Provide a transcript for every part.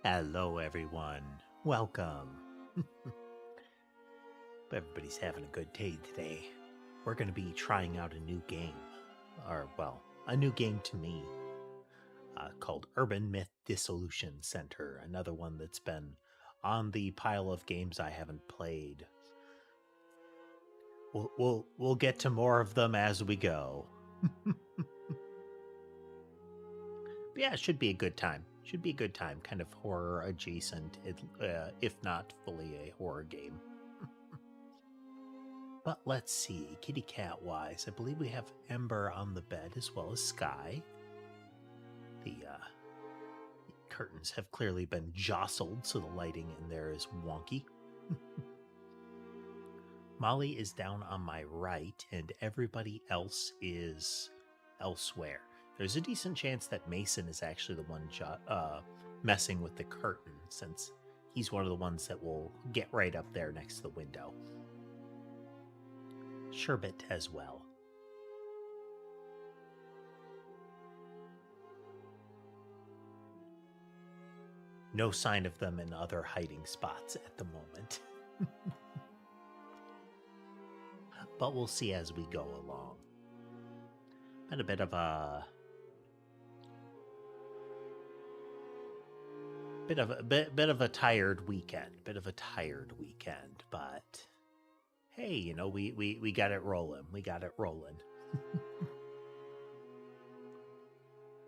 Hello, everyone. Welcome. Everybody's having a good day today. We're going to be trying out a new game, or, well, a new game to me, called Urban Myth Dissolution Center. Another one that's been on the pile of games I haven't played. We'll get to more of them as we go. Yeah, it should be a good time. Should be a good time. Kind of horror adjacent, if not fully a horror game. But let's see, kitty cat wise, I believe we have Ember on the bed as well as Sky. The curtains have clearly been jostled, so the lighting in there is wonky. Molly is down on my right, and everybody else is elsewhere. There's a decent chance that Mason is actually the one messing with the curtain, since he's one of the ones that will get right up there next to the window. Sherbet as well. No sign of them in other hiding spots at the moment. But we'll see as we go along. Been a bit of a tired weekend. But hey, you know, we got it rolling.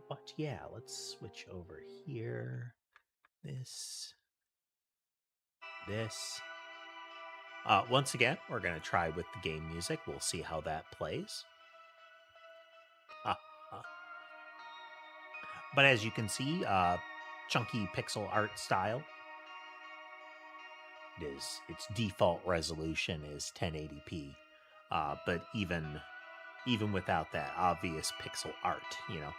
But yeah, let's switch over here. This. Once again, we're going to try with the game music. We'll see how that plays. But as you can see, chunky pixel art style. Its default resolution is 1080p. But even without that obvious pixel art, you know.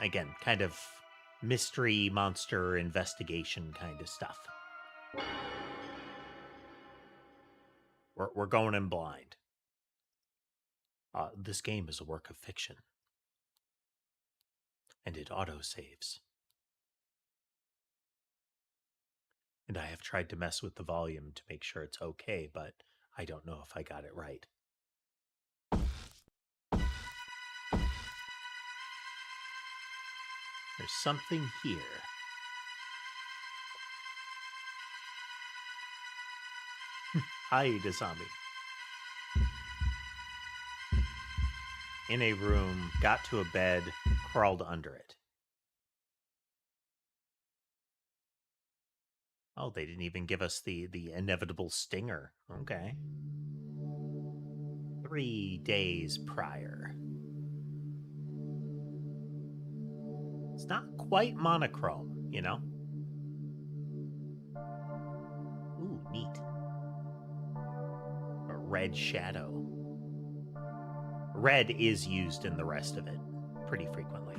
Again, kind of mystery, monster, investigation kind of stuff. We're going in blind. This game is a work of fiction. And it autosaves. And I have tried to mess with the volume to make sure it's okay, but I don't know if I got it right. There's something here. Hide, zombie. In a room, got to a bed, crawled under it. Oh, they didn't even give us the inevitable stinger. Okay. 3 days prior. It's not quite monochrome, you know? Ooh, neat. A red shadow. Red is used in the rest of it pretty frequently.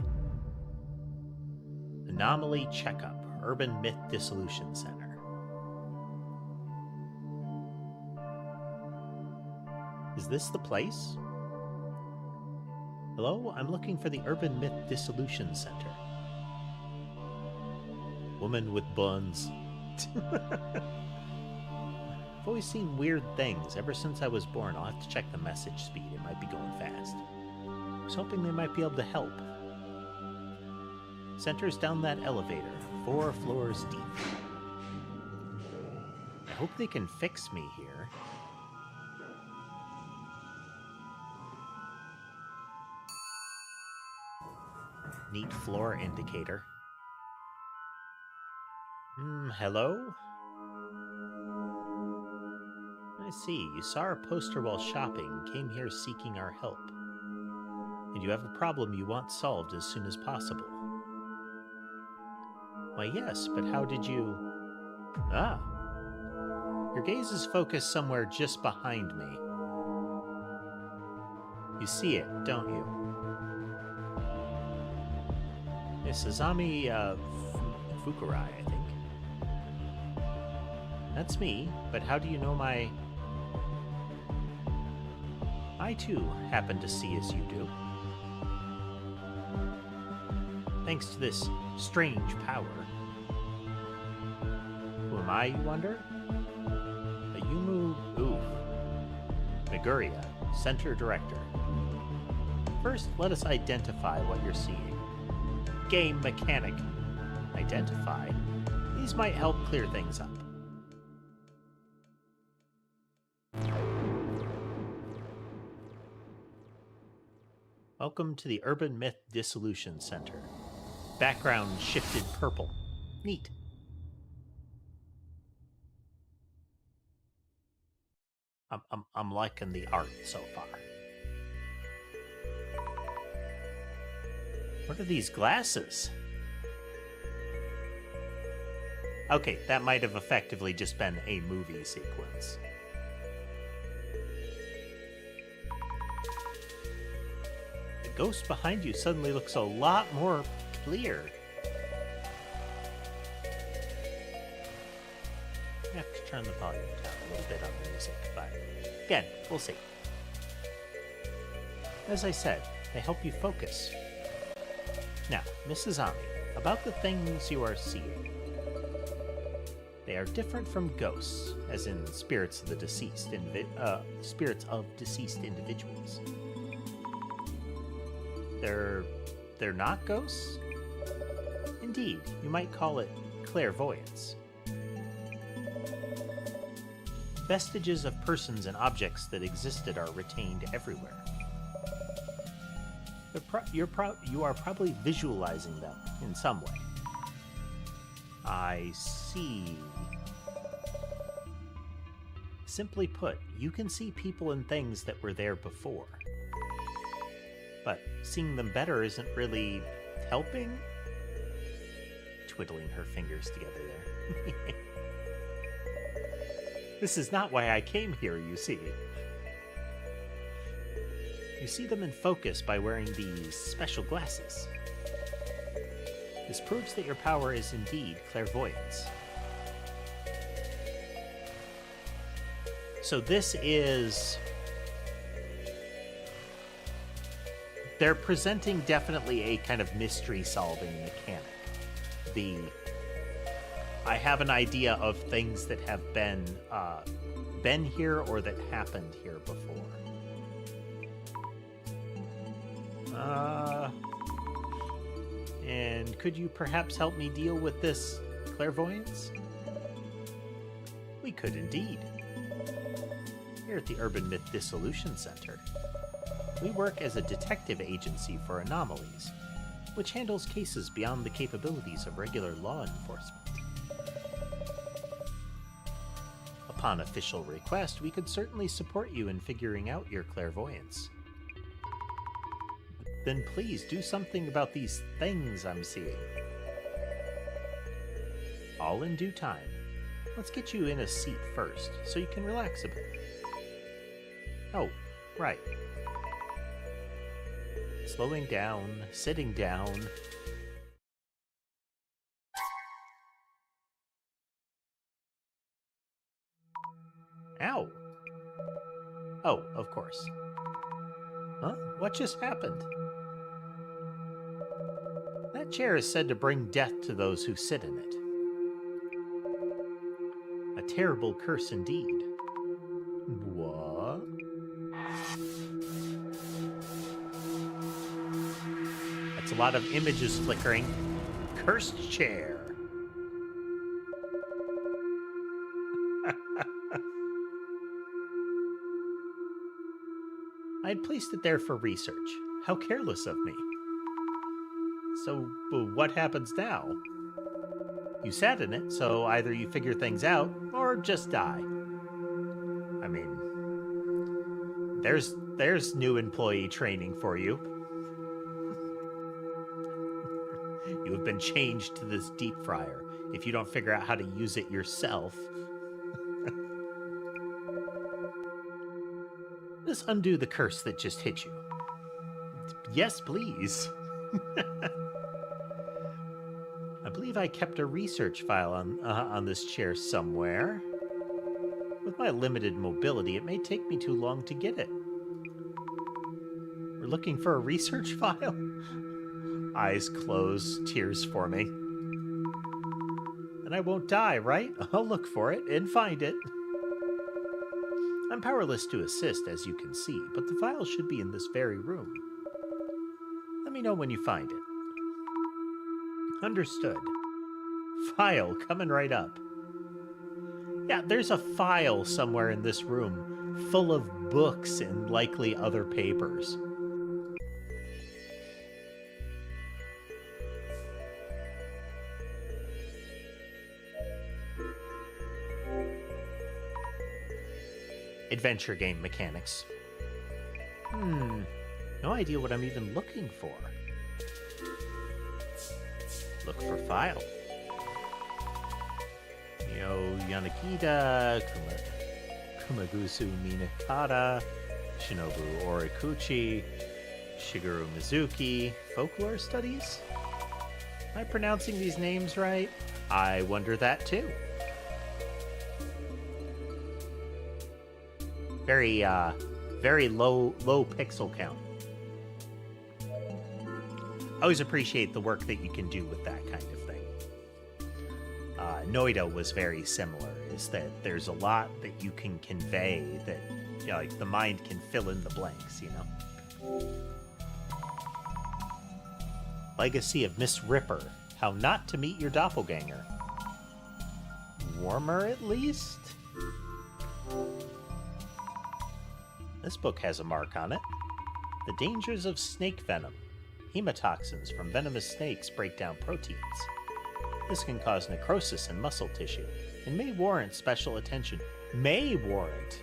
Anomaly Checkup, Urban Myth Dissolution Center. Is this the place? Hello, I'm looking for the Urban Myth Dissolution Center. Woman with buns. I've always seen weird things ever since I was born. I'll have to check the message speed. It might be going fast. I was hoping they might be able to help. Center's down that elevator, 4 floors deep. I hope they can fix me here. Neat floor indicator. Hello? I see. You saw our poster while shopping, came here seeking our help. And you have a problem you want solved as soon as possible. Why, yes, but how did you... Ah. Your gaze is focused somewhere just behind me. You see it, don't you? It's Azami Fukurai, I think. That's me, but how do you know my... I too happen to see as you do. thanks to this strange power. Who am I, you wonder? Ayumu Miguria, Center Director. First, let us identify what you're seeing. Game mechanic. Identify? These might help clear things up. Welcome to the Urban Myth Dissolution Center. Background shifted purple. Neat. I'm liking the art so far. What are these glasses? Okay, that might have effectively just been a movie sequence. The ghost behind you suddenly looks a lot more clear. I have to turn the volume down a little bit on the music, but again, we'll see. As I said, they help you focus. Now, Mrs. Ami, about the things you are seeing. They are different from ghosts, as in spirits of the deceased, spirits of deceased individuals. They're not ghosts? Indeed, you might call it clairvoyance. Vestiges of persons and objects that existed are retained everywhere. You are probably visualizing them in some way. I see. Simply put, you can see people and things that were there before. But seeing them better isn't really helping? Twiddling her fingers together there. This is not why I came here, you see. You see them in focus by wearing these special glasses. This proves that your power is indeed clairvoyance. So this is... They're presenting definitely a kind of mystery-solving mechanic. I have an idea of things that have been here or that happened here before. And could you perhaps help me deal with this clairvoyance? We could indeed. Here at the Urban Myth Dissolution Center, we work as a detective agency for anomalies, which handles cases beyond the capabilities of regular law enforcement. Upon official request, we could certainly support you in figuring out your clairvoyance. Then please do something about these things I'm seeing. All in due time. Let's get you in a seat first, so you can relax a bit. Oh, right. Slowing down, sitting down. Ow! Oh, of course. Huh? What just happened? That chair is said to bring death to those who sit in it. A terrible curse indeed. What? That's a lot of images flickering. Cursed chair. I had placed it there for research. How careless of me. So, what happens now? You sat in it, so either you figure things out, or just die. I mean, there's new employee training for you. You have been changed to this deep fryer. If you don't figure out how to use it yourself. Let's undo the curse that just hit you. Yes, please. I believe I kept a research file on this chair somewhere. With my limited mobility, it may take me too long to get it. We're looking for a research file? Eyes closed, tears forming. And I won't die, right? I'll look for it and find it. I'm powerless to assist, as you can see, but the file should be in this very room. Let me know when you find it. Understood. File coming right up. Yeah, there's a file somewhere in this room full of books and likely other papers. Adventure game mechanics. No idea what I'm even looking for. Look for file. Yanagida, Kumagusu Minakata, Shinobu Orikuchi, Shigeru Mizuki. Folklore studies? Am I pronouncing these names right? I wonder that too. Very low pixel count. I always appreciate the work that you can do with that kind of thing. Noida was very similar, is that there's a lot that you can convey that, like, the mind can fill in the blanks, you know? Legacy of Miss Ripper. How not to meet your doppelganger. Warmer, at least? This book has a mark on it. The dangers of snake venom. Hemotoxins from venomous snakes break down proteins. This can cause necrosis in muscle tissue and may warrant special attention. May warrant.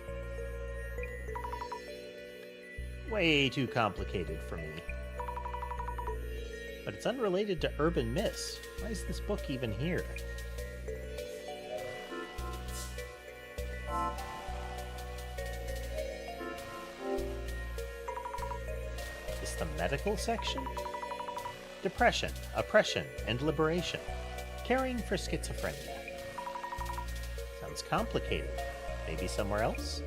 Way too complicated for me. But it's unrelated to urban myths. Why is this book even here? Is the medical section? Depression, oppression, and liberation. Caring for schizophrenia. Sounds complicated. Maybe somewhere else?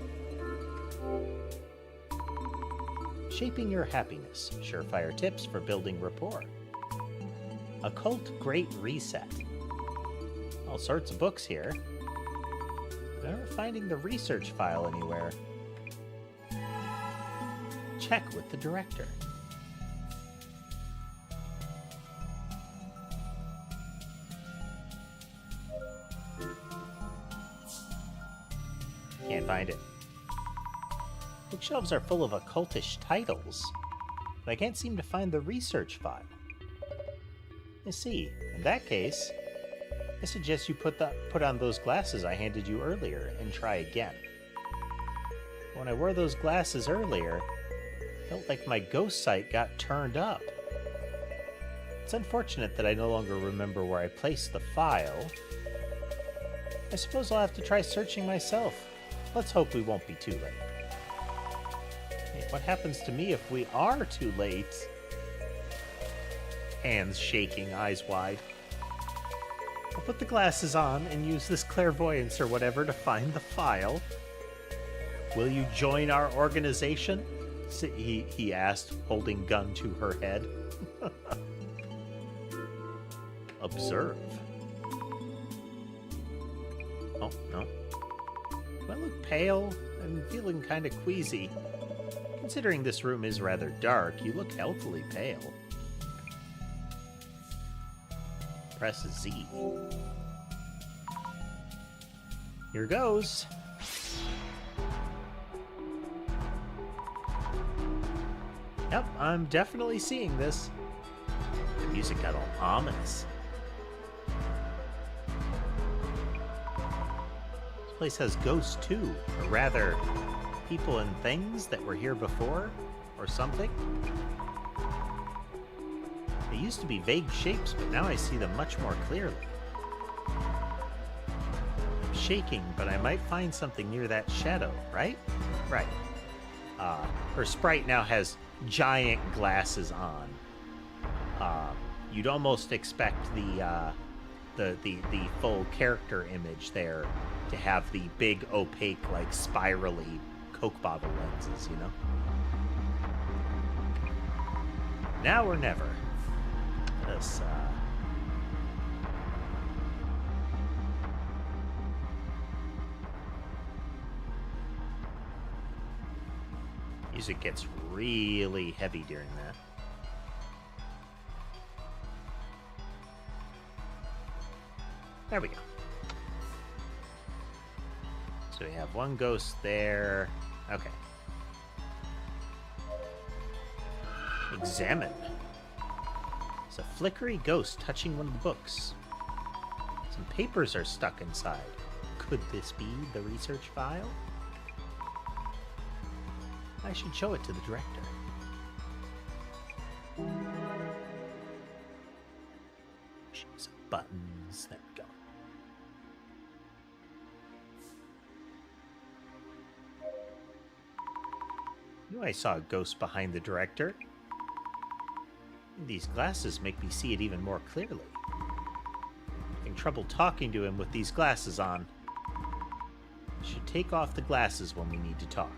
Shaping your happiness. Surefire tips for building rapport. Occult Great Reset. All sorts of books here. Never finding the research file anywhere. Check with the director. Can't find it. Bookshelves are full of occultish titles, but I can't seem to find the research file. I see. In that case, I suggest you put on those glasses I handed you earlier and try again. When I wore those glasses earlier, it felt like my ghost sight got turned up. It's unfortunate that I no longer remember where I placed the file. I suppose I'll have to try searching myself. Let's hope we won't be too late. Hey, what happens to me if we are too late? Hands shaking, eyes wide. I'll put the glasses on and use this clairvoyance or whatever to find the file. Will you join our organization? He asked, holding gun to her head. Observe. Oh, no. Do I look pale? I'm feeling kind of queasy. Considering this room is rather dark, you look healthily pale. Press Z. Here goes. Yep, I'm definitely seeing this. The music got all ominous. This place has ghosts too, or rather, people and things that were here before, or something. They used to be vague shapes, but now I see them much more clearly. I'm shaking, but I might find something near that shadow, right? Right. Her sprite now has giant glasses on. You'd almost expect the full character image there to have the big opaque, like spirally Coke bottle lenses, you know? Now or never. this. Music gets really heavy during that. There we go. So we have one ghost there. Okay. Examine. It's a flickery ghost touching one of the books. Some papers are stuck inside. Could this be the research file? I should show it to the director. Some buttons. There we go. Knew I saw a ghost behind the director. These glasses make me see it even more clearly. Having trouble talking to him with these glasses on. Should take off the glasses when we need to talk.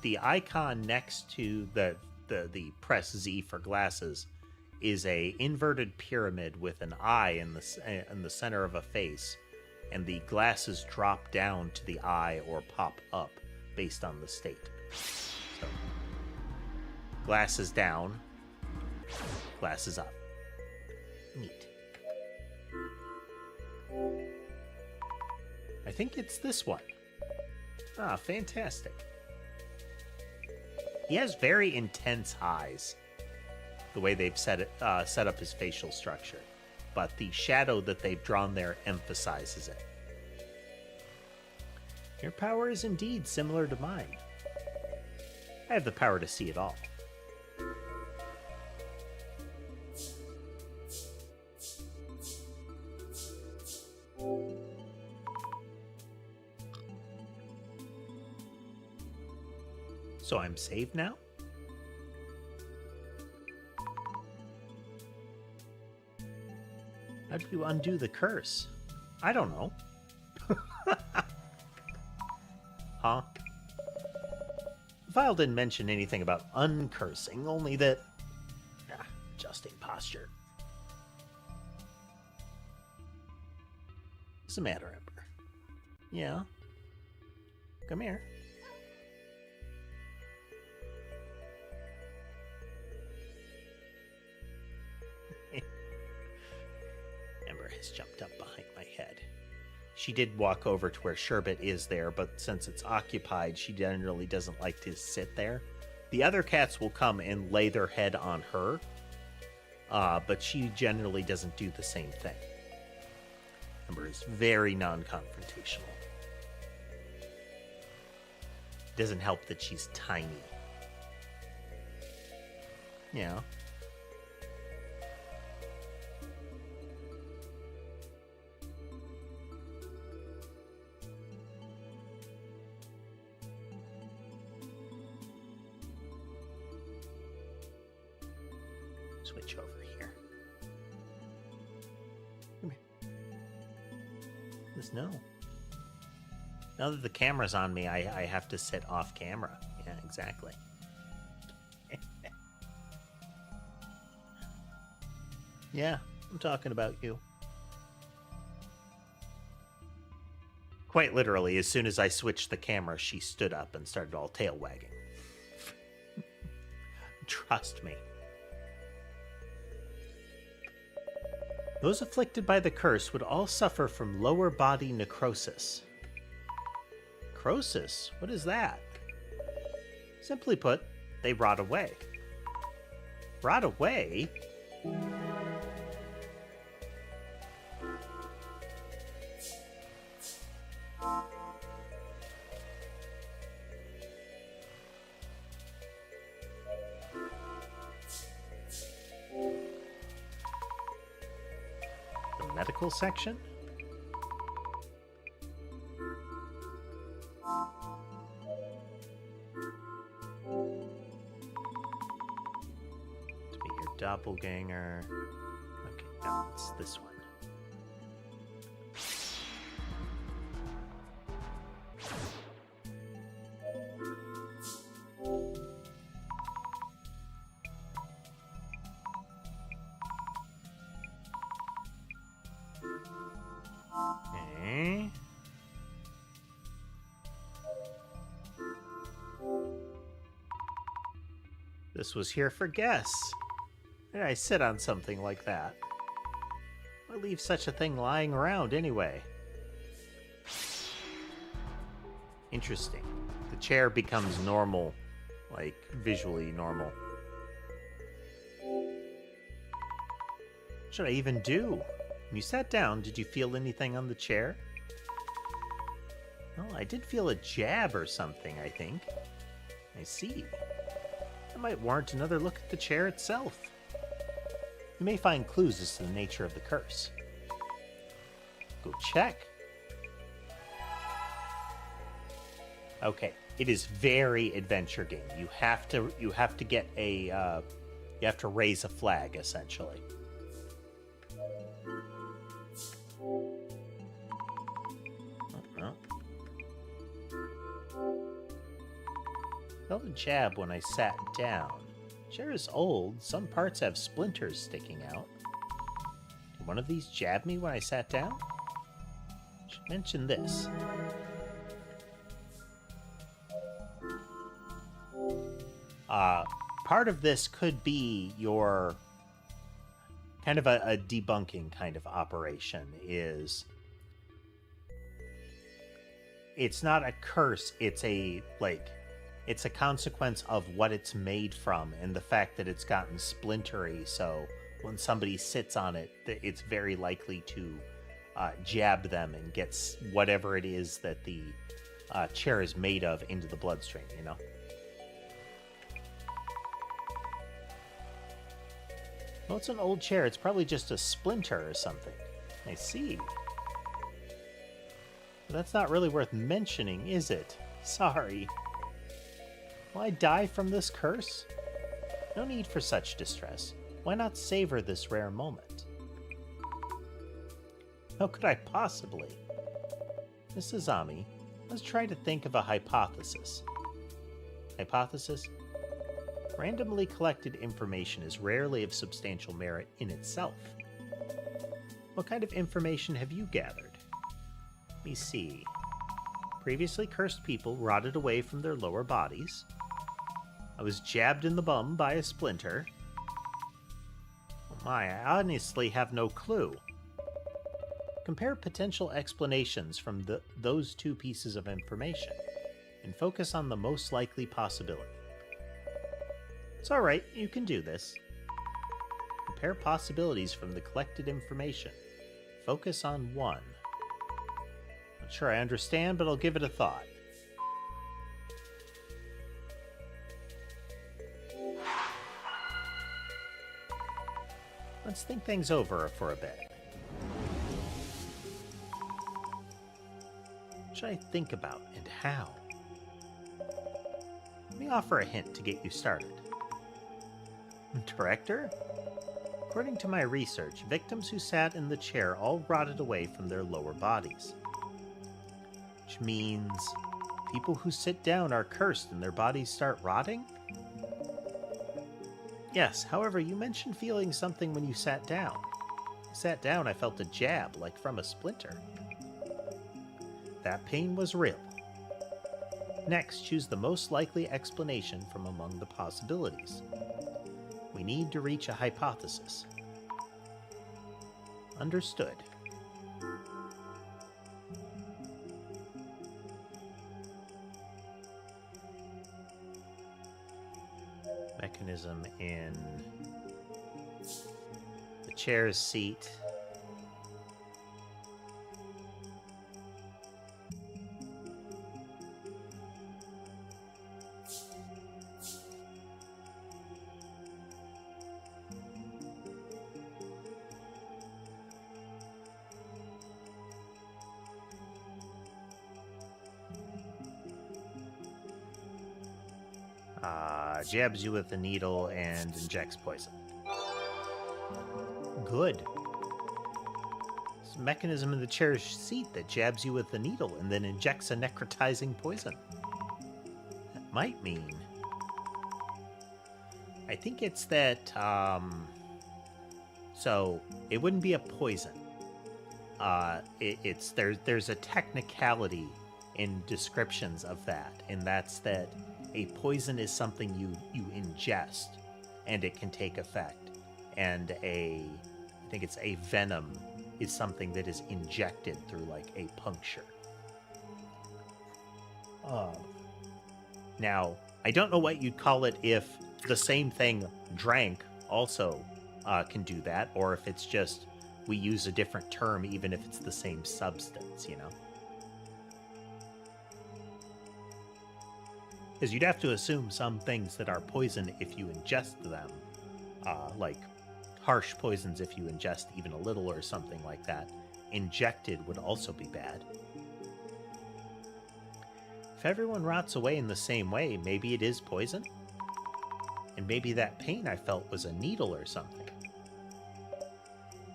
The icon next to the press Z for glasses is a inverted pyramid with an eye in the center of a face, and the glasses drop down to the eye or pop up based on the state. So, glasses down, glasses up. Neat. I think it's this one. Ah, fantastic. He has very intense eyes, the way they've set up his facial structure, but the shadow that they've drawn there emphasizes it. Your power is indeed similar to mine. I have the power to see it all. So I'm saved now? How do you undo the curse? I don't know. Huh? The file didn't mention anything about uncursing, only that... adjusting posture. What's the matter, Ember? Yeah? Come here. Ember has jumped up behind my head. She did walk over to where Sherbet is there, but since it's occupied, she generally doesn't like to sit there. The other cats will come and lay their head on her, but she generally doesn't do the same thing. Ember is very non-confrontational. Doesn't help that she's tiny. Yeah. Switch over here. Come here. No. Now that the camera's on me, I have to sit off camera. Yeah, exactly. Yeah, I'm talking about you. Quite literally, as soon as I switched the camera, she stood up and started all tail wagging. Trust me. Those afflicted by the curse would all suffer from lower body necrosis. Necrosis? What is that? Simply put, they rot away. Rot away? Medical section? To be your doppelganger. Okay, no, it's this one. This was here for guests. Why did I sit on something like that? Why leave such a thing lying around anyway? Interesting. The chair becomes normal, like visually normal. What should I even do? When you sat down, did you feel anything on the chair? Oh, I did feel a jab or something, I think. I see. That might warrant another look at the chair itself. You may find clues as to the nature of the curse. Go check. Okay, it is very adventure game. You have to get a you have to raise a flag essentially. Felt a jab when I sat down. Chair is old. Some parts have splinters sticking out. Did one of these jab me when I sat down? Should mention this. Part of this could be your kind of a debunking kind of operation. Is it's not a curse, it's a consequence of what it's made from and the fact that it's gotten splintery, so when somebody sits on it, it's very likely to jab them and gets whatever it is that the chair is made of into the bloodstream, you know? Well, it's an old chair. It's probably just a splinter or something. I see. But that's not really worth mentioning, is it? Sorry. Will I die from this curse? No need for such distress. Why not savor this rare moment? How could I possibly? Miss Azami, let's try to think of a hypothesis. Hypothesis? Randomly collected information is rarely of substantial merit in itself. What kind of information have you gathered? Let me see. Previously cursed people rotted away from their lower bodies. I was jabbed in the bum by a splinter. Oh my, I honestly have no clue. Compare potential explanations from those two pieces of information, and focus on the most likely possibility. It's alright, you can do this. Compare possibilities from the collected information. Focus on one. Not sure I understand, but I'll give it a thought. Let's think things over for a bit. What should I think about and how? Let me offer a hint to get you started. Director? According to my research, victims who sat in the chair all rotted away from their lower bodies. Which means people who sit down are cursed and their bodies start rotting? Yes, however, you mentioned feeling something when you sat down. When I sat down, I felt a jab, like from a splinter. That pain was real. Next, choose the most likely explanation from among the possibilities. We need to reach a hypothesis. Understood. Mechanism in the chair's seat. Jabs you with a needle and injects poison. Good. It's a mechanism in the chair's seat that jabs you with a needle and then injects a necrotizing poison. That might mean... I think it's that, so, it wouldn't be a poison. There's a technicality in descriptions of that, and that's that a poison is something you ingest, and it can take effect. And I think it's a venom is something that is injected through like a puncture. Now, I don't know what you'd call it if the same thing drank also can do that, or if it's just we use a different term even if it's the same substance, you know? Because you'd have to assume some things that are poison if you ingest them, like harsh poisons if you ingest even a little or something like that. Injected would also be bad. If everyone rots away in the same way, maybe it is poison? And maybe that pain I felt was a needle or something.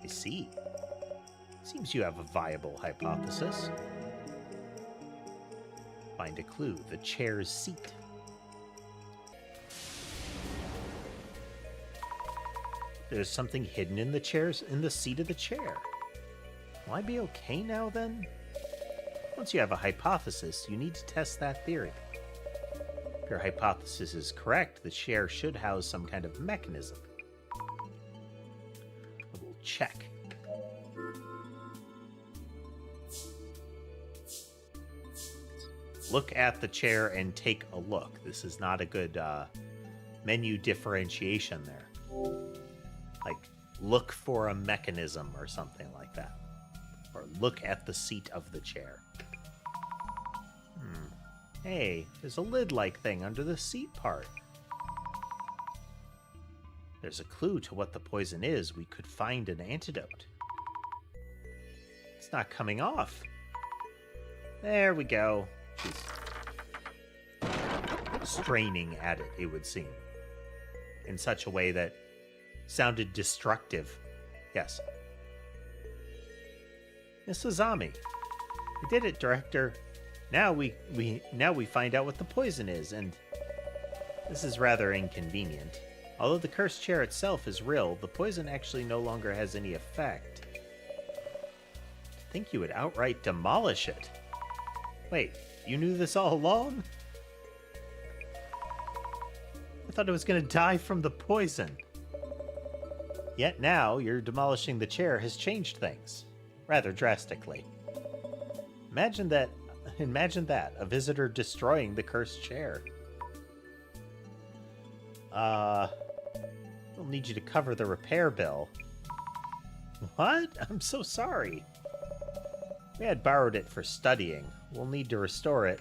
I see. Seems you have a viable hypothesis. Find a clue. The chair's seat. There's something hidden in the seat of the chair. Will I be okay now then? Once you have a hypothesis, you need to test that theory. If your hypothesis is correct, the chair should house some kind of mechanism. We'll check. Look at the chair and take a look. This is not a good menu differentiation there. Like, look for a mechanism or something like that. Or look at the seat of the chair. Hey, there's a lid-like thing under the seat part. There's a clue to what the poison is. We could find an antidote. It's not coming off. There we go. She's straining at it, it would seem. In such a way that sounded destructive. Yes. Miss Azami. We did it, Director. Now we find out what the poison is, and this is rather inconvenient. Although the cursed chair itself is real, the poison actually no longer has any effect. I think you would outright demolish it. Wait, you knew this all along? I thought it was going to die from the poison. Yet now, your demolishing the chair has changed things. Rather drastically. Imagine that, a visitor destroying the cursed chair. We'll need you to cover the repair bill. What? I'm so sorry. We had borrowed it for studying. We'll need to restore it.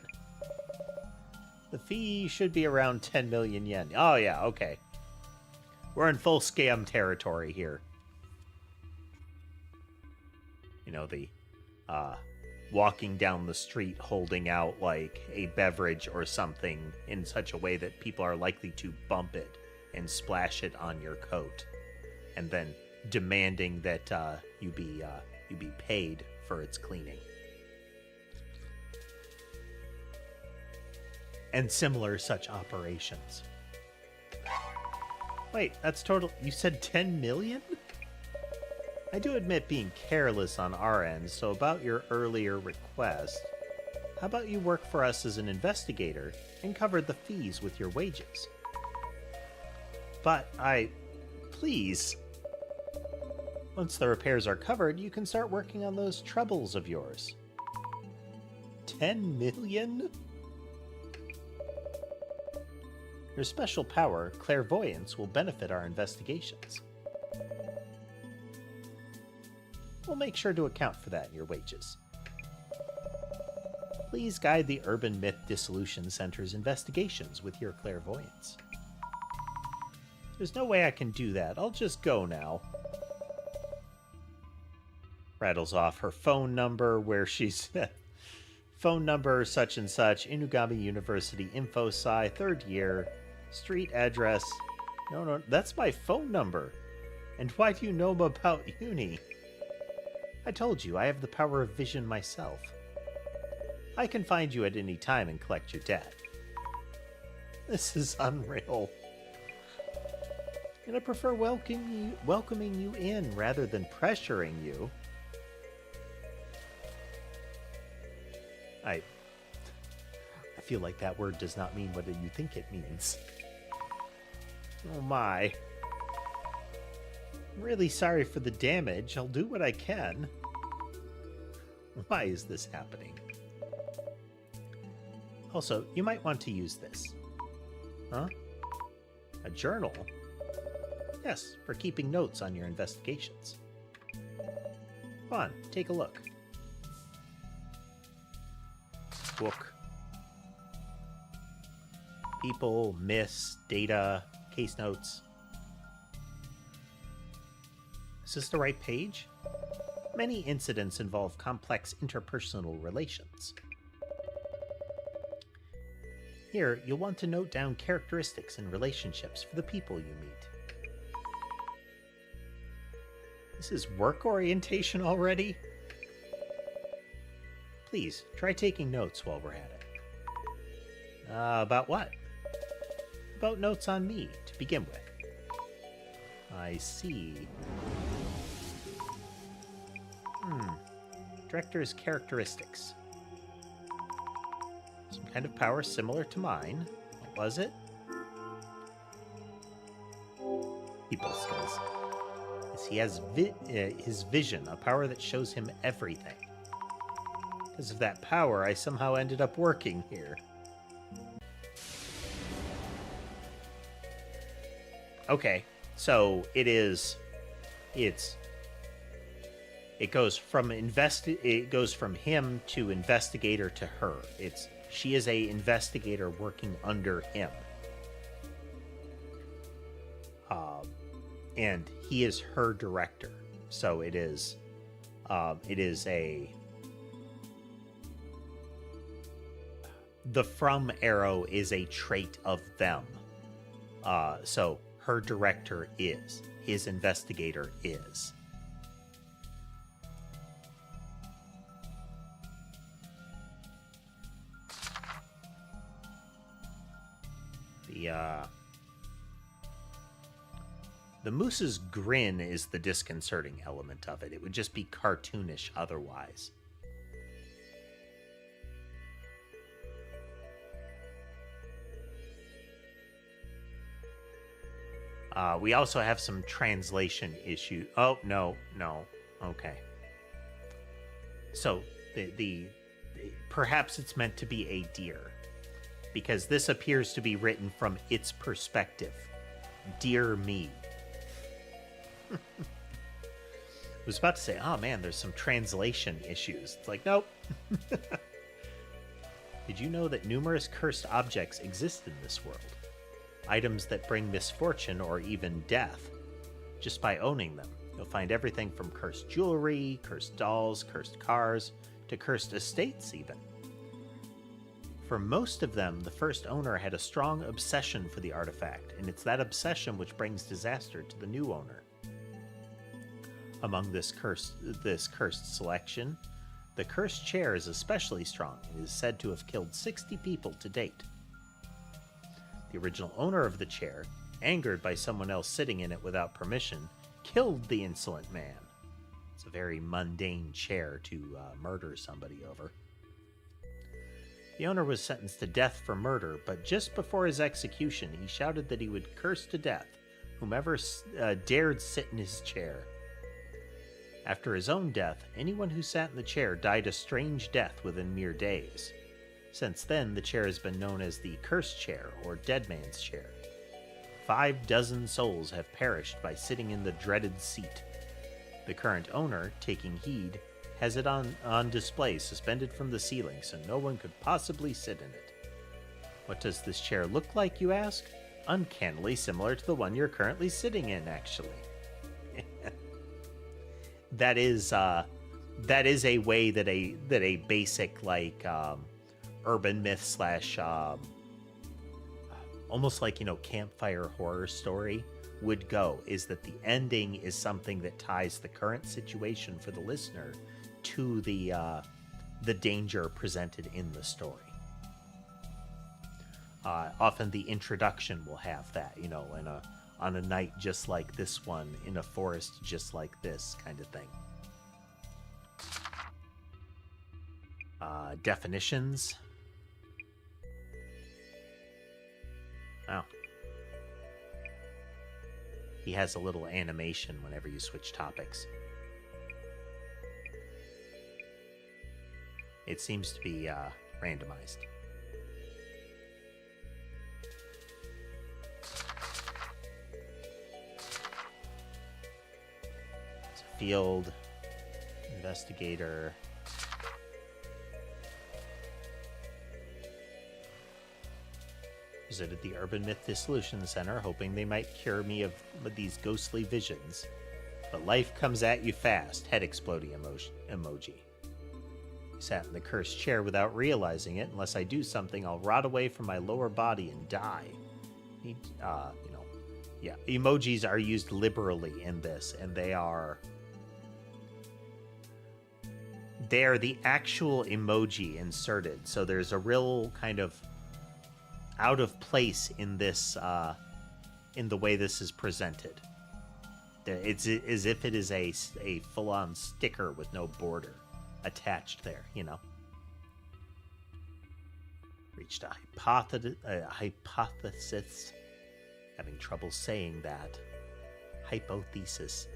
The fee should be around 10 million yen. Oh yeah, okay. We're in full scam territory here. You know, the walking down the street holding out like a beverage or something in such a way that people are likely to bump it and splash it on your coat, and then demanding that you be paid for its cleaning. And similar such operations. Wait, that's total. You said 10 million? I do admit being careless on our end, so about your earlier request, how about you work for us as an investigator and cover the fees with your wages? But please. Once the repairs are covered, you can start working on those troubles of yours. 10 million? Your special power, clairvoyance, will benefit our investigations. We'll make sure to account for that in your wages. Please guide the Urban Myth Dissolution Center's investigations with your clairvoyance. There's no way I can do that. I'll just go now. Rattles off her phone number where she's... phone number such and such, Inugami University, Info Sci, 3rd year, street address. No, that's my phone number. And why do you know about uni? I told you, I have the power of vision myself. I can find you at any time and collect your debt. This is unreal. And I prefer welcoming you in rather than pressuring you. I feel like that word does not mean what you think it means. Oh my. I'm really sorry for the damage. I'll do what I can. Why is this happening? Also, you might want to use this. Huh? A journal? Yes, for keeping notes on your investigations. Come on, take a look. Book. People, myths, data, case notes. Is this the right page? Many incidents involve complex interpersonal relations. Here, you'll want to note down characteristics and relationships for the people you meet. This is work orientation already? Please, try taking notes while we're at it. About what? About notes on me, to begin with. I see. Director's characteristics. Some kind of power similar to mine. What was it? People skills. Yes, he has his vision, a power that shows him everything. Because of that power, I somehow ended up working here. Okay, so it goes from him to investigator to her. She is a investigator working under him. And he is her director. So it is the from arrow is a trait of them. So her director is, his investigator is. The moose's grin is the disconcerting element of it. It would just be cartoonish otherwise. We also have some translation issue. Oh, no. Okay. So, perhaps it's meant to be a deer. Because this appears to be written from its perspective. Dear me. I was about to say, oh man, there's some translation issues. It's like, nope. Did you know that numerous cursed objects exist in this world? Items that bring misfortune or even death. Just by owning them, you'll find everything from cursed jewelry, cursed dolls, cursed cars, to cursed estates even. For most of them, the first owner had a strong obsession for the artifact, and it's that obsession which brings disaster to the new owner. Among this cursed selection, the cursed chair is especially strong and is said to have killed 60 people to date. The original owner of the chair, angered by someone else sitting in it without permission, killed the insolent man. It's a very mundane chair to murder somebody over. The owner was sentenced to death for murder, but just before his execution, he shouted that he would curse to death whomever dared sit in his chair. After his own death, anyone who sat in the chair died a strange death within mere days. Since then, the chair has been known as the Cursed Chair, or Dead Man's Chair. 50 souls have perished by sitting in the dreaded seat. The current owner, taking heed, has it on display suspended from the ceiling so no one could possibly sit in it. What does this chair look like, you ask? Uncannily similar to the one you're currently sitting in, actually. That is a way that a basic urban myth / almost like campfire horror story would go, is that the ending is something that ties the current situation for the listener to the danger presented in the story. Often the introduction will have that, on a night just like this one, in a forest just like this kind of thing. Definitions. Wow. He has a little animation whenever you switch topics. It seems to be randomized. It's a field investigator. Visited the Urban Myth Dissolution Center, hoping they might cure me of these ghostly visions. But life comes at you fast. Head exploding emoji. I sat in the cursed chair without realizing it. Unless I do something, I'll rot away from my lower body and die. Yeah, emojis are used liberally in this, and they are the actual emoji inserted. So there's a real kind of out of place in this, in the way this is presented. It's as if it is a full-on sticker with no border attached there, you know. Reached a hypothesis. Having trouble saying that. Hypothesis.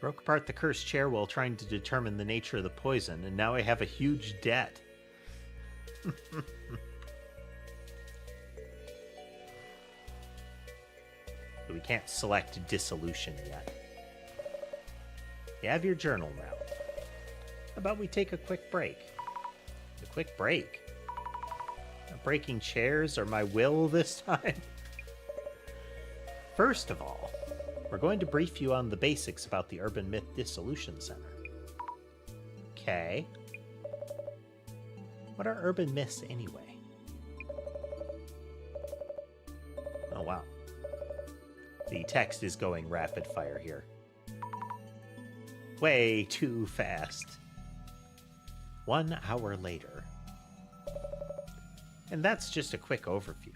Broke apart the cursed chair while trying to determine the nature of the poison, and now I have a huge debt. But we can't select dissolution yet. You have your journal now. How about we take a quick break? A quick break? Not breaking chairs or my will this time? First of all, we're going to brief you on the basics about the Urban Myth Dissolution Center. Okay. What are urban myths anyway? Oh, wow. The text is going rapid fire here. Way too fast. 1 hour later. And that's just a quick overview.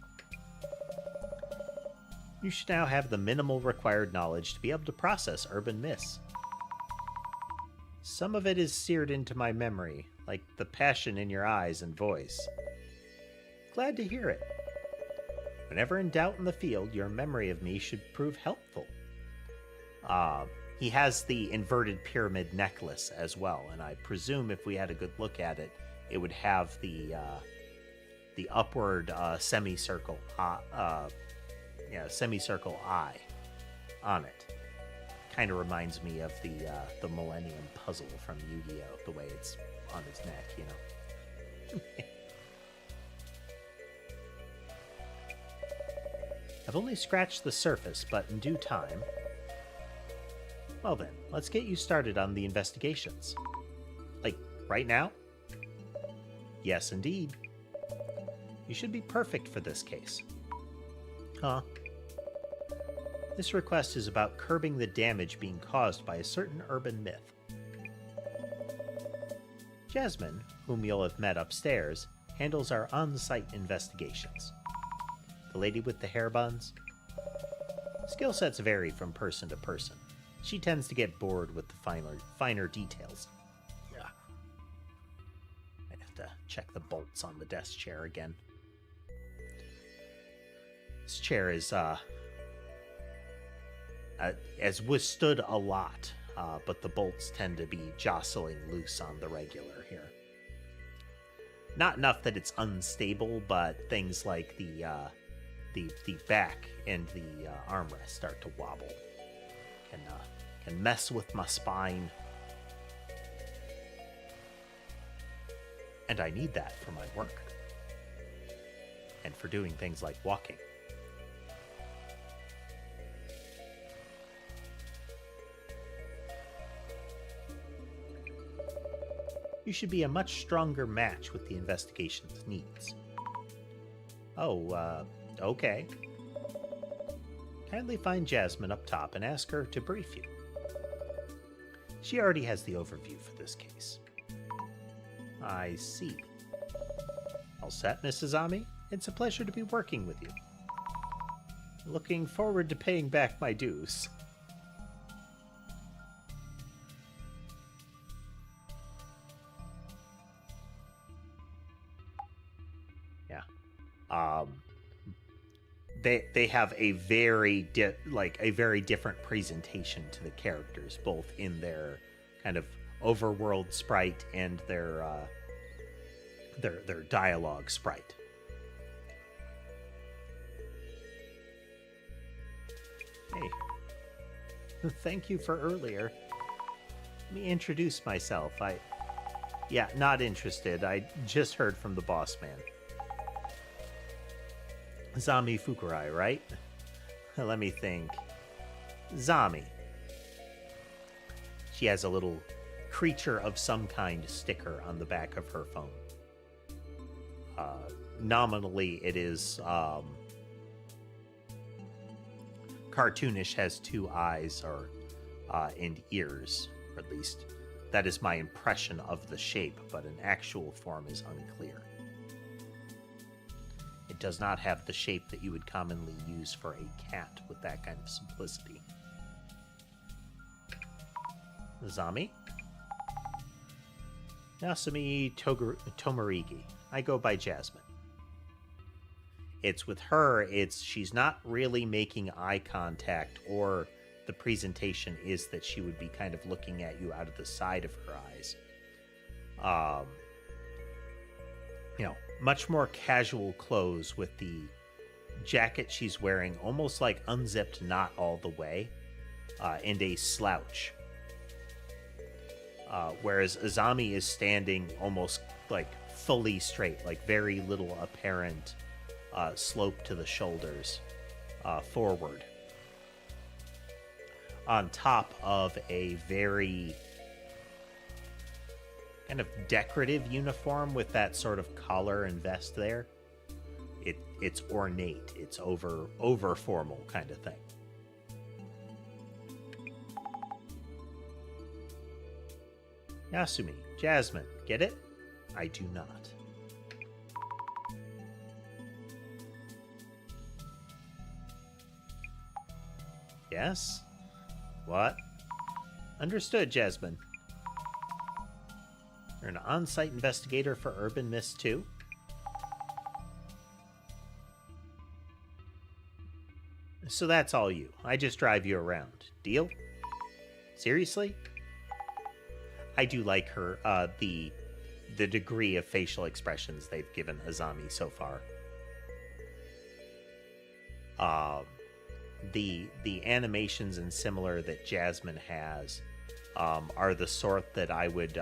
You should now have the minimal required knowledge to be able to process urban myths. Some of it is seared into my memory, like the passion in your eyes and voice. Glad to hear it. Whenever in doubt in the field, your memory of me should prove helpful. He has the inverted pyramid necklace as well, and I presume if we had a good look at it, it would have the upward semicircle semicircle eye on it. Kind of reminds me of the Millennium Puzzle from Yu-Gi-Oh! The way it's on his neck, you know. I've only scratched the surface, but in due time... Well then, let's get you started on the investigations. Like, right now? Yes, indeed. You should be perfect for this case. Huh? This request is about curbing the damage being caused by a certain urban myth. Jasmine, whom you'll have met upstairs, handles our on-site investigations. The lady with the hair buns? Skill sets vary from person to person. She tends to get bored with the finer details. Yeah. I'd have to check the bolts on the desk chair again. This chair is, has withstood a lot, but the bolts tend to be jostling loose on the regular here. Not enough that it's unstable, but things like the back and the armrest start to wobble. Can mess with my spine. And I need that for my work. And for doing things like walking. You should be a much stronger match with the investigation's needs. Oh, okay. Kindly find Jasmine up top and ask her to brief you. She already has the overview for this case. I see. All set, Mrs. Ami? It's a pleasure to be working with you. Looking forward to paying back my dues. They have a very different presentation to the characters, both in their kind of overworld sprite and their dialogue sprite. Hey, thank you for earlier. Let me introduce myself. Yeah, not interested. I just heard from the boss man. Zami Fukurai, right? Let me think. Zami. She has a little creature of some kind sticker on the back of her phone. Nominally, it is cartoonish, has 2 eyes and ears, or at least that is my impression of the shape, but an actual form is unclear. It does not have the shape that you would commonly use for a cat with that kind of simplicity. Zami? Nasumi Tomarigi. I go by Jasmine. It's with her, she's not really making eye contact, or the presentation is that she would be kind of looking at you out of the side of her eyes. Much more casual clothes, with the jacket she's wearing almost like unzipped not all the way, and a slouch. Whereas Azami is standing almost like fully straight, like very little apparent slope to the shoulders forward, on top of a very kind of decorative uniform with that sort of collar and vest there. It's ornate, it's over formal kind of thing. Yasumi, Jasmine, get it? I do not. Yes? What? Understood, Jasmine. You're an on-site investigator for Urban Mist 2? So that's all you. I just drive you around. Deal? Seriously? I do like her, the degree of facial expressions they've given Azami so far. The animations and similar that Jasmine has are the sort that I would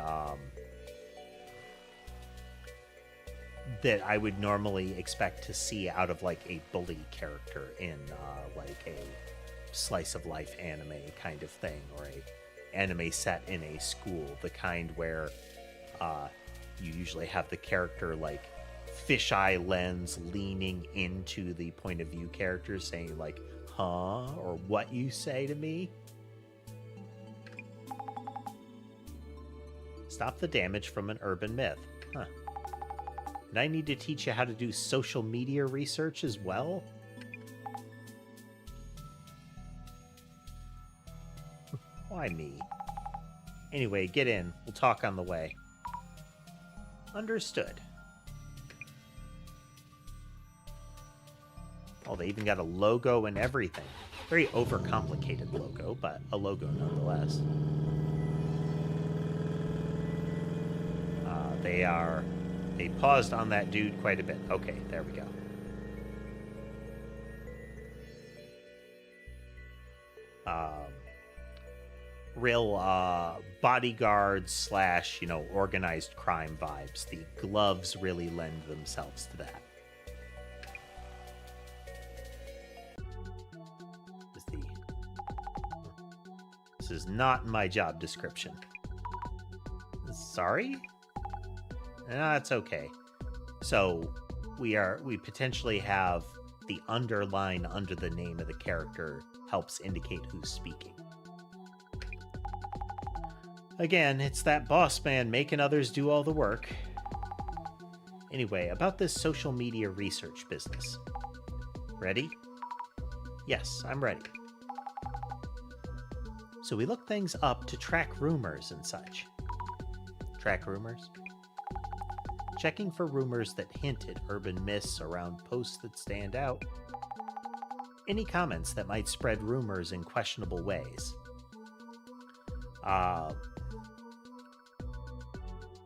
normally expect to see out of like a bully character in like a slice of life anime kind of thing, or a anime set in a school, the kind where you usually have the character like fisheye lens leaning into the point of view character, saying like, huh, or what you say to me. Stop the damage from an urban myth. Huh. And I need to teach you how to do social media research as well? Why me? Anyway, get in. We'll talk on the way. Understood. Oh, they even got a logo and everything. Very overcomplicated logo, but a logo nonetheless. They paused on that dude quite a bit. Okay, there we go. Real bodyguard / organized crime vibes. The gloves really lend themselves to that. This is not my job description. Sorry? No, it's okay. So we potentially have the underline under the name of the character helps indicate who's speaking. Again, it's that boss man making others do all the work. Anyway, about this social media research business. Ready? Yes, I'm ready. So we look things up to track rumors and such. Track rumors? Checking for rumors that hint at urban myths around posts that stand out. Any comments that might spread rumors in questionable ways.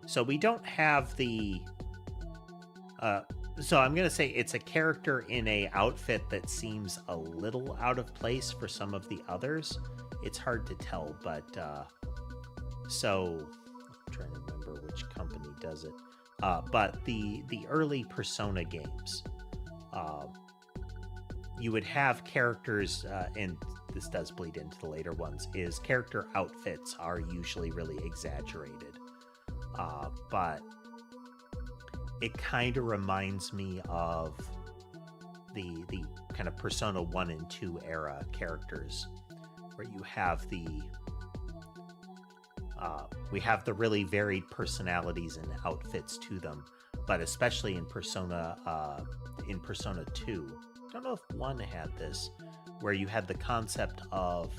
So we don't have the... so I'm going to say it's a character in a outfit that seems a little out of place for some of the others. It's hard to tell, but... so... I'm trying to remember which company does it. But the early Persona games... you would have characters, and this does bleed into the later ones, is character outfits are usually really exaggerated. But it kind of reminds me of the kind of Persona 1 and 2 era characters, where you have we have the really varied personalities and outfits to them, but especially in Persona 2. I don't know if 1 had this, where you had the concept of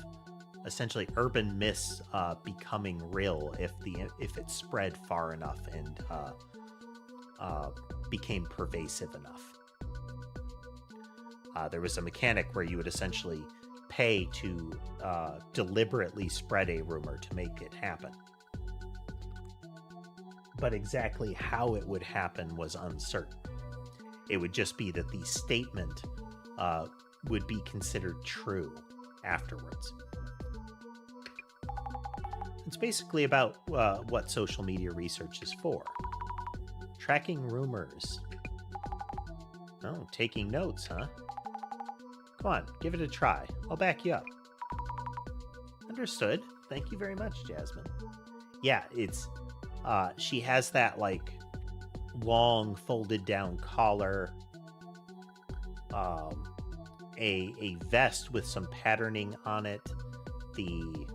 essentially urban myths becoming real if it spread far enough and became pervasive enough. There was a mechanic where you would essentially pay to deliberately spread a rumor to make it happen. But exactly how it would happen was uncertain. It would just be that the statement would be considered true afterwards. It's basically about what social media research is for. Tracking rumors. Oh, taking notes, huh? Come on, give it a try. I'll back you up. Understood. Thank you very much, Jasmine. Yeah, it's... she has that, like, long folded down collar, a vest with some patterning on it, the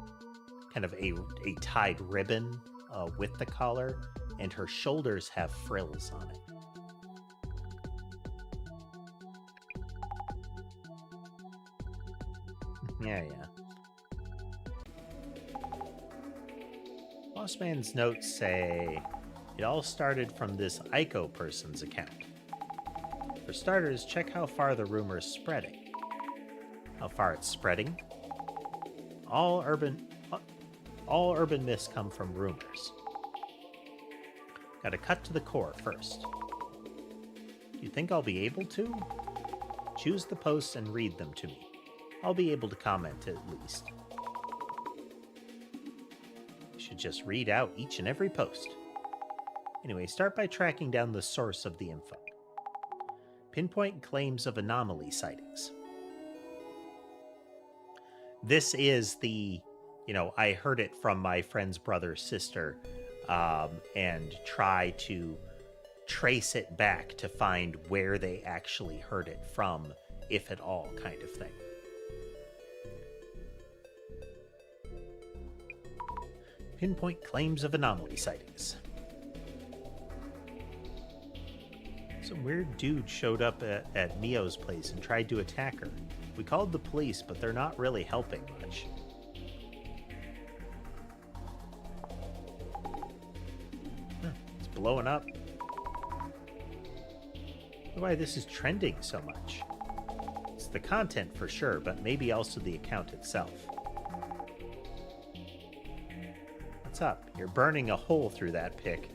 kind of a tied ribbon with the collar, and her shoulders have frills on it. Yeah. Bossman's notes say it all started from this Aiko person's account. For starters, check how far the rumor is spreading. How far it's spreading? All urban myths come from rumors. Gotta cut to the core first. Do you think I'll be able to? Choose the posts and read them to me. I'll be able to comment at least. You should just read out each and every post. Anyway, start by tracking down the source of the info. Pinpoint claims of anomaly sightings. This is the, I heard it from my friend's brother, sister, and try to trace it back to find where they actually heard it from, if at all, kind of thing. Pinpoint claims of anomaly sightings. Some weird dude showed up at Mio's place and tried to attack her. We called the police, but they're not really helping much. It's blowing up. Why this is trending so much. It's the content for sure, but maybe also the account itself. What's up? You're burning a hole through that pic.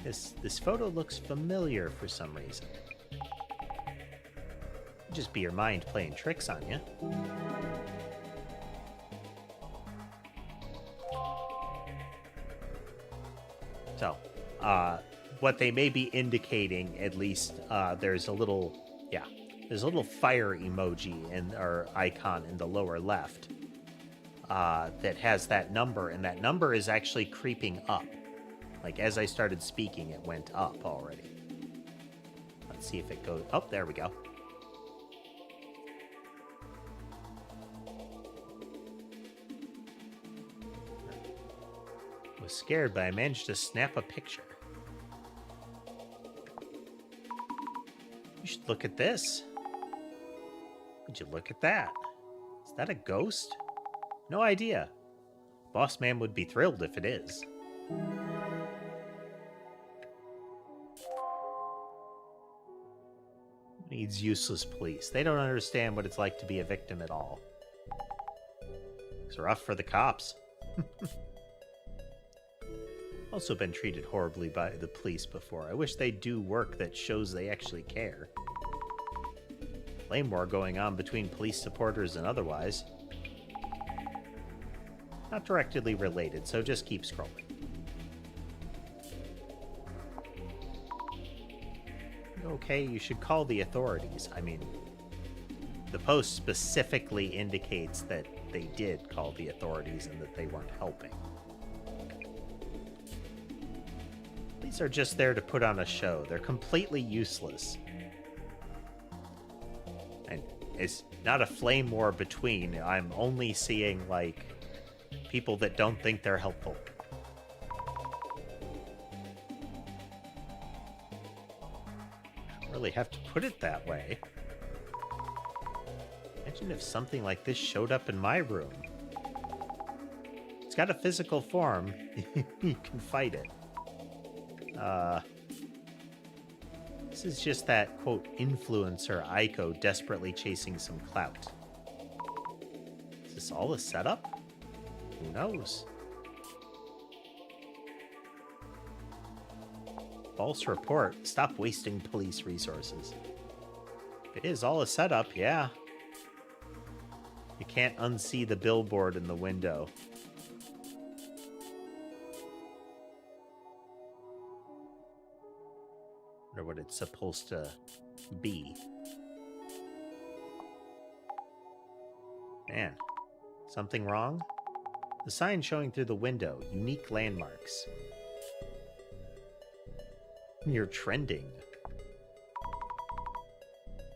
This photo looks familiar for some reason. Could just be your mind playing tricks on you. So, what they may be indicating, at least, there's a little fire emoji or icon in the lower left that has that number, and that number is actually creeping up. Like, as I started speaking, it went up already. Let's see if it goes... Oh, there we go. I was scared, but I managed to snap a picture. You should look at this. Would you look at that? Is that a ghost? No idea. Boss Man would be thrilled if it is. Needs useless police. They don't understand what it's like to be a victim at all. It's rough for the cops. Also been treated horribly by the police before. I wish they'd do work that shows they actually care. Flame war going on between police supporters and otherwise. Not directly related, so just keep scrolling. Okay, you should call the authorities. I mean, the post specifically indicates that they did call the authorities and that they weren't helping. These are just there to put on a show. They're completely useless. And it's not a flame war between. I'm only seeing, like, people that don't think they're helpful. Really have to put it that way. Imagine if something like this showed up in my room. It's got a physical form. You can fight it. This is just that, quote, influencer Aiko desperately chasing some clout. Is this all a setup? Who knows? False report. Stop wasting police resources. If it is all a setup, yeah. You can't unsee the billboard in the window. Wonder what it's supposed to be. Man, something wrong? The sign showing through the window. Unique landmarks. You're trending.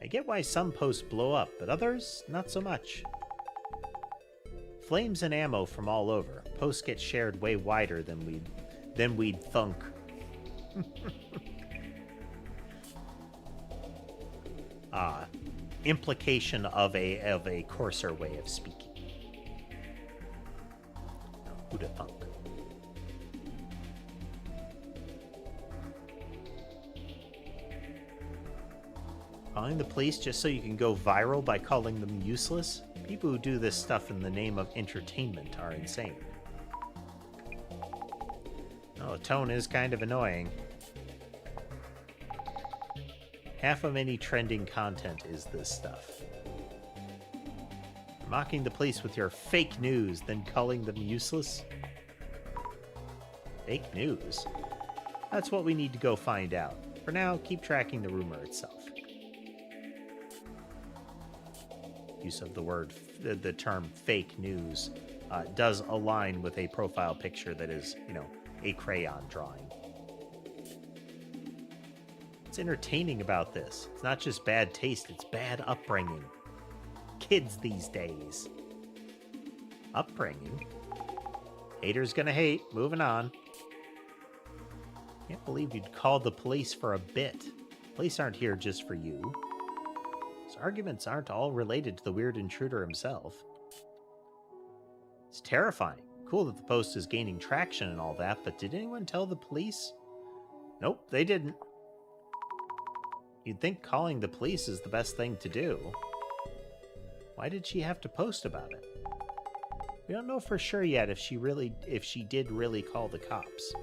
I get why some posts blow up, but others, not so much. Flames and ammo from all over. Posts get shared way wider than we'd thunk. Implication of a coarser way of speaking. No, who'da thunk? Calling the police just so you can go viral by calling them useless? People who do this stuff in the name of entertainment are insane. Oh, the tone is kind of annoying. Half of any trending content is this stuff. Mocking the police with your fake news, then calling them useless? Fake news? That's what we need to go find out. For now, keep tracking the rumor itself. Use of the term fake news does align with a profile picture that is, a crayon drawing. What's entertaining about this? It's not just bad taste, it's bad upbringing. Kids these days. Upbringing? Haters gonna hate. Moving on. Can't believe you'd call the police for a bit. Police aren't here just for you. His arguments aren't all related to the weird intruder himself. It's terrifying. Cool that the post is gaining traction and all that, but did anyone tell the police? Nope, they didn't. You'd think calling the police is the best thing to do. Why did she have to post about it? We don't know for sure yet if she did really call the cops.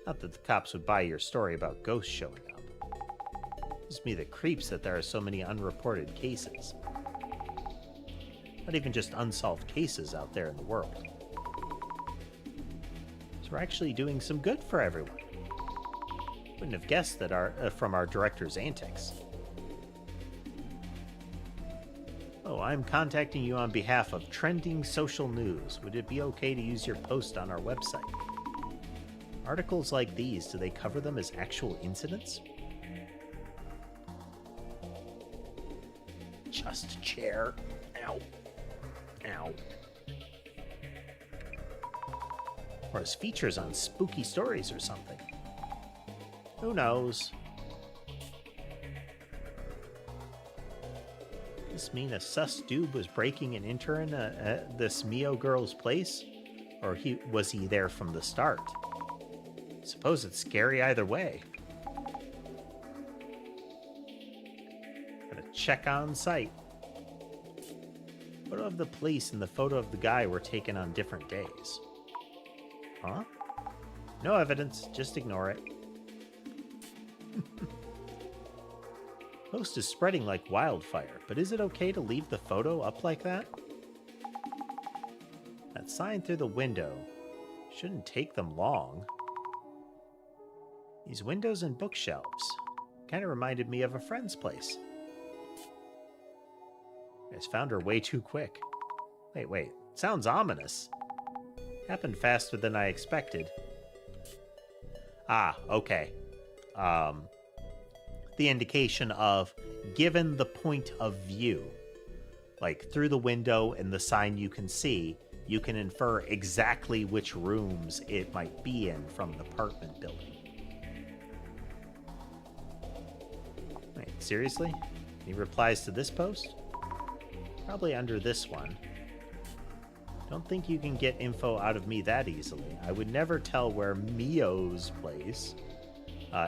Not that the cops would buy your story about ghosts showing up. It's me that creeps that there are so many unreported cases. Not even just unsolved cases out there in the world. So we're actually doing some good for everyone. Wouldn't have guessed that from our director's antics. Oh, I'm contacting you on behalf of Trending Social News. Would it be okay to use your post on our website? Articles like these, do they cover them as actual incidents? Just chair. Ow. Ow. Or as features on spooky stories or something. Who knows? Does this mean a sus dude was breaking and entering this Mio girl's place? Or was he there from the start? Suppose it's scary either way. Gotta check on site. Photo of the police and the photo of the guy were taken on different days. Huh? No evidence, just ignore it. Post is spreading like wildfire, but is it okay to leave the photo up like that? That sign through the window shouldn't take them long. These windows and bookshelves kind of reminded me of a friend's place. I just found her way too quick. Wait. Sounds ominous. Happened faster than I expected. Ah, okay. The indication of, given the point of view, like through the window and the sign you can see, you can infer exactly which rooms it might be in from the apartment building. Wait, seriously? Any replies to this post? Probably under this one. Don't think you can get info out of me that easily. I would never tell where Mio's place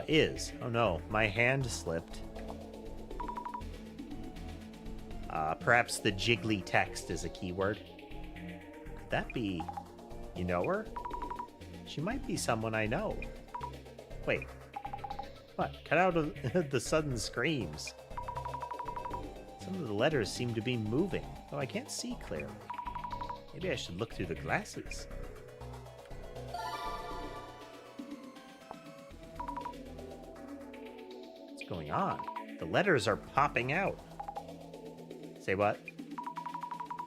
is. Oh no, my hand slipped. Perhaps the jiggly text is a keyword. Could that be... You know her? She might be someone I know. Wait. What? Cut out of the sudden screams. Some of the letters seem to be moving, though I can't see clearly. Maybe I should look through the glasses. What's going on? The letters are popping out. Say what?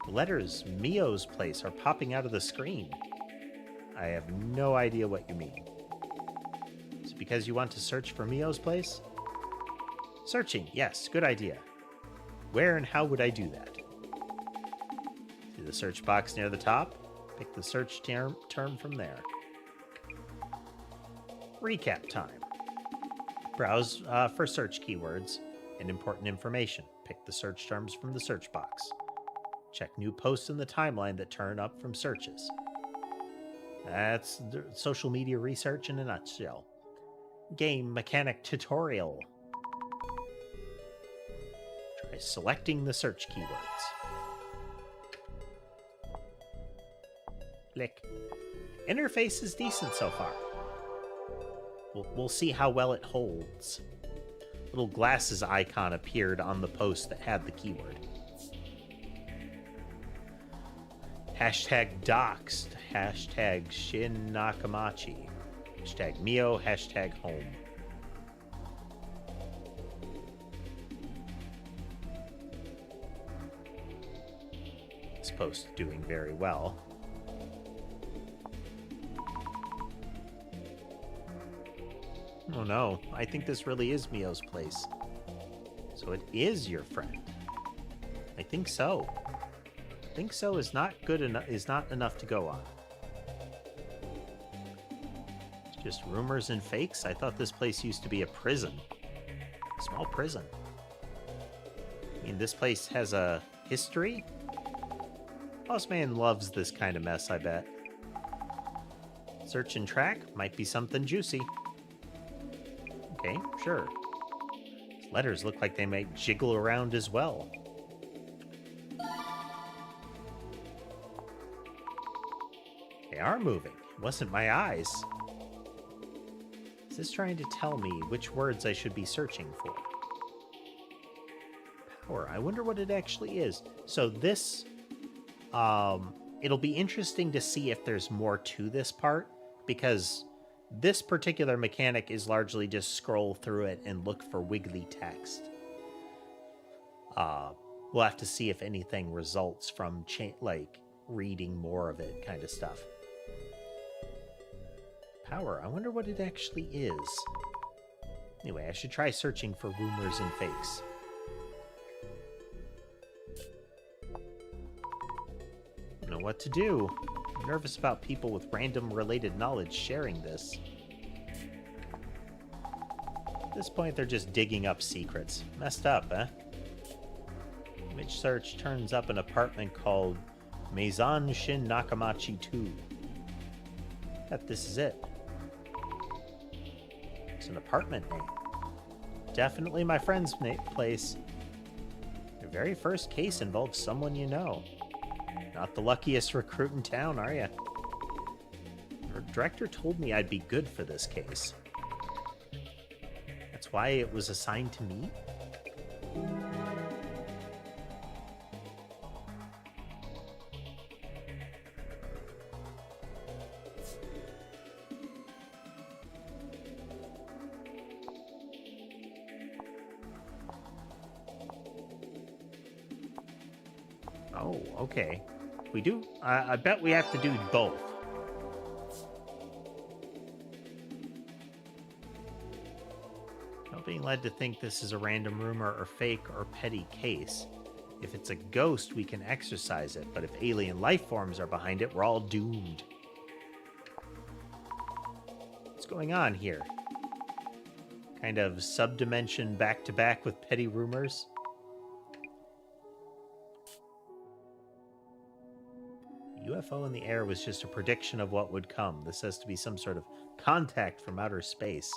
The letters Mio's place are popping out of the screen. I have no idea what you mean. Is it because you want to search for Mio's place? Searching, yes, good idea. Where and how would I do that? See the search box near the top? Pick the search term from there. Recap time. Browse for search keywords and important information. Pick the search terms from the search box. Check new posts in the timeline that turn up from searches. That's the social media research in a nutshell. Game mechanic tutorial. Try selecting the search keywords. Click. Interface is decent so far. We'll see how well it holds. Little glasses icon appeared on the post that had the keyword. Hashtag doxed. Hashtag Shin Nakamachi. Hashtag Mio. Hashtag home. This post doing very well. Oh no, I think this really is Mio's place. So it is your friend. I think so. I think so is not good enough, is not enough to go on. It's just rumors and fakes. I thought this place used to be a prison. A small prison. I mean, this place has a history? Boss Man loves this kind of mess, I bet. Search and track might be something juicy. Okay, sure. These letters look like they might jiggle around as well. They are moving. It wasn't my eyes. Is this trying to tell me which words I should be searching for? Power. I wonder what it actually is. So this, it'll be interesting to see if there's more to this part, because this particular mechanic is largely just scroll through it and look for wiggly text. We'll have to see if anything results from like reading more of it kind of stuff. Power. I wonder what it actually is. Anyway, I should try searching for rumors and fakes. I don't know what to do. I'm nervous about people with random related knowledge sharing this. At this point, they're just digging up secrets. Messed up, eh? Image search turns up an apartment called Maison Shin Nakamachi 2. Bet this is it. It's an apartment name. Definitely my friend's place. very first case involves someone you know. Not the luckiest recruit in town, are you? Our director told me I'd be good for this case. That's why it was assigned to me? Oh, okay. We do. I bet we have to do both. Not being led to think this is a random rumor or fake or petty case. If it's a ghost, we can exorcise it, but if alien life forms are behind it, we're all doomed. What's going on here? Kind of subdimension back-to-back with petty rumors? UFO in the air was just a prediction of what would come. This has to be some sort of contact from outer space.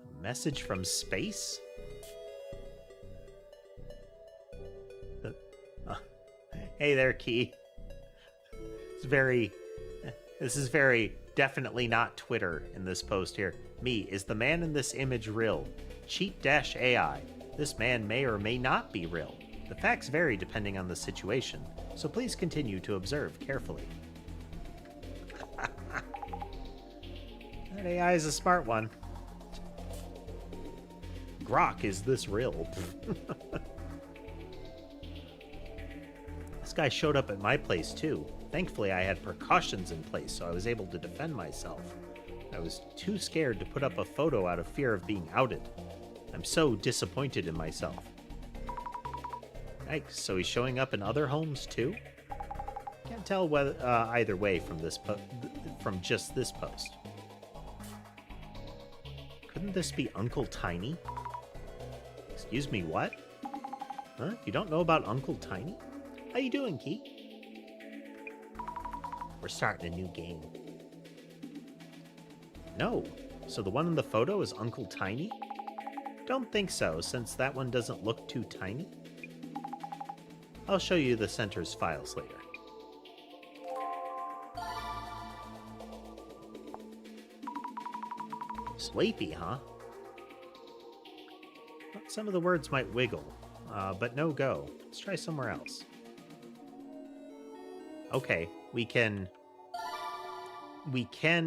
A message from space? Hey there, Key. This is very definitely not Twitter in this post here. Me, is the man in this image real? Cheat-AI. This man may or may not be real. The facts vary depending on the situation, so please continue to observe carefully. That AI is a smart one. Grok, is this real? This guy showed up at my place too. Thankfully, I had precautions in place, so I was able to defend myself. I was too scared to put up a photo out of fear of being outed. I'm so disappointed in myself. Yikes, so he's showing up in other homes too? Can't tell whether either way from just this post. Couldn't this be Uncle Tiny? Excuse me, what? Huh? You don't know about Uncle Tiny? How you doing, Key? We're starting a new game. No. So the one in the photo is Uncle Tiny? Don't think so, since that one doesn't look too tiny. I'll show you the center's files later. Sleepy, huh? Well, some of the words might wiggle, but no go. Let's try somewhere else. Okay, we can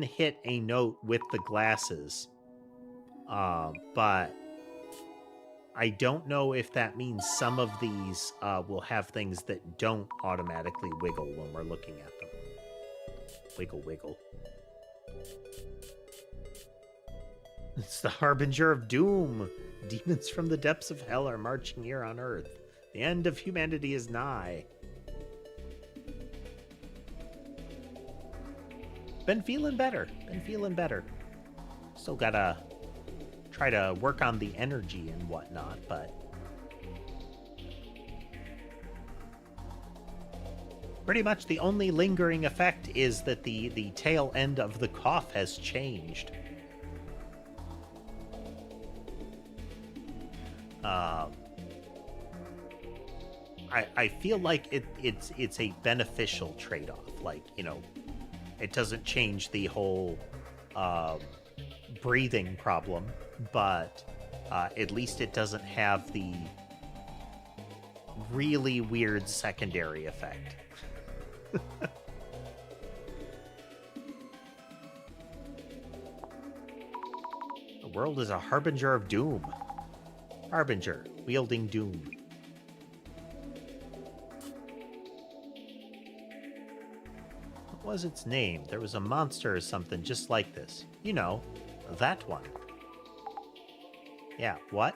hit a note with the glasses, but I don't know if that means some of these will have things that don't automatically wiggle when we're looking at them. Wiggle, wiggle. It's the harbinger of doom. Demons from the depths of hell are marching here on Earth. The end of humanity is nigh. Been feeling better. Still gotta try to work on the energy and whatnot, but pretty much the only lingering effect is that the tail end of the cough has changed. I feel like it's a beneficial trade-off. Like, you know, it doesn't change the whole breathing problem, but at least it doesn't have the really weird secondary effect. The world is a harbinger of doom. Harbinger, wielding doom. What was its name? There was a monster or something just like this. You know, that one. Yeah, what?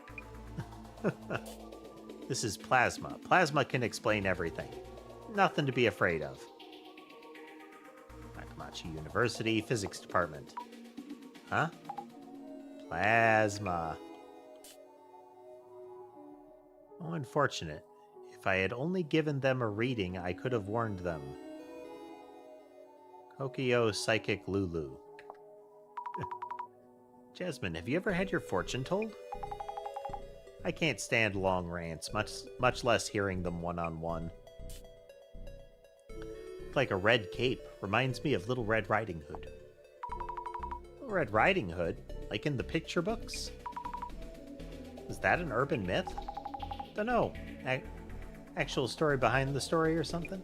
This is Plasma. Plasma can explain everything. Nothing to be afraid of. Nakamachi University, Physics Department. Huh? Plasma. Oh, unfortunate. If I had only given them a reading, I could have warned them. Kokyo Psychic Lulu. Jasmine, have you ever had your fortune told? I can't stand long rants, much less hearing them one-on-one. Like a red cape. Reminds me of Little Red Riding Hood. Little Red Riding Hood? Like in the picture books? Is that an urban myth? Dunno. Actual story behind the story or something?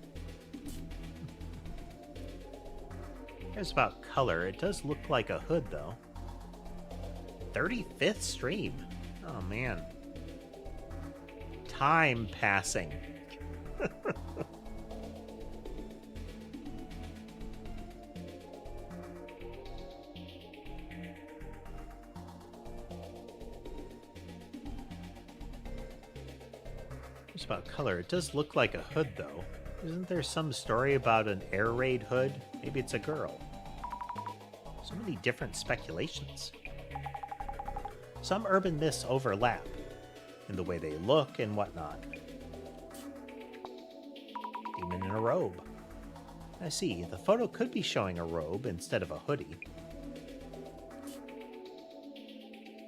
Here's about color. It does look like a hood, though. 35th stream. Oh, man. Time passing. Just about color. It does look like a hood, though. Isn't there some story about an air raid hood? Maybe it's a girl. So many different speculations. Some urban myths overlap in the way they look and whatnot. Demon in a robe. I see. The photo could be showing a robe instead of a hoodie.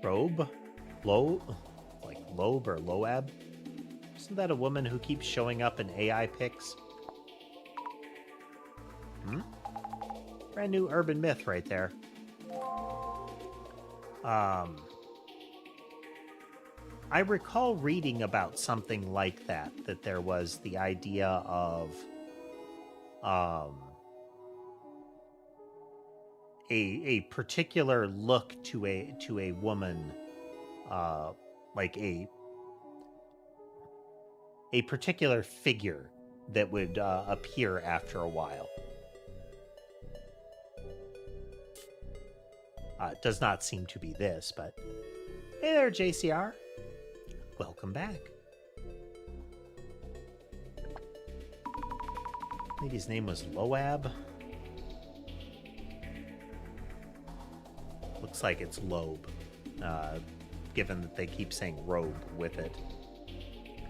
Robe? Like Loeb or Loab? Isn't that a woman who keeps showing up in AI pics? Brand new urban myth right there. I recall reading about something like that there was the idea of a particular look to a woman, like a particular figure that would appear after a while. It does not seem to be this, but hey there, JCR. Welcome back. Lady's name was Loab. Looks like it's Loeb, given that they keep saying robe with it.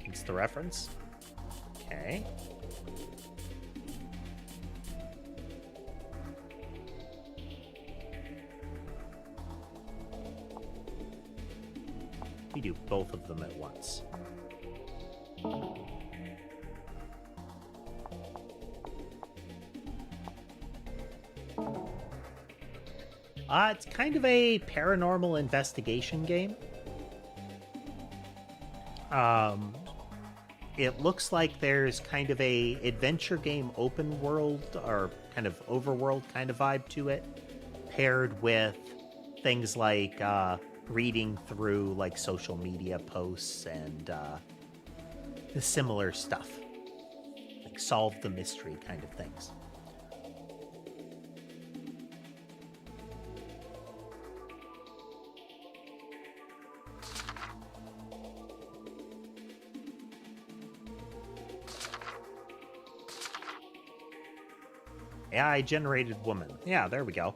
It's the reference. Okay. We do both of them at once. It's kind of a paranormal investigation game. It looks like there's kind of a adventure game open world or kind of overworld kind of vibe to it, paired with things like reading through like social media posts and the similar stuff, like solve the mystery kind of things. AI-generated woman. Yeah, there we go.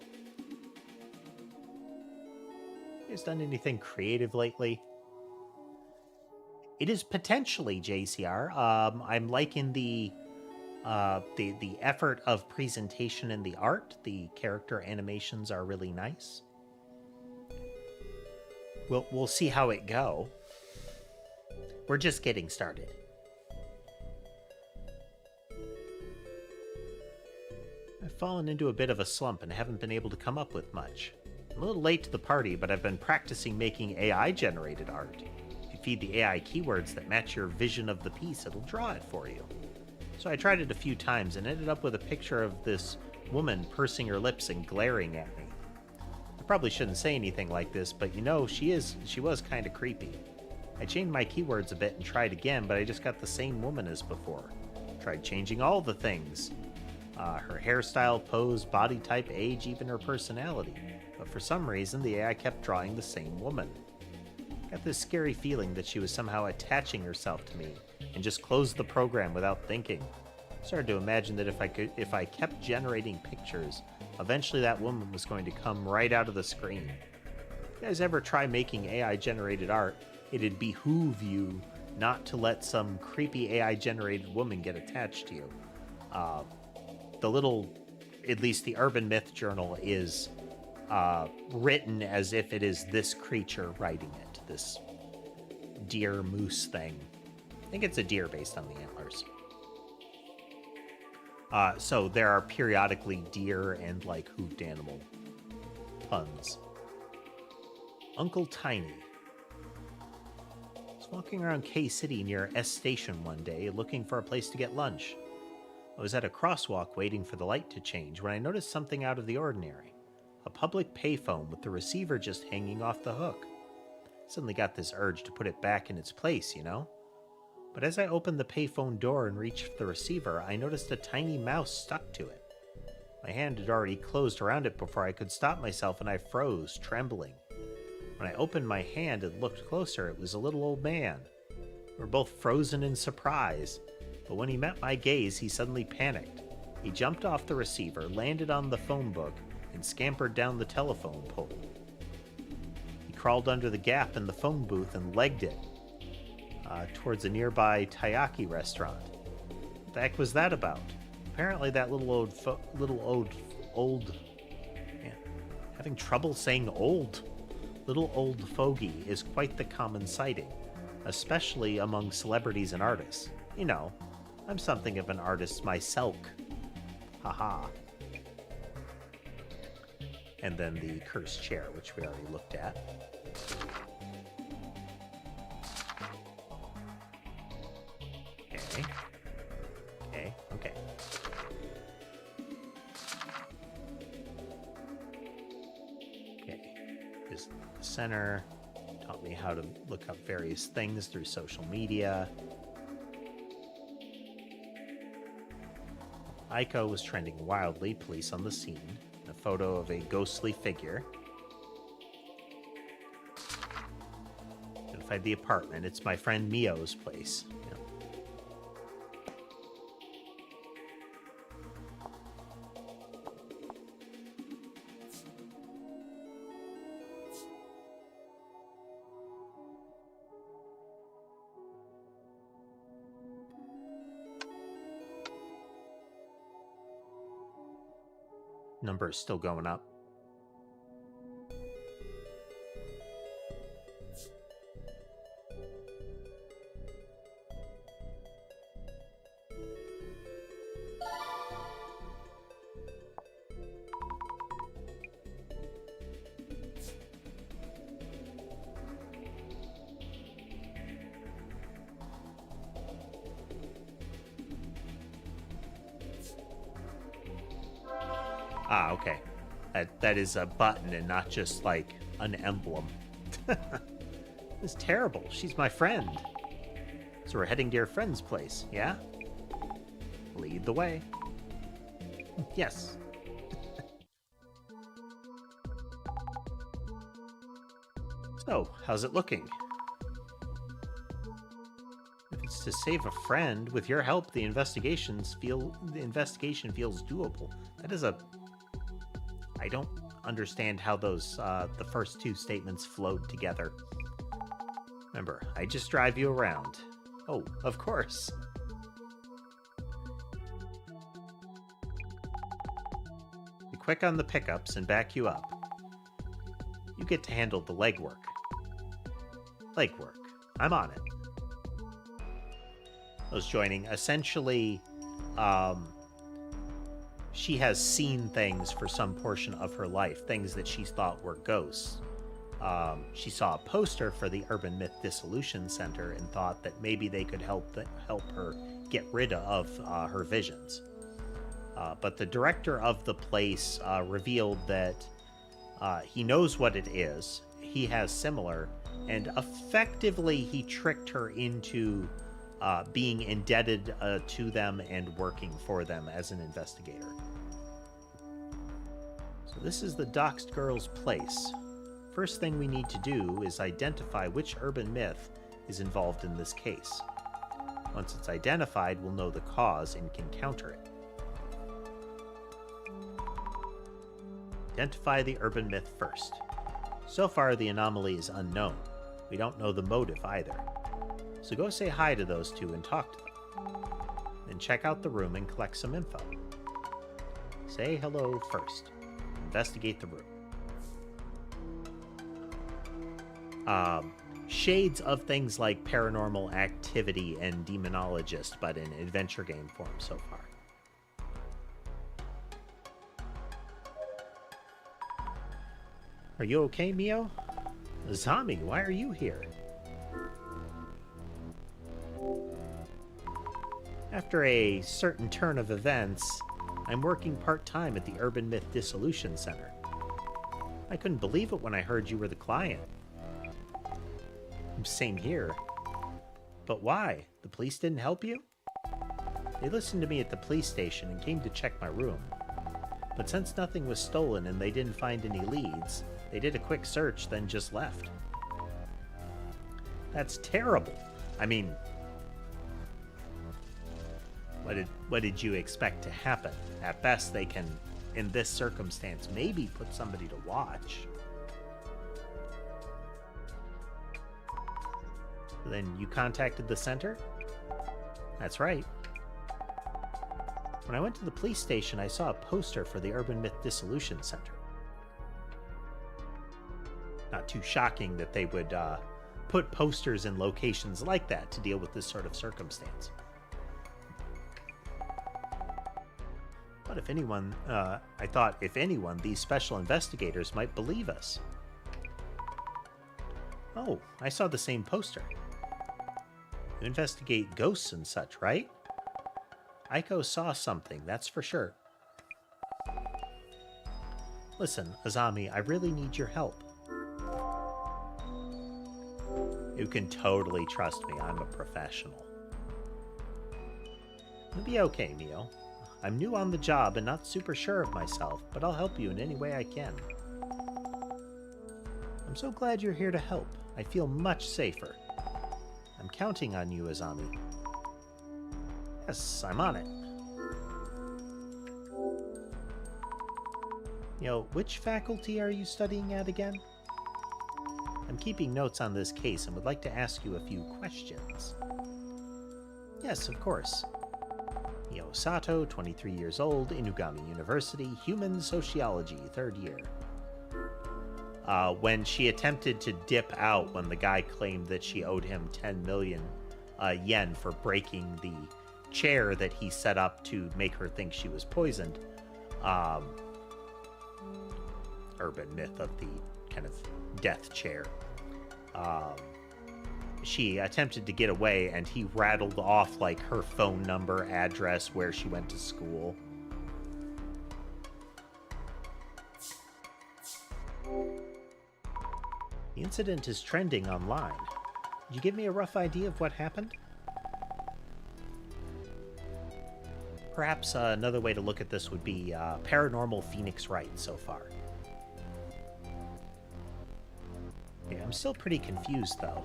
Has done anything creative lately? It is potentially JCR. I'm liking the effort of presentation and the art. The character animations are really nice. We'll see how it go. We're just getting started. I've fallen into a bit of a slump and haven't been able to come up with much. I'm a little late to the party, but I've been practicing making AI-generated art. If you feed the AI keywords that match your vision of the piece, it'll draw it for you. So I tried it a few times and ended up with a picture of this woman pursing her lips and glaring at me. I probably shouldn't say anything like this, but you know, she was kind of creepy. I changed my keywords a bit and tried again, but I just got the same woman as before. Tried changing all the things. Her hairstyle, pose, body type, age, even her personality. But for some reason, the AI kept drawing the same woman. Got this scary feeling that she was somehow attaching herself to me and just closed the program without thinking. Started to imagine that if I kept generating pictures, eventually that woman was going to come right out of the screen. If you guys ever try making AI-generated art, it'd behoove you not to let some creepy AI-generated woman get attached to you. At least the Urban Myth Journal is written as if it is this creature writing it, this deer moose thing. I think it's a deer based on the antlers. So there are periodically deer and like hoofed animal puns. Uncle Tiny. I was walking around K-City near S Station one day looking for a place to get lunch. I was at a crosswalk waiting for the light to change when I noticed something out of the ordinary. A public payphone with the receiver just hanging off the hook. I suddenly got this urge to put it back in its place, you know? But as I opened the payphone door and reached the receiver, I noticed a tiny mouse stuck to it. My hand had already closed around it before I could stop myself, and I froze, trembling. When I opened my hand and looked closer, it was a little old man. We were both frozen in surprise, but when he met my gaze, he suddenly panicked. He jumped off the receiver, landed on the phone book, and scampered down the telephone pole. He crawled under the gap in the phone booth and legged it towards a nearby taiyaki restaurant. What the heck was that about? Apparently that little old man, having trouble saying old. Little old fogey is quite the common sighting, especially among celebrities and artists. You know, I'm something of an artist myself. Haha. And then the cursed chair, which we already looked at. Okay. Is the center. Taught me how to look up various things through social media. Aiko was trending wildly, police on the scene. A photo of a ghostly figure. Identified the apartment. It's my friend Mio's place. Yeah. Number is still going up. Ah, okay. That is a button and not just like an emblem. It's terrible. She's my friend. So we're heading to your friend's place, yeah? Lead the way. Yes. So, how's it looking? If it's to save a friend, with your help, the investigation feels doable. That is a... I don't understand how those, the first two statements flowed together. Remember, I just drive you around. Oh, of course. Be quick on the pickups and back you up. You get to handle the legwork. Legwork. I'm on it. Those joining, essentially, she has seen things for some portion of her life, things that she thought were ghosts. She saw a poster for the Urban Myth Dissolution Center and thought that maybe they could help her get rid of her visions. But the director of the place revealed that he knows what it is, he has similar, and effectively he tricked her into being indebted to them and working for them as an investigator. So this is the doxed girl's place. First thing we need to do is identify which urban myth is involved in this case. Once it's identified, we'll know the cause and can counter it. Identify the urban myth first. So far, the anomaly is unknown. We don't know the motive either. So go say hi to those two and talk to them. Then check out the room and collect some info. Say hello first. Investigate the room. shades of things like Paranormal Activity and Demonologist, but in adventure game form so far. Are you okay, Mio? Zami, why are you here? After a certain turn of events, I'm working part-time at the Urban Myth Dissolution Center. I couldn't believe it when I heard you were the client. Same here. But why? The police didn't help you? They listened to me at the police station and came to check my room. But since nothing was stolen and they didn't find any leads, they did a quick search, then just left. That's terrible. I mean, what did you expect to happen? At best, they can, in this circumstance, maybe put somebody to watch. Then you contacted the center? That's right. When I went to the police station, I saw a poster for the Urban Myth Dissolution Center. Not too shocking that they would put posters in locations like that to deal with this sort of circumstance. But if anyone, I thought, if anyone, these special investigators might believe us. Oh, I saw the same poster. You investigate ghosts and such, right? Aiko saw something, that's for sure. Listen, Azami, I really need your help. You can totally trust me, I'm a professional. It'll be okay, Mio. I'm new on the job and not super sure of myself, but I'll help you in any way I can. I'm so glad you're here to help. I feel much safer. I'm counting on you, Azami. Yes, I'm on it. Which faculty are you studying at again? I'm keeping notes on this case and would like to ask you a few questions. Yes, of course. Mio Sato, 23 years old, Inugami University, Human Sociology, 3rd year. When she attempted to dip out when the guy claimed that she owed him 10 million yen for breaking the chair that he set up to make her think she was poisoned. Urban myth of the kind of death chair. She attempted to get away and he rattled off like her phone number, address, where she went to school. The incident is trending online. Could you give me a rough idea of what happened? Perhaps another way to look at this would be Paranormal Phoenix Wright so far. Yeah, I'm still pretty confused though.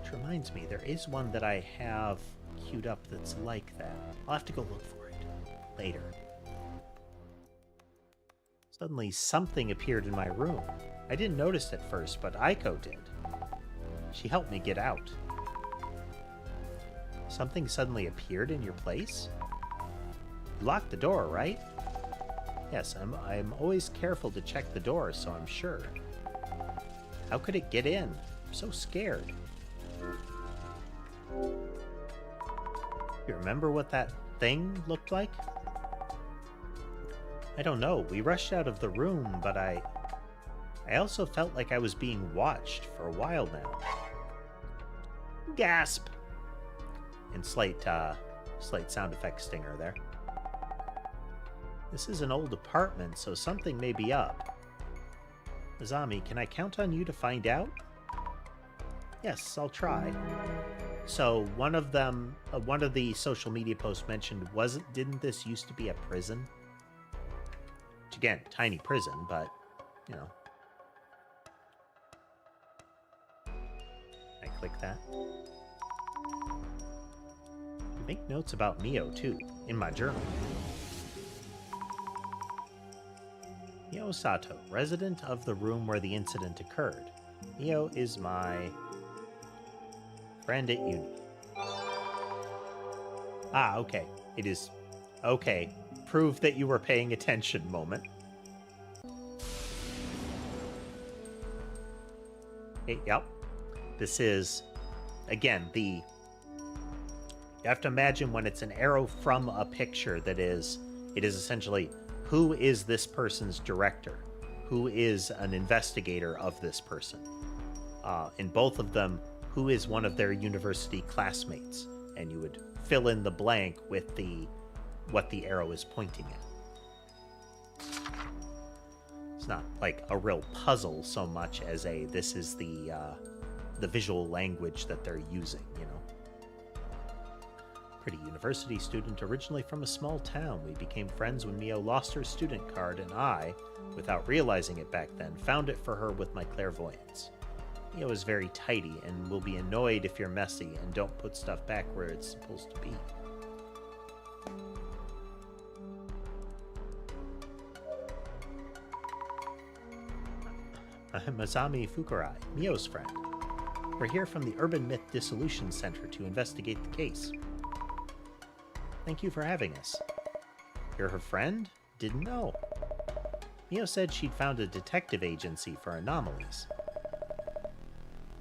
Which reminds me, there is one that I have queued up that's like that. I'll have to go look for it later. Suddenly something appeared in my room. I didn't notice at first, but Aiko did. She helped me get out. Something suddenly appeared in your place? You locked the door, right? Yes, I'm always careful to check the door, so I'm sure. How could it get in? I'm so scared. You remember what that thing looked like? I don't know. We rushed out of the room, but I also felt like I was being watched for a while now. Gasp! And slight sound effect stinger there. This is an old apartment, so something may be up. Azami, can I count on you to find out? Yes, I'll try. So one of the social media posts mentioned, didn't this used to be a prison? Which again, tiny prison, but, you know. I click that. I make notes about Mio, too, in my journal. Mio Sato, resident of the room where the incident occurred. Mio is my friend at uni. Ah, okay. It is... Okay. Prove that you were paying attention moment. Hey, yep. This is, again, you have to imagine when it's an arrow from a picture it is essentially, who is this person's director? Who is an investigator of this person? In both of them, who is one of their university classmates? And you would fill in the blank with what the arrow is pointing at. It's not like a real puzzle so much as this is the visual language that they're using, you know. Pretty university student, originally from a small town. We became friends when Mio lost her student card, and I, without realizing it back then, found it for her with my clairvoyance. Mio is very tidy and will be annoyed if you're messy and don't put stuff back where it's supposed to be. I'm Azami Fukurai, Mio's friend. We're here from the Urban Myth Dissolution Center to investigate the case. Thank you for having us. You're her friend? Didn't know. Mio said she'd found a detective agency for anomalies.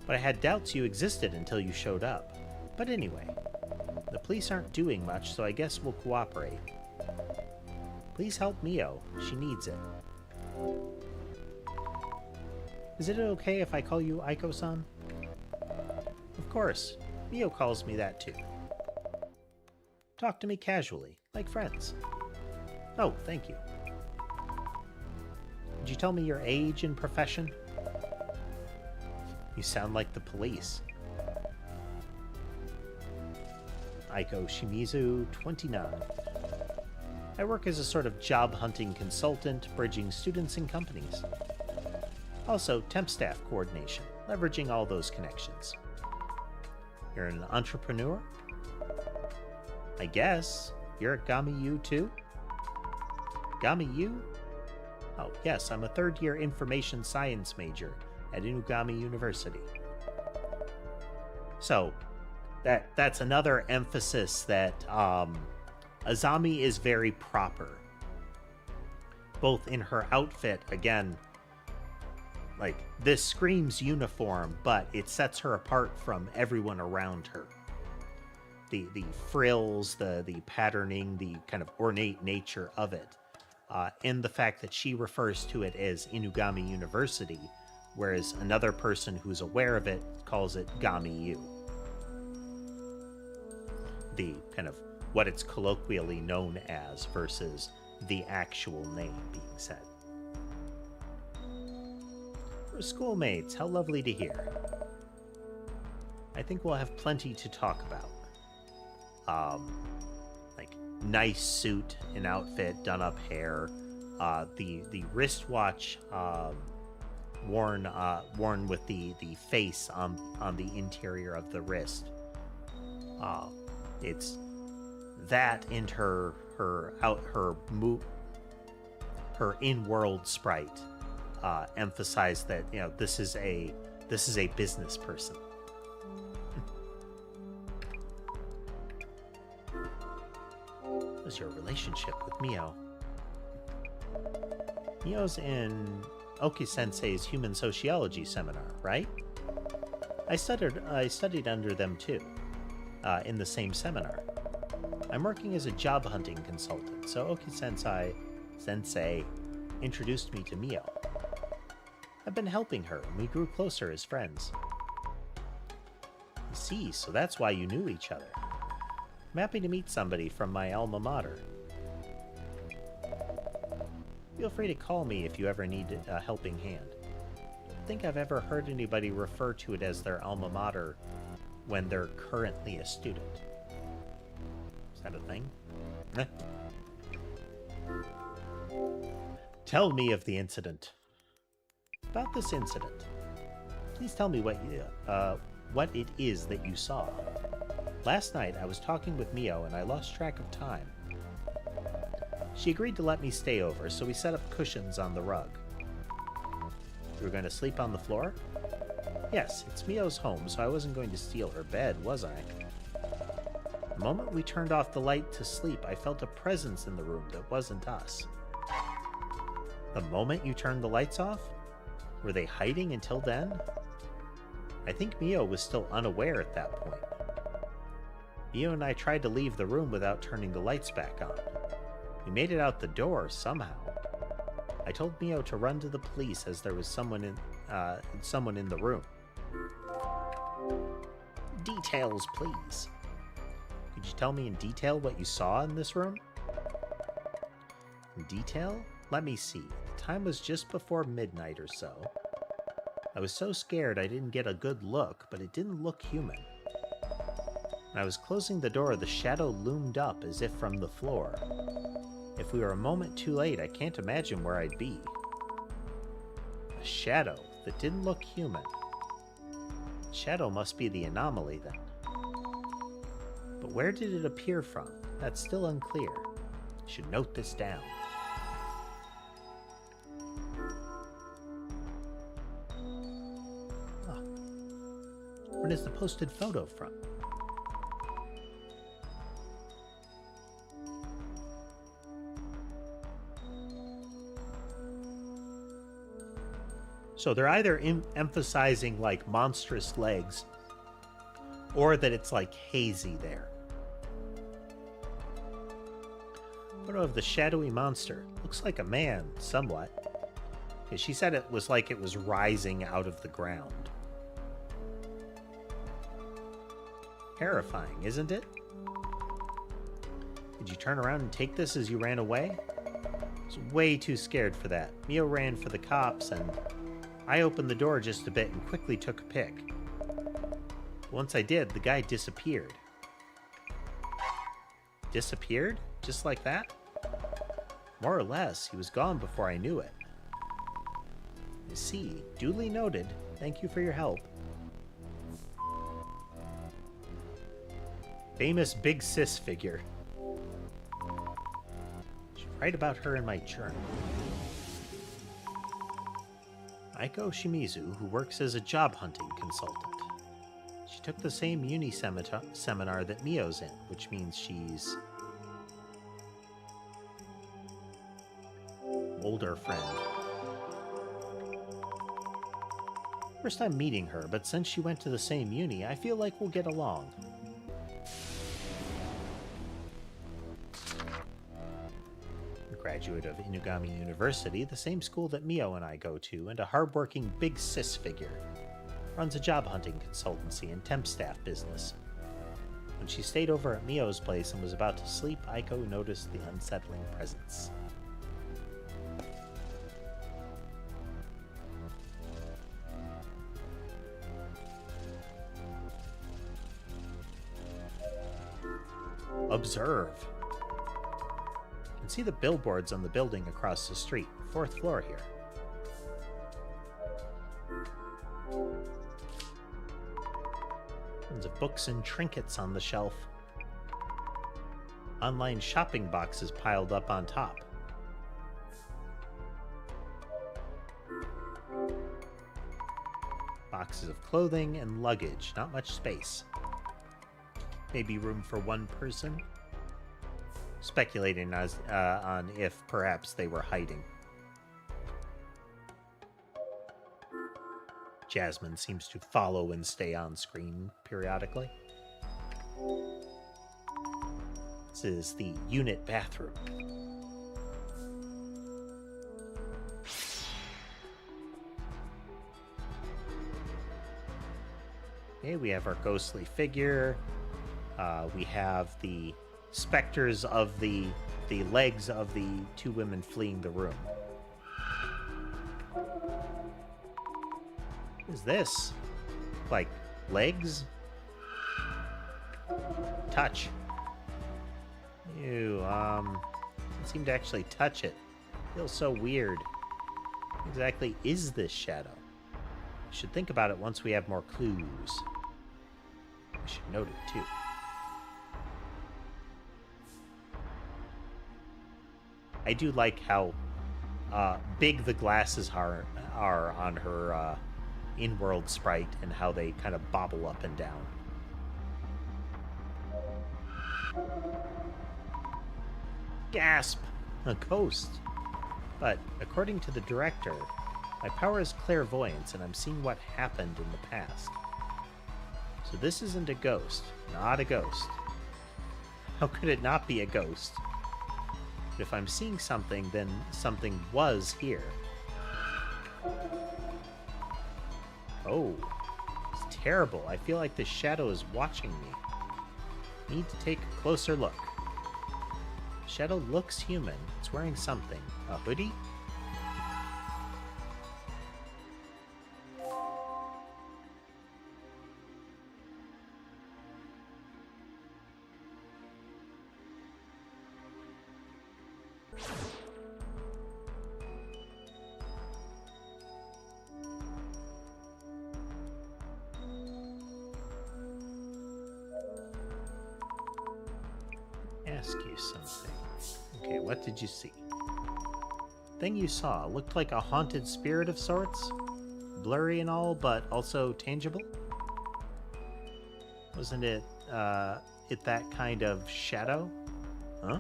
But I had doubts you existed until you showed up. But anyway, the police aren't doing much, so I guess we'll cooperate. Please help Mio. She needs it. Is it okay if I call you Aiko-san? Of course. Mio calls me that too. Talk to me casually, like friends. Oh, thank you. Could you tell me your age and profession? You sound like the police. Aiko Shimizu, 29. I work as a sort of job hunting consultant, bridging students and companies. Also, temp staff coordination, leveraging all those connections. You're an entrepreneur? I guess. You're at Gami-U too? Gami-U? Oh, yes, I'm a third-year information science major at Inugami University. So, that's another emphasis that Azami is very proper. Both in her outfit, again, like, this screams uniform, but it sets her apart from everyone around her. The frills, the patterning, the kind of ornate nature of it, and the fact that she refers to it as Inugami University, whereas another person who's aware of it calls it Gami-U. The kind of what it's colloquially known as versus the actual name being said. We're schoolmates. How lovely to hear. I think we'll have plenty to talk about. Like nice suit and outfit, done up hair, the wristwatch worn with the face on the interior of the wrist. It's that and her in-world sprite emphasize that, you know, this is a business person. What's your relationship with Mio? Mio's in Oki-sensei's human sociology seminar, right? I studied under them too, in the same seminar. I'm working as a job hunting consultant, so Oki-sensei introduced me to Mio. I've been helping her, and we grew closer as friends. I see, so that's why you knew each other. I'm happy to meet somebody from my alma mater. Feel free to call me if you ever need a helping hand. I don't think I've ever heard anybody refer to it as their alma mater when they're currently a student. Is that a thing? Tell me of the incident. About this incident. Please tell me what it is that you saw. Last night, I was talking with Mio and I lost track of time. She agreed to let me stay over, so we set up cushions on the rug. You were going to sleep on the floor? Yes, it's Mio's home, so I wasn't going to steal her bed, was I? The moment we turned off the light to sleep, I felt a presence in the room that wasn't us. The moment you turned the lights off? Were they hiding until then? I think Mio was still unaware at that point. Mio and I tried to leave the room without turning the lights back on. We made it out the door somehow. I told Mio to run to the police as there was someone in the room. Details, please. Could you tell me in detail what you saw in this room? In detail? Let me see. The time was just before midnight or so. I was so scared I didn't get a good look, but it didn't look human. When I was closing the door, the shadow loomed up as if from the floor. If we were a moment too late, I can't imagine where I'd be. A shadow that didn't look human. Shadow must be the anomaly then. But where did it appear from? That's still unclear. I should note this down. Oh. What is the posted photo from? So they're either emphasizing like monstrous legs or that it's like hazy there. Photo of the shadowy monster. Looks like a man, somewhat. Yeah, she said it was like it was rising out of the ground. Terrifying, isn't it? Did you turn around and take this as you ran away? I was way too scared for that. Mio ran for the cops and I opened the door just a bit and quickly took a pic. Once I did, the guy disappeared. Disappeared? Just like that? More or less, he was gone before I knew it. I see. Duly noted. Thank you for your help. Famous big sis figure. Should write about her in my journal. Aiko Shimizu, who works as a job hunting consultant. She took the same uni seminar that Mio's in, which means she's older friend. First time meeting her, but since she went to the same uni, I feel like we'll get along. Graduate of Inugami University, the same school that Mio and I go to, and a hardworking big sis figure. Runs a job hunting consultancy and temp staff business. When she stayed over at Mio's place and was about to sleep, Aiko noticed the unsettling presence. Observe. You can see the billboards on the building across the street, 4th floor here. Tons of books and trinkets on the shelf. Online shopping boxes piled up on top. Boxes of clothing and luggage, not much space. Maybe room for one person? Speculating as, on if perhaps they were hiding. Jasmine seems to follow and stay on screen periodically. This is the unit bathroom. Okay, we have our ghostly figure. We have the specters of the legs of the two women fleeing the room. What is this? Like legs? Touch. Ew, didn't seem to actually touch it. Feels so weird. What exactly is this shadow? We should think about it once we have more clues. I should note it too. I do like how big the glasses are on her in-world sprite and how they kind of bobble up and down. Gasp! A ghost! But according to the director, my power is clairvoyance and I'm seeing what happened in the past. So this isn't a ghost. Not a ghost. How could it not be a ghost? But if I'm seeing something, then something was here. Oh, it's terrible. I feel like this shadow is watching me. Need to take a closer look. The shadow looks human. It's wearing something. A hoodie? Ask you something. Okay, what did you see? Thing you saw looked like a haunted spirit of sorts? Blurry and all, but also tangible? Wasn't it, that kind of shadow? Huh?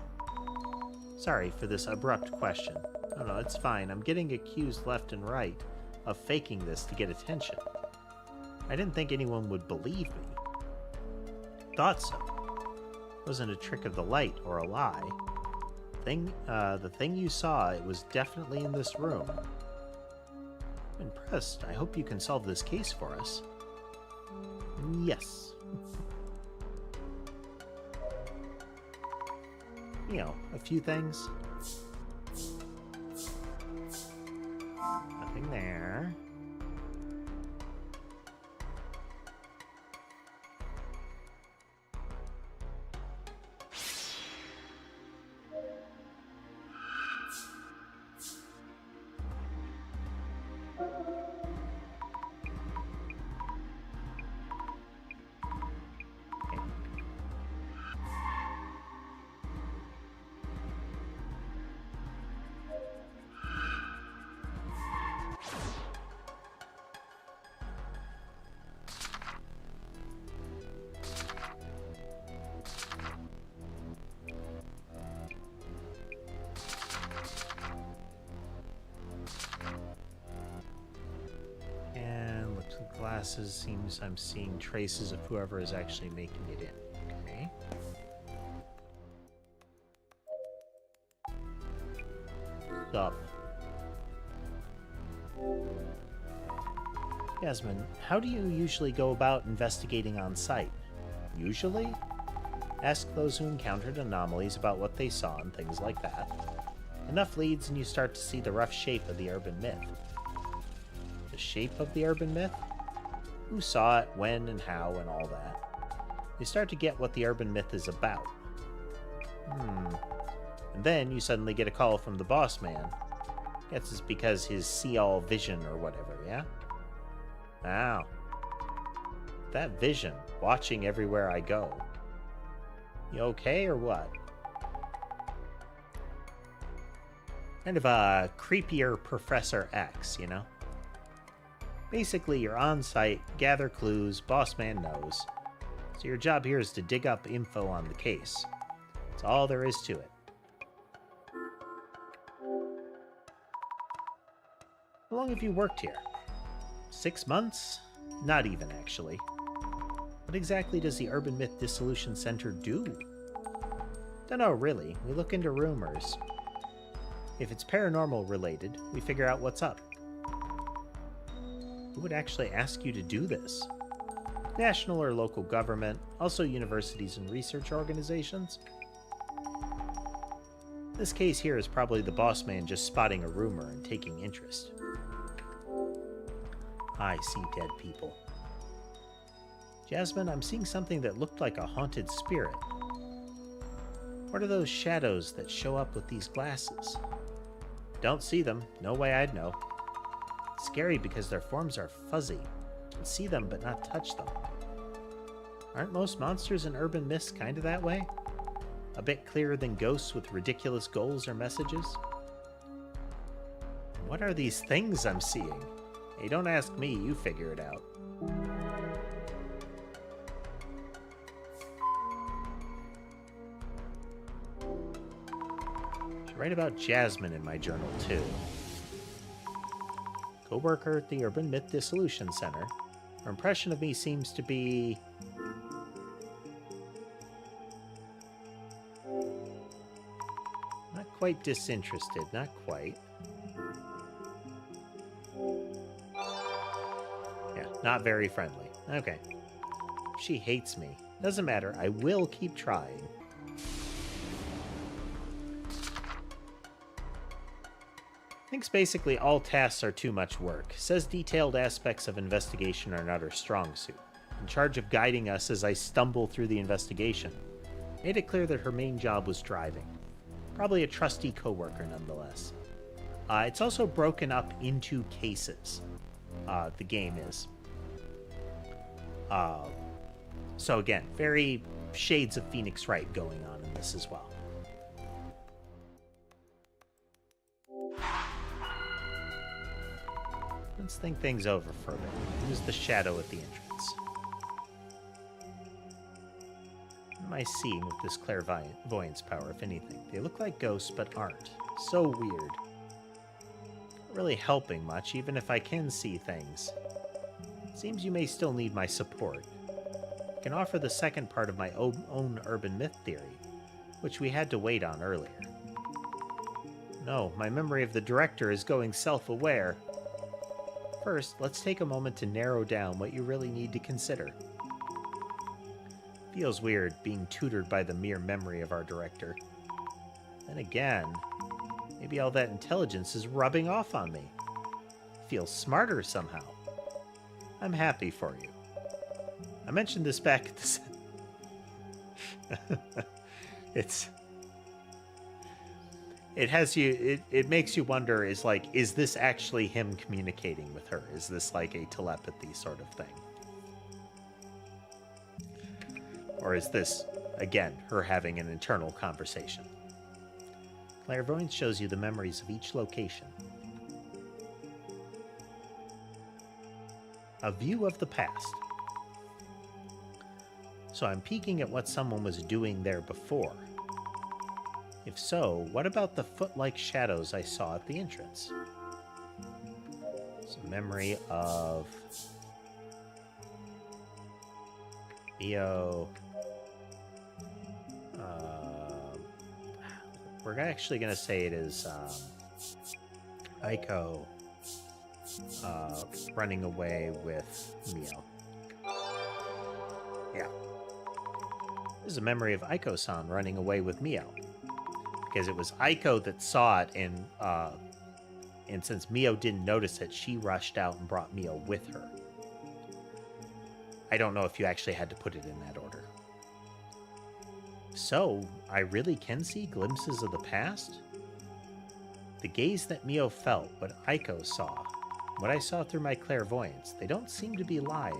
Sorry for this abrupt question. No, it's fine. I'm getting accused left and right of faking this to get attention. I didn't think anyone would believe me. Thought so. Wasn't a trick of the light or a lie. The thing you saw, it was definitely in this room. I'm impressed. I hope you can solve this case for us. Yes. You know, a few things. Nothing there. Glasses, seems I'm seeing traces of whoever is actually making it in. Okay. Stop. Yasmin, how do you usually go about investigating on site? Usually? Ask those who encountered anomalies about what they saw and things like that. Enough leads and you start to see the rough shape of the urban myth. The shape of the urban myth? Who saw it, when, and how, and all that. You start to get what the urban myth is about. And then you suddenly get a call from the boss man. Guess it's because his see-all vision or whatever, yeah? Wow. That vision, watching everywhere I go. You okay, or what? Kind of a creepier Professor X, you know? Basically, you're on site, gather clues, boss man knows. So your job here is to dig up info on the case. That's all there is to it. How long have you worked here? 6 months? Not even, actually. What exactly does the Urban Myth Dissolution Center do? Dunno, really. We look into rumors. If it's paranormal related, we figure out what's up. Who would actually ask you to do this? National or local government, also universities and research organizations? This case here is probably the boss man just spotting a rumor and taking interest. I see dead people. Jasmine, I'm seeing something that looked like a haunted spirit. What are those shadows that show up with these glasses? Don't see them. No way I'd know. Scary because their forms are fuzzy. You can see them but not touch them. Aren't most monsters in urban myths kind of that way? A bit clearer than ghosts with ridiculous goals or messages? What are these things I'm seeing? Hey, don't ask me, you figure it out. Should write about Jasmine in my journal too. Co-worker at the Urban Myth Dissolution Center. Her impression of me seems to be quite disinterested. Not quite. Yeah, not very friendly. Okay. She hates me. Doesn't matter. I will keep trying. Thinks basically all tasks are too much work. Says detailed aspects of investigation are not her strong suit. In charge of guiding us as I stumble through the investigation. Made it clear that her main job was driving. Probably a trusty coworker nonetheless. It's also broken up into cases. The game is. So again, very shades of Phoenix Wright going on in this as well. Let's think things over for a bit. Who's the shadow at the entrance? What am I seeing with this clairvoyance power, if anything? They look like ghosts, but aren't. So weird. Not really helping much, even if I can see things. Seems you may still need my support. I can offer the second part of my own urban myth theory, which we had to wait on earlier. No, my memory of the director is going self-aware. First, let's take a moment to narrow down what you really need to consider. Feels weird being tutored by the mere memory of our director. Then again, maybe all that intelligence is rubbing off on me. Feels smarter somehow. I'm happy for you. I mentioned this back at the... It makes you wonder, is this actually him communicating with her? Is this like a telepathy sort of thing? Or is this, again, her having an internal conversation? Clairvoyance shows you the memories of each location. A view of the past. So I'm peeking at what someone was doing there before. If so, what about the foot-like shadows I saw at the entrance? It's a memory of Mio. We're actually going to say it is Aiko running away with Mio. Yeah. This is a memory of Aiko-san running away with Mio. Because it was Aiko that saw it, and since Mio didn't notice it, she rushed out and brought Mio with her. I don't know if you actually had to put it in that order. So, I really can see glimpses of the past? The gaze that Mio felt, what Aiko saw, what I saw through my clairvoyance, they don't seem to be lying.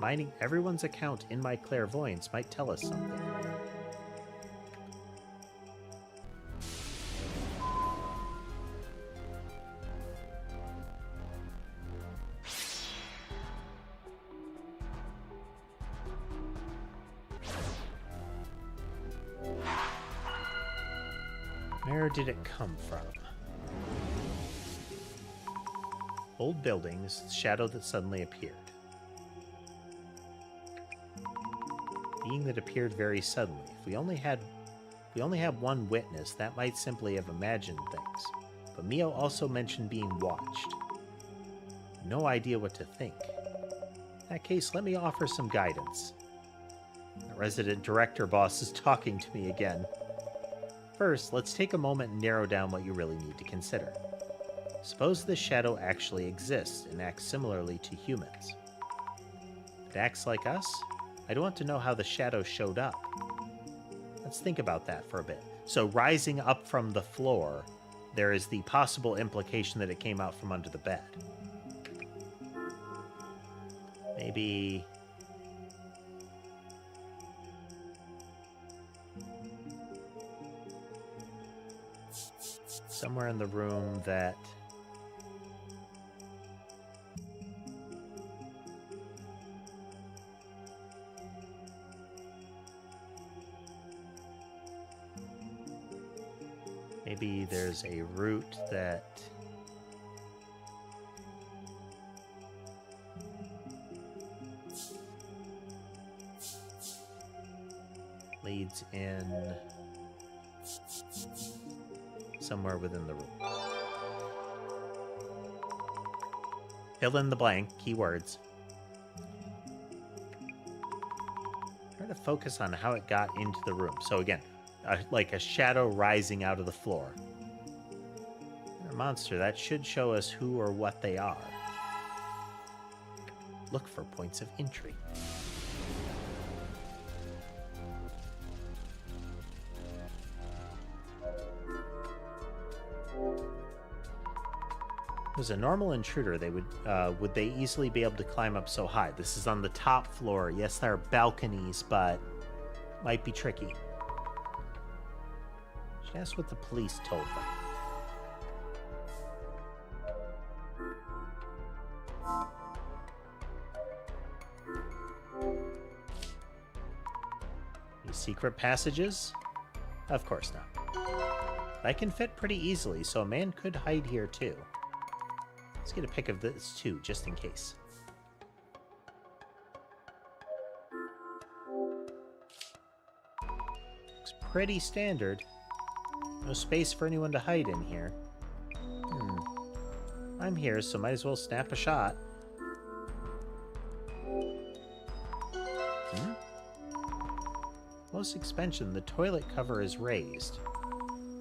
Mining everyone's account in my clairvoyance might tell us something. Where did it come from? Old buildings, shadow that suddenly appeared. Being that appeared very suddenly. If we only had one witness, that might simply have imagined things. But Mio also mentioned being watched. No idea what to think. In that case, let me offer some guidance. The resident director boss is talking to me again. First, let's take a moment and narrow down what you really need to consider. Suppose this shadow actually exists and acts similarly to humans. If it acts like us, I'd want to know how the shadow showed up. Let's think about that for a bit. So rising up from the floor, there is the possible implication that it came out from under the bed. Maybe... somewhere in the room that... maybe there's a route that... leads in... somewhere within the room. Fill in the blank, keywords. Try to focus on how it got into the room. So again, like a shadow rising out of the floor. A monster, that should show us who or what they are. Look for points of entry. Was a normal intruder, they would they easily be able to climb up so high? This is on the top floor. Yes, there are balconies, but might be tricky. Should ask what the police told them. Any secret passages? Of course not. I can fit pretty easily, so a man could hide here too. Let's get a pic of this too, just in case. Looks pretty standard. No space for anyone to hide in here. I'm here, so might as well snap a shot. Most expansion, the toilet cover is raised.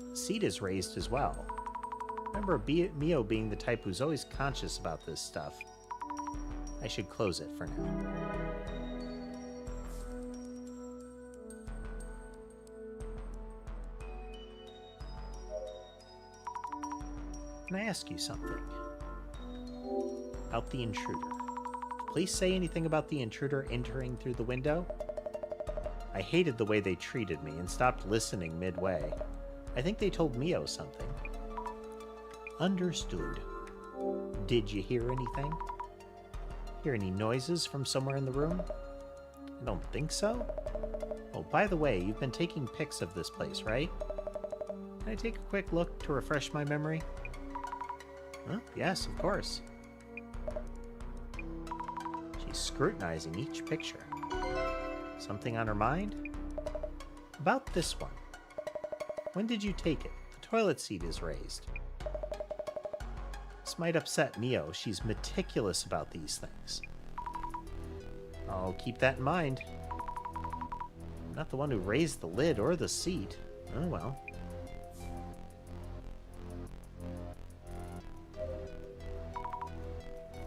The seat is raised as well. Remember Mio being the type who's always conscious about this stuff. I should close it for now. Can I ask you something? About the intruder. Did police say anything about the intruder entering through the window? I hated the way they treated me and stopped listening midway. I think they told Mio something. Understood. Did you hear anything? Hear any noises from somewhere in the room? I don't think so. Oh, by the way, you've been taking pics of this place, right? Can I take a quick look to refresh my memory? Huh? Yes, of course. She's scrutinizing each picture. Something on her mind? About this one. When did you take it? The toilet seat is raised. This might upset Mio. She's meticulous about these things. I'll keep that in mind. I'm not the one who raised the lid or the seat. Oh well.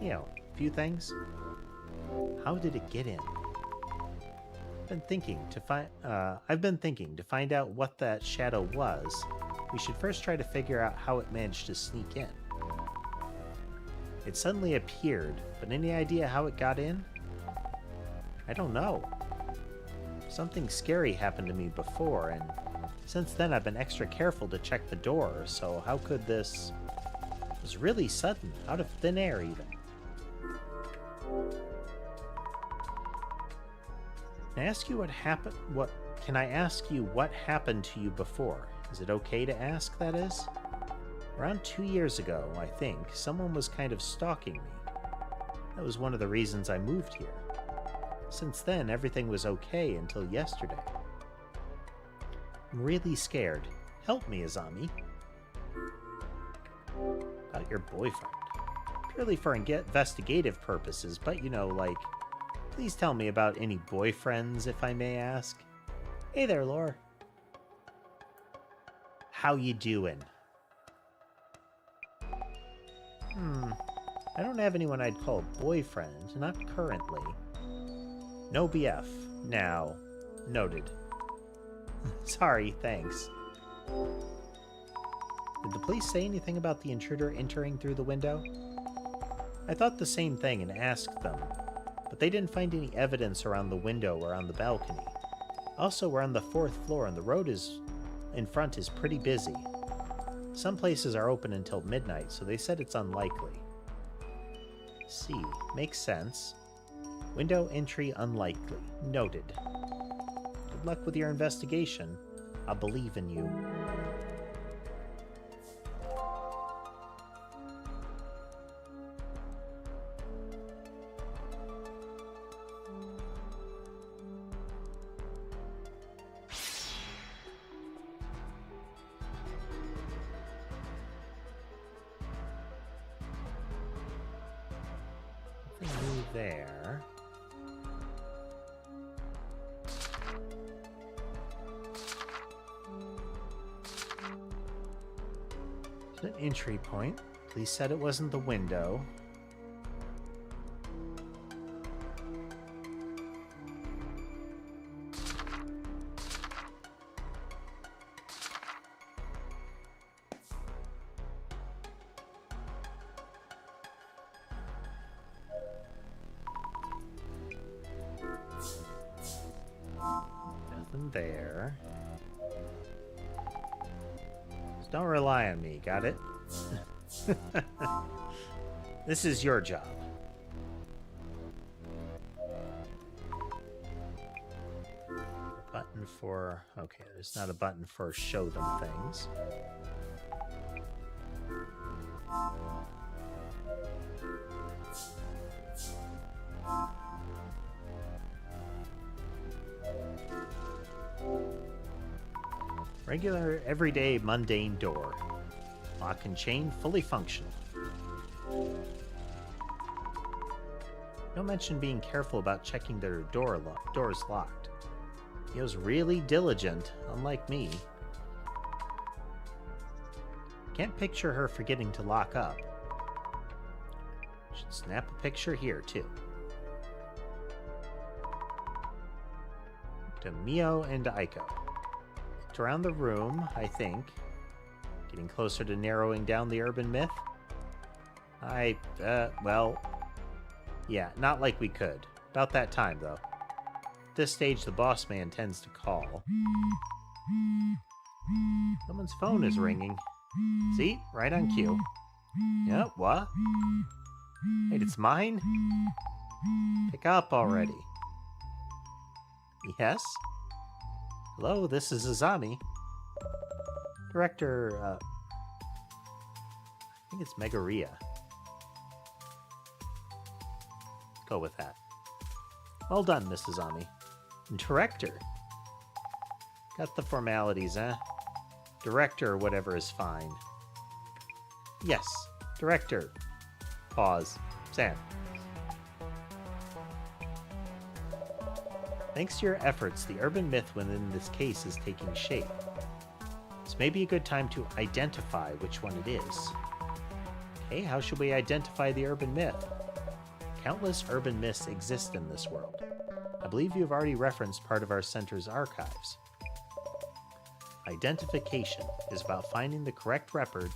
Mio, a few things. How did it get in? I've been thinking to find out what that shadow was. We should first try to figure out how it managed to sneak in. It suddenly appeared, but any idea how it got in? I don't know. Something scary happened to me before, and since then I've been extra careful to check the door, so how could this... It was really sudden, out of thin air even. Can I ask you what happened? Can I ask you what happened to you before? Is it okay to ask, that is? Around 2 years ago, I think, someone was kind of stalking me. That was one of the reasons I moved here. Since then, everything was okay until yesterday. I'm really scared. Help me, Azami. About your boyfriend. Purely for investigative purposes, but you know, like... Please tell me about any boyfriends, if I may ask. Hey there, Lore. How you doing? I don't have anyone I'd call boyfriend, not currently. No BF. Now. Noted. Sorry, thanks. Did the police say anything about the intruder entering through the window? I thought the same thing and asked them, but they didn't find any evidence around the window or on the balcony. Also, we're on the 4th floor and the road in front is pretty busy. Some places are open until midnight, so they said it's unlikely. See, makes sense. Window entry unlikely. Noted. Good luck with your investigation. I believe in you. new there. An entry point. Police said it wasn't the window. Nothing there. Just don't rely on me, got it? This is your job. Button for... Okay, there's not a button for show them things. Regular, everyday, mundane door. Lock and chain, fully functional. No mention being careful about checking their doors locked. He was really diligent, unlike me. Can't picture her forgetting to lock up. Should snap a picture here, too. To Mio and Aiko. Looked around the room, I think. Getting closer to narrowing down the urban myth? Well... Yeah, not like we could. About that time, though. At this stage, the boss man tends to call. Someone's phone is ringing. See? Right on cue. Yep, what? Wait, it's mine? Pick up already. Yes? Hello, this is Azami. Director, I think it's Megaria. Let's go with that. Well done, Mrs. Azami. And Director. Got the formalities, eh? Director, whatever is fine. Yes, Director. Pause. Sam. Thanks to your efforts, the urban myth within this case is taking shape. This may be a good time to identify which one it is. Okay, how should we identify the urban myth? Countless urban myths exist in this world. I believe you've already referenced part of our center's archives. Identification is about finding the correct record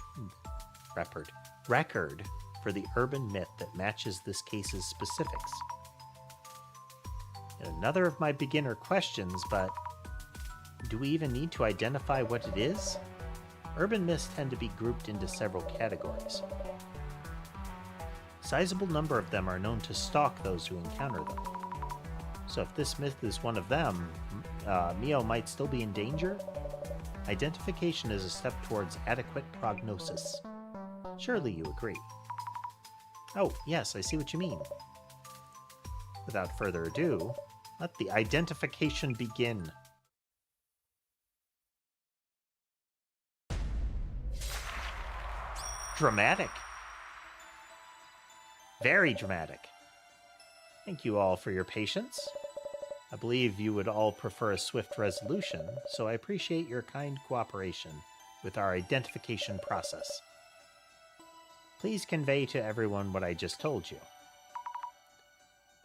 for the urban myth that matches this case's specifics. And another of my beginner questions, but do we even need to identify what it is? Urban myths tend to be grouped into several categories. A sizable number of them are known to stalk those who encounter them. So if this myth is one of them, Mio might still be in danger? Identification is a step towards adequate prognosis. Surely you agree. Oh, yes, I see what you mean. Without further ado, let the identification begin. Dramatic. Very dramatic. Thank you all for your patience. I believe you would all prefer a swift resolution, so I appreciate your kind cooperation with our identification process. Please convey to everyone what I just told you.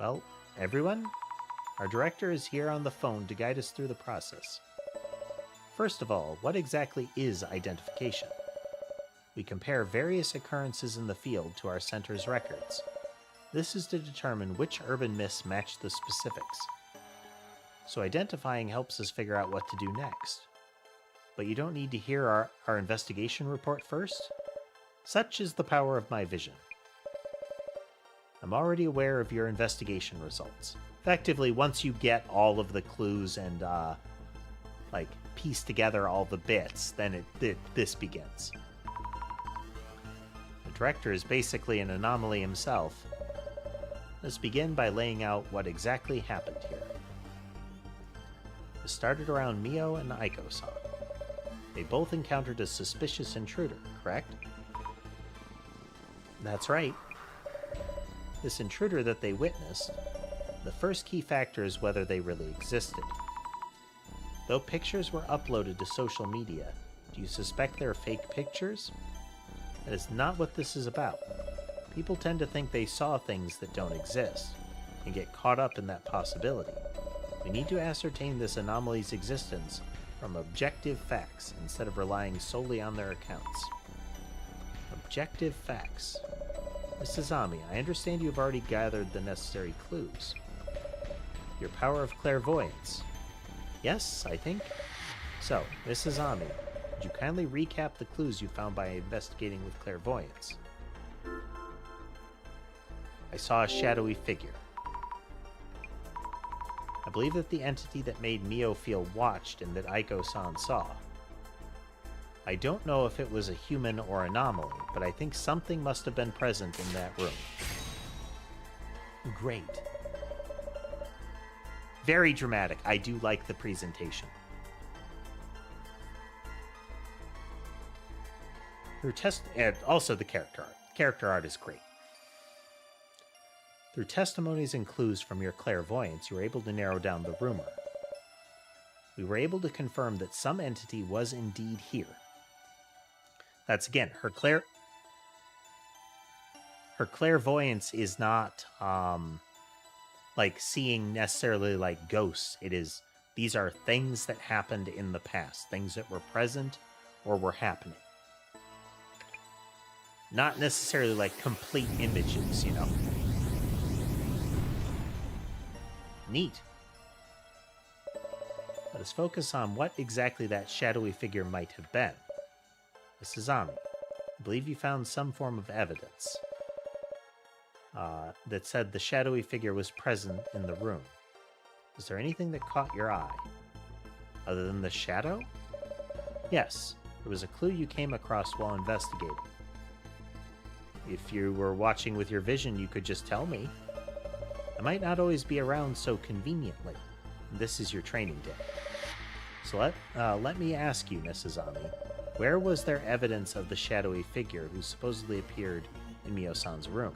Well, everyone, our director is here on the phone to guide us through the process. First of all, what exactly is identification? We compare various occurrences in the field to our center's records. This is to determine which urban myths match the specifics. So identifying helps us figure out what to do next. But you don't need to hear our investigation report first? Such is the power of my vision. I'm already aware of your investigation results. Effectively, once you get all of the clues and, piece together all the bits, then this begins. The director is basically an anomaly himself. Let's begin by laying out what exactly happened here. It started around Mio and Aiko-san. They both encountered a suspicious intruder, correct? That's right. this intruder that they witnessed, the first key factor is whether they really existed. Though pictures were uploaded to social media, do you suspect they're fake pictures? That is not what this is about. People tend to think they saw things that don't exist, and get caught up in that possibility. We need to ascertain this anomaly's existence from objective facts instead of relying solely on their accounts. Objective facts. Miss Azami, I understand you have already gathered the necessary clues. Your power of clairvoyance. Yes, I think. So, Miss Azami, would you kindly recap the clues you found by investigating with clairvoyance? I saw a shadowy figure. I believe that the entity that made Mio feel watched and that Aiko-san saw. I don't know if it was a human or anomaly, but I think something must have been present in that room. Great. Very dramatic. I do like the presentation. And also the character art. Character art is great. Through testimonies and clues from your clairvoyance, you were able to narrow down the rumor. We were able to confirm that some entity was indeed here. That's again, her clairvoyance is not like seeing necessarily like ghosts. It is, these are things that happened in the past, things that were present or were happening. Not necessarily like complete images, you know. Neat. Let us focus on what exactly that shadowy figure might have been. Miss Azami, I believe you found some form of evidence that said the shadowy figure was present in the room. Was there anything that caught your eye? Other than the shadow? Yes, there was a clue you came across while investigating. If you were watching with your vision, you could just tell me. I might not always be around so conveniently. This is your training day. So let me ask you, Miss Azami, where was there evidence of the shadowy figure who supposedly appeared in Mio-san's room?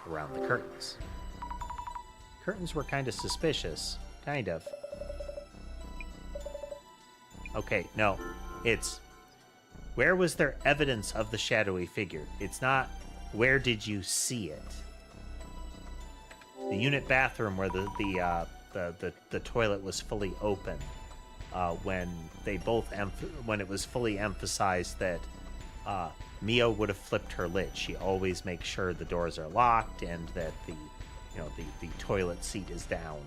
Around the curtains. Curtains were kind of suspicious. Kind of. Okay, no. It's... where was there evidence of the shadowy figure? It's not... where did you see it? The unit bathroom where the toilet was fully open, when it was fully emphasized that Mio would have flipped her lid. She always makes sure the doors are locked and that the toilet seat is down.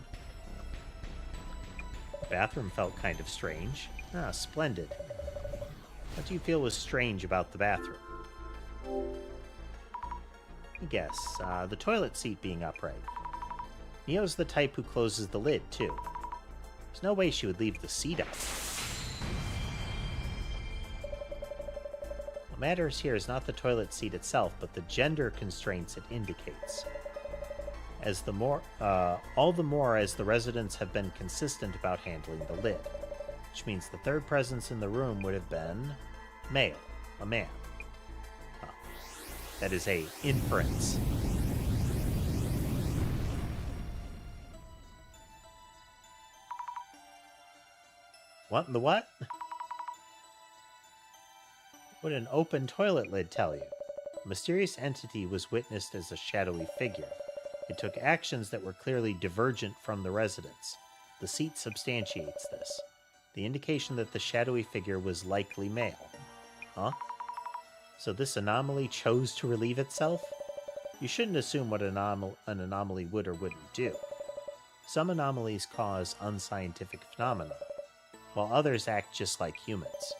The bathroom felt kind of strange. Ah, splendid. What do you feel was strange about the bathroom? I guess, the toilet seat being upright. Mio's the type who closes the lid, too. There's no way she would leave the seat up. What matters here is not the toilet seat itself, but the gender constraints it indicates. All the more as the residents have been consistent about handling the lid, which means the third presence in the room would have been male, a man. That is a inference. What in the what? What did an open toilet lid tell you? A mysterious entity was witnessed as a shadowy figure. It took actions that were clearly divergent from the residents. The seat substantiates this. The indication that the shadowy figure was likely male. Huh? So this anomaly chose to relieve itself? You shouldn't assume what an anomaly would or wouldn't do. Some anomalies cause unscientific phenomena, while others act just like humans.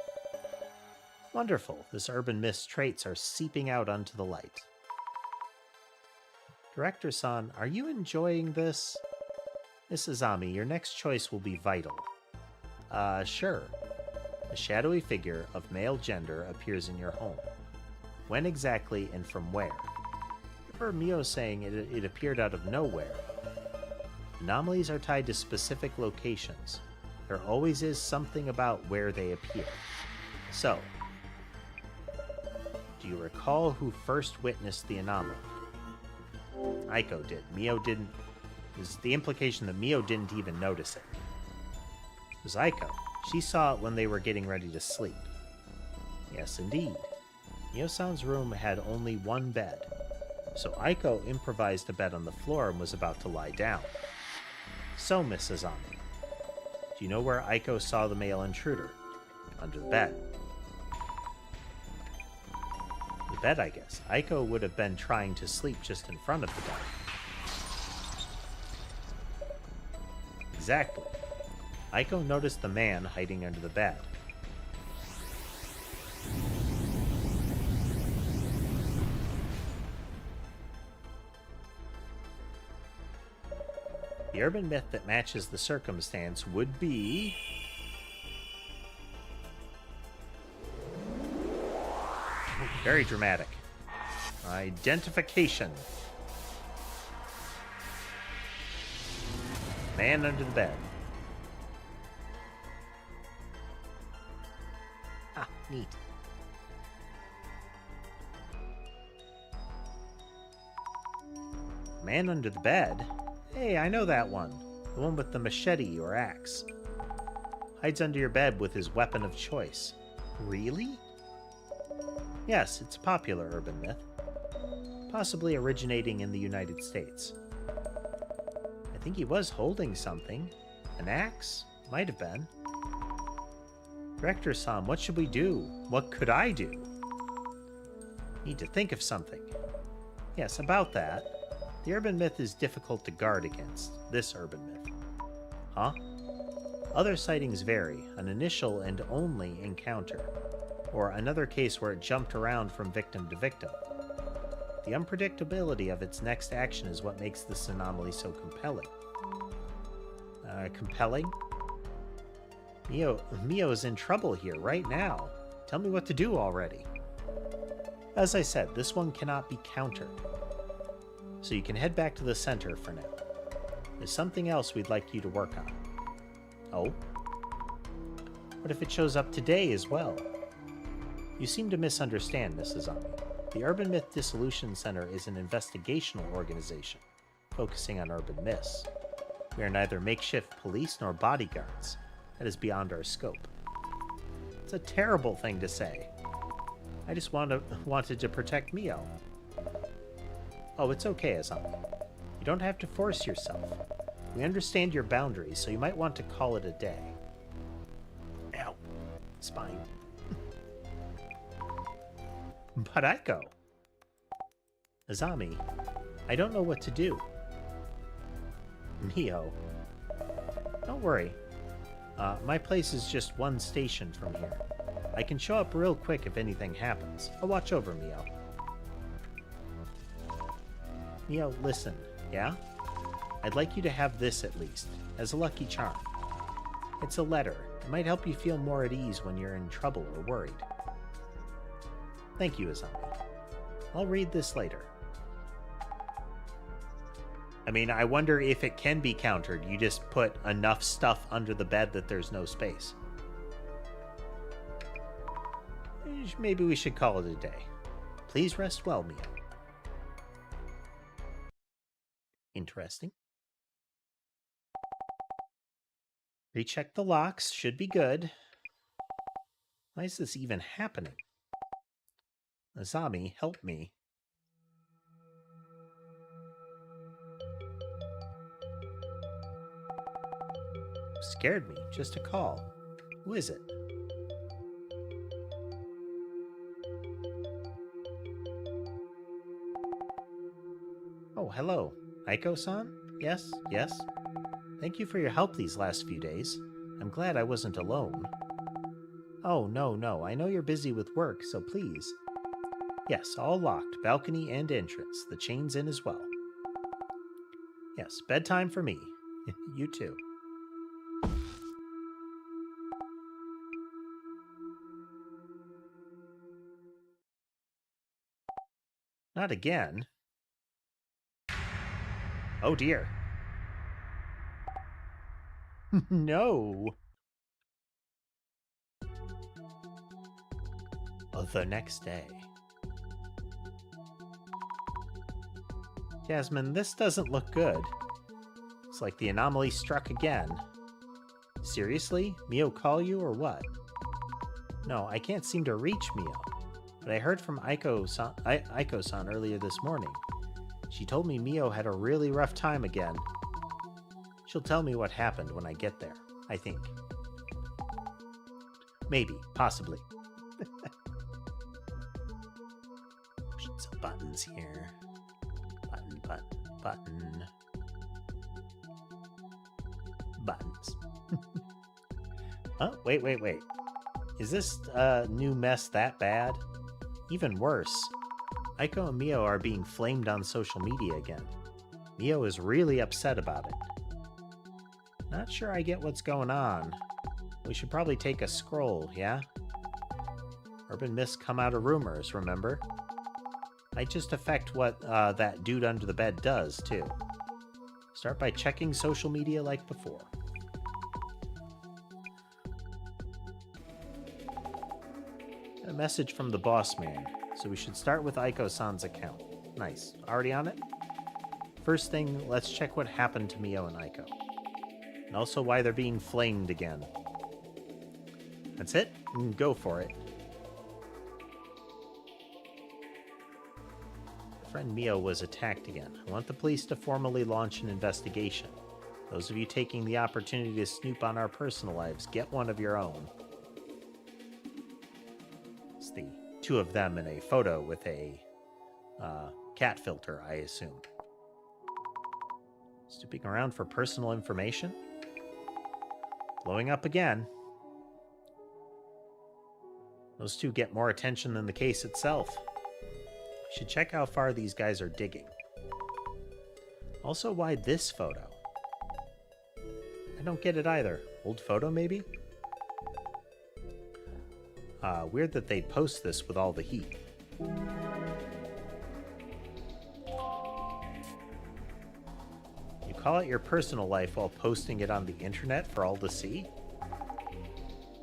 Wonderful, this urban mist's traits are seeping out onto the light. Director-san, are you enjoying this? Miss Azami, your next choice will be vital. Sure. A shadowy figure of male gender appears in your home. When exactly and from where? Remember Mio saying it appeared out of nowhere. Anomalies are tied to specific locations. There always is something about where they appear. So, do Do you recall who first witnessed the anomaly? Aiko did. Mio didn't. Is the implication that Mio didn't even notice it? It was Aiko. She saw it when they were getting ready to sleep. Yes, indeed. Mio-san's room had only one bed, so Aiko improvised a bed on the floor and was about to lie down. So, Miss Azami, do you know where Aiko saw the male intruder? Under the bed. The bed, I guess. Aiko would have been trying to sleep just in front of the bed. Exactly. Aiko noticed the man hiding under the bed. The urban myth that matches the circumstance would be... very dramatic. Identification. Man under the bed. Ah, neat. Man under the bed? Hey, I know that one. The one with the machete or axe. Hides under your bed with his weapon of choice. Really? Yes, it's a popular urban myth. Possibly originating in the United States. I think he was holding something. An axe? Might have been. Director Sam, what should we do? What could I do? Need to think of something. Yes, about that. The urban myth is difficult to guard against. This urban myth. Huh? Other sightings vary. An initial and only encounter. Or another case where it jumped around from victim to victim. The unpredictability of its next action is what makes this anomaly so compelling. Compelling? Mio's in trouble here right now. Tell me what to do already. As I said, this one cannot be countered. So you can head back to the center for now. There's something else we'd like you to work on. Oh? What if it shows up today as well? You seem to misunderstand, Mrs. Ami. The Urban Myth Dissolution Center is an investigational organization, focusing on urban myths. We are neither makeshift police nor bodyguards. That is beyond our scope. It's a terrible thing to say. I just wanted to protect Mio. Oh, it's okay, Azami. You don't have to force yourself. We understand your boundaries, so you might want to call it a day. Ow. Spine. But Aiko. Azami, I don't know what to do. Mio. Don't worry. My place is just one station from here. I can show up real quick if anything happens. I'll watch over Mio. Mio, listen, yeah? I'd like you to have this at least, as a lucky charm. It's a letter. It might help you feel more at ease when you're in trouble or worried. Thank you, Azami. I'll read this later. I mean, I wonder if it can be countered. You just put enough stuff under the bed that there's no space. Maybe we should call it a day. Please rest well, Mio. Interesting. Recheck the locks. Should be good. Why is this even happening? Azami, help me. Scared me. Just a call. Who is it? Oh, hello. Aiko-san? Yes, yes. Thank you for your help these last few days. I'm glad I wasn't alone. Oh, no. I know you're busy with work, so please. Yes, all locked. Balcony and entrance. The chain's in as well. Yes, bedtime for me. You too. Not again. Oh dear. No. The next day. Jasmine, this doesn't look good. It's like the anomaly struck again. Seriously? Mio call you or what? No, I can't seem to reach Mio. But I heard from Aiko-san earlier this morning. She told me Mio had a really rough time again. She'll tell me what happened when I get there, I think. Maybe, possibly. Some buttons here. Button, button, button. Buttons. Huh? Wait. Is this new mess that bad? Even worse. Aiko and Mio are being flamed on social media again. Mio is really upset about it. Not sure I get what's going on. We should probably take a scroll, yeah? Urban myths come out of rumors, remember? Might just affect what that dude under the bed does, too. Start by checking social media like before. A message from the boss man, so we should start with Aiko-san's account. Nice. Already on it? First thing, let's check what happened to Mio and Aiko. And also why they're being flamed again. That's it? Go for it. Friend Mio was attacked again. I want the police to formally launch an investigation. Those of you taking the opportunity to snoop on our personal lives, get one of your own. It's the two of them in a photo with a cat filter, I assume. Snooping around for personal information? Blowing up again. Those two get more attention than the case itself. Should check how far these guys are digging. Also, why this photo? I don't get it either. Old photo, maybe? Weird that they post this with all the heat. You call it your personal life while posting it on the internet for all to see?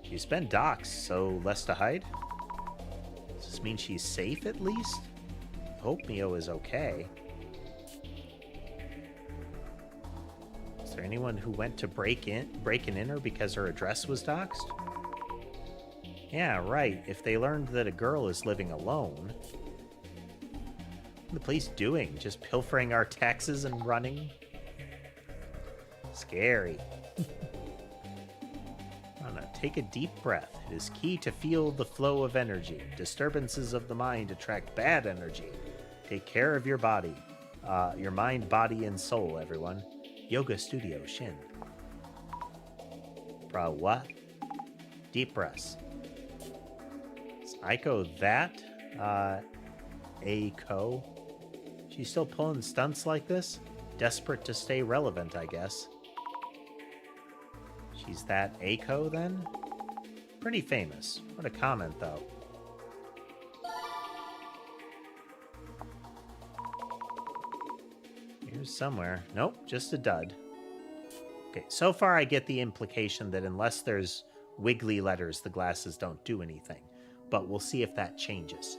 She's been doxxed, so less to hide? Does this mean she's safe at least? I hope Mio is okay. Is there anyone who went to break and enter because her address was doxed? Yeah, right. If they learned that a girl is living alone. What are the police doing? Just pilfering our taxes and running? Scary. Take a deep breath. It is key to feel the flow of energy. Disturbances of the mind attract bad energy. Take care of your body. Your mind, body, and soul, everyone. Yoga Studio Shin. Bro, what? Deep breaths. Is Aiko that? Aiko? She's still pulling stunts like this? Desperate to stay relevant, I guess. She's that Aiko, then? Pretty famous. What a comment, though. Here's somewhere. Nope, just a dud. Okay, so far I get the implication that unless there's wiggly letters, the glasses don't do anything. But we'll see if that changes.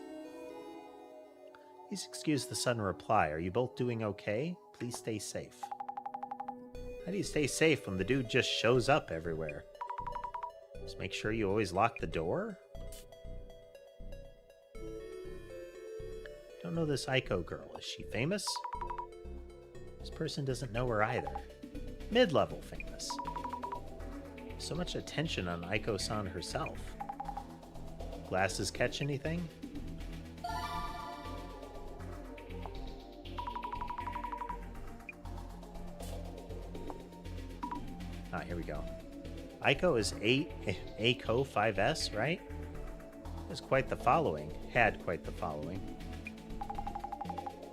Please excuse the sudden reply. Are you both doing okay? Please stay safe. How do you stay safe when the dude just shows up everywhere? Just make sure you always lock the door? Don't know this Aiko girl. Is she famous? This person doesn't know her either. Mid-level famous. So much attention on Aiko-san herself. Glasses catch anything? Ah, here we go. Aiko is Aiko 5S, right? Has quite the following. Had quite the following.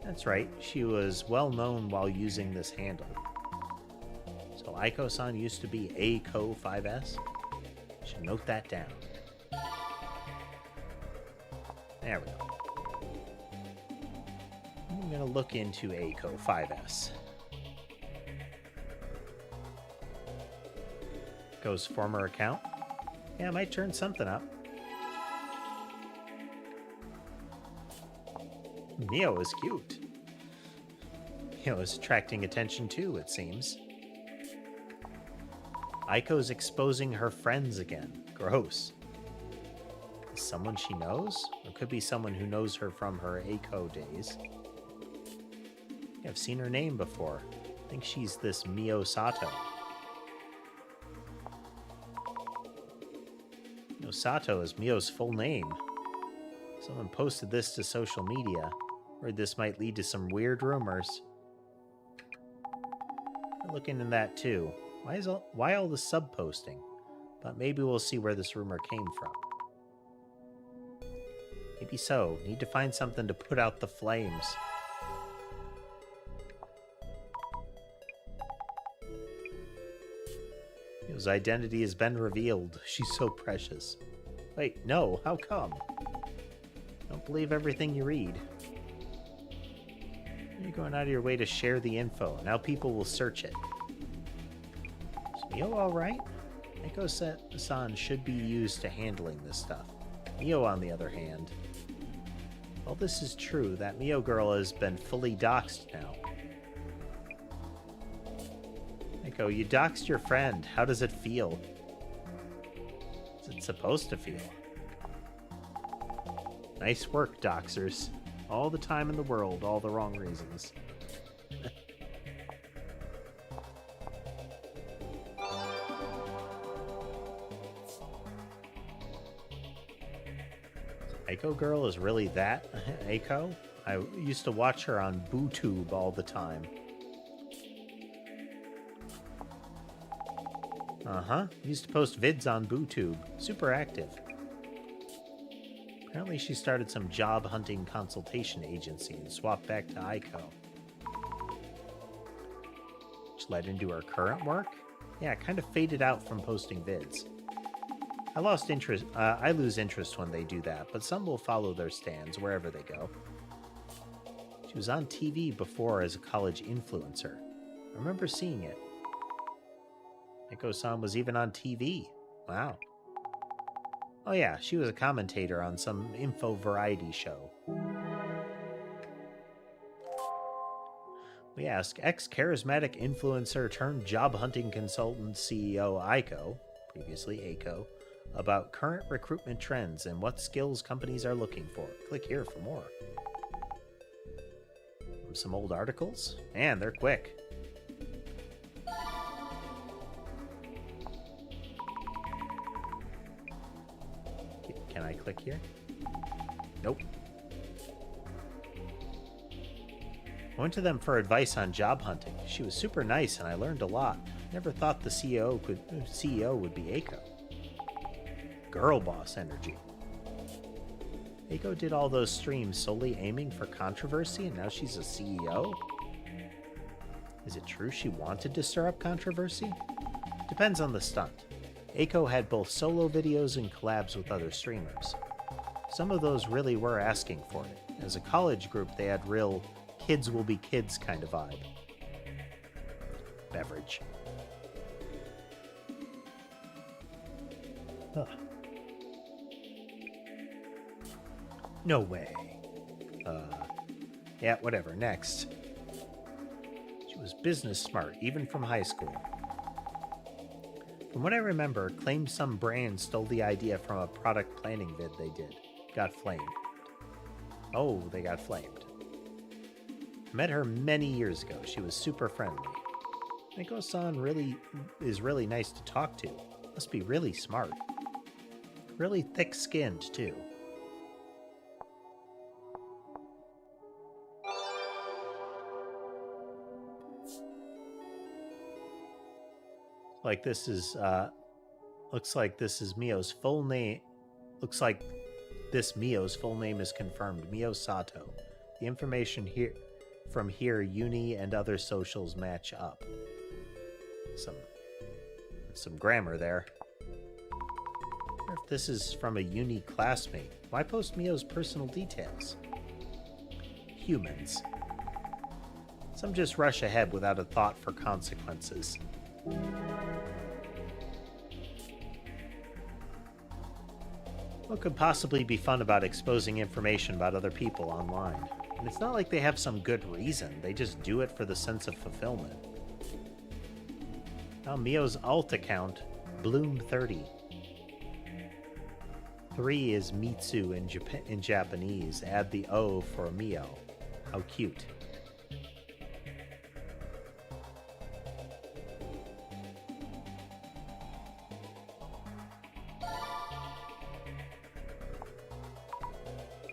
That's right. She was well known while using this handle. So Aiko-san used to be Aiko 5S. Should note that down. There we go. I'm gonna look into Aiko 5S. Goes former account. Yeah, I might turn something up. Mio is cute. It's attracting attention too, it seems. Aiko's exposing her friends again. Gross. Is someone she knows? Or could be someone who knows her from her Aiko days. I've seen her name before. I think she's this Mio Sato. Mio Sato is Mio's full name. Someone posted this to social media. Heard this might lead to some weird rumors. I'll look into that too. Why all the sub-posting? But maybe we'll see where this rumor came from. Maybe so. Need to find something to put out the flames. His identity has been revealed. She's so precious. Wait, no, how come? Don't believe everything you read. You're going out of your way to share the info. Now people will search it. Is Mio alright? Aiko-san should be used to handling this stuff. Mio, on the other hand. Well, this is true. That Mio girl has been fully doxxed now. Aiko, you doxed your friend. How does it feel? Is it supposed to feel? Nice work, doxers. All the time in the world, all the wrong reasons. Aiko girl is really that Aiko? I used to watch her on VTuber all the time. Used to post vids on VTuber. Super active. Apparently she started some job hunting consultation agency and swapped back to Aiko. Which led into her current work? Yeah, kind of faded out from posting vids. I lost interest. I lose interest when they do that, but some will follow their stands wherever they go. She was on TV before as a college influencer. I remember seeing it. Aiko-san was even on TV. Wow. Oh yeah, she was a commentator on some info variety show. We ask ex-charismatic influencer turned job hunting consultant CEO Aiko, previously Aiko, about current recruitment trends and what skills companies are looking for. Click here for more. From some old articles? Man, they're quick. Can I click here? Nope. I went to them for advice on job hunting. She was super nice and I learned a lot. Never thought the CEO would be Aiko. Girl boss energy. Aiko did all those streams solely aiming for controversy and now she's a CEO? Is it true she wanted to stir up controversy? Depends on the stunt. Aiko had both solo videos and collabs with other streamers. Some of those really were asking for it. As a college group, they had real kids will be kids kind of vibe. Beverage. Huh. No way. Yeah, whatever. Next. She was business smart, even from high school. From what I remember, claimed some brand stole the idea from a product planning vid they did. Got flamed. Oh, they got flamed. I met her many years ago. She was super friendly. Aiko-san is really nice to talk to. Must be really smart. Really thick-skinned, too. Like this is, looks like this is Mio's full name. Looks like this Mio's full name is confirmed. Mio Sato. The information here, from here, uni and other socials match up. Some grammar there. I wonder if this is from a uni classmate. Why post Mio's personal details? Humans. Some just rush ahead without a thought for consequences. What could possibly be fun about exposing information about other people online? And it's not like they have some good reason. They just do it for the sense of fulfillment. Now Mio's alt account, Bloom30. 3 is Mitsu in Japanese. Add the O for Mio. How cute.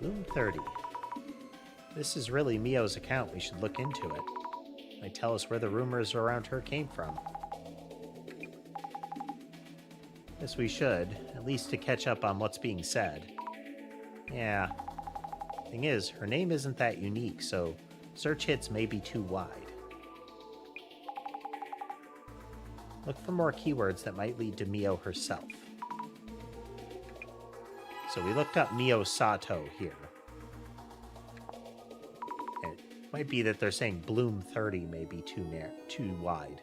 Bloom30. This is really Mio's account. We should look into it. Might tell us where the rumors around her came from. Yes, we should, at least to catch up on what's being said. Yeah. Thing is, her name isn't that unique, so search hits may be too wide. Look for more keywords that might lead to Mio herself. So we looked up Mio Sato here. It might be that they're saying Bloom30 may be too wide.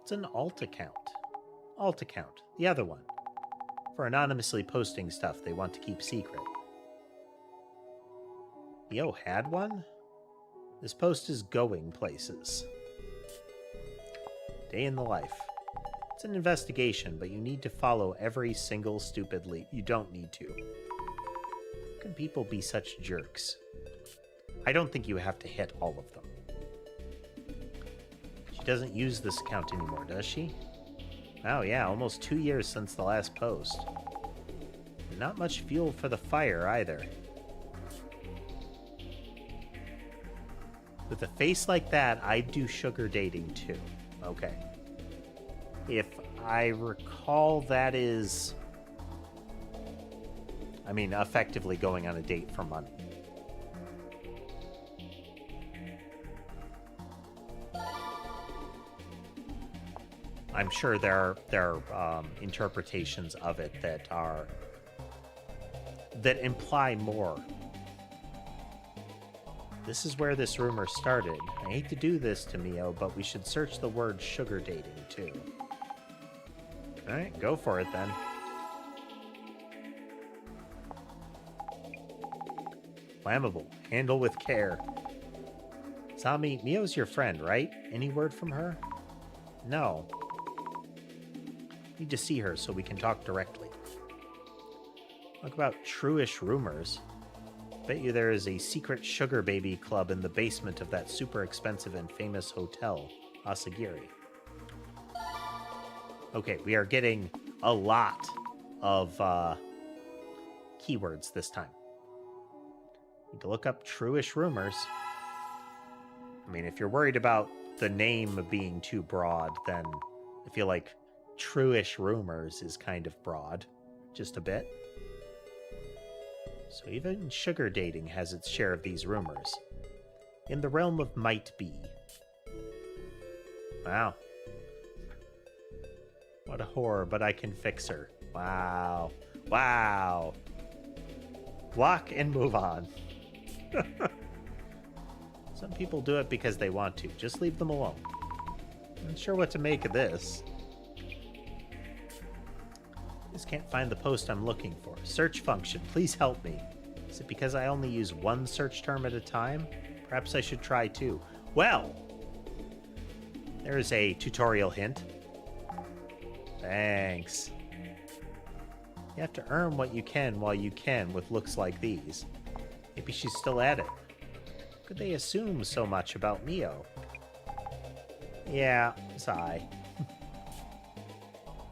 It's an alt account. Alt account, the other one. For anonymously posting stuff they want to keep secret. Mio had one? This post is going places. Day in the life. It's an investigation, but you need to follow every single stupid lead. You don't need to. How can people be such jerks? I don't think you have to hit all of them. She doesn't use this account anymore, does she? Oh yeah, almost 2 years since the last post. And not much fuel for the fire either. With a face like that, I'd do sugar dating too. Okay. If I recall, that is... I mean, effectively going on a date for money. I'm sure there are interpretations of it that imply more. This is where this rumor started. I hate to do this to Mio, but we should search the word sugar dating too. Alright, go for it then. Flammable. Handle with care. Sami, Mio's your friend, right? Any word from her? No. Need to see her so we can talk directly. Talk about true-ish rumors. Bet you there is a secret sugar baby club in the basement of that super expensive and famous hotel, Asagiri. Okay, we are getting a lot of keywords this time. Need to look up true-ish rumors. I mean, if you're worried about the name being too broad, then I feel like true-ish rumors is kind of broad. Just a bit. So even sugar dating has its share of these rumors. In the realm of might be. Wow. What a whore, but I can fix her. Wow. Wow. Block and move on. Some people do it because they want to. Just leave them alone. I'm not sure what to make of this. Just can't find the post I'm looking for. Search function, please help me. Is it because I only use one search term at a time? Perhaps I should try two. Well, there's a tutorial hint. Thanks. You have to earn what you can while you can with looks like these. Maybe she's still at it. Could they assume so much about Mio? Yeah, sigh.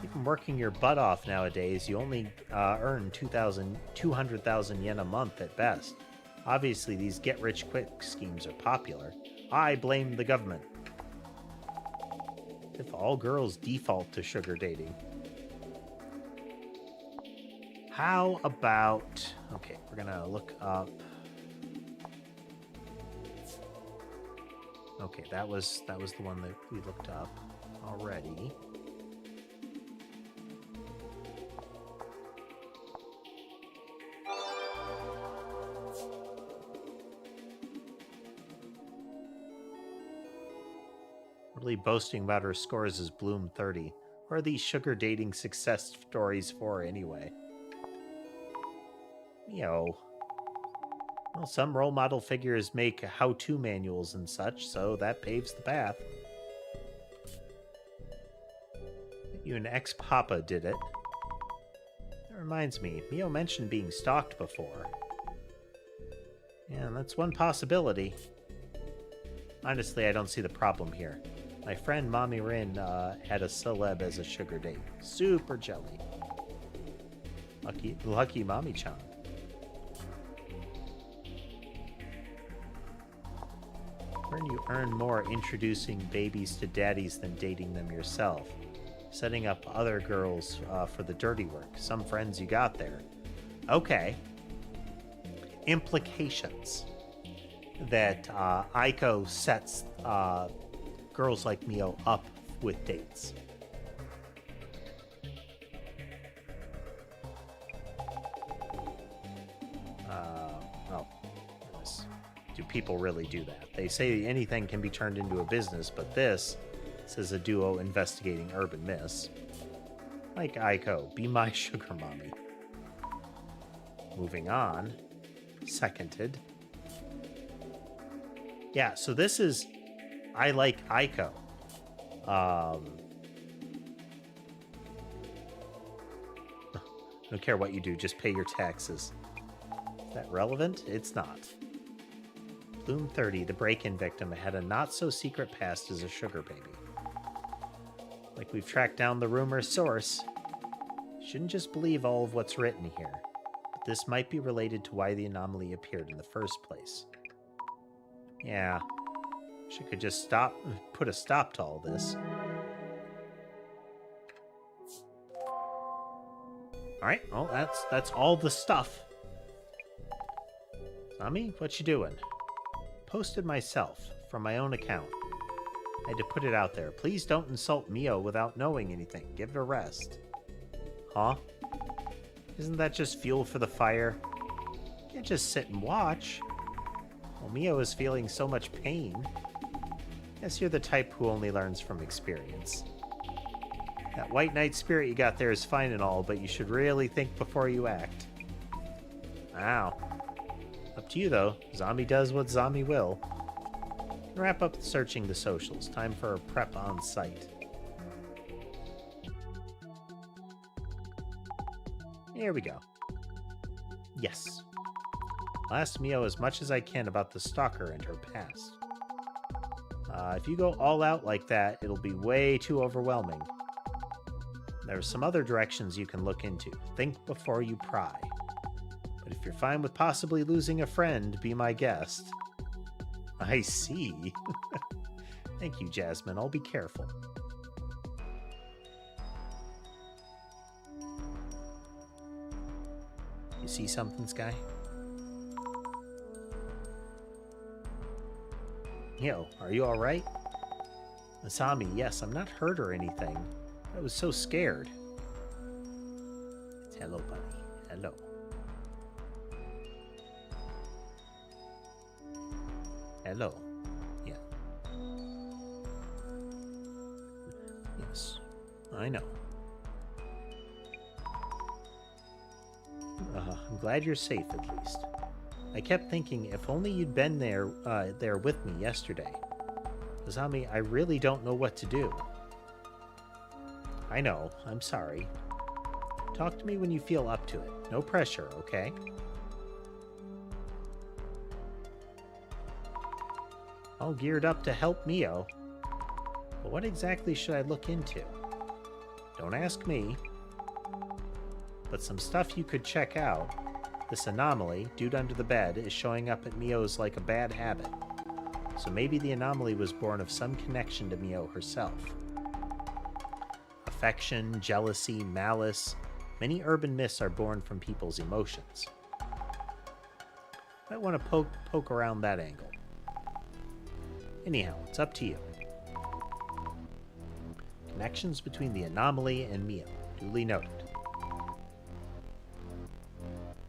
Even working your butt off nowadays, you only earn 200,000 yen a month at best. Obviously, these get-rich-quick schemes are popular. I blame the government. If all girls default to sugar dating. How about... Okay, we're gonna look up... Okay, that was the one that we looked up already. Really boasting about her scores as Bloom30. What are these sugar dating success stories for anyway? Mio. Well, some role model figures make how-to manuals and such, so that paves the path. You and ex-Papa did it. That reminds me, Mio mentioned being stalked before. Yeah, that's one possibility. Honestly, I don't see the problem here. My friend Mommy Rin had a celeb as a sugar date. Super jelly. Lucky Mommy-chan. When you earn more introducing babies to daddies than dating them yourself. Setting up other girls for the dirty work. Some friends you got there. Okay. Implications. That Aiko sets girls like Mio up with dates. Well, do people really do that? They say anything can be turned into a business, but this says a duo investigating urban myths. Like Aiko, be my sugar mommy. Moving on. Seconded. Yeah, so this is I like Aiko. Don't care what you do, just pay your taxes. Is that relevant? It's not. Bloom 30, the break-in victim, had a not-so-secret past as a sugar baby. Like we've tracked down the rumor's source. Shouldn't just believe all of what's written here. But this might be related to why the anomaly appeared in the first place. Yeah. She could just put a stop to all this. Alright, well, that's all the stuff. Zami, what you doing? Posted myself, from my own account. I had to put it out there. Please don't insult Mio without knowing anything. Give it a rest. Huh? Isn't that just fuel for the fire? You can't just sit and watch. Well, Mio is feeling so much pain. Guess you're the type who only learns from experience. That white knight spirit you got there is fine and all, but you should really think before you act. Wow. Up to you, though. Zombie does what zombie will. Wrap up searching the socials. Time for a prep on site. Here we go. Yes. I'll ask Mio as much as I can about the stalker and her past. If you go all out like that, it'll be way too overwhelming. There are some other directions you can look into. Think before you pry. But if you're fine with possibly losing a friend, be my guest. I see. Thank you, Jasmine. I'll be careful. You see something, Sky? Yo, are you alright? Masami, yes, I'm not hurt or anything. I was so scared. It's hello, buddy. Hello. Hello. Yeah. Yes, I know. I'm glad you're safe, at least. I kept thinking, if only you'd been there with me yesterday. Azami, I really don't know what to do. I know, I'm sorry. Talk to me when you feel up to it. No pressure, okay? All geared up to help Mio. But what exactly should I look into? Don't ask me. But some stuff you could check out. This anomaly, dude under the bed, is showing up at Mio's like a bad habit. So maybe the anomaly was born of some connection to Mio herself. Affection, jealousy, malice. Many urban myths are born from people's emotions. Might want to poke around that angle. Anyhow, it's up to you. Connections between the anomaly and Mio. Duly noted.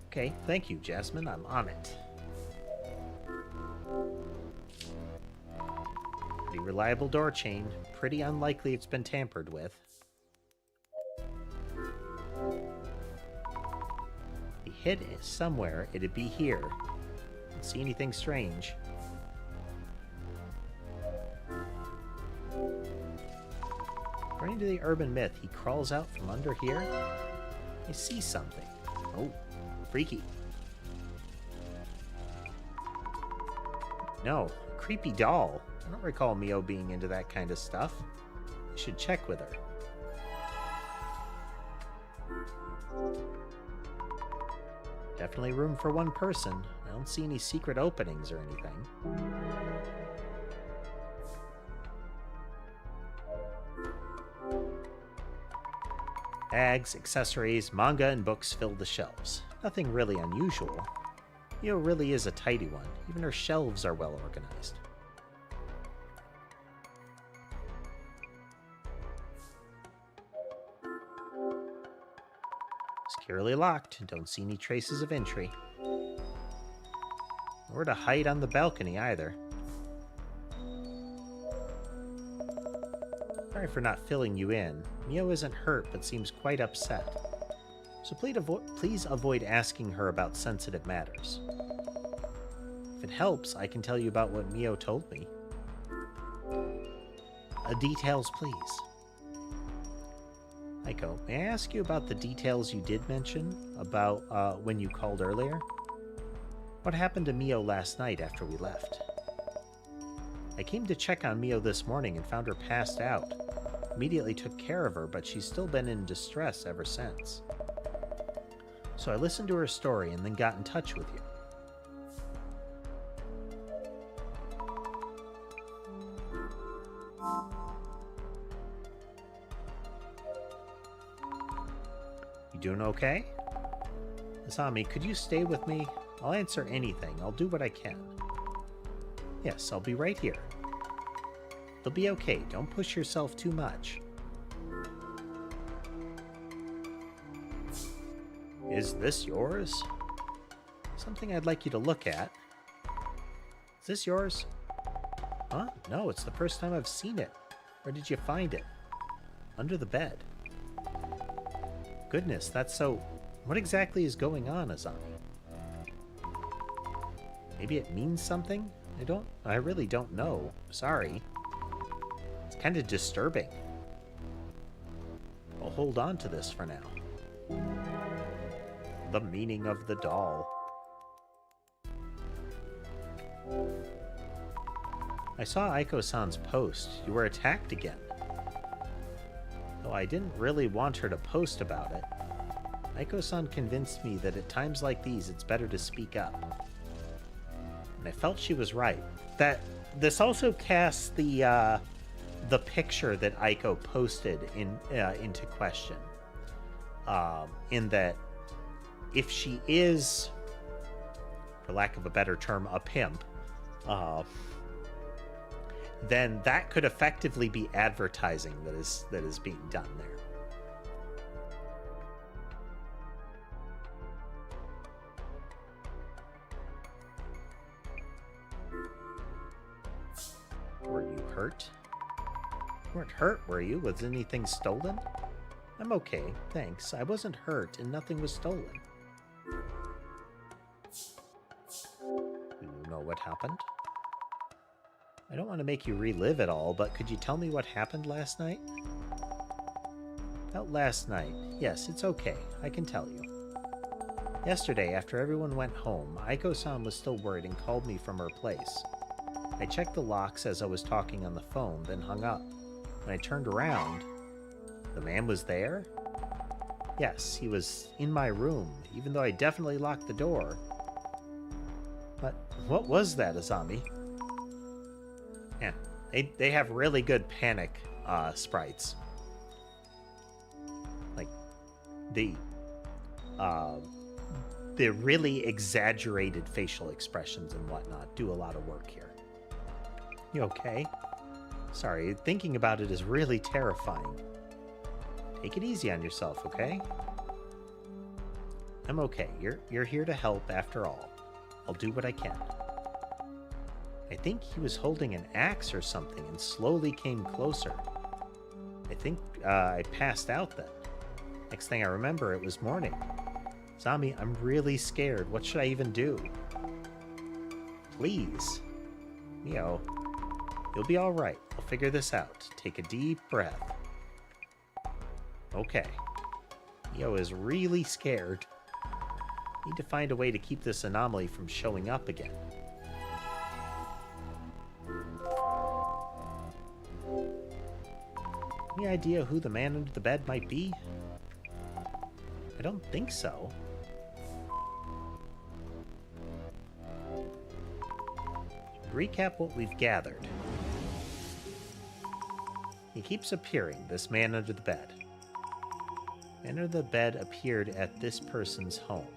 Okay, thank you, Jasmine. I'm on it. Pretty reliable door chain. Pretty unlikely it's been tampered with. If it hit somewhere, it'd be here. Don't see anything strange. According to the urban myth, he crawls out from under here. I see something. Oh, freaky. No, creepy doll. I don't recall Mio being into that kind of stuff. I should check with her. Definitely room for one person. I don't see any secret openings or anything. Bags, accessories, manga, and books fill the shelves. Nothing really unusual. Mio really is a tidy one. Even her shelves are well organized. Securely locked. Don't see any traces of entry. Nor to hide on the balcony either. Sorry for not filling you in. Mio isn't hurt, but seems quite upset. So please avoid asking her about sensitive matters. If it helps, I can tell you about what Mio told me. Details, please. Aiko, may I ask you about the details you did mention about when you called earlier? What happened to Mio last night after we left? I came to check on Mio this morning and found her passed out. Immediately took care of her, but she's still been in distress ever since. So I listened to her story and then got in touch with you. You doing okay? Asami, could you stay with me? I'll answer anything. I'll do what I can. Yes, I'll be right here. It'll be okay. Don't push yourself too much. Is this yours? Something I'd like you to look at. Is this yours? Huh? No, it's the first time I've seen it. Where did you find it? Under the bed. Goodness, that's so... What exactly is going on, Azami? Maybe it means something? I really don't know. Sorry. It's kind of disturbing. I'll hold on to this for now. The meaning of the doll. I saw Aiko-san's post. You were attacked again. Though I didn't really want her to post about it. Aiko-san convinced me that at times like these it's better to speak up. And I felt she was right. That this also casts the picture that Aiko posted into question. In that if she is, for lack of a better term, a pimp, then that could effectively be advertising that is being done there. Were you hurt? You weren't hurt, were you? Was anything stolen? I'm okay, thanks. I wasn't hurt and nothing was stolen. Do you know what happened? I don't want to make you relive it all, but could you tell me what happened last night? About last night. Yes, it's okay. I can tell you. Yesterday, after everyone went home, Aiko-san was still worried and called me from her place. I checked the locks as I was talking on the phone, then hung up. When I turned around, the man was there? Yes, he was in my room, even though I definitely locked the door. But what was that, Azami? Yeah, they have really good panic sprites. Like, the really exaggerated facial expressions and whatnot do a lot of work here. You okay? Sorry, thinking about it is really terrifying. Take it easy on yourself, okay? I'm okay. You're here to help after all. I'll do what I can. I think he was holding an axe or something and slowly came closer. I think I passed out then. Next thing I remember, it was morning. Zami, I'm really scared. What should I even do? Please. Mio, you'll be alright. I'll figure this out. Take a deep breath. Okay. Mio is really scared. Need to find a way to keep this anomaly from showing up again. Any idea who the man under the bed might be? I don't think so. To recap what we've gathered. He keeps appearing, this man under the bed. Man under the bed appeared at this person's home.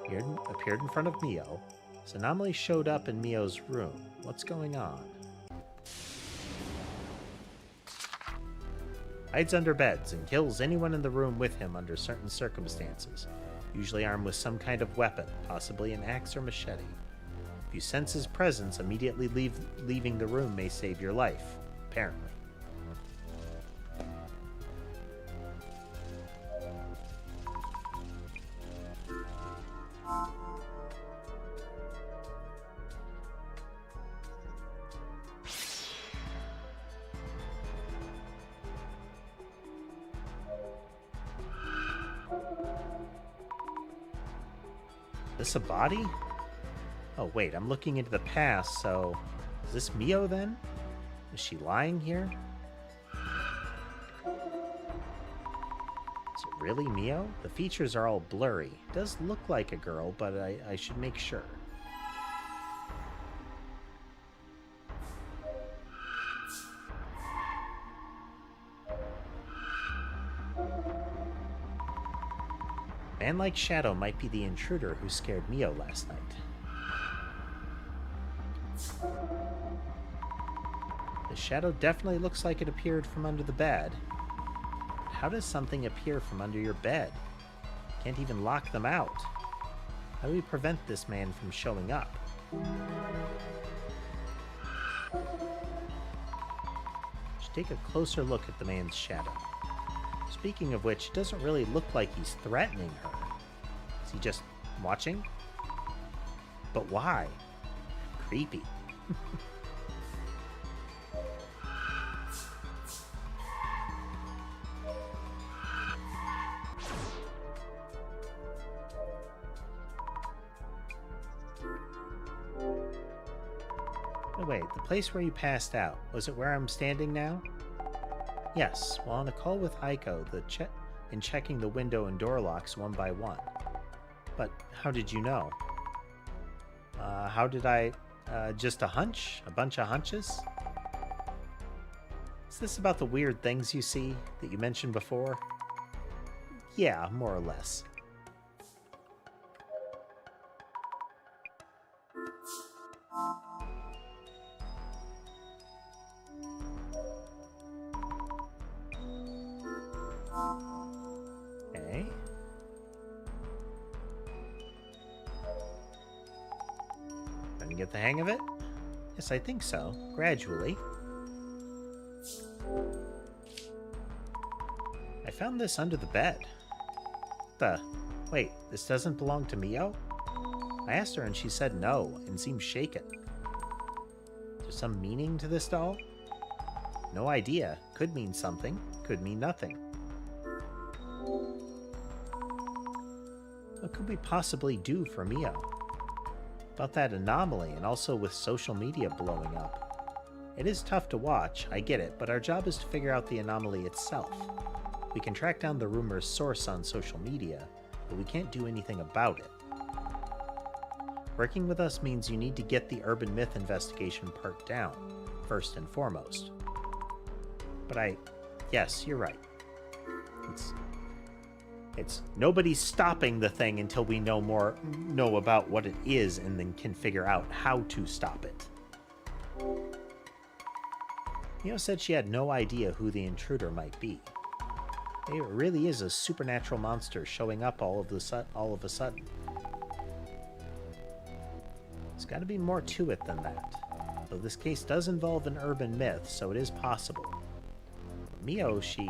Appeared in front of Mio. This anomaly showed up in Mio's room. What's going on? Hides under beds and kills anyone in the room with him under certain circumstances, usually armed with some kind of weapon, possibly an axe or machete. If you sense his presence, immediately leaving the room may save your life, apparently. Is this a body? Oh wait, I'm looking into the past, so... Is this Mio then? Is she lying here? Is it really Mio? The features are all blurry. It does look like a girl, but I should make sure. Man-like shadow might be the intruder who scared Mio last night. The shadow definitely looks like it appeared from under the bed. How does something appear from under your bed? Can't even lock them out. How do we prevent this man from showing up? Should take a closer look at the man's shadow. Speaking of which, it doesn't really look like he's threatening her. Is he just watching? But why? Creepy. Oh, wait, the place where you passed out, was it where I'm standing now? Yes, while on a call with Aiko, in checking the window and door locks one by one. But how did you know? How did I... just a hunch? A bunch of hunches? Is this about the weird things you see that you mentioned before? Yeah, more or less. Okay. Gonna get the hang of it? Yes, I think so. Gradually. I found this under the bed. Wait, this doesn't belong to Mio? I asked her and she said no, and seemed shaken. Is there some meaning to this doll? No idea. Could mean something, could mean nothing. What could we possibly do for Mio? About that anomaly, and also with social media blowing up. It is tough to watch, I get it, but our job is to figure out the anomaly itself. We can track down the rumor's source on social media, but we can't do anything about it. Working with us means you need to get the urban myth investigation part down, first and foremost. But yes, you're right. It's nobody's stopping the thing until we know about what it is and then can figure out how to stop it. Mio said she had no idea who the intruder might be. It really is a supernatural monster showing up all of a sudden. There's got to be more to it than that. Though this case does involve an urban myth, so it is possible. Mio, she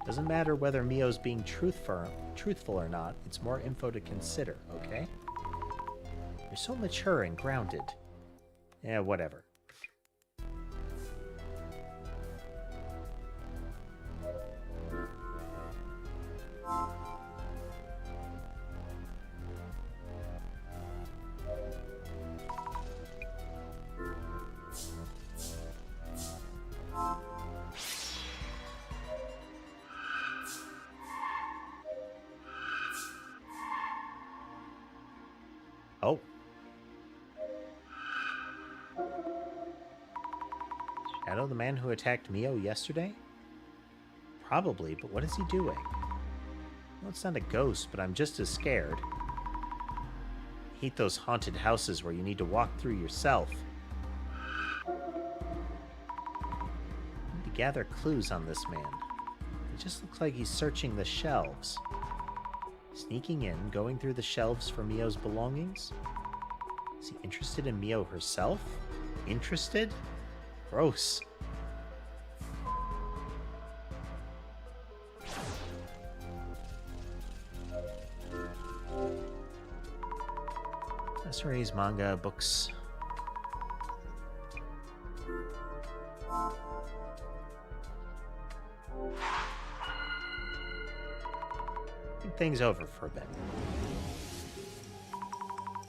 Doesn't matter whether Mio's being truthful or not, it's more info to consider, okay? You're so mature and grounded. Yeah, whatever. Oh. Shadow, the man who attacked Mio yesterday? Probably, but what is he doing? Well, it's not a ghost, but I'm just as scared. I hate those haunted houses where you need to walk through yourself. I need to gather clues on this man. It just looks like he's searching the shelves. Sneaking in, going through the shelves for Mio's belongings? Is he interested in Mio herself? Interested? Gross. Accessories, manga, books. Think things over for a bit.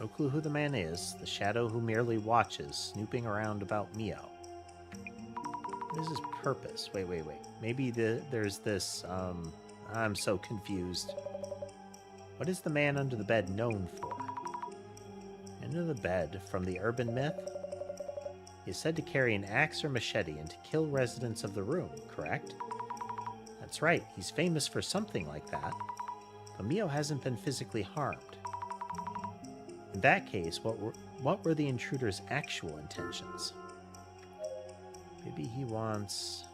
No clue who the man is, the shadow who merely watches, snooping around about Mio. What is his purpose? Wait. Maybe there's this, I'm so confused. What is the man under the bed known for? Under the bed, from the urban myth? He is said to carry an axe or machete and to kill residents of the room, correct? That's right, he's famous for something like that. But Mio hasn't been physically harmed. In that case, what were the intruder's actual intentions? Maybe he wants...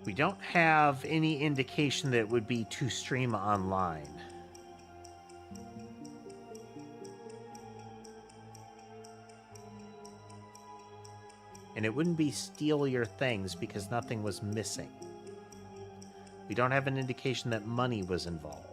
We don't have any indication that it would be to stream online. And it wouldn't be steal your things because nothing was missing. We don't have an indication that money was involved.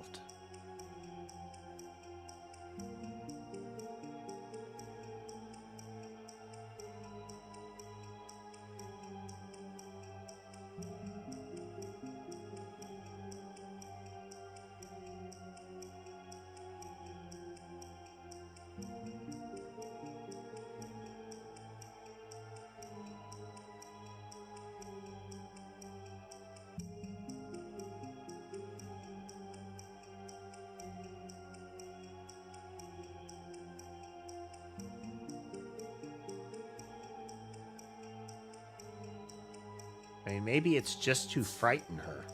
I mean, maybe it's just to frighten her.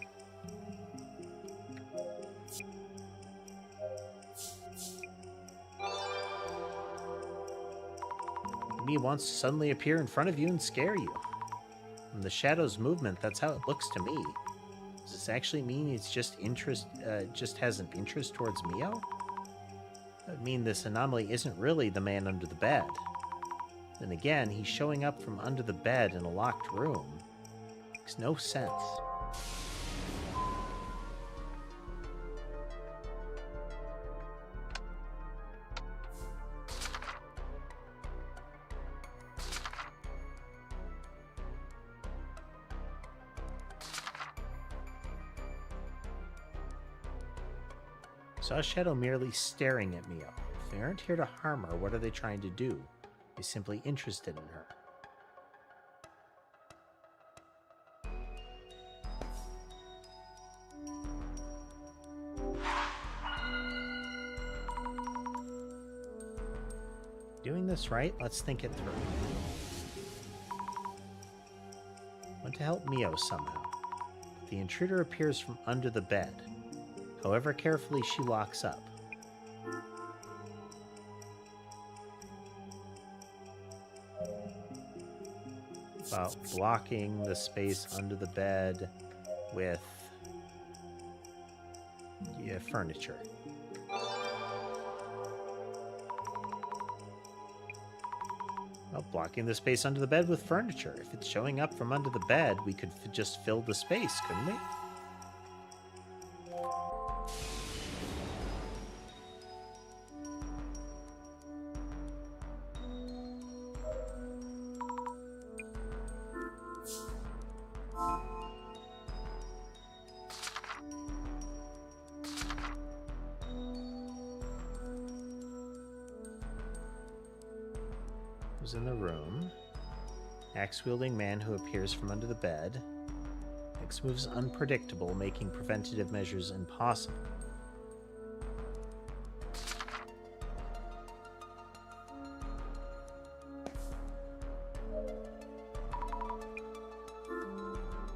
Maybe he wants to suddenly appear in front of you and scare you. From the shadow's movement, that's how it looks to me. Does this actually mean he's just has an interest towards Mio? That would mean this anomaly isn't really the man under the bed. Then again, he's showing up from under the bed in a locked room. Makes no sense. Saw Shadow merely staring at Mio. If they aren't here to harm her, what are they trying to do? He's simply interested in her. Doing this right? Let's think it through. Want to help Mio somehow. The intruder appears from under the bed. However carefully she locks up. About blocking the space under the bed with furniture. Well, blocking the space under the bed with furniture. If it's showing up from under the bed, we could just fill the space, couldn't we? Who's in the room? Axe-wielding man who appears from under the bed. Next move's unpredictable, making preventative measures impossible.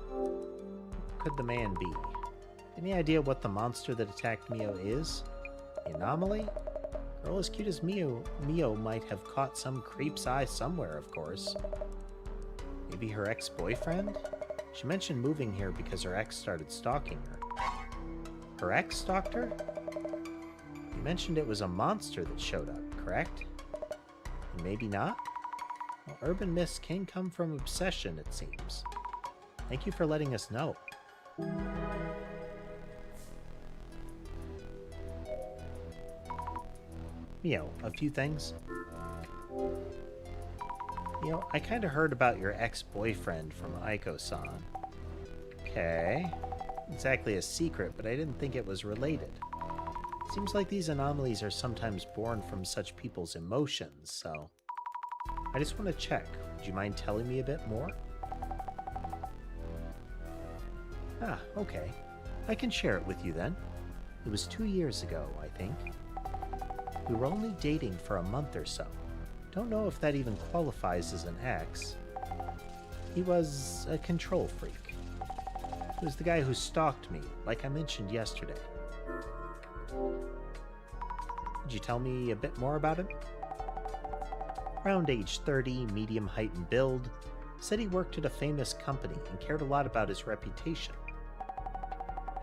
Who could the man be? Any idea what the monster that attacked Mio is? The anomaly? Girl as cute as Mio might have caught some creep's eye somewhere, of course. Maybe her ex-boyfriend? She mentioned moving here because her ex started stalking her. Her ex stalked her? You mentioned it was a monster that showed up, correct? And maybe not? Well, urban myths can come from obsession, it seems. Thank you for letting us know. Mio, a few things. I kinda heard about your ex-boyfriend from Aiko-san. Okay. Exactly a secret, but I didn't think it was related. Seems like these anomalies are sometimes born from such people's emotions, so... I just want to check. Would you mind telling me a bit more? Ah, okay. I can share it with you then. It was 2 years ago, I think. We were only dating for a month or so. Don't know if that even qualifies as an ex. He was a control freak. He was the guy who stalked me, like I mentioned yesterday. Could you tell me a bit more about him? Around age 30, medium height and build, said he worked at a famous company and cared a lot about his reputation.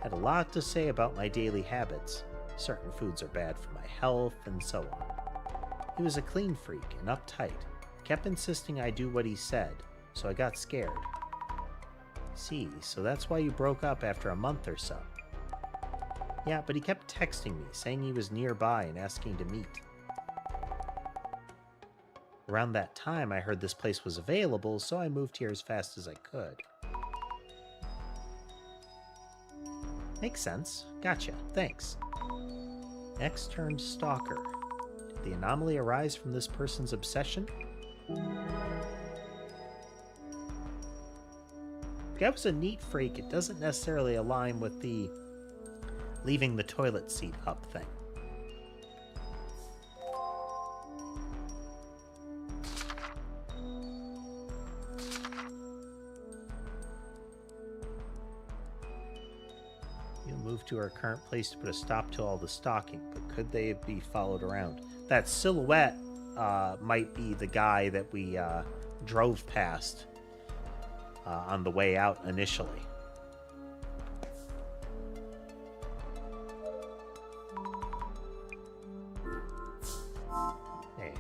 Had a lot to say about my daily habits. Certain foods are bad for my health, and so on. He was a clean freak and uptight, kept insisting I do what he said, so I got scared. See, so that's why you broke up after a month or so. Yeah, but he kept texting me, saying he was nearby and asking to meet. Around that time, I heard this place was available, so I moved here as fast as I could. Makes sense. Gotcha. Thanks. Ex turned stalker. Did the anomaly arise from this person's obsession? The guy was a neat freak. It doesn't necessarily align with the leaving the toilet seat up thing. Moved to our current place to put a stop to all the stalking, but could they be followed around? That silhouette might be the guy that we drove past on the way out initially. There.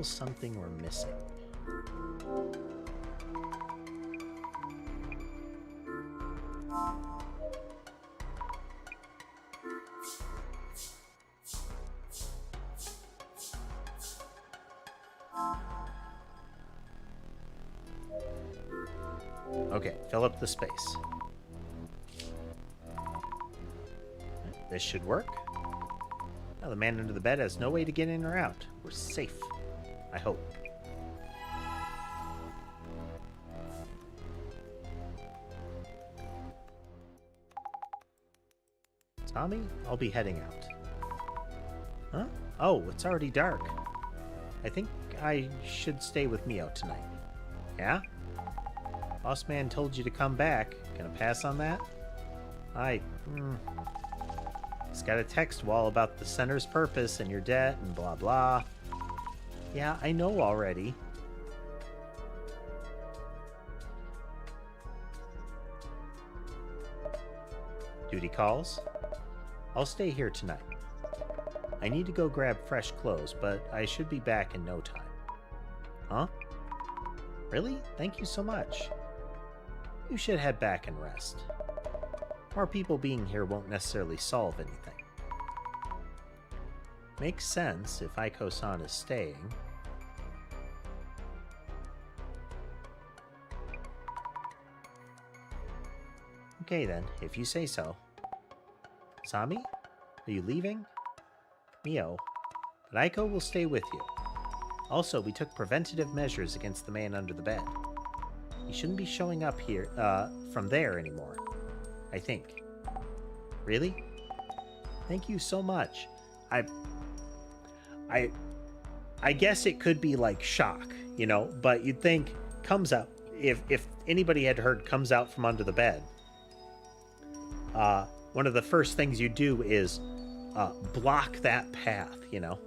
Something we're missing. Okay, fill up the space. This should work. Now the man under the bed has no way to get in or out. We're safe. I hope. Tommy, I'll be heading out. Huh? Oh, it's already dark. I think I should stay with Mio tonight. Yeah? Boss man told you to come back. Gonna pass on that? He's got a text wall about the center's purpose and your debt and blah blah. Yeah, I know already. Duty calls? I'll stay here tonight. I need to go grab fresh clothes, but I should be back in no time. Huh? Really? Thank you so much. You should head back and rest. More people being here won't necessarily solve anything. Makes sense if Aiko-san is staying. Okay then, if you say so. Sami? Are you leaving? Mio, but Aiko will stay with you. Also, we took preventative measures against the man under the bed. He shouldn't be showing up here, from there anymore. I think. Really? Thank you so much. I guess it could be like shock, you know, but you'd think comes out, if anybody had heard comes out from under the bed, one of the first things you do is block that path, you know.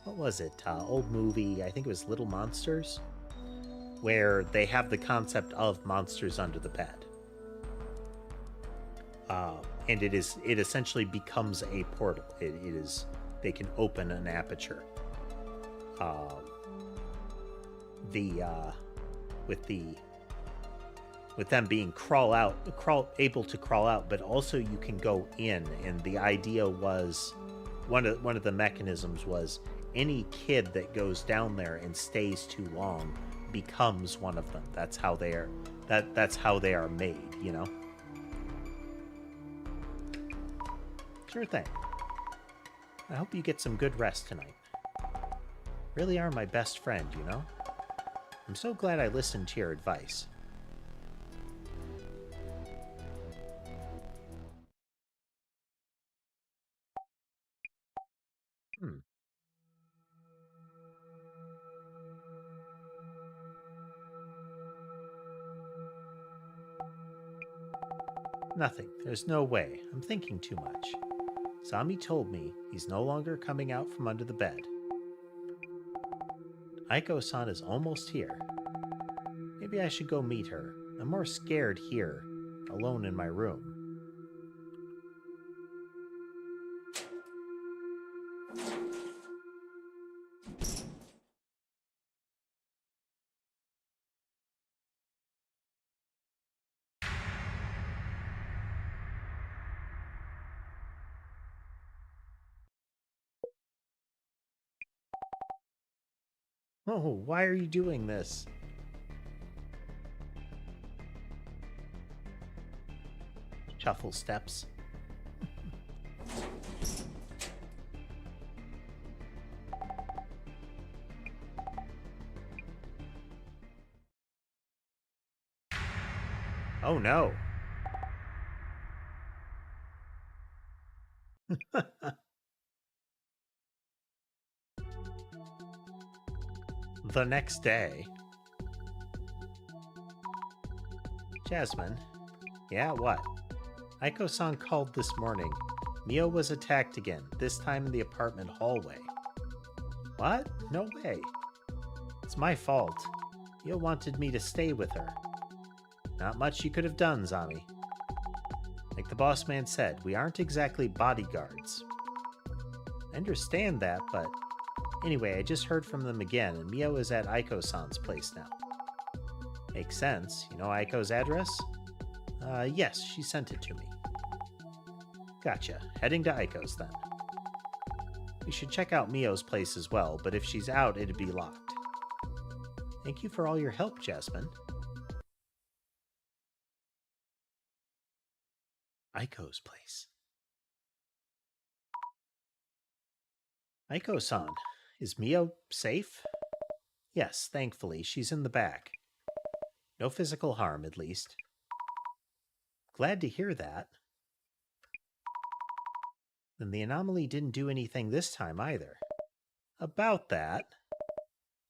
What was it? Old movie, I think it was Little Monsters, where they have the concept of monsters under the bed. And it essentially becomes a portal. They can open an aperture. With them being able to crawl out, but also you can go in. And the idea was, one of the mechanisms was any kid that goes down there and stays too long becomes one of them. That's how they are. That's how they are made. You know. Sure thing. I hope you get some good rest tonight. Really are my best friend, you know? I'm so glad I listened to your advice. Nothing. There's no way. I'm thinking too much. Sami told me he's no longer coming out from under the bed. Aiko-san is almost here. Maybe I should go meet her. I'm more scared here, alone in my room. Oh, why are you doing this? Shuffle steps. Oh no. The next day. Jasmine? Yeah, what? Aiko-san called this morning. Mio was attacked again, this time in the apartment hallway. What? No way. It's my fault. Mio wanted me to stay with her. Not much you could have done, Zami. Like the boss man said, we aren't exactly bodyguards. I understand that, but... Anyway, I just heard from them again, and Mio is at Aiko-san's place now. Makes sense. You know Aiko's address? Yes, she sent it to me. Gotcha. Heading to Aiko's then. We should check out Mio's place as well, but if she's out, it'd be locked. Thank you for all your help, Jasmine. Aiko's place. Aiko-san, is Mio safe? Yes, thankfully, she's in the back. No physical harm, at least. Glad to hear that. Then the anomaly didn't do anything this time either. About that,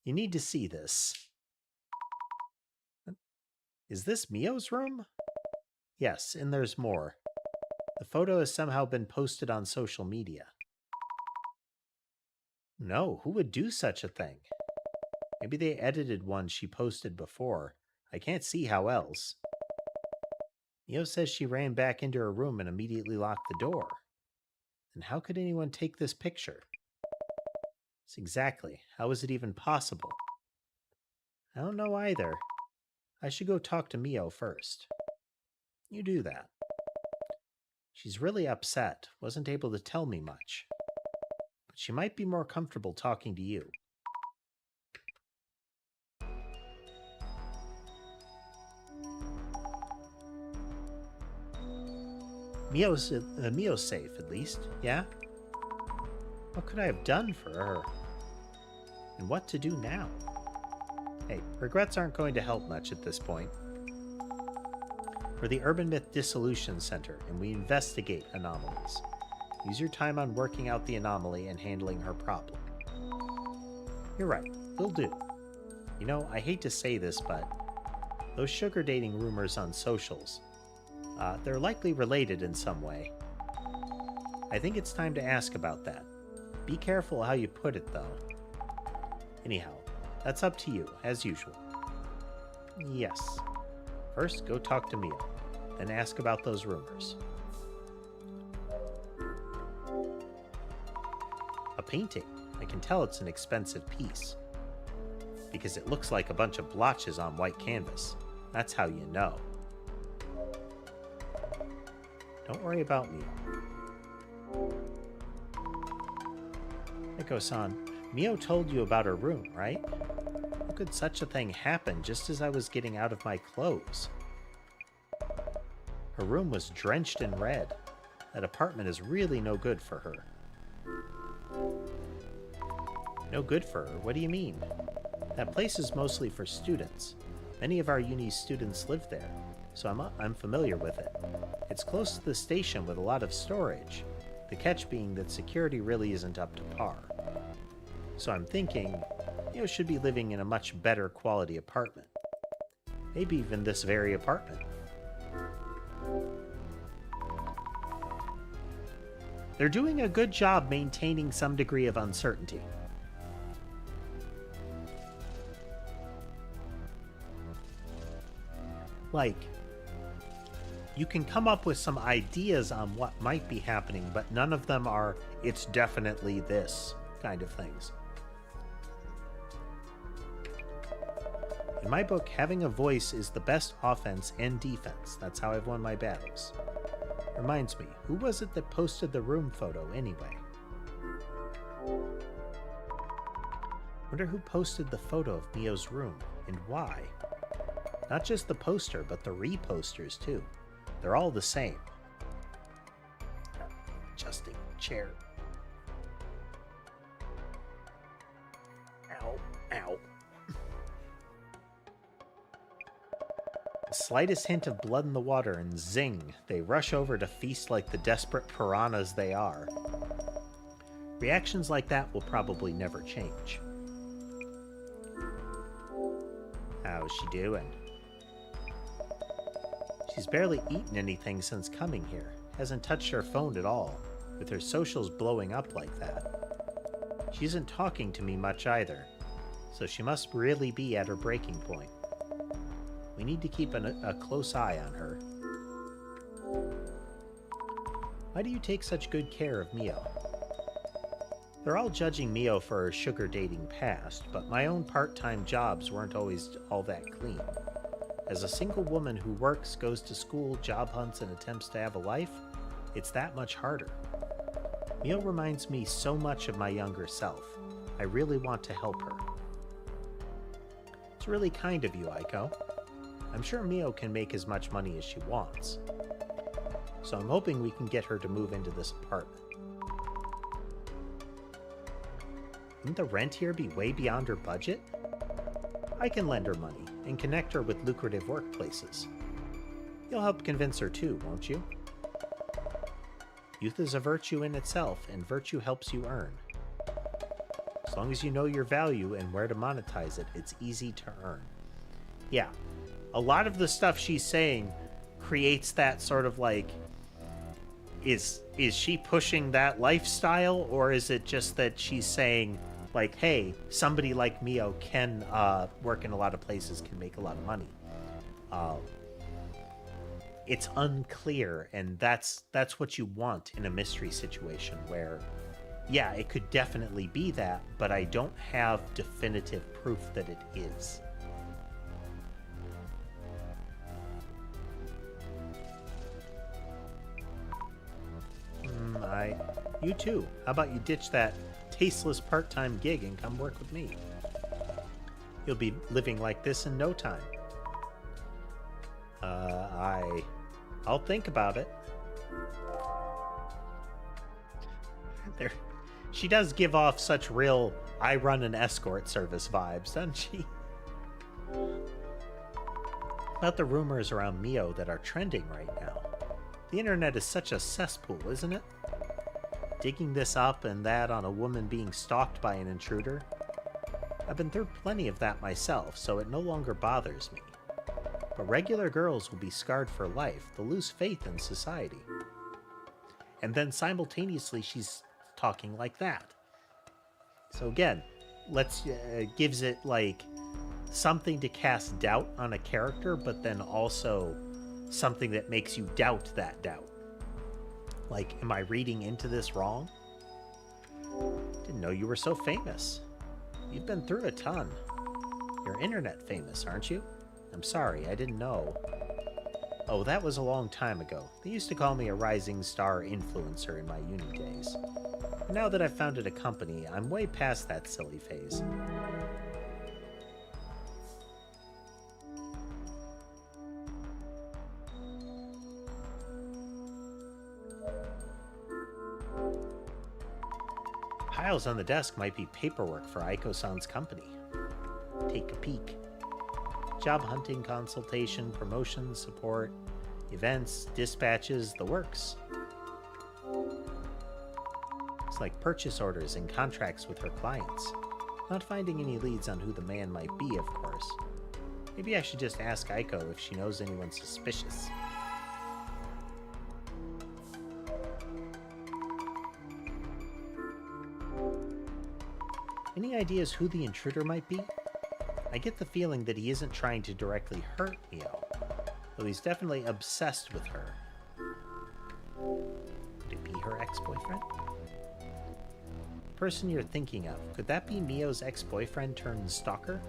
you need to see this. Is this Mio's room? Yes, and there's more. The photo has somehow been posted on social media. No, who would do such a thing? Maybe they edited one she posted before. I can't see how else. Mio says she ran back into her room and immediately locked the door. Then how could anyone take this picture? Yes, exactly. How is it even possible? I don't know either. I should go talk to Mio first. You do that. She's really upset. Wasn't able to tell me much. But she might be more comfortable talking to you. Mio's safe, at least, yeah? What could I have done for her? And what to do now? Hey, regrets aren't going to help much at this point. We're the Urban Myth Dissolution Center, and we investigate anomalies. Use your time on working out the anomaly and handling her problem. You're right, will do. You know, I hate to say this, but those sugar dating rumors on socials, they're likely related in some way. I think it's time to ask about that. Be careful how you put it, though. Anyhow, that's up to you, as usual. Yes. First, go talk to Mio, then ask about those rumors. A painting. I can tell it's an expensive piece. Because it looks like a bunch of blotches on white canvas. That's how you know. Don't worry about Mio. Eiko-san, Mio told you about her room, right? How could such a thing happen just as I was getting out of my clothes? Her room was drenched in red. That apartment is really no good for her. No good for her? What do you mean? That place is mostly for students. Many of our uni's students live there, so I'm familiar with it. It's close to the station with a lot of storage. The catch being that security really isn't up to par. So I'm thinking, Mio should be living in a much better quality apartment. Maybe even this very apartment. They're doing a good job maintaining some degree of uncertainty. Like, you can come up with some ideas on what might be happening, but none of them are, it's definitely this kind of things. In my book, having a voice is the best offense and defense. That's how I've won my battles. Reminds me, who was it that posted the room photo anyway? Wonder who posted the photo of Mio's room, and why? Not just the poster, but the reposters too. They're all the same. Adjusting chair. Ow, ow. The slightest hint of blood in the water and zing, they rush over to feast like the desperate piranhas they are. Reactions like that will probably never change. How's she doing? She's barely eaten anything since coming here. Hasn't touched her phone at all, with her socials blowing up like that. She isn't talking to me much either, so she must really be at her breaking point. We need to keep a close eye on her. Why do you take such good care of Mio? They're all judging Mio for her sugar dating past, but my own part-time jobs weren't always all that clean. As a single woman who works, goes to school, job hunts, and attempts to have a life, it's that much harder. Mio reminds me so much of my younger self. I really want to help her. It's really kind of you, Aiko. I'm sure Mio can make as much money as she wants. So I'm hoping we can get her to move into this apartment. Wouldn't the rent here be way beyond her budget? I can lend her money and connect her with lucrative workplaces. You'll help convince her too, won't you? Youth is a virtue in itself, and virtue helps you earn. As long as you know your value and where to monetize it, it's easy to earn. Yeah, a lot of the stuff she's saying creates that sort of like, is she pushing that lifestyle, or is it just that she's saying, like, hey, somebody like Mio can work in a lot of places, can make a lot of money? It's unclear, and that's what you want in a mystery situation where, yeah, it could definitely be that, but I don't have definitive proof that it is. You too. How about you ditch that tasteless part-time gig and come work with me? You'll be living like this in no time. I'll think about it. There, she does give off such real I run an escort service vibes, doesn't she? About the rumors around Mio that are trending right now. The internet is such a cesspool, isn't it? Digging this up and that on a woman being stalked by an intruder. I've been through plenty of that myself, so it no longer bothers me. But regular girls will be scarred for life. They'll lose faith in society. And then simultaneously she's talking like that. So again, gives it like something to cast doubt on a character, but then also something that makes you doubt that doubt. Like, am I reading into this wrong? Didn't know you were so famous. You've been through a ton. You're internet famous, aren't you? I'm sorry, I didn't know. Oh, that was a long time ago. They used to call me a rising star influencer in my uni days. But now that I've founded a company, I'm way past that silly phase. Piles on the desk might be paperwork for Aiko-san's company. Take a peek. Job hunting, consultation, promotion, support, events, dispatches, the works. It's like purchase orders and contracts with her clients. Not finding any leads on who the man might be, of course. Maybe I should just ask Aiko if she knows anyone suspicious. Any ideas who the intruder might be? I get the feeling that he isn't trying to directly hurt Mio, though he's definitely obsessed with her. Could it be her ex-boyfriend? The person you're thinking of, could that be Mio's ex-boyfriend turned stalker?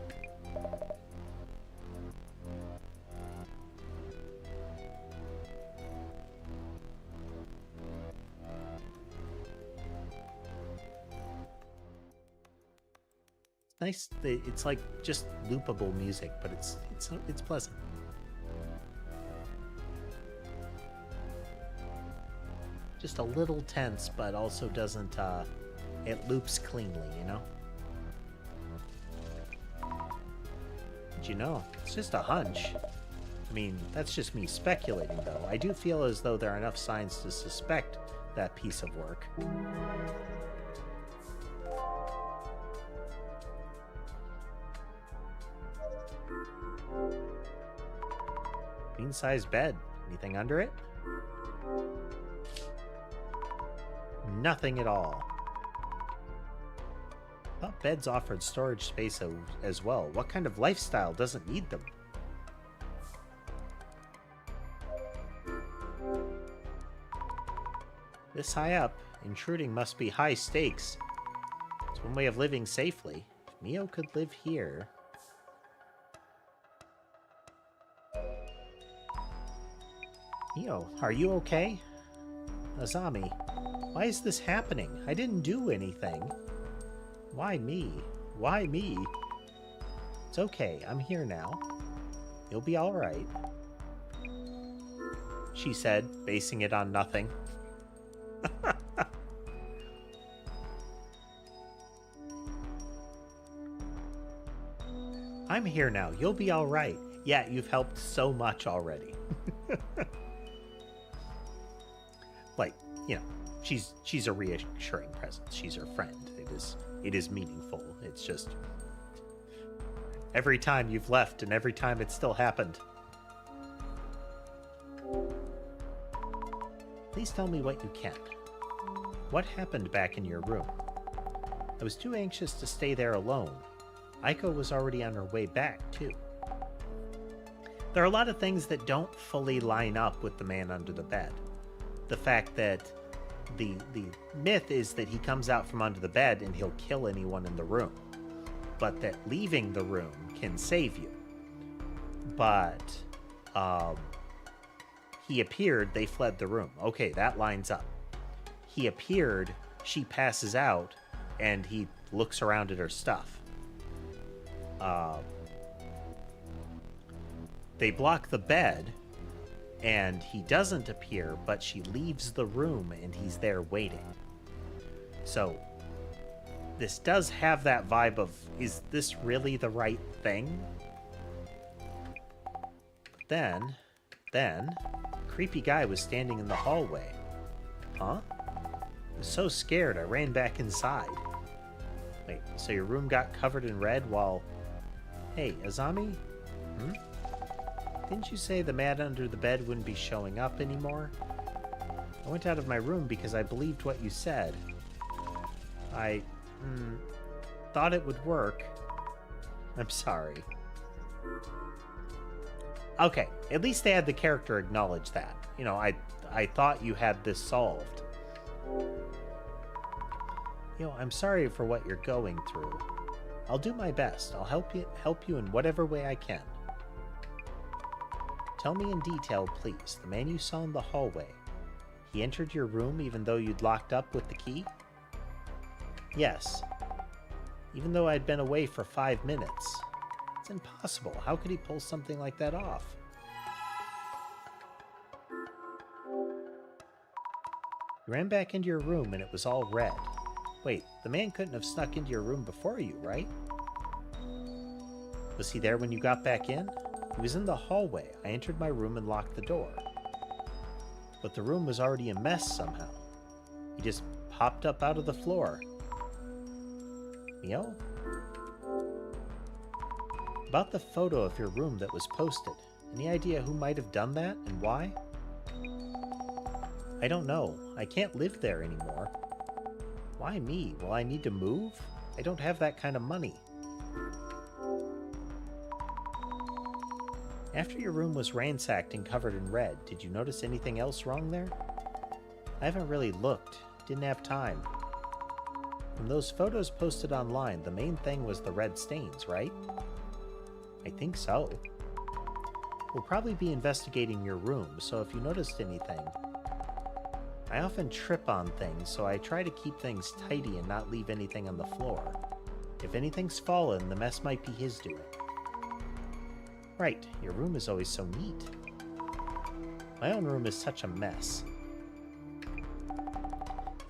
Nice. It's like just loopable music, but it's pleasant. Just a little tense, but also doesn't. It loops cleanly, you know. But you know, it's just a hunch. I mean, that's just me speculating, though. I do feel as though there are enough signs to suspect that piece of work. Queen-size bed. Anything under it? Nothing at all. Thought beds offered storage space as well. What kind of lifestyle doesn't need them? This high up, intruding must be high stakes. It's one way of living safely. If Mio could live here... Mio, are you okay? Azami, why is this happening? I didn't do anything. Why me? Why me? It's okay, I'm here now. You'll be alright. She said, basing it on nothing. I'm here now. You'll be alright. Yeah, you've helped so much already. you know, she's a reassuring presence. She's her friend. It is meaningful. It's just every time you've left and every time it's still happened. Please tell me what you can. What happened back in your room? I was too anxious to stay there alone. Aiko was already on her way back, too. There are a lot of things that don't fully line up with the man under the bed. The fact that the myth is that he comes out from under the bed and he'll kill anyone in the room, but that leaving the room can save you. But he appeared, they fled the room. Okay, that lines up. He appeared, she passes out, and he looks around at her stuff. They block the bed, and he doesn't appear, but she leaves the room and he's there waiting. So this does have that vibe of, is this really the right thing? But then, a creepy guy was standing in the hallway. Huh? I was so scared I ran back inside. Wait, so your room got covered in red while... Hey, Azami? Didn't you say the man under the bed wouldn't be showing up anymore? I went out of my room because I believed what you said. I thought it would work. I'm sorry. Okay, at least they had the character acknowledge that. You know, I thought you had this solved. You know, I'm sorry for what you're going through. I'll do my best. I'll help you in whatever way I can. Tell me in detail, please. The man you saw in the hallway. He entered your room even though you'd locked up with the key? Yes. Even though I'd been away for 5 minutes. It's impossible. How could he pull something like that off? You ran back into your room and it was all red. Wait, the man couldn't have snuck into your room before you, right? Was he there when you got back in? He was in the hallway. I entered my room and locked the door. But the room was already a mess somehow. He just popped up out of the floor. Mio? About the photo of your room that was posted. Any idea who might have done that and why? I don't know. I can't live there anymore. Why me? Will I need to move? I don't have that kind of money. After your room was ransacked and covered in red, did you notice anything else wrong there? I haven't really looked. Didn't have time. From those photos posted online, the main thing was the red stains, right? I think so. We'll probably be investigating your room, so if you noticed anything... I often trip on things, so I try to keep things tidy and not leave anything on the floor. If anything's fallen, the mess might be his doing. Right, your room is always so neat. My own room is such a mess.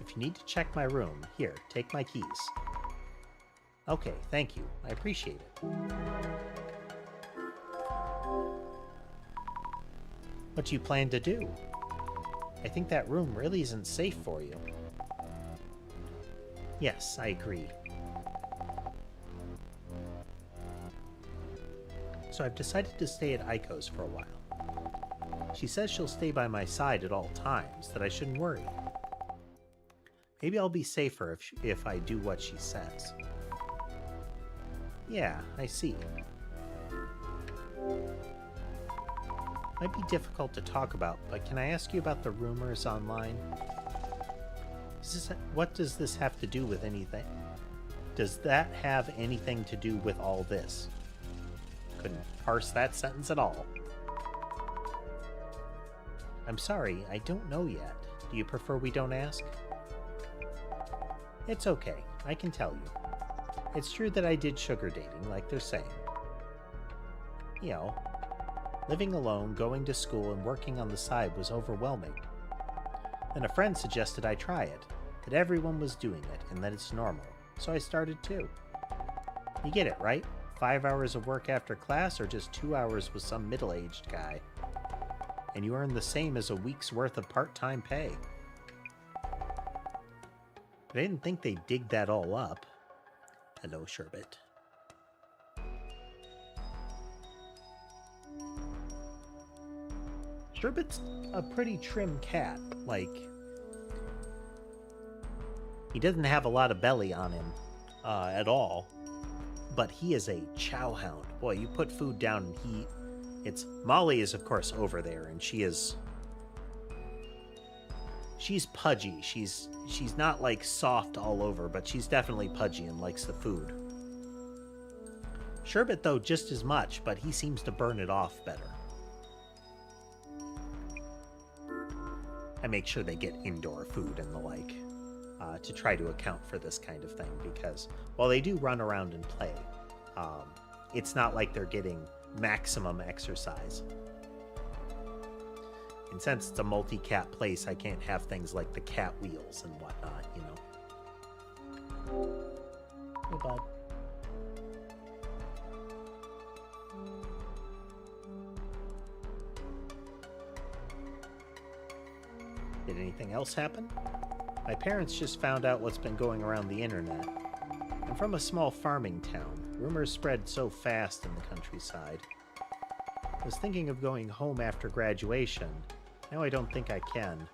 If you need to check my room, here, take my keys. Okay, thank you. I appreciate it. What do you plan to do? I think that room really isn't safe for you. Yes, I agree. So I've decided to stay at Aiko's for a while. She says she'll stay by my side at all times, that I shouldn't worry. Maybe I'll be safer if I do what she says. Yeah, I see. Might be difficult to talk about, but can I ask you about the rumors online? What does this have to do with anything? Does that have anything to do with all this? Couldn't parse that sentence at all. I'm sorry, I don't know yet. Do you prefer we don't ask? It's okay, I can tell you. It's true that I did sugar dating, like they're saying. You know, living alone, going to school, and working on the side was overwhelming. Then a friend suggested I try it, that everyone was doing it, and that it's normal, so I started too. You get it, right? 5 hours of work after class, or just 2 hours with some middle-aged guy. And you earn the same as a week's worth of part-time pay. But I didn't think they'd dig that all up. Hello, Sherbet. Sherbet's a pretty trim cat. Like, he doesn't have a lot of belly on him at all. But he is a chow hound. Boy, you put food down and Molly is, of course, over there, and she's pudgy. She's not, like, soft all over, but she's definitely pudgy and likes the food. Sherbet, though, just as much, but he seems to burn it off better. I make sure they get indoor food and the like to try to account for this kind of thing, because while they do run around and play, it's not like they're getting maximum exercise. And since it's a multi-cat place, I can't have things like the cat wheels and whatnot, you know. Hey, bud. Did anything else happen? My parents just found out what's been going around the internet. I'm from a small farming town. Rumors spread so fast in the countryside. I was thinking of going home after graduation. Now I don't think I can.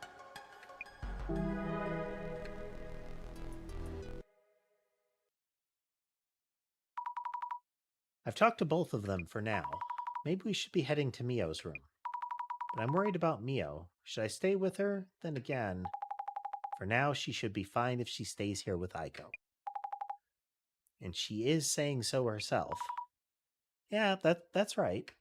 I've talked to both of them for now. Maybe we should be heading to Mio's room. But I'm worried about Mio. Should I stay with her? Then again, for now she should be fine if she stays here with Aiko. And she is saying so herself. Yeah, that's right.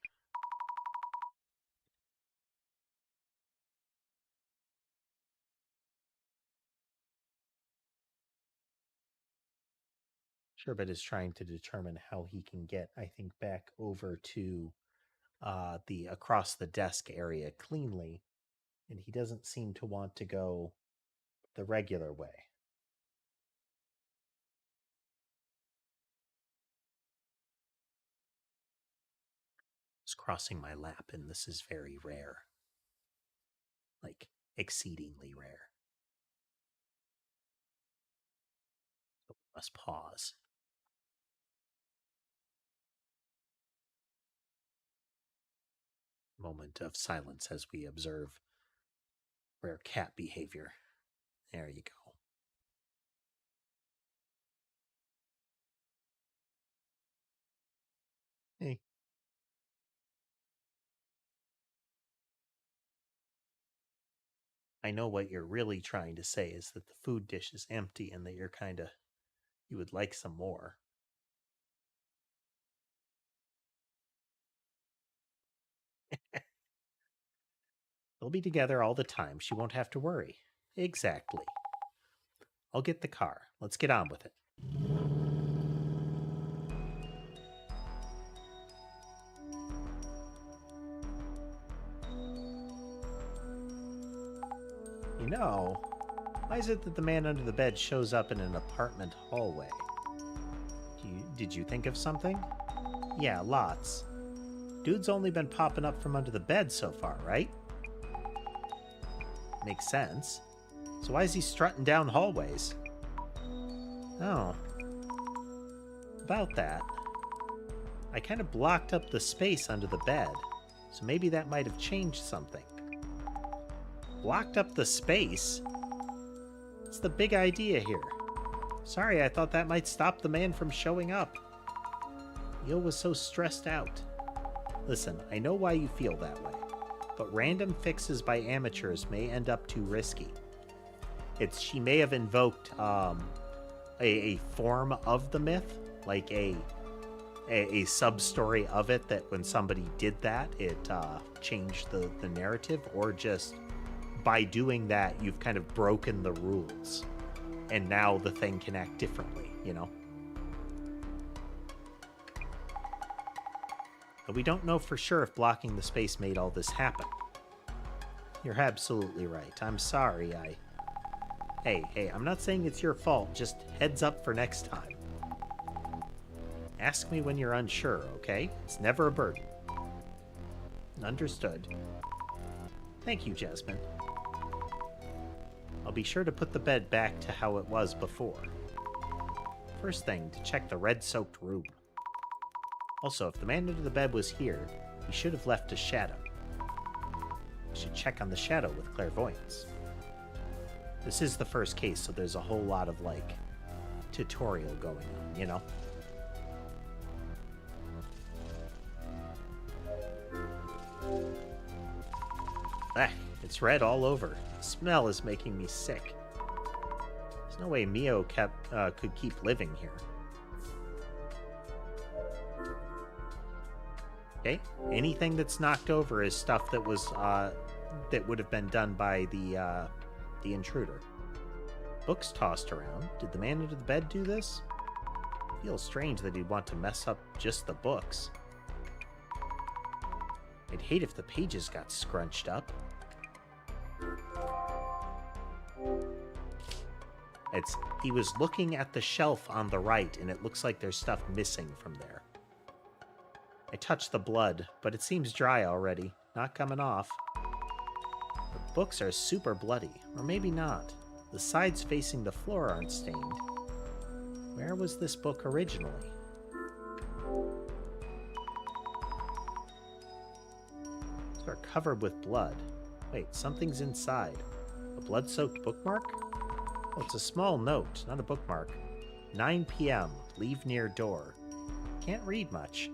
Sherbet is trying to determine how he can get, I think, back over to the across the desk area cleanly, and he doesn't seem to want to go the regular way. It's crossing my lap, and this is very rare. Like, exceedingly rare. So we must pause. Moment of silence as we observe rare cat behavior. There you go. Hey. I know what you're really trying to say is that the food dish is empty and that you would like some more. They'll be together all the time. She won't have to worry. Exactly. I'll get the car. Let's get on with it. You know, why is it that the man under the bed shows up in an apartment hallway? Did you think of something? Yeah, lots. Dude's only been popping up from under the bed so far, right? Makes sense. So why is he strutting down hallways? Oh. About that. I kind of blocked up the space under the bed, so maybe that might have changed something. Blocked up the space? What's the big idea here? Sorry, I thought that might stop the man from showing up. Yo was so stressed out. Listen, I know why you feel that way, but random fixes by amateurs may end up too risky. She may have invoked a form of the myth, like a sub-story of it, that when somebody did that, it changed the narrative, or just by doing that, you've kind of broken the rules, and now the thing can act differently, you know? But we don't know for sure if blocking the space made all this happen. You're absolutely right. I'm sorry, Hey, I'm not saying it's your fault, just heads up for next time. Ask me when you're unsure, okay? It's never a burden. Understood. Thank you, Jasmine. I'll be sure to put the bed back to how it was before. First thing, to check the red-soaked room. Also, if the man under the bed was here, he should have left a shadow. I should check on the shadow with clairvoyance. This is the first case, so there's a whole lot of, like, tutorial going on, you know? Ah, it's red all over. The smell is making me sick. There's no way Mio could keep living here. Okay, anything that's knocked over is stuff that was that would have been done by the intruder. Books tossed around. Did the man under the bed do this? It feels strange that he'd want to mess up just the books. I'd hate if the pages got scrunched up. He was looking at the shelf on the right, and it looks like there's stuff missing from there. I touched the blood, but it seems dry already. Not coming off. The books are super bloody, or maybe not. The sides facing the floor aren't stained. Where was this book originally? These are covered with blood. Wait, something's inside. A blood-soaked bookmark? Oh, it's a small note, not a bookmark. 9 p.m. Leave near door. Can't read much.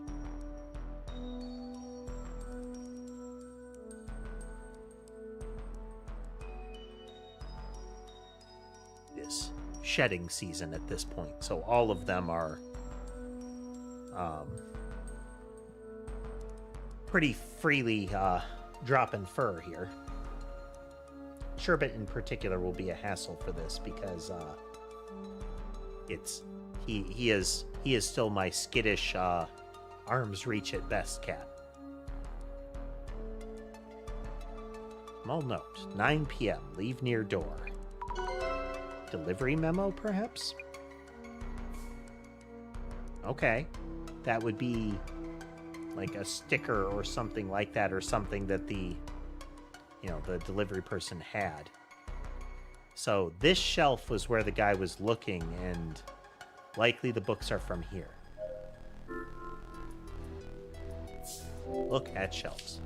Is shedding season at this point, so all of them are pretty freely dropping fur here. Sherbet in particular will be a hassle for this because he is still my skittish arms reach at best cat. Small note, 9 p.m. Leave near door. Delivery memo, perhaps? Okay. That would be like a sticker or something like that, or something that the delivery person had. So this shelf was where the guy was looking, and likely the books are from here. Look at shelves.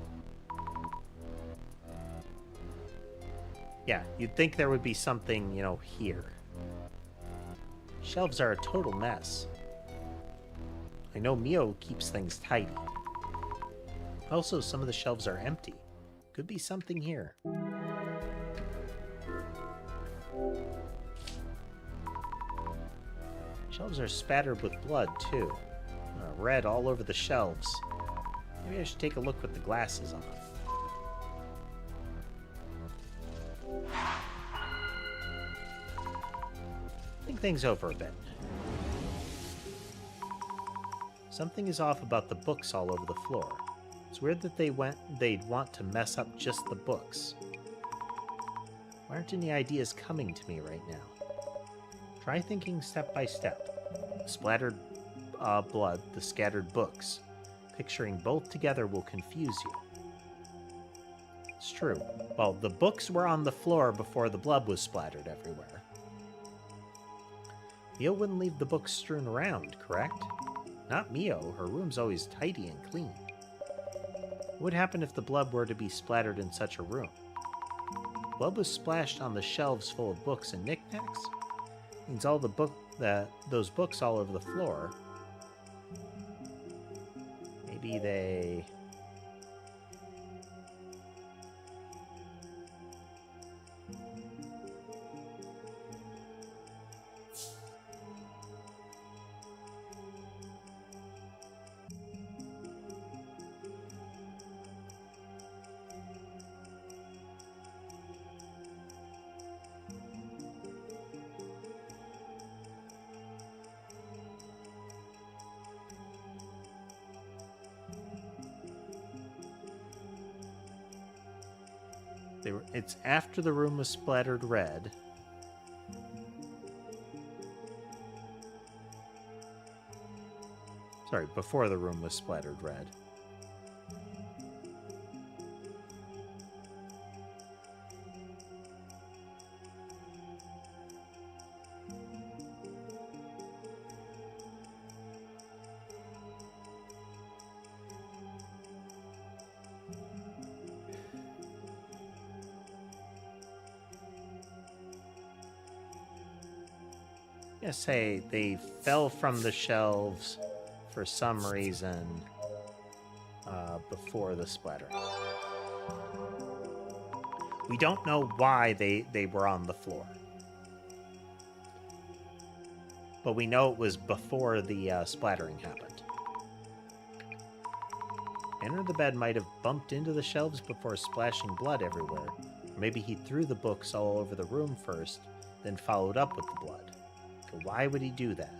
Yeah, you'd think there would be something, here. Shelves are a total mess. I know Mio keeps things tidy. Also, some of the shelves are empty. Could be something here. Shelves are spattered with blood, too. Red all over the shelves. Maybe I should take a look with the glasses on. Think things over a bit. Something is off about the books all over the floor. It's weird that they'd want to mess up just the books. Why aren't any ideas coming to me right now? Try thinking step by step. The splattered blood, the scattered books. Picturing both together will confuse you. It's true. Well, the books were on the floor before the blood was splattered everywhere. Mio wouldn't leave the books strewn around, correct? Not Mio. Her room's always tidy and clean. What would happen if the blood were to be splattered in such a room? Blood was splashed on the shelves full of books and knickknacks? Means all those books all over the floor. Maybe they... It's after the room was splattered red. Sorry, before the room was splattered red. gonna say they fell from the shelves for some reason before the splattering. We don't know why they were on the floor. But we know it was before the splattering happened. Enter the bed might have bumped into the shelves before splashing blood everywhere. Or maybe he threw the books all over the room first, then followed up with the blood. But why would he do that?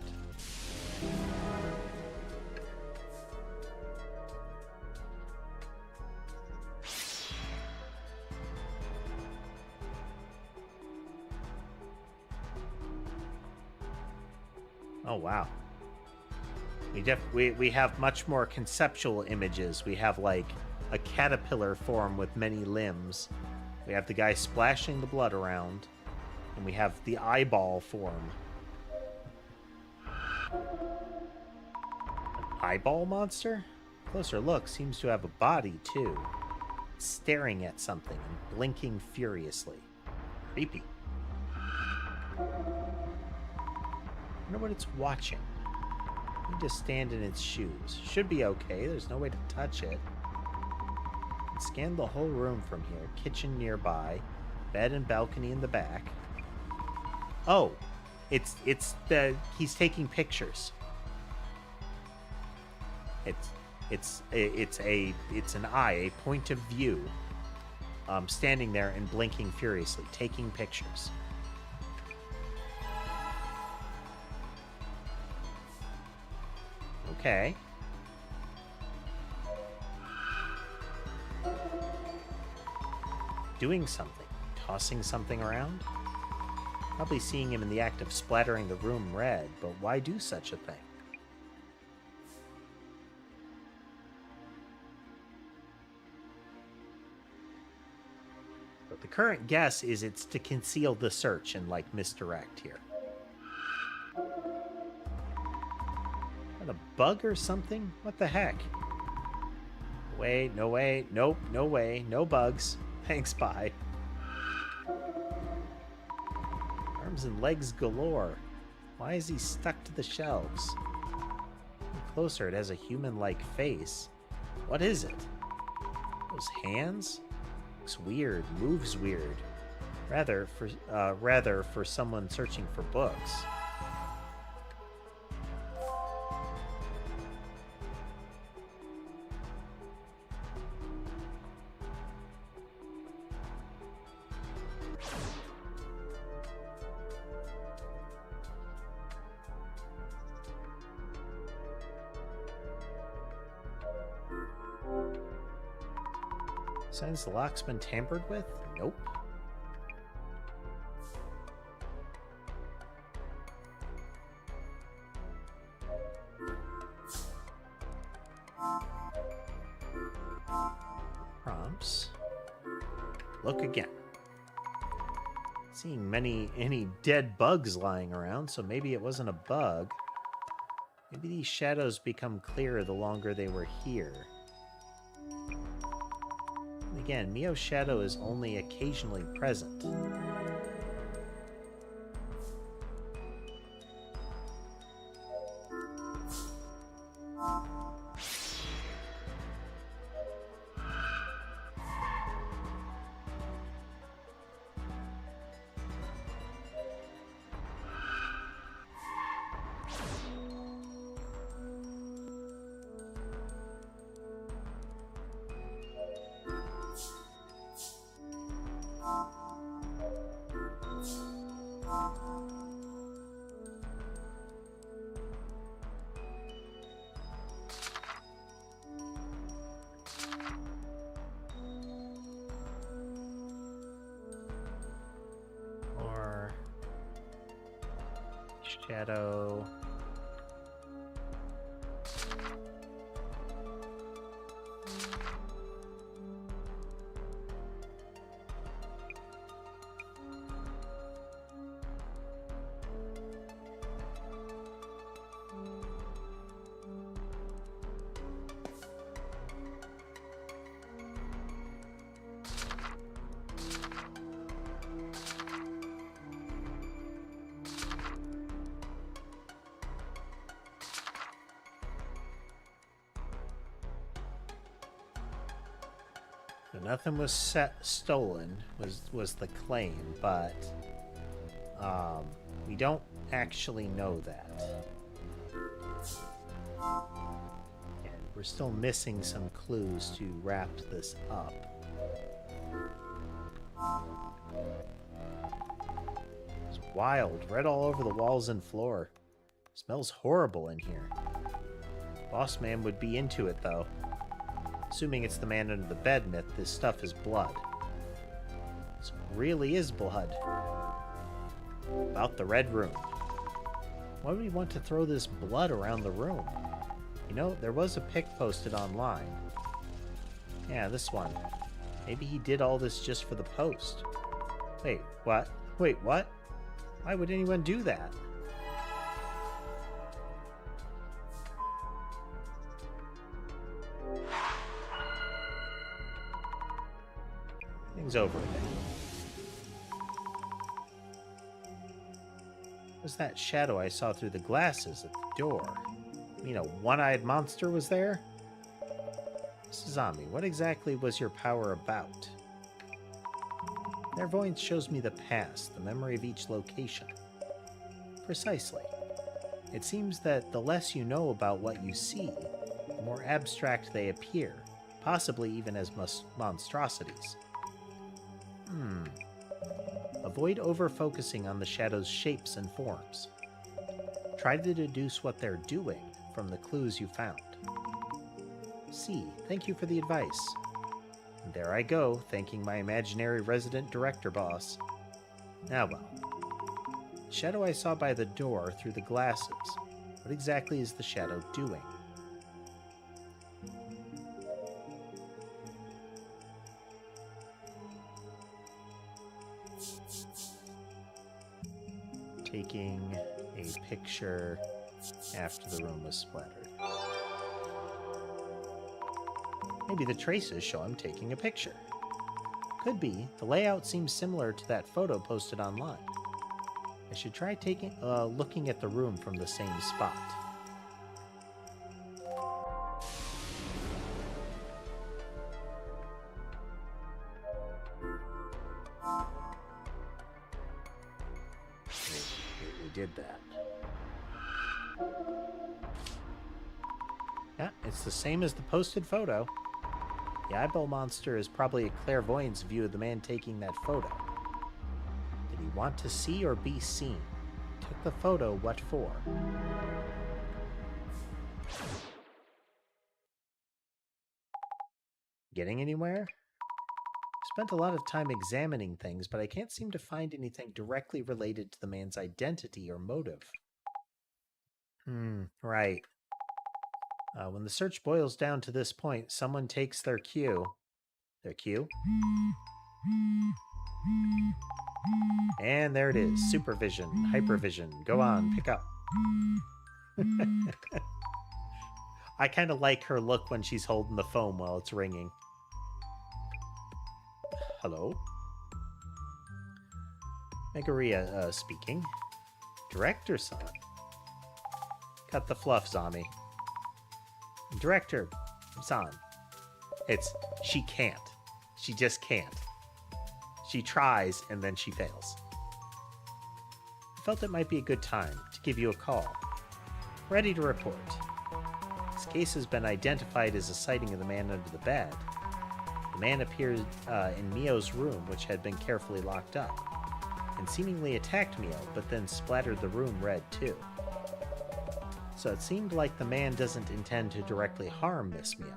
Oh, wow. We have much more conceptual images. We have, like, a caterpillar form with many limbs. We have the guy splashing the blood around. And we have the eyeball form. An eyeball monster? Closer look seems to have a body, too. Staring at something and blinking furiously. Creepy. I wonder what it's watching. I need to stand in its shoes. Should be okay. There's no way to touch it. Scan the whole room from here. Kitchen nearby. Bed and balcony in the back. Oh, it's he's taking pictures. It's an eye, a point of view. Standing there and blinking furiously, taking pictures. Okay. Doing something. Tossing something around? Probably seeing him in the act of splattering the room red, but why do such a thing? But the current guess is it's to conceal the search and, like, misdirect here. A bug or something? What the heck? Wait, no way. Nope, no way. No bugs. Thanks, bye. Arms and legs galore. Why is he stuck to the shelves? Look closer, it has a human-like face. What is it? Those hands? Looks weird. Moves weird. Rather for someone searching for books. Signs the lock's been tampered with? Nope. Prompts. Look again. Seeing any dead bugs lying around, so maybe it wasn't a bug. Maybe these shadows become clearer the longer they were here. Again, Mio's shadow is only occasionally present. Shadow. nothing was stolen, was the claim, but we don't actually know that. And we're still missing some clues to wrap this up. It's wild, red all over the walls and floor. Smells horrible in here. Boss man would be into it, though. Assuming it's the man under the bed myth, this stuff is blood. This really is blood. About the red room. Why would he want to throw this blood around the room? You know, there was a pic posted online. Yeah, this one. Maybe he did all this just for the post. Wait, what? Wait, what? Why would anyone do that? Things over again. What's that shadow I saw through the glasses at the door? You mean a one-eyed monster was there? Mrs. Ami, what exactly was your power about? Clairvoyance shows me the past, the memory of each location. Precisely. It seems that the less you know about what you see, the more abstract they appear, possibly even as monstrosities. Avoid over-focusing on the shadow's shapes and forms. Try to deduce what they're doing from the clues you found. C. Thank you for the advice. And there I go, thanking my imaginary resident director boss. Now well. The shadow I saw by the door through the glasses. What exactly is the shadow doing? Taking a picture after the room was splattered. Maybe the traces show him taking a picture. Could be. The layout seems similar to that photo posted online. I should try looking at the room from the same spot. Did that. Yeah, it's the same as the posted photo. The eyeball monster is probably a clairvoyant's view of the man taking that photo. Did he want to see or be seen? Took the photo, what for? Getting anywhere? Spent a lot of time examining things, but I can't seem to find anything directly related to the man's identity or motive. Right. When the search boils down to this point, someone takes their cue. Their cue? And there it is. Supervision, hypervision. Go on, pick up. I kind of like her look when she's holding the phone while it's ringing. Hello? Megaria speaking. Director-san. Cut the fluff, Zami. Director-san. She can't. She just can't. She tries, and then she fails. I felt it might be a good time to give you a call. Ready to report. This case has been identified as a sighting of the man under the bed. The man appeared in Mio's room, which had been carefully locked up, and seemingly attacked Mio, but then splattered the room red too. So it seemed like the man doesn't intend to directly harm Miss Mio.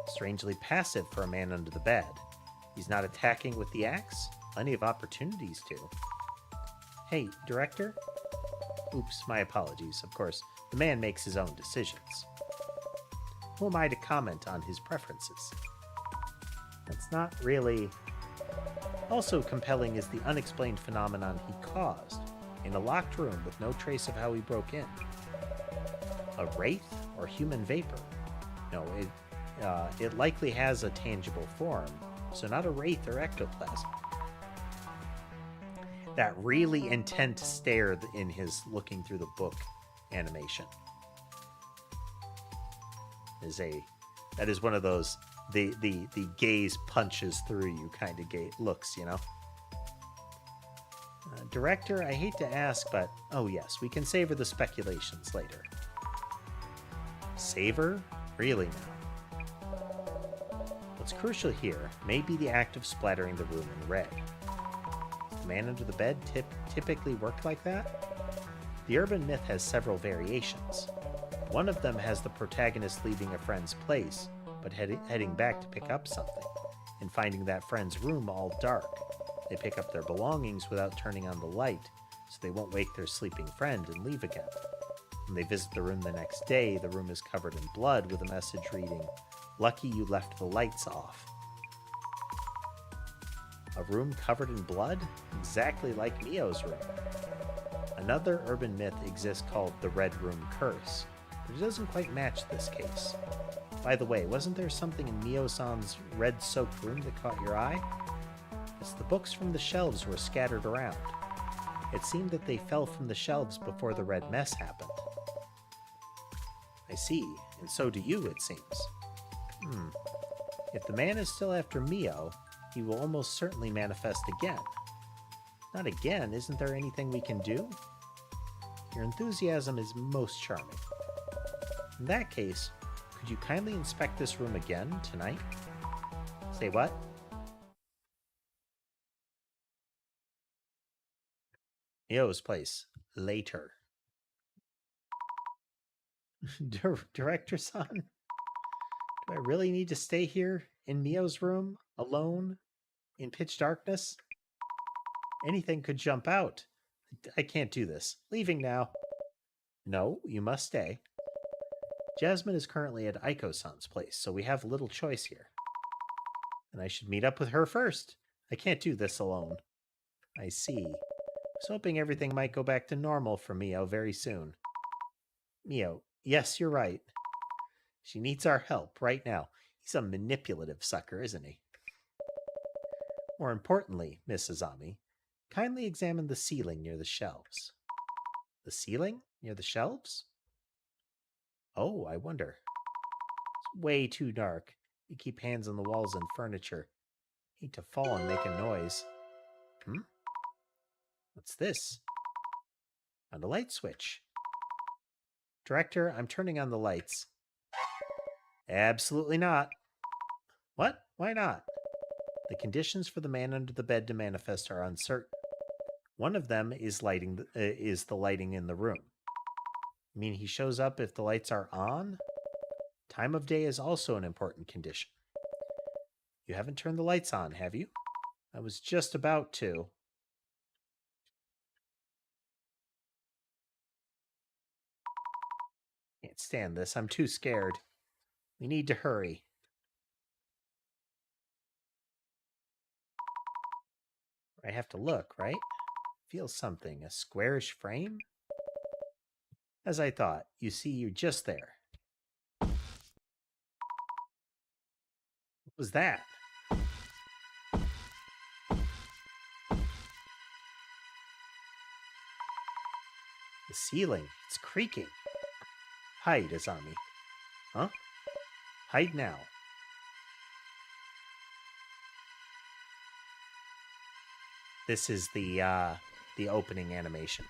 Strangely passive for a man under the bed. He's not attacking with the axe? Plenty of opportunities to. Hey, Director? Oops, my apologies. Of course, the man makes his own decisions. Who am I to comment on his preferences? That's not really... Also compelling is the unexplained phenomenon he caused, in a locked room with no trace of how he broke in. A wraith or human vapor? No, it likely has a tangible form, so not a wraith or ectoplasm. That really intense stare in his looking through the book animation that is one of those the gaze punches through you kind of looks, you know. Director, I hate to ask, but oh yes, we can savor the speculations later. Savor? Really now? What's crucial here may be the act of splattering the room in red. Does the man under the bed typically work like that? The urban myth has several variations. One of them has the protagonist leaving a friend's place, but heading back to pick up something, and finding that friend's room all dark. They pick up their belongings without turning on the light, so they won't wake their sleeping friend and leave again. When they visit the room the next day, the room is covered in blood with a message reading, "Lucky you left the lights off." A room covered in blood? Exactly like Mio's room. Another urban myth exists called the Red Room Curse, but it doesn't quite match this case. By the way, wasn't there something in Mio-san's red-soaked room that caught your eye? It's the books from the shelves were scattered around. It seemed that they fell from the shelves before the red mess happened. I see, and so do you, it seems. If the man is still after Mio, he will almost certainly manifest again. Not again, isn't there anything we can do? Your enthusiasm is most charming. In that case, could you kindly inspect this room again tonight? Say what? Mio's place. Later. Director-san? Do I really need to stay here in Mio's room, alone, in pitch darkness? Anything could jump out. I can't do this. Leaving now. No, you must stay. Jasmine is currently at Aiko-san's place, so we have little choice here. And I should meet up with her first. I can't do this alone. I see. I was hoping everything might go back to normal for Mio very soon. Mio, yes, you're right. She needs our help right now. He's a manipulative sucker, isn't he? More importantly, Miss Azami, kindly examine the ceiling near the shelves. The ceiling? Near the shelves? Oh, I wonder. It's way too dark. You keep hands on the walls and furniture. Hate to fall and make a noise. What's this? On the light switch. Director, I'm turning on the lights. Absolutely not. What? Why not? The conditions for the man under the bed to manifest are uncertain. One of them is the lighting in the room. I mean, he shows up if the lights are on? Time of day is also an important condition. You haven't turned the lights on, have you? I was just about to. Can't stand this. I'm too scared. We need to hurry. I have to look, right? Feel something. A squarish frame? As I thought. You see, you're just there. What was that? The ceiling. It's creaking. Hide, Azami. Huh? Hide now. This is the opening animation.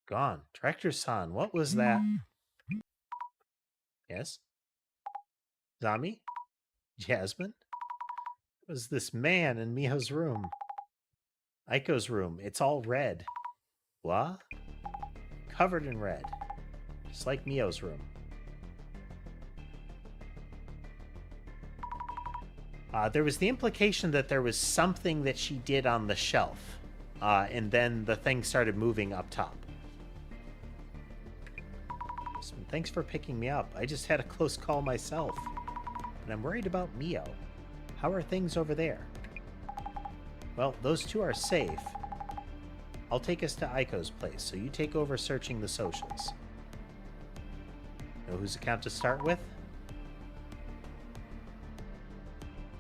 Gone. Director-san, what was that? Yes? Zami? Jasmine? What was this man in Mio's room? Aiko's room. It's all red. What? Covered in red. Just like Mio's room. There was the implication that there was something that she did on the shelf. And then the thing started moving up top. Thanks for picking me up. I just had a close call myself. But I'm worried about Mio. How are things over there? Well, those two are safe. I'll take us to Aiko's place, so you take over searching the socials. Know whose account to start with?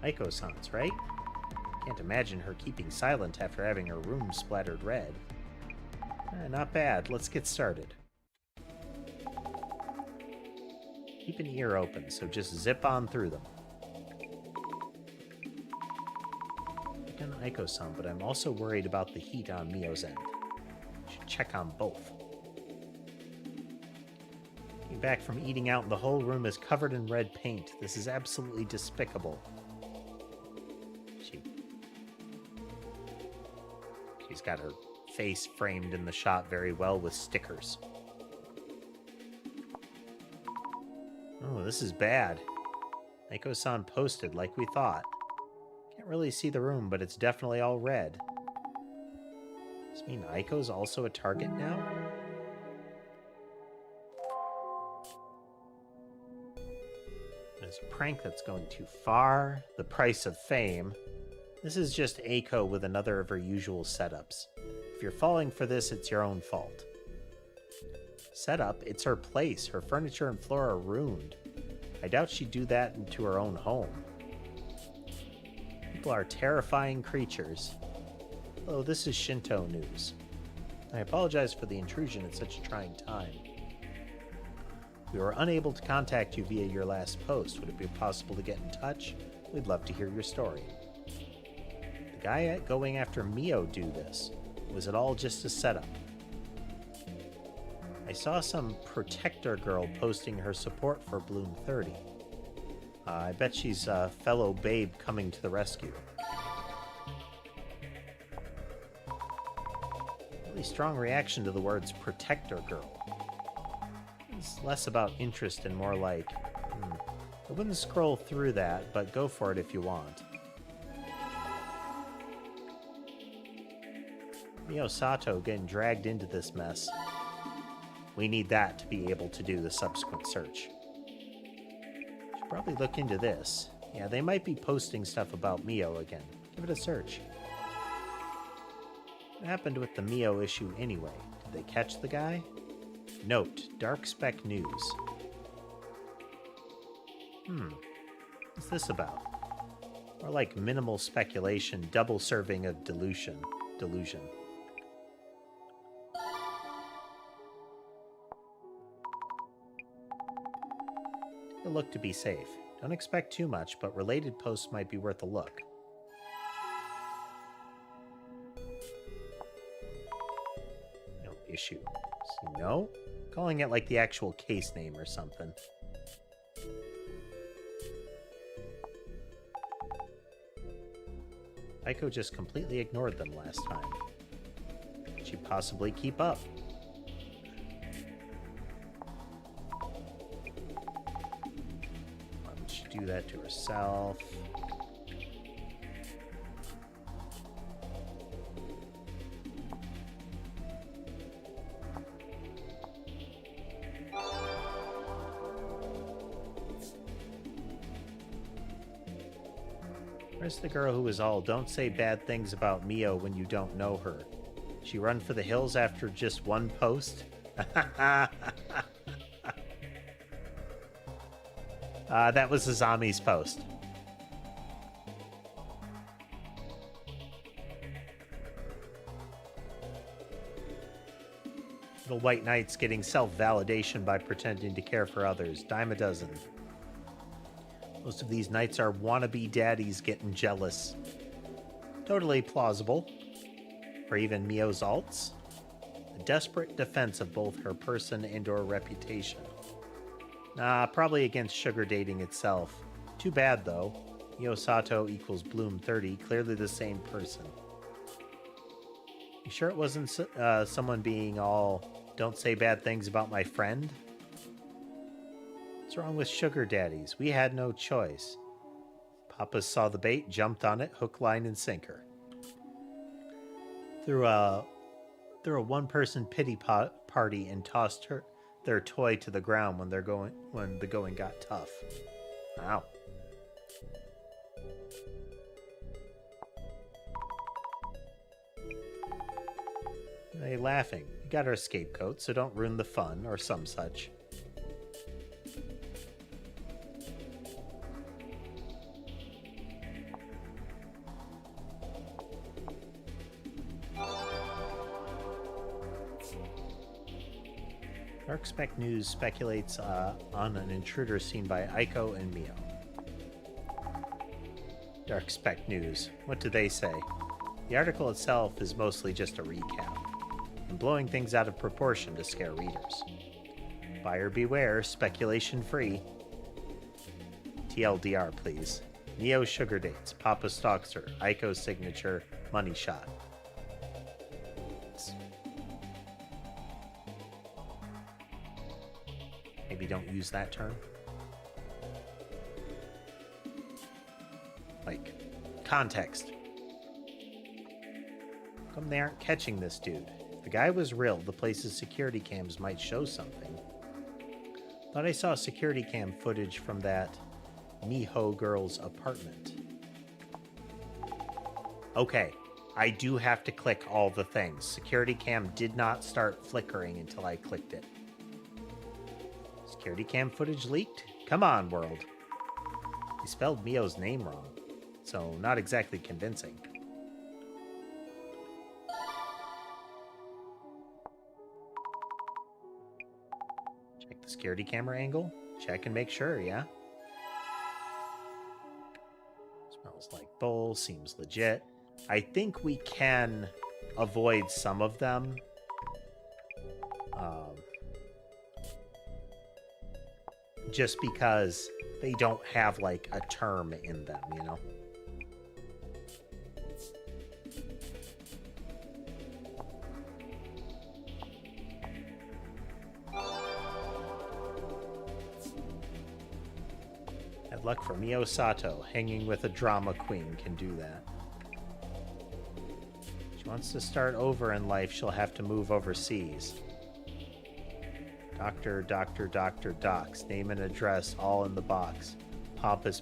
Aiko-san's, right? Can't imagine her keeping silent after having her room splattered red. Not bad. Let's get started. Keep an ear open, so just zip on through them. I've done Aiko-san, but I'm also worried about the heat on Mio's end. Should check on both. Came back from eating out and the whole room is covered in red paint. This is absolutely despicable. She's got her face framed in the shot very well with stickers. Oh, this is bad. Aiko-san posted like we thought. Can't really see the room, but it's definitely all red. Does this mean Aiko's also a target now? There's a prank that's going too far. The price of fame. This is just Aiko with another of her usual setups. If you're falling for this, it's your own fault. Setup? It's her place. Her furniture and floor are ruined. I doubt she'd do that into her own home. People are terrifying creatures. Oh, this is Shinto news. I apologize for the intrusion at such a trying time. We were unable to contact you via your last post. Would it be possible to get in touch? We'd love to hear your story. The guy going after Mio do this? Was it all just a setup? I saw some protector girl posting her support for Bloom 30. I bet she's a fellow babe coming to the rescue. Really strong reaction to the words protector girl. It's less about interest and more like, I wouldn't scroll through that, but go for it if you want. Mio Sato getting dragged into this mess. We need that to be able to do the subsequent search. Should probably look into this. Yeah, they might be posting stuff about Mio again. Give it a search. What happened with the Mio issue anyway? Did they catch the guy? Note, Dark Spec News. What's this about? More like minimal speculation, double serving of delusion. Take a look to be safe. Don't expect too much, but related posts might be worth a look. No issue. No? Calling it like the actual case name or something. Aiko just completely ignored them last time. Could she possibly keep up? Why would she do that to herself? Where's the girl who was all, don't say bad things about Mio when you don't know her? She run for the hills after just one post? That was Azami's post. Little white knights getting self-validation by pretending to care for others. Dime a dozen. Most of these knights are wannabe daddies getting jealous. Totally plausible. Or even Mio's alts. A desperate defense of both her person and or reputation. Probably against sugar dating itself. Too bad though. Mio Sato equals Bloom 30, clearly the same person. You sure it wasn't someone being all, don't say bad things about my friend? What's wrong with sugar daddies? We had no choice. Papa saw the bait, jumped on it, hook, line, and sinker. Threw a one-person pity party and tossed their toy to the ground when the going got tough. Wow. They laughing. We got our scapegoat, so don't ruin the fun, or some such. Dark Spec News speculates on an intruder seen by Aiko and Mio. Dark Spec News. What do they say? The article itself is mostly just a recap, and blowing things out of proportion to scare readers. Buyer beware, speculation free. TLDR, please. Mio sugar dates, Papa stalks her, Aiko signature, money shot. Maybe don't use that term. Like, context. How come they aren't catching this dude? If the guy was real, the place's security cams might show something. Thought I saw security cam footage from that Miho girl's apartment. Okay, I do have to click all the things. Security cam did not start flickering until I clicked it. Security cam footage leaked? Come on, world. He spelled Mio's name wrong, so not exactly convincing. Check the security camera angle. Check and make sure, yeah? Smells like bowl, seems legit. I think we can avoid some of them. Just because they don't have, like, a term in them, you know? Bad luck for Mio Sato. Hanging with a drama queen can do that. If she wants to start over in life, she'll have to move overseas. Doctor, docs. Name and address, all in the box. Papas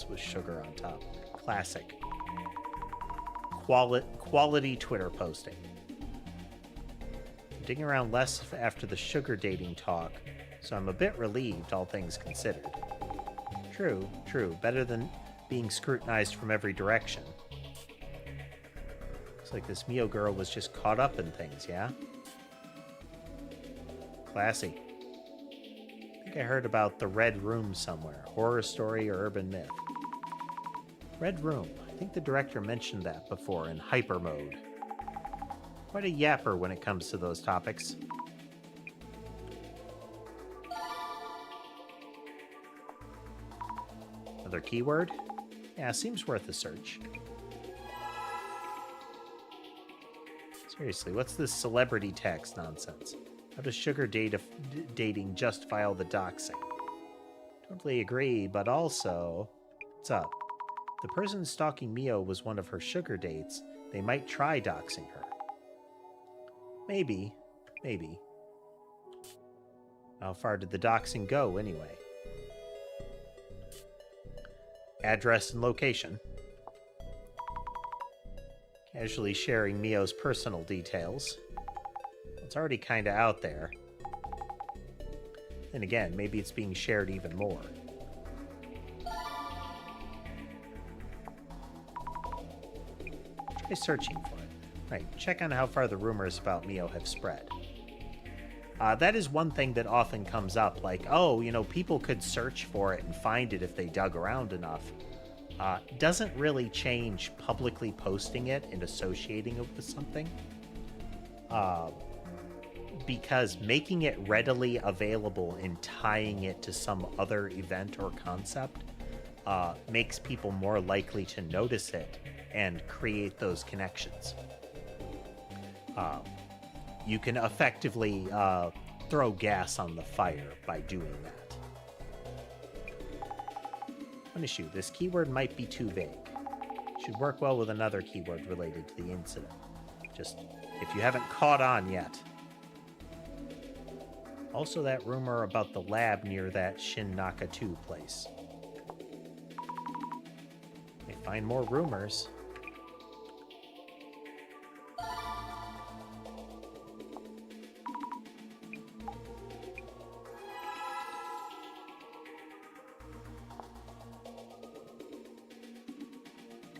with sugar on top. Classic. Quality Twitter posting. I'm digging around less after the sugar dating talk, so I'm a bit relieved, all things considered. True. Better than being scrutinized from every direction. Looks like this Mio girl was just caught up in things, yeah? Classy. I think I heard about the Red Room somewhere. Horror story or urban myth. Red Room. I think the director mentioned that before in hyper mode. Quite a yapper when it comes to those topics. Another keyword? Yeah, seems worth a search. Seriously, what's this celebrity tax nonsense? How does sugar dating justify all the doxing? Totally agree, but also... What's up? If the person stalking Mio was one of her sugar dates, they might try doxing her. Maybe. How far did the doxing go, anyway? Address and location. Casually sharing Mio's personal details. It's already kind of out there. And again, maybe it's being shared even more. Try searching for it. Right, check on how far the rumors about Mio have spread. That is one thing that often comes up, like, oh, you know, people could search for it and find it if they dug around enough. Doesn't really change publicly posting it and associating it with something. Because making it readily available and tying it to some other event or concept makes people more likely to notice it and create those connections. You can effectively throw gas on the fire by doing that. One issue, this keyword might be too vague. Should work well with another keyword related to the incident. Just if you haven't caught on yet. Also that rumor about the lab near that Shin-Naka 2 place. May find more rumors.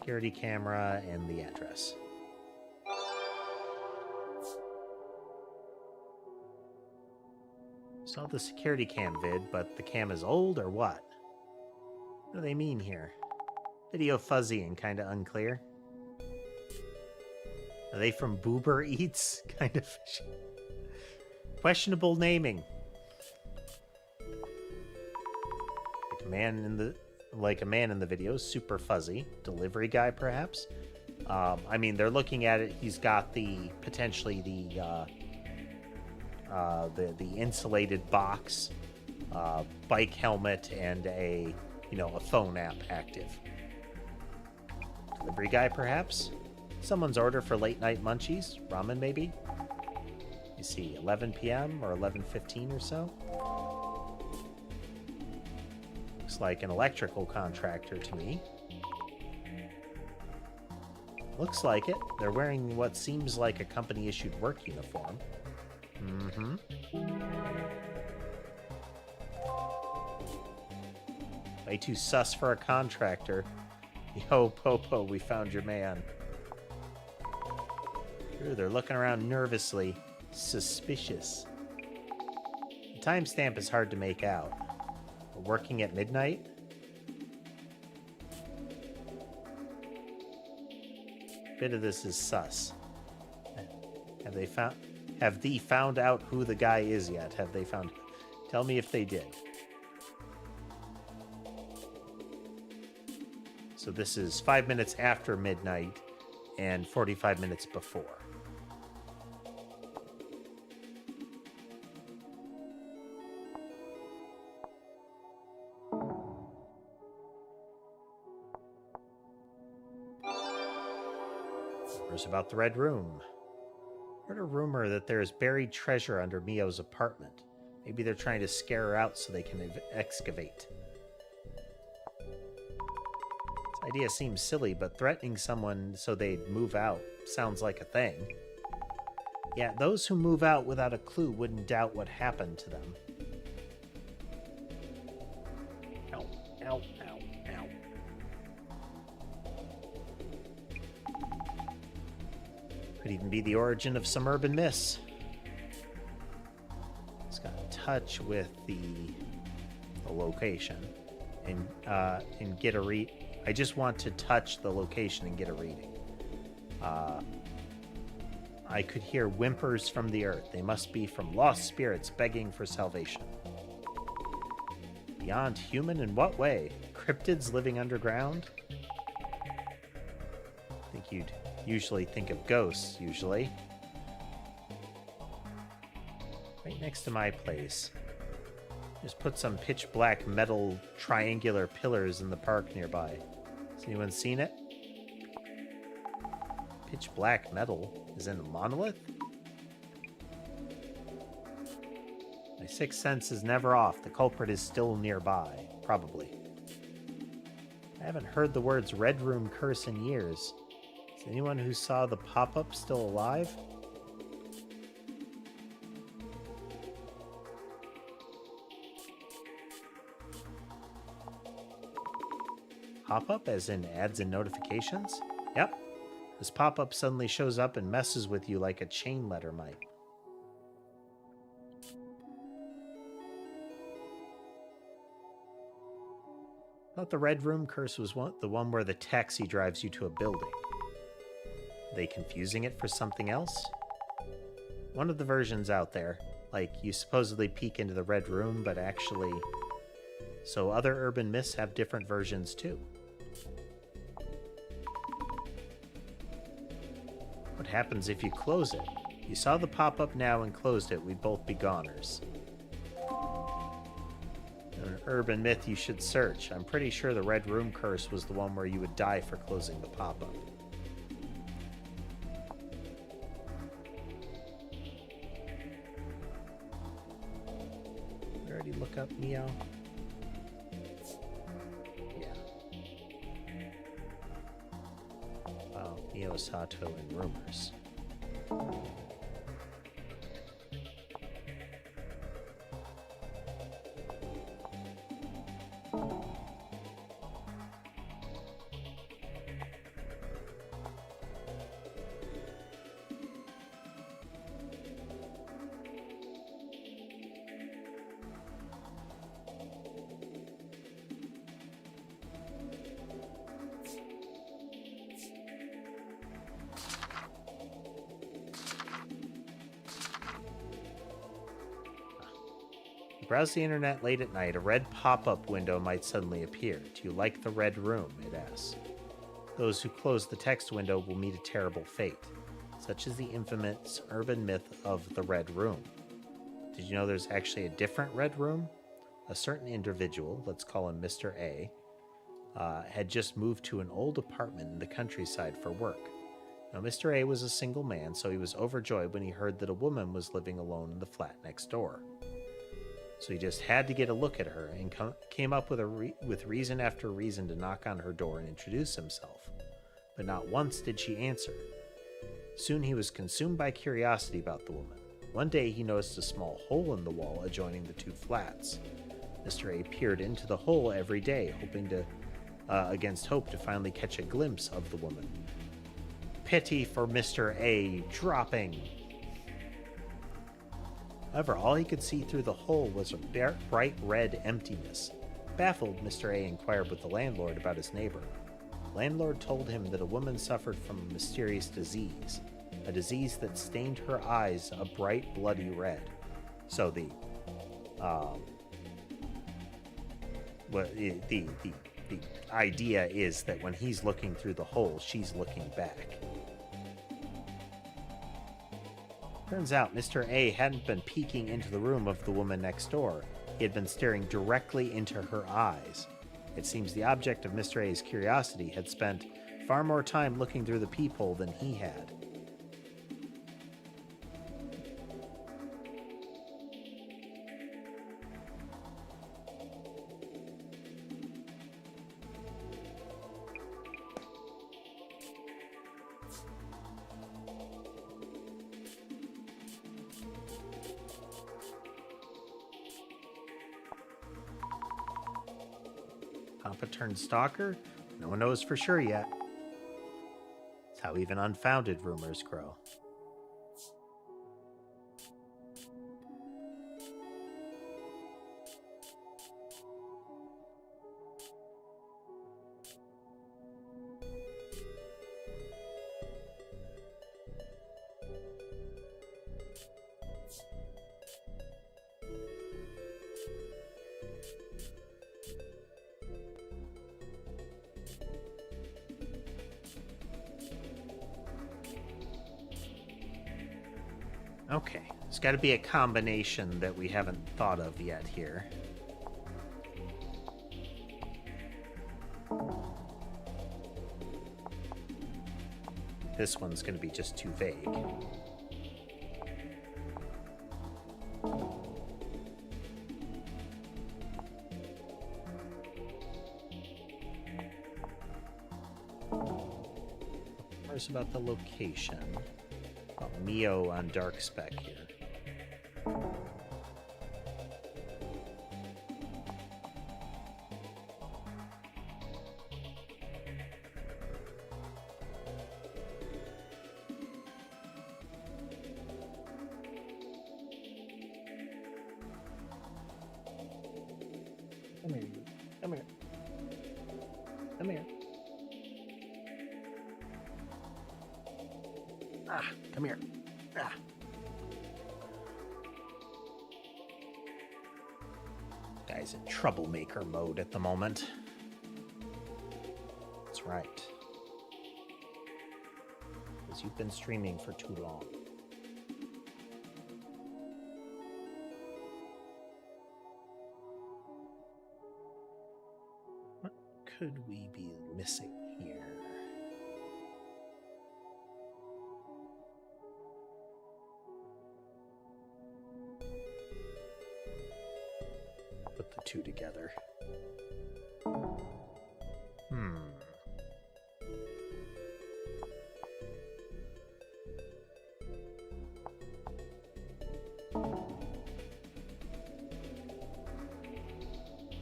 Security camera and the address. Saw the security cam vid, but the cam is old or what? What do they mean here? Video fuzzy and kind of unclear. Are they from Boober Eats? Kind of fishy. Questionable naming. Like a man in the video, super fuzzy. Delivery guy, perhaps. I mean, they're looking at it. He's got potentially the insulated box, bike helmet, and a phone app active. Delivery guy, perhaps. Someone's order for late night munchies, ramen maybe. You see, 11 p.m. or 11:15 or so. Looks like an electrical contractor to me. Looks like it. They're wearing what seems like a company-issued work uniform. Mm-hmm. Way too sus for a contractor. Yo, Popo, we found your man. Ooh, they're looking around nervously. Suspicious. The timestamp is hard to make out. We're working at midnight? Bit of this is sus. Have they found out who the guy is yet? Have they found... Tell me if they did. So this is 5 minutes after midnight and 45 minutes before. Rumors about the Red Room. Heard a rumor that there is buried treasure under Mio's apartment. Maybe they're trying to scare her out so they can excavate. This idea seems silly, but threatening someone so they'd move out sounds like a thing. Yeah, those who move out without a clue wouldn't doubt what happened to them. Ow, ow, ow, ow. Could even be the origin of some urban myths. It's got in touch with the location and get a read. I just want to touch the location and get a reading. I could hear whimpers from the earth. They must be from lost spirits begging for salvation. Beyond human in what way? Cryptids living underground? I think you'd usually think of ghosts, usually. Right next to my place. Just put some pitch black metal triangular pillars in the park nearby. Has anyone seen it? Pitch black metal is in a monolith? My sixth sense is never off. The culprit is still nearby. Probably. I haven't heard the words Red Room curse in years. Is anyone who saw the pop-up still alive? Pop-up as in ads and notifications? Yep. This pop-up suddenly shows up and messes with you like a chain letter might. I thought the Red Room curse was the one where the taxi drives you to a building. Are they confusing it for something else? One of the versions out there, like you supposedly peek into the Red Room, but actually... So other urban myths have different versions too. What happens if you close it? You saw the pop-up now and closed it, we'd both be goners. An urban myth you should search. I'm pretty sure the Red Room curse was the one where you would die for closing the pop-up. Did I already look up Neo? Neo Sato and rumors. browse the internet late at night, a red pop-up window might suddenly appear. Do you like the red room? It asks. Those who close the text window will meet a terrible fate. Such is the infamous urban myth of the Red Room. Did you know there's actually a different Red Room? A certain individual, let's call him Mr. A, had just moved to an old apartment in the countryside for work. Now, Mr. A was a single man, so he was overjoyed when he heard that a woman was living alone in the flat next door. So he just had to get a look at her and came up with reason after reason to knock on her door and introduce himself. But not once did she answer. Soon he was consumed by curiosity about the woman. One day he noticed a small hole in the wall adjoining the two flats. Mr. A peered into the hole every day, hoping to, against hope, to finally catch a glimpse of the woman. Pity for Mr. A dropping. However, all he could see through the hole was a bright red emptiness. Baffled, Mr. A inquired with the landlord about his neighbor. The landlord told him that a woman suffered from a mysterious disease, a disease that stained her eyes a bright bloody red. So the idea is that when he's looking through the hole, she's looking back. Turns out Mr. A hadn't been peeking into the room of the woman next door. He had been staring directly into her eyes. It seems the object of Mr. A's curiosity had spent far more time looking through the peephole than he had. Papa turned stalker? No one knows for sure yet. It's how even unfounded rumors grow. Okay, there's got to be a combination that we haven't thought of yet here. This one's going to be just too vague. Where's about the location? Mio on dark spec here. Come here. Come here. Come here. Come here. Guy's in troublemaker mode at the moment. That's right. Because you've been streaming for too long. What could we be missing here? Put the two together.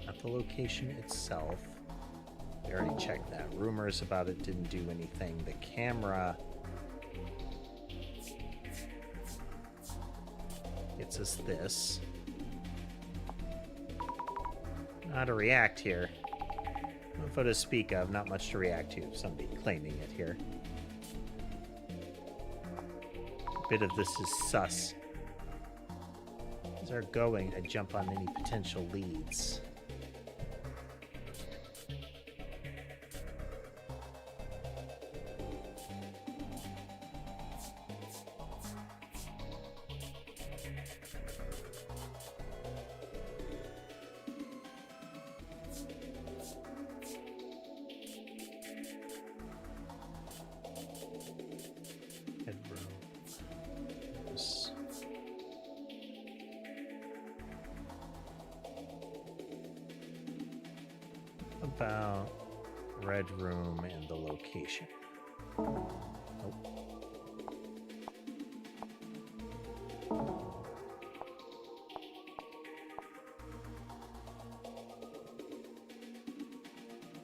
Not the location itself. We already checked that. Rumors about it didn't do anything. The camera gets us this. Not to react here. No photo to speak of, not much to react to. Somebody claiming it here. A bit of this is sus. As they're going, I jump on any potential leads. About red room and the location. Nope.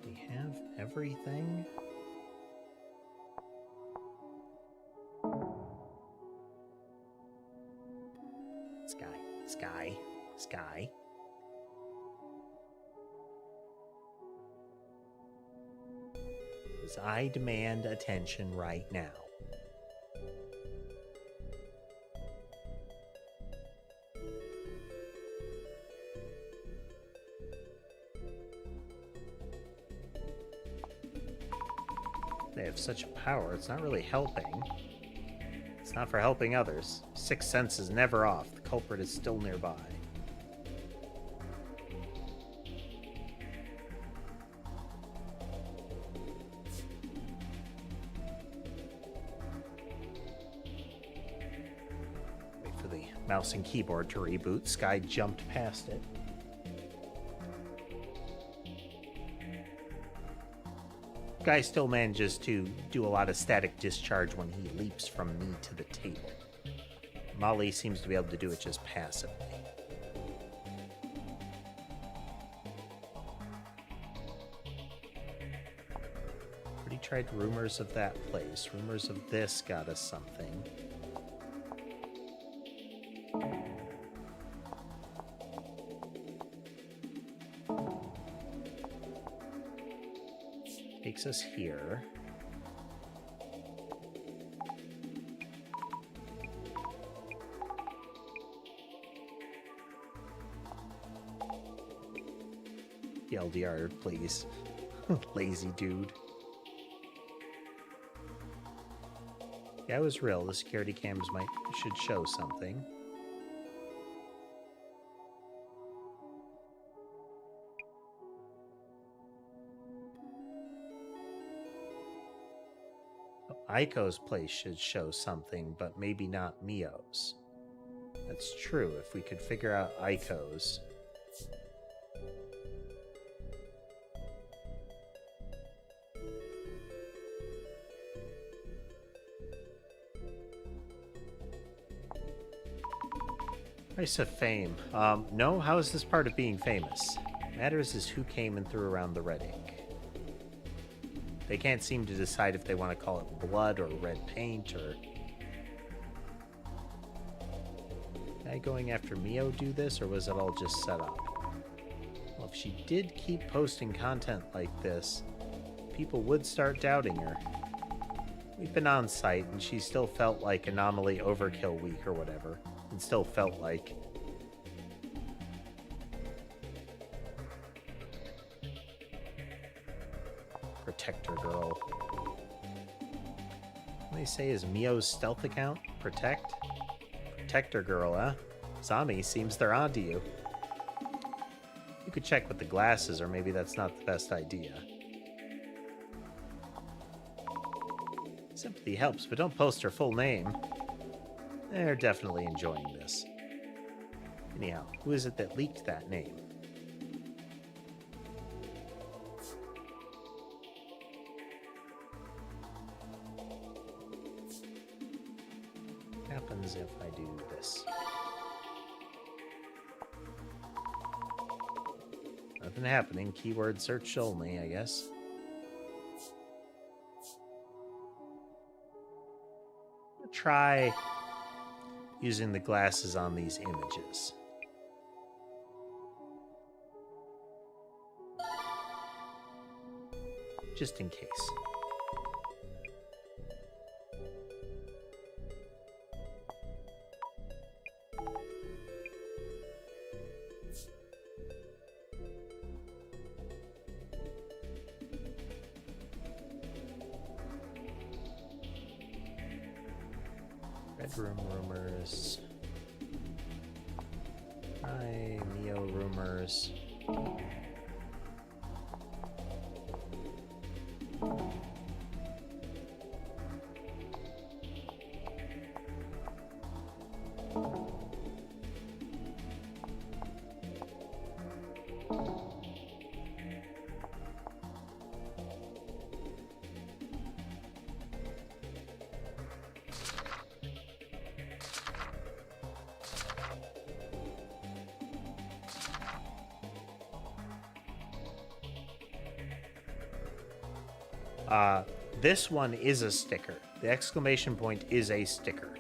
We have everything. Sky. Because I demand attention right now. They have such a power, it's not really helping. It's not for helping others. Sixth sense is never off. The culprit is still nearby. Wait for the mouse and keyboard to reboot. Sky jumped past it. Guy still manages to do a lot of static discharge when he leaps from me to the table. Molly seems to be able to do it just passively. Already tried rumors of that place. Rumors of this got us something. Takes us here. The LDR, please. Lazy dude. Yeah, it was real. The security cams should show something. Aiko's place should show something, but maybe not Mio's. That's true. If we could figure out Aiko's. Price of fame. No, how is this part of being famous? Matters is who came and threw around the red ink. They can't seem to decide if they want to call it blood or red paint or... Guy going after Mio do this, or was it all just set up? Well, if she did keep posting content like this, people would start doubting her. We've been on site, and she still felt like Anomaly Overkill Week or whatever, and still felt like... Protector Girl. What they say is Mio's stealth account? Protect? Protector Girl, huh? Zami, seems they're onto you. You could check with the glasses, or maybe that's not the best idea. Sympathy helps, but don't post her full name. They're definitely enjoying this. Anyhow, who is it that leaked that name? Happens if I do this. Nothing happening. Keyword search only, I guess. I'll try using the glasses on these images. Just in case. Bedroom rumors. Hi, Mio rumors. This one is a sticker. The exclamation point is a sticker.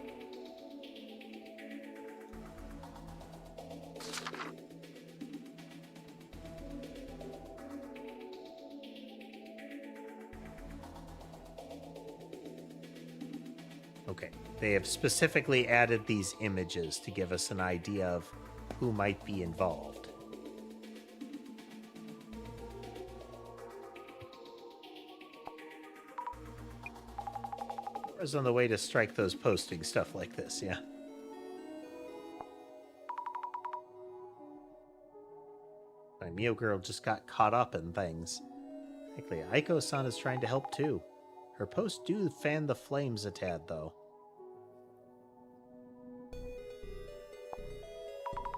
Okay, they have specifically added these images to give us an idea of who might be involved. I was on the way to strike those posting stuff like this, yeah. My Mio girl just got caught up in things. Likely, Aiko-san is trying to help too. Her posts do fan the flames a tad, though. If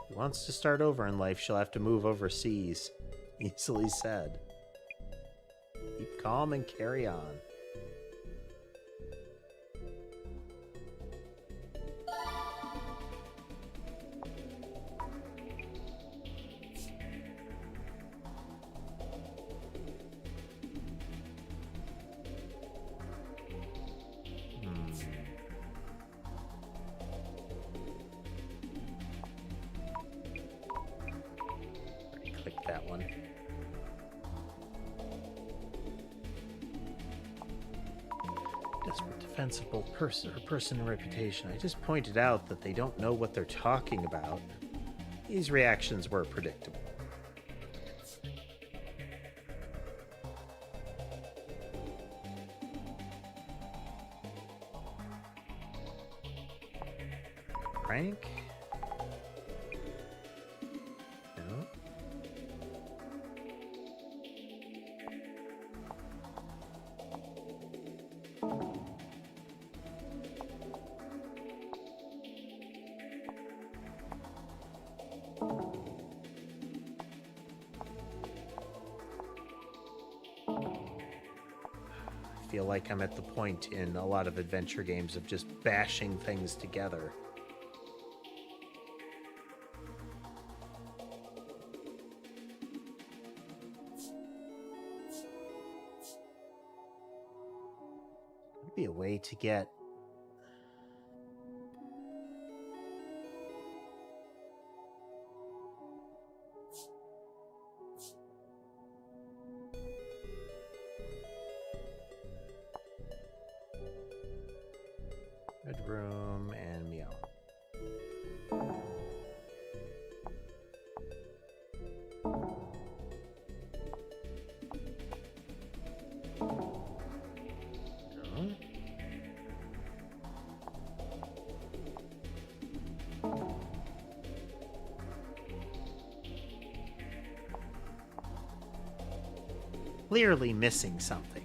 she wants to start over in life, she'll have to move overseas. Easily said. Keep calm and carry on. That one. Desperate, defensible person and reputation. I just pointed out that they don't know what they're talking about. These reactions were predictable. Prank? I feel like I'm at the point in a lot of adventure games of just bashing things together. Would be a way to get bedroom and meow. Clearly missing something.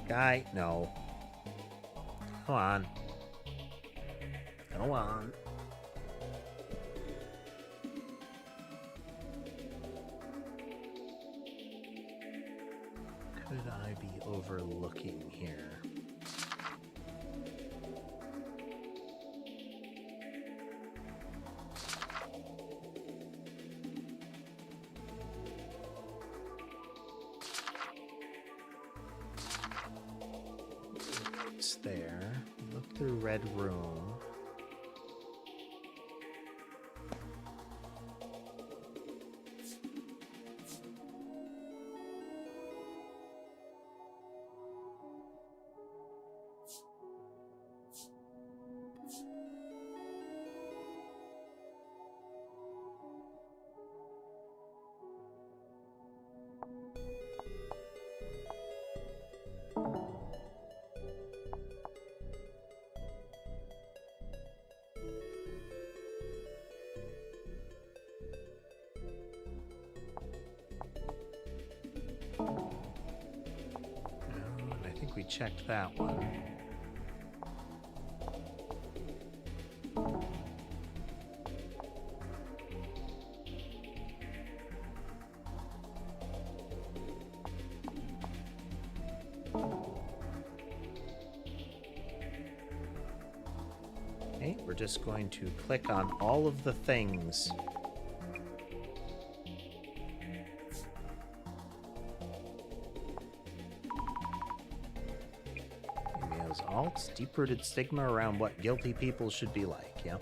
Guy, no. Come on. Go on. Could I be overlooking here? It's there. Look through red room. we checked that one. Okay, we're just going to click on all of the things. Those alts, deep-rooted stigma around what guilty people should be like, yeah?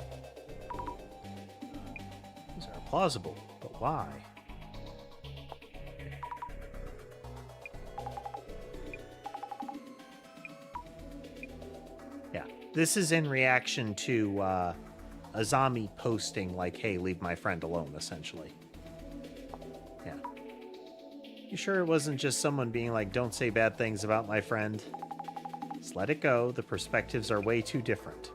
These are plausible, but why? Yeah, this is in reaction to Azami posting, like, hey, leave my friend alone, essentially. Yeah. You sure it wasn't just someone being like, don't say bad things about my friend? Just let it go. The perspectives are way too different.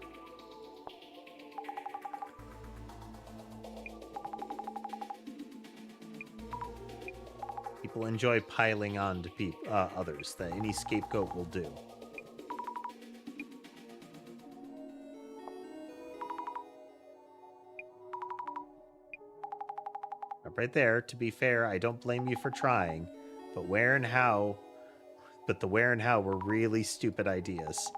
People enjoy piling on to others. That any scapegoat will do. Right there, to be fair, I don't blame you for trying, but where and how... But the where and how were really stupid ideas.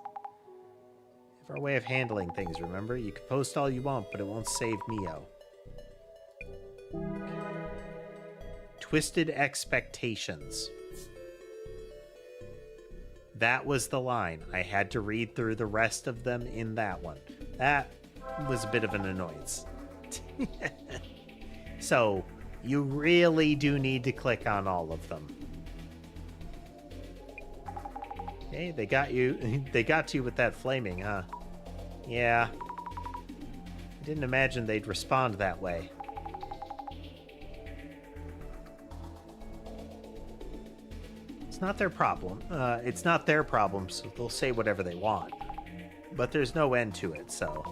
We have our way of handling things, remember? You can post all you want, but it won't save Mio. Twisted expectations. That was the line. I had to read through the rest of them in that one. That was a bit of an annoyance. So, you really do need to click on all of them. Hey, they got you. They got you with that flaming, huh? Yeah. I didn't imagine they'd respond that way. It's not their problem. It's not their problem, so they'll say whatever they want. But there's no end to it, so...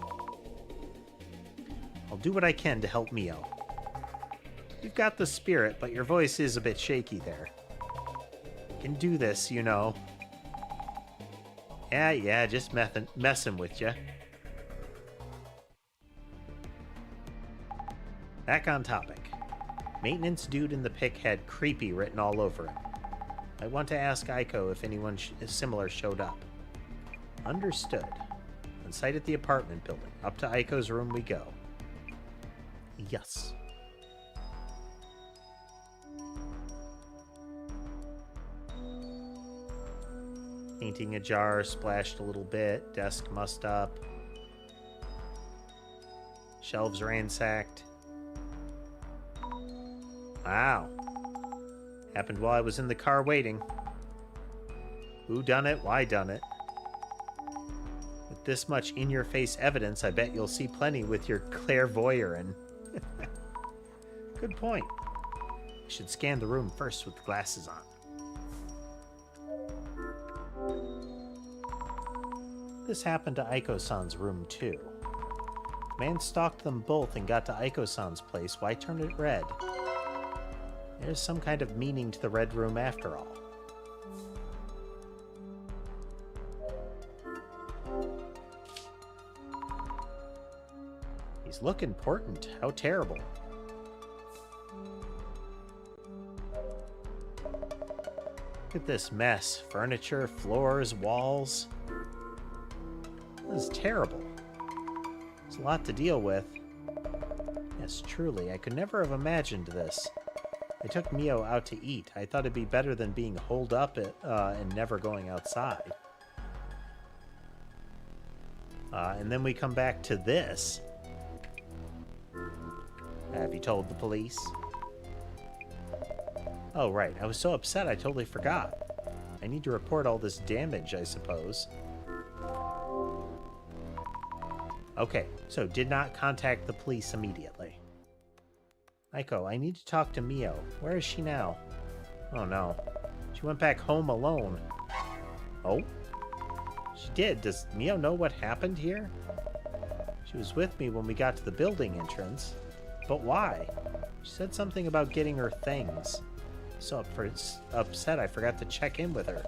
I'll do what I can to help Mio. You've got the spirit, but your voice is a bit shaky there. You can do this, you know. Yeah, just messing with ya. Back on topic. Maintenance dude in the pic had creepy written all over him. I want to ask Aiko if anyone similar showed up. Understood. On site at the apartment building. Up to Aiko's room we go. Yes. Painting a jar, splashed a little bit. Desk mussed up. Shelves ransacked. Wow. Happened while I was in the car waiting. Who done it? Why done it? With this much in-your-face evidence, I bet you'll see plenty with your clairvoyant. Good point. I should scan the room first with the glasses on. This happened to Aiko-san's room, too. Man stalked them both and got to Aiko-san's place. Why turn it red? There's some kind of meaning to the red room after all. These look important. How terrible. Look at this mess. Furniture, floors, walls. This is terrible. There's a lot to deal with. Yes, truly, I could never have imagined this. I took Mio out to eat. I thought it'd be better than being holed up and never going outside. And then we come back to this. Have you told the police? Oh, right. I was so upset I totally forgot. I need to report all this damage, I suppose. Okay, so did not contact the police immediately. Aiko, I need to talk to Mio. Where is she now? Oh no. She went back home alone. Oh? She did. Does Mio know what happened here? She was with me when we got to the building entrance. But why? She said something about getting her things. So upset I forgot to check in with her.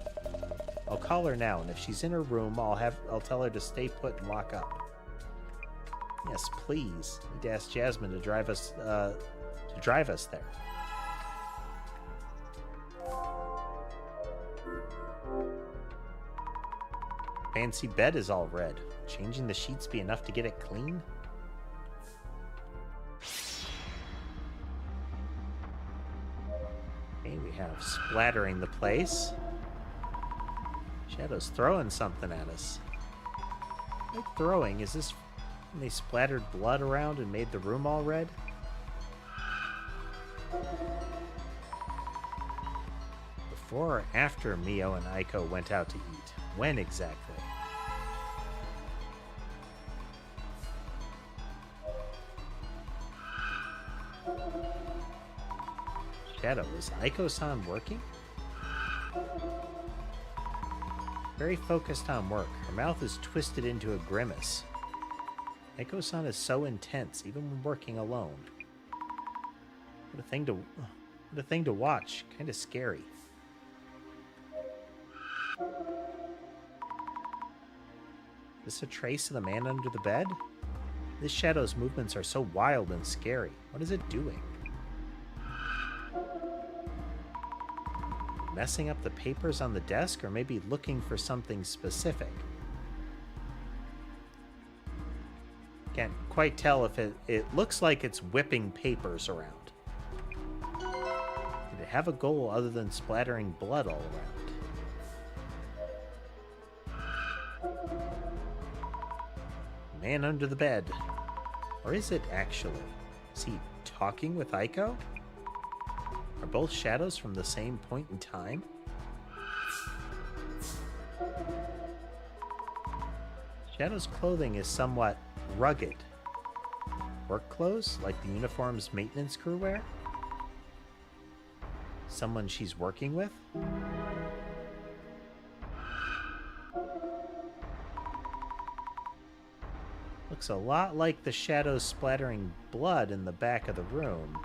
I'll call her now, and if she's in her room, I'll tell her to stay put and lock up. Yes, please. Need to ask Jasmine to drive us there. Fancy bed is all red. Changing the sheets be enough to get it clean? Okay, we have splattering the place. Shadow's throwing something at us. Like throwing, is this when they splattered blood around and made the room all red? Before or after Mio and Aiko went out to eat? When exactly? Shadow, is Aiko-san working? Very focused on work. Her mouth is twisted into a grimace. Aiko-san is so intense, even when working alone. What a thing to watch. Kind of scary. Is this a trace of the man under the bed? This shadow's movements are so wild and scary. What is it doing? Messing up the papers on the desk, or maybe looking for something specific? Can't quite tell if it looks like it's whipping papers around. Did it have a goal other than splattering blood all around? Man under the bed. Or is it actually? Is he talking with Aiko? Are both shadows from the same point in time? Shadow's clothing is somewhat rugged. Work clothes, like the uniforms maintenance crew wear? Someone she's working with? Looks a lot like the shadows splattering blood in the back of the room.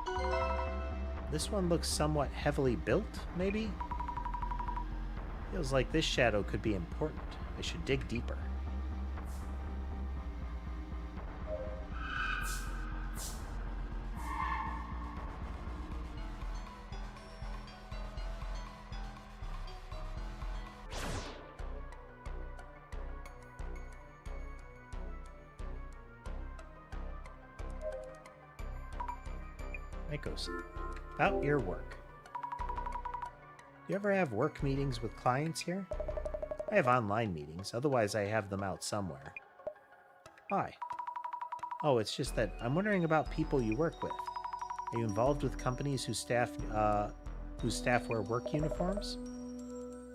This one looks somewhat heavily built, maybe? Feels like this shadow could be important. I should dig deeper. Aiko-san, about your work. You ever have work meetings with clients here? I have online meetings, otherwise I have them out somewhere. Why? Oh, it's just that I'm wondering about people you work with. Are you involved with companies whose staff wear work uniforms?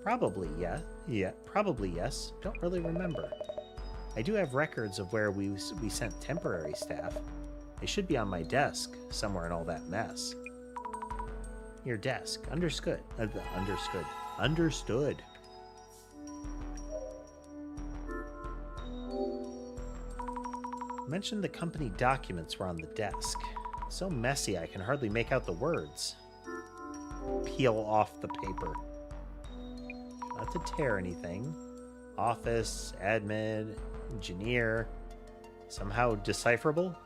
Probably, yeah. Probably yes. Don't really remember. I do have records of where we sent temporary staff. They should be on my desk, somewhere in all that mess. Your desk. Understood. Understood. Mentioned the company documents were on the desk. So messy I can hardly make out the words. Peel off the paper. Not to tear anything. Office, admin, engineer. Somehow decipherable?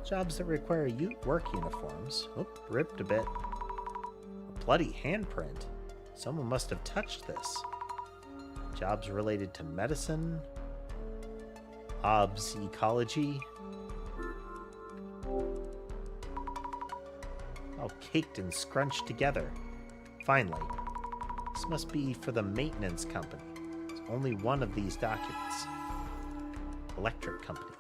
Jobs that require work uniforms. Oop, ripped a bit. A bloody handprint. Someone must have touched this. Jobs related to medicine. OBS ecology. All caked and scrunched together. Finally. This must be for the maintenance company. It's only one of these documents. Electric company.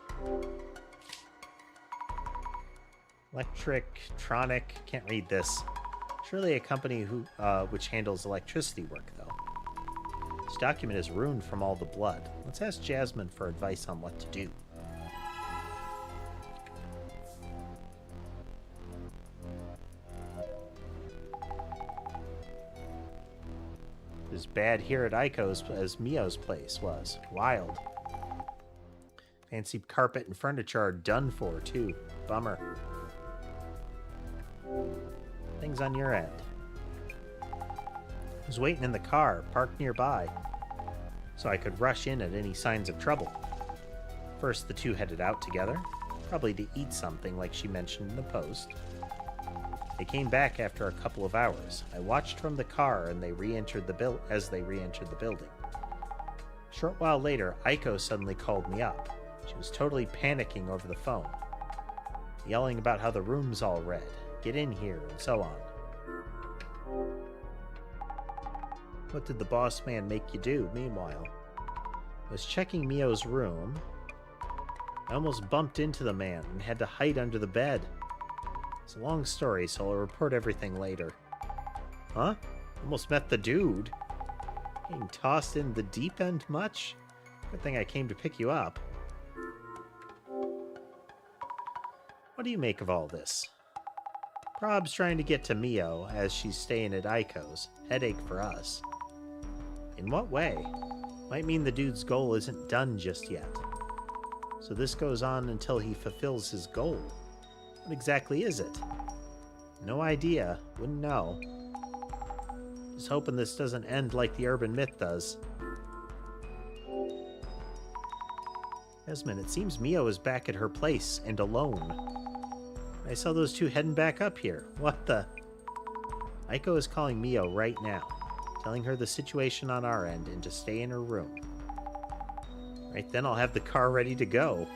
Electronic, can't read this. Surely a company which handles electricity work, though. This document is ruined from all the blood. Let's ask Jasmine for advice on what to do. As bad here at Aiko's as Mio's place was. Wild. Fancy carpet and furniture are done for, too. Bummer. Things on your end. was waiting in the car, parked nearby, so I could rush in at any signs of trouble. First, the two headed out together, probably to eat something like she mentioned in the post. They came back after a couple of hours. I watched from the car and they re-entered the building. A short while later, Aiko suddenly called me up. She was totally panicking over the phone, yelling about how the room's all red, get in here, and so on. What did the boss man make you do? Meanwhile, I was checking Mio's room. I almost bumped into the man and had to hide under the bed. It's a long story, so I'll report everything later. Huh? Almost met the dude. Getting tossed in the deep end much? Good thing I came to pick you up. What do you make of all this? Prob's trying to get to Mio as she's staying at Aiko's. Headache for us. In what way? Might mean the dude's goal isn't done just yet. So this goes on until he fulfills his goal. What exactly is it? No idea. Wouldn't know. Just hoping this doesn't end like the urban myth does. Esmond, it seems Mio is back at her place and alone. I saw those two heading back up here. What the? Aiko is calling Mio right now, telling her the situation on our end and to stay in her room. Right then I'll have the car ready to go.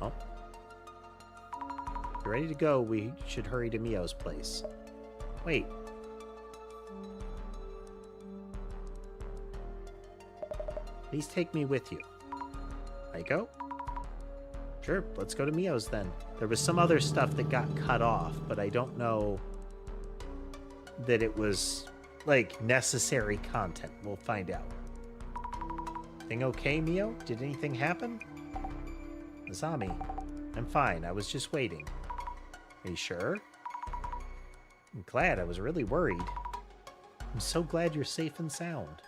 Oh. If you're ready to go, we should hurry to Mio's place. Wait. Please take me with you. Aiko? Sure, let's go to Mio's then. There was some other stuff that got cut off, but I don't know that it was, like, necessary content. We'll find out. Thing okay, Mio? Did anything happen? Azami, I'm fine. I was just waiting. Are you sure? I'm glad. I was really worried. I'm so glad you're safe and sound.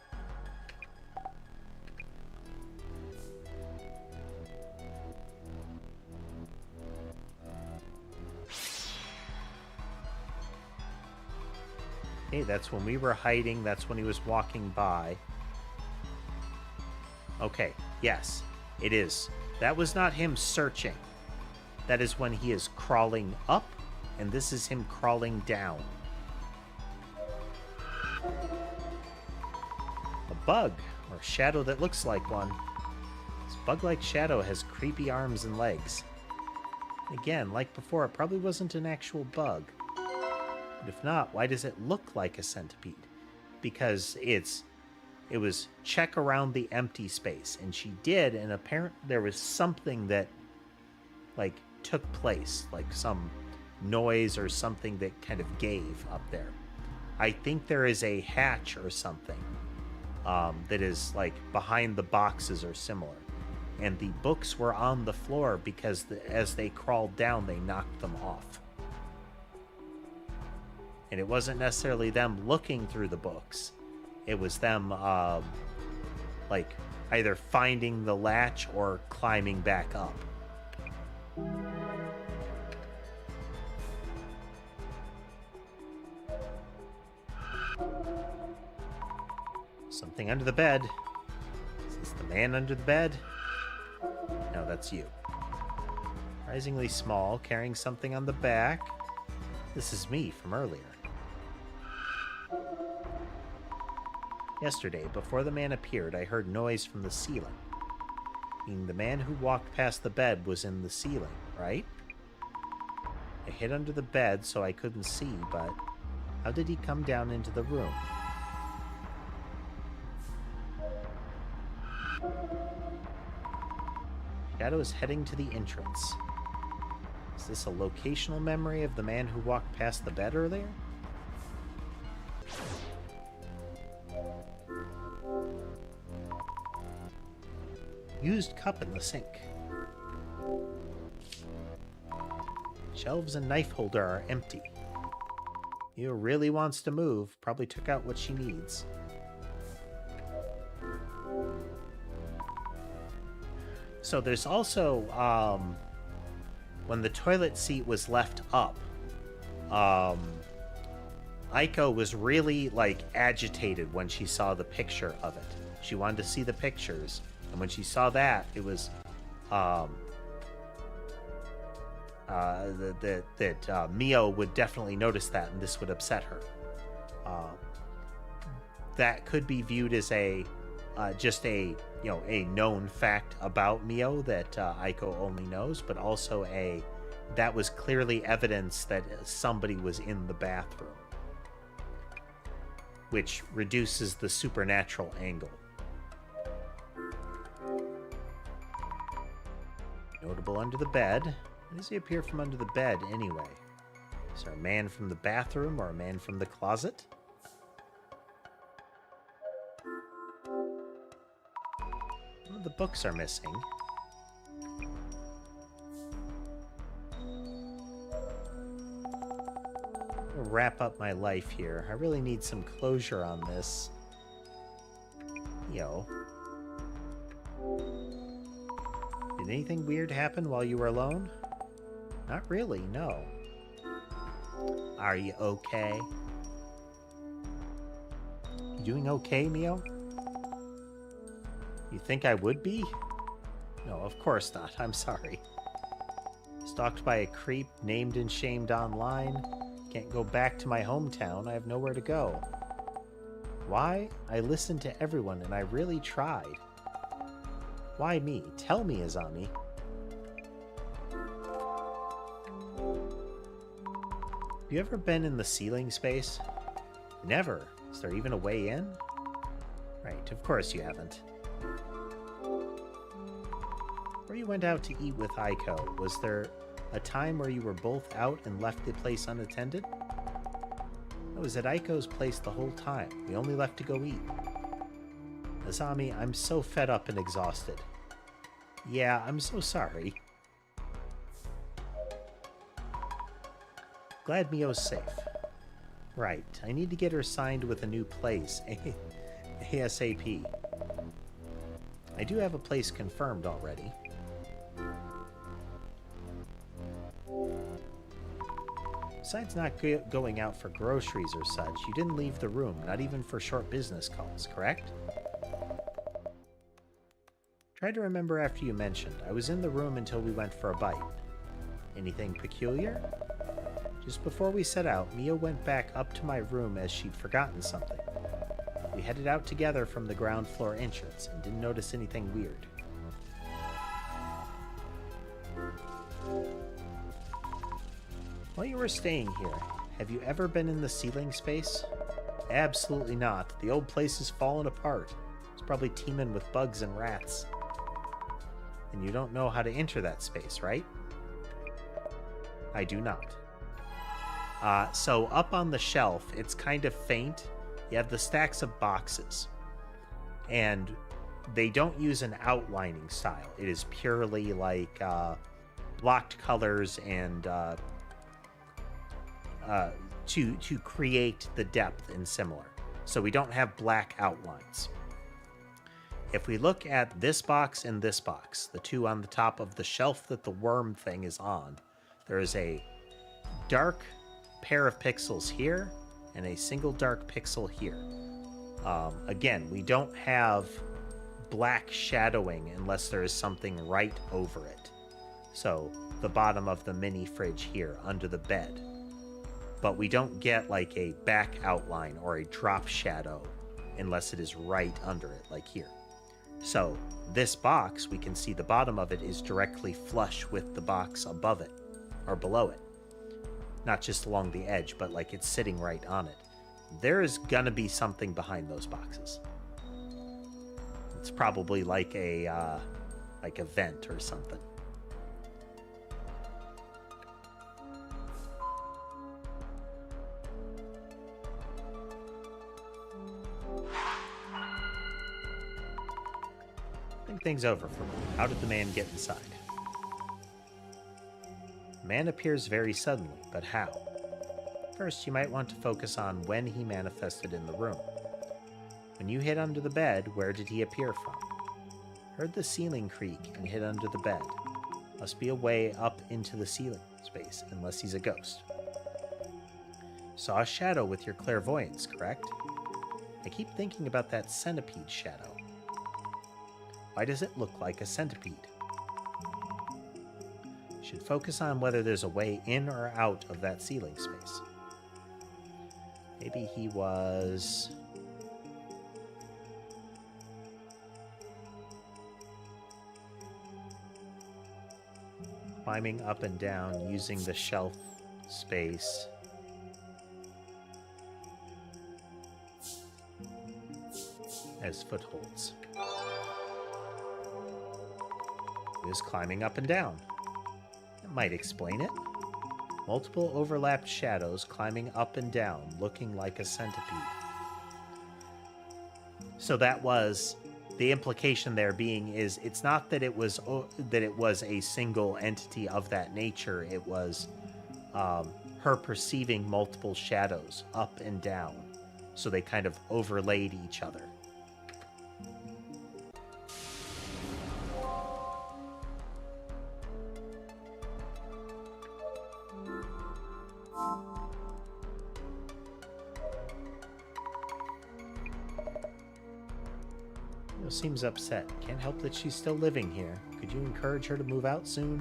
Okay, that's when we were hiding. That's when he was walking by. Okay, yes, it is. That was not him searching. That is when he is crawling up, and this is him crawling down. A bug, or shadow that looks like one. This bug-like shadow has creepy arms and legs. Again, like before, it probably wasn't an actual bug. But if not, why does it look like a centipede? Because it was check around the empty space, and she did, and apparently there was something that, like, took place, like some noise or something that kind of gave up there. I think there is a hatch or something that is, like, behind the boxes or similar. And the books were on the floor because as they crawled down, they knocked them off. And it wasn't necessarily them looking through the books. It was them, like, either finding the latch or climbing back up. Something under the bed. Is this the man under the bed? No, that's you. Surprisingly small, carrying something on the back. This is me from earlier. Yesterday, before the man appeared, I heard noise from the ceiling. Meaning the man who walked past the bed was in the ceiling, right? I hid under the bed so I couldn't see, but how did he come down into the room? Shadow is heading to the entrance. Is this a locational memory of the man who walked past the bed earlier? Used cup in the sink. Shelves and knife holder are empty. Mio really wants to move. Probably took out what she needs. So there's also, when the toilet seat was left up, Aiko was really, like, agitated when she saw the picture of it. She wanted to see the pictures, and when she saw that, it was, that Mio would definitely notice that, and this would upset her. That could be viewed as a just a a known fact about Mio that Aiko only knows, but also that was clearly evidence that somebody was in the bathroom, which reduces the supernatural angle. Notable under the bed. Why does he appear from under the bed anyway? Is there a man from the bathroom or a man from the closet? Well, the books are missing. I'll wrap up my life here. I really need some closure on this. Did anything weird happen while you were alone? Not really, no. Are you okay? You doing okay, Mio? You think I would be? No, of course not. I'm sorry. Stalked by a creep, named and shamed online. Can't go back to my hometown. I have nowhere to go. Why? I listened to everyone and I really tried. Why me? Tell me, Azami. Have you ever been in the ceiling space? Never. Is there even a way in? Right, of course you haven't. Before you went out to eat with Aiko, was there a time where you were both out and left the place unattended? I was at Aiko's place the whole time. We only left to go eat. Azami, I'm so fed up and exhausted. Yeah, I'm so sorry. Glad Mio's safe. Right, I need to get her signed with a new place. ASAP. I do have a place confirmed already. Besides not going out for groceries or such, you didn't leave the room, not even for short business calls, correct? Try to remember after you mentioned. I was in the room until we went for a bite. Anything peculiar? Just before we set out, Mio went back up to my room as she'd forgotten something. We headed out together from the ground floor entrance and didn't notice anything weird. While you were staying here, have you ever been in the ceiling space? Absolutely not. The old place has fallen apart. It's probably teeming with bugs and rats. And you don't know how to enter that space, right? I do not. So up on the shelf, it's kind of faint. You have the stacks of boxes. And they don't use an outlining style. It is purely like blocked colors and to create the depth and similar. So we don't have black outlines. If we look at this box and this box, the two on the top of the shelf that the worm thing is on, there is a dark pair of pixels here and a single dark pixel here. Again, we don't have black shadowing unless there is something right over it. So the bottom of the mini fridge here under the bed. But we don't get like a back outline or a drop shadow unless it is right under it, like here. So this box, we can see the bottom of it is directly flush with the box above it or below it. Not just along the edge, but like it's sitting right on it. There is gonna be something behind those boxes. It's probably like a vent or something. Think things over for me. How did the man get inside? The man appears very suddenly, but how? First, you might want to focus on when he manifested in the room. When you hid under the bed, where did he appear from? Heard the ceiling creak and hid under the bed. Must be a way up into the ceiling space, unless he's a ghost. Saw a shadow with your clairvoyance, correct? I keep thinking about that centipede shadow. Why does it look like a centipede? Should focus on whether there's a way in or out of that ceiling space. Maybe he was... climbing up and down using the shelf space. As footholds. He was climbing up and down. That might explain it. Multiple overlapped shadows climbing up and down, looking like a centipede. So that was the implication there being is it's not that it was a single entity of that nature. It was her perceiving multiple shadows up and down. So they kind of overlaid each other. Seems upset. Can't help that she's still living here. Could you encourage her to move out soon?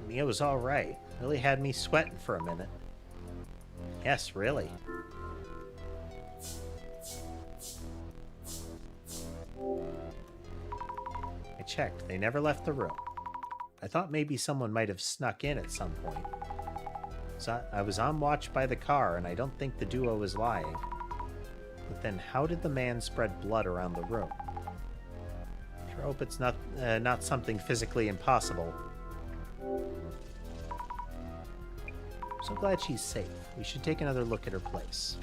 Mia was all right. Really had me sweating for a minute. Yes, really. Checked. They never left the room. I thought maybe someone might have snuck in at some point. So I was on watch by the car, and I don't think the duo was lying. But then how did the man spread blood around the room? Sure hope it's not something physically impossible. I'm so glad she's safe. We should take another look at her place.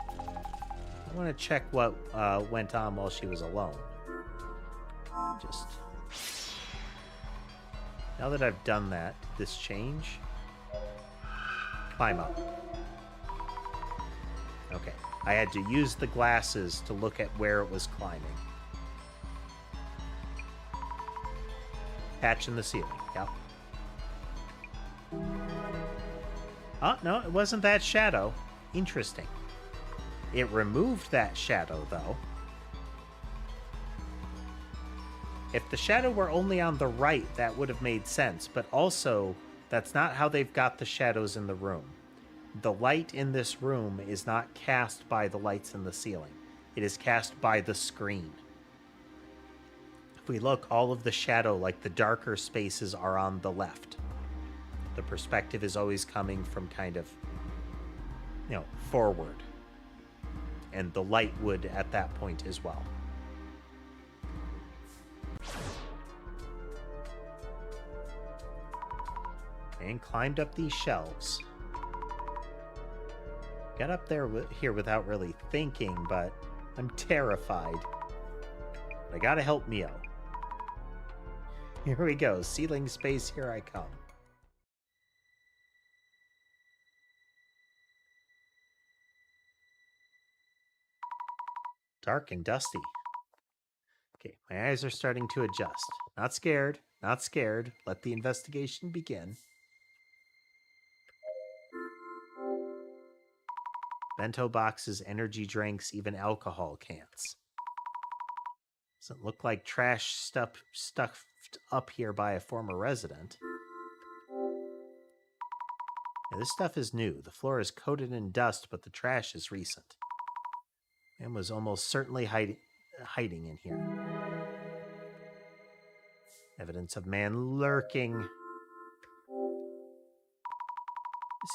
I want to check what went on while she was alone. Just... now that I've done that, did this change? Climb up. Okay. I had to use the glasses to look at where it was climbing. Patch in the ceiling. Yep. Oh, no, it wasn't that shadow. Interesting. It removed that shadow, though. If the shadow were only on the right, that would have made sense, but also, that's not how they've got the shadows in the room. The light in this room is not cast by the lights in the ceiling. It is cast by the screen. If we look, all of the shadow, like the darker spaces, are on the left. The perspective is always coming from kind of, forward. And the light would at that point as well. And climbed up these shelves. Got up here without really thinking, but I'm terrified. I gotta help Mio. Here we go. Ceiling space, here I come. Dark and dusty. Okay, my eyes are starting to adjust. Not scared. Not scared. Let the investigation begin. Bento boxes, energy drinks, even alcohol cans. Doesn't look like trash stuff stuffed up here by a former resident. Now, this stuff is new. The floor is coated in dust, but the trash is recent. Man was almost certainly hiding in here. Evidence of man lurking.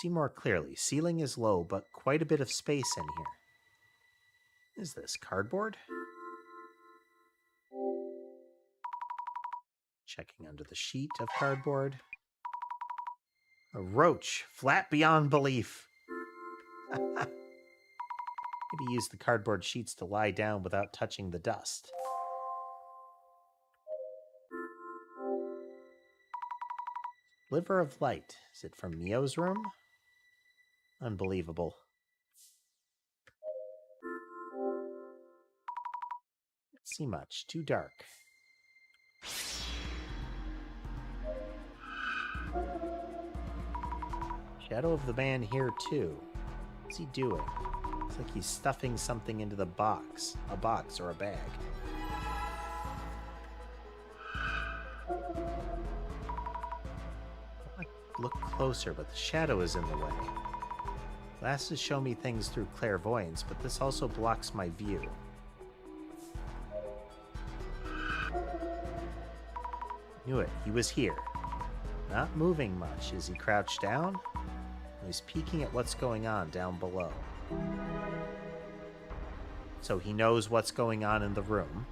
See more clearly. Ceiling is low, but quite a bit of space in here. Is this cardboard? Checking under the sheet of cardboard. A roach, flat beyond belief. Maybe use the cardboard sheets to lie down without touching the dust. Sliver of light. Is it from Mio's room? Unbelievable. Can't see much. Too dark. Shadow of the man here, too. What's he doing? Looks like he's stuffing something into the box. A box or a bag. I look closer, but the shadow is in the way. Glasses show me things through clairvoyance, but this also blocks my view. Knew it. He was here. Not moving much. Is he crouched down? He's peeking at what's going on down below. So he knows what's going on in the room.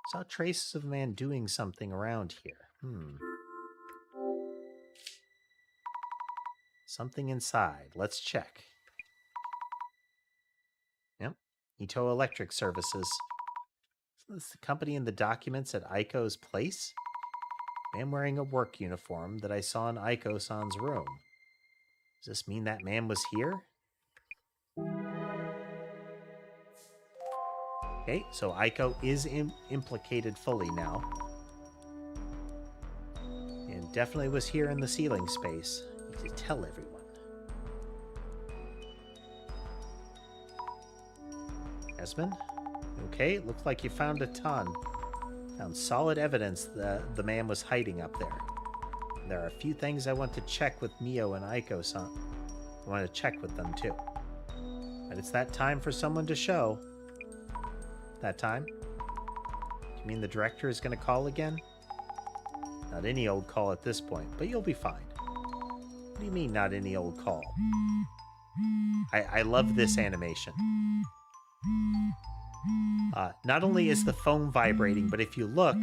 Saw traces of a man doing something around here. Something inside. Let's check. Yep. Ito Electric Services. Is this the company in the documents at Aiko's place? Man wearing a work uniform that I saw in Aiko-san's room. Does this mean that man was here? Okay, so Aiko is implicated fully now. And definitely was here in the ceiling space. Need to tell everyone. Esmond? Okay, looks like you found a ton. Found solid evidence that the man was hiding up there. There are a few things I want to check with Mio and Aiko-san. I want to check with them too. But it's that time for someone to show. That time? Do you mean the director is going to call again? Not any old call at this point, but you'll be fine. What do you mean, not any old call? I love this animation. Not only is the phone vibrating, but if you look,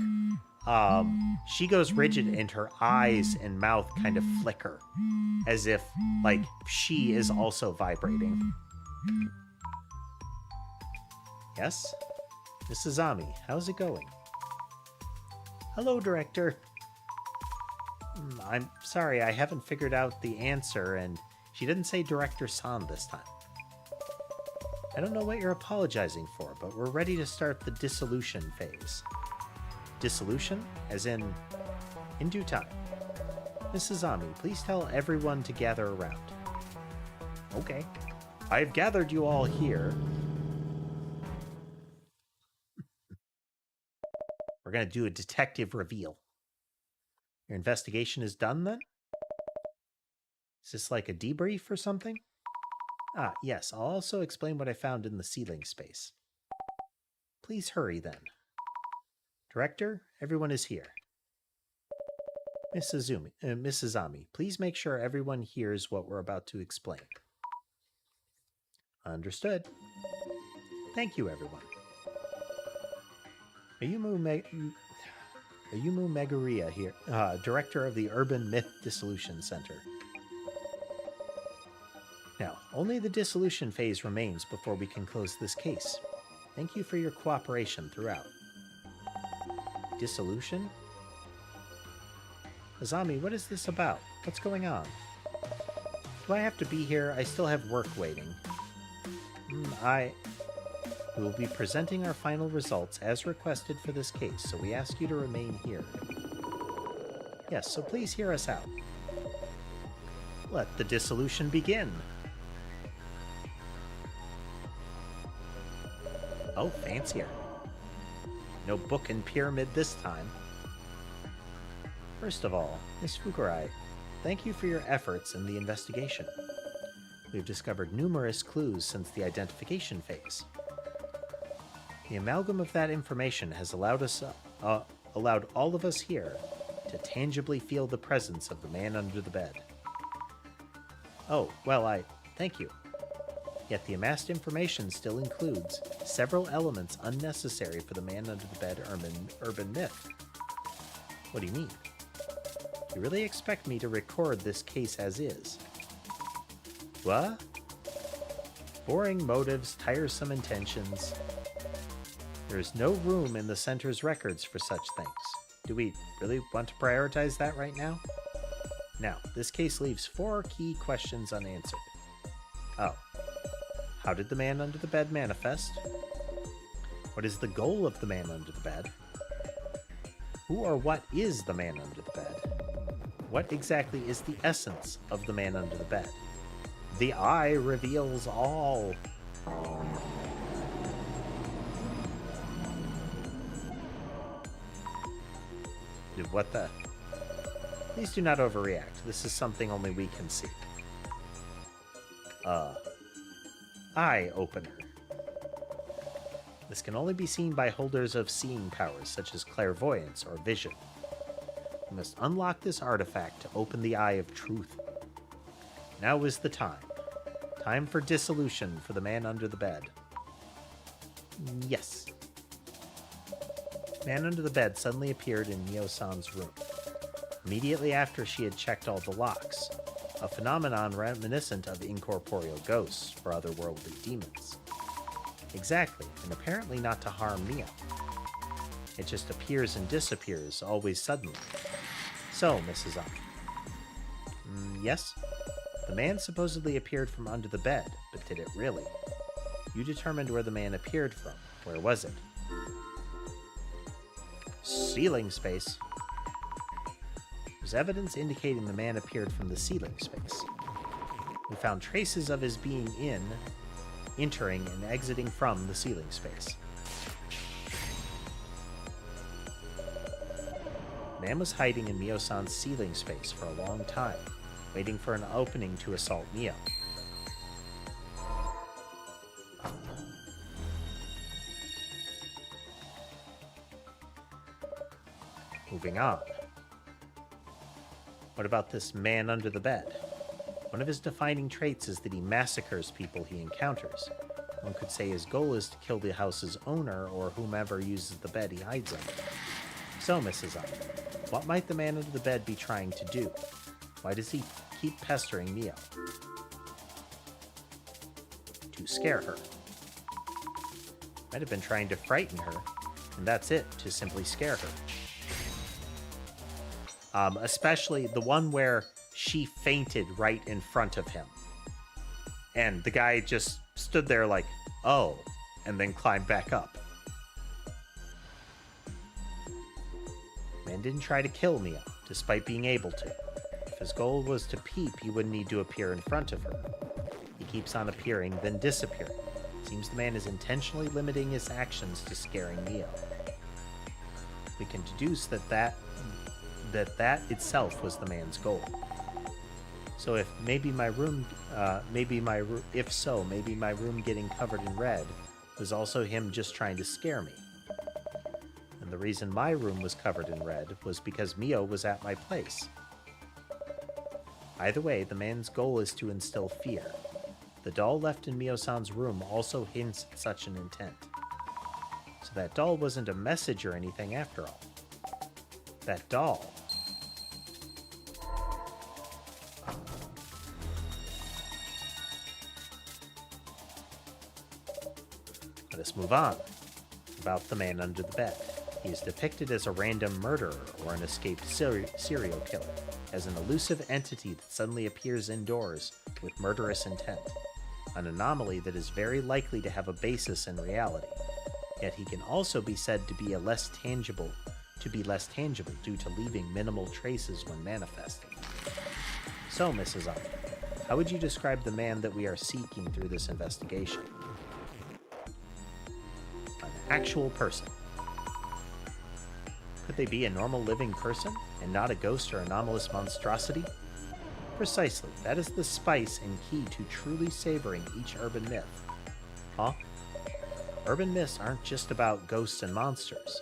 she goes rigid and her eyes and mouth kind of flicker. As if, like, she is also vibrating. Yes? Mrs. Ami, how's it going? Hello, Director. I'm sorry, I haven't figured out the answer, and she didn't say Director-san this time. I don't know what you're apologizing for, but we're ready to start the dissolution phase. Dissolution? As in due time. Mrs. Ami, please tell everyone to gather around. Okay. I've gathered you all here. We're going to do a detective reveal. Your investigation is done, then? Is this like a debrief or something? Ah, yes, I'll also explain what I found in the ceiling space. Please hurry, then. Director, everyone is here. Mrs. Ami, please make sure everyone hears what we're about to explain. Understood. Thank you, everyone. Ayumu Megaria here, Director of the Urban Myth Dissolution Center. Now, only the dissolution phase remains before we can close this case. Thank you for your cooperation throughout. Dissolution? Azami, what is this about? What's going on? Do I have to be here? I still have work waiting. We will be presenting our final results as requested for this case, so we ask you to remain here. Yes, so please hear us out. Let the dissolution begin. Oh, fancier. No book and pyramid this time. First of all, Miss Fukurai, thank you for your efforts in the investigation. We've discovered numerous clues since the identification phase. The amalgam of that information has allowed all of us here to tangibly feel the presence of the man under the bed. Oh, well, thank you. Yet the amassed information still includes several elements unnecessary for the man under the bed urban myth. What do you mean? You really expect me to record this case as is? What? Boring motives, tiresome intentions. There is no room in the center's records for such things. Do we really want to prioritize that right now? Now, this case leaves 4 key questions unanswered. Oh. How did the man under the bed manifest? What is the goal of the man under the bed? Who or what is the man under the bed? What exactly is the essence of the man under the bed? The eye reveals all. Dude, what the? Please do not overreact. This is something only we can see. Eye opener. This can only be seen by holders of seeing powers, such as clairvoyance or vision. You must unlock this artifact to open the Eye of Truth. Now is the time. Time for dissolution for the man under the bed. Yes. Man under the bed suddenly appeared in Mio-san's room. Immediately after she had checked all the locks, a phenomenon reminiscent of incorporeal ghosts or otherworldly demons. Exactly, and apparently not to harm Mio. It just appears and disappears, always suddenly. So, Mrs. Yes? The man supposedly appeared from under the bed, but did it really? You determined where the man appeared from. Where was it? Ceiling space. There's evidence indicating the man appeared from the ceiling space. We found traces of his being in, entering, and exiting from the ceiling space. Man was hiding in Mio-san's ceiling space for a long time, waiting for an opening to assault Mio. Moving on. What about this man under the bed? One of his defining traits is that he massacres people he encounters. One could say his goal is to kill the house's owner or whomever uses the bed he hides under. So, Mrs. What might the man under the bed be trying to do? Why does he keep pestering Mio? To scare her. Might have been trying to frighten her, and that's it, to simply scare her. Especially the one where she fainted right in front of him. And the guy just stood there like, oh, and then climbed back up. Man didn't try to kill Mio, despite being able to. If his goal was to peep, he wouldn't need to appear in front of her. He keeps on appearing, then disappearing. Seems the man is intentionally limiting his actions to scaring Mio. We can deduce that itself was the man's goal. So if maybe my room getting covered in red was also him just trying to scare me. And the reason my room was covered in red was because Mio was at my place. Either way, the man's goal is to instill fear. The doll left in Mio-san's room also hints at such an intent. So that doll wasn't a message or anything after all. That doll. Let us move on. About the man under the bed. He is depicted as a random murderer or an escaped serial killer, as an elusive entity that suddenly appears indoors with murderous intent. An anomaly that is very likely to have a basis in reality. Yet he can also be said to be less tangible due to leaving minimal traces when manifesting. So, Mrs. how would you describe the man that we are seeking through this investigation? An actual person. Could they be a normal living person, and not a ghost or anomalous monstrosity? Precisely, that is the spice and key to truly savoring each urban myth. Huh? Urban myths aren't just about ghosts and monsters.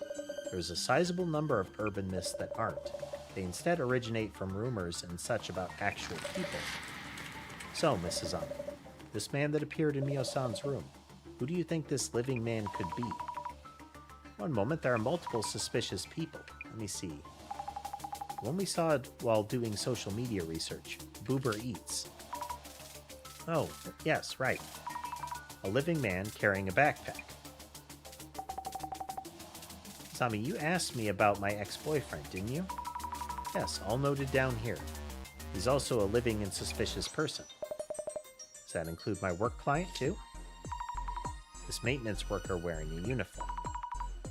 There's a sizable number of urban myths that aren't. They instead originate from rumors and such about actual people. So, Mrs. this man that appeared in Mio-san's room, who do you think this living man could be? One moment, there are multiple suspicious people. Let me see. One we saw while doing social media research, Boober Eats. Oh, yes, right. A living man carrying a backpack. Sami, you asked me about my ex-boyfriend, didn't you? Yes, all noted down here. He's also a living and suspicious person. Does that include my work client, too? This maintenance worker wearing a uniform.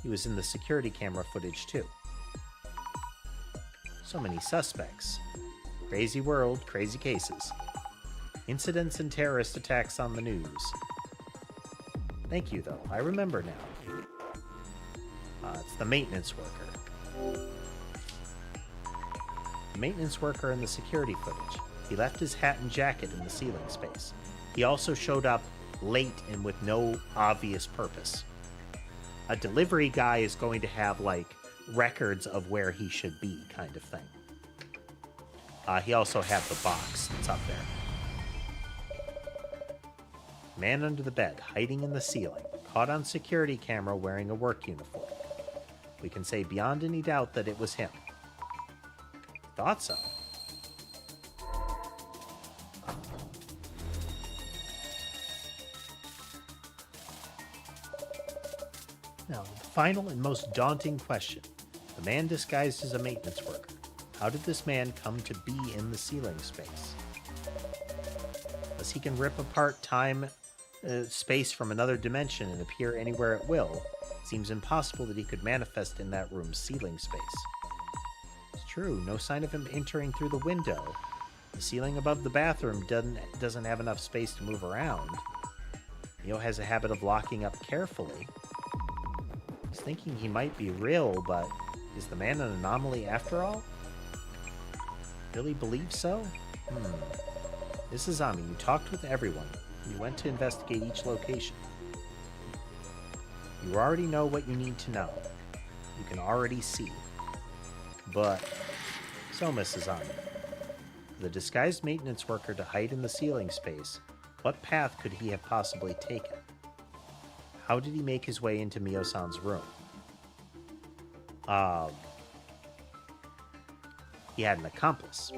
He was in the security camera footage, too. So many suspects. Crazy world, crazy cases. Incidents and terrorist attacks on the news. Thank you, though. I remember now. It's the maintenance worker. The maintenance worker in the security footage. He left his hat and jacket in the ceiling space. He also showed up late and with no obvious purpose. A delivery guy is going to have, like, records of where he should be, kind of thing. He also had the box that's up there. Man under the bed, hiding in the ceiling, caught on security camera wearing a work uniform. We can say beyond any doubt that it was him. Thought so. Now, the final and most daunting question. The man disguised as a maintenance worker. How did this man come to be in the ceiling space? Unless he can rip apart time, space from another dimension and appear anywhere at will, it seems impossible that he could manifest in that room's ceiling space. It's true, no sign of him entering through the window. The ceiling above the bathroom doesn't have enough space to move around. Neo has a habit of locking up carefully. He's thinking he might be real, but is the man an anomaly after all? Really believe so? This is Ami. You talked with everyone. You went to investigate each location. You already know what you need to know. You can already see. But, so Mrs. Ami, for the disguised maintenance worker to hide in the ceiling space, what path could he have possibly taken? How did he make his way into Mio-san's room? He had an accomplice.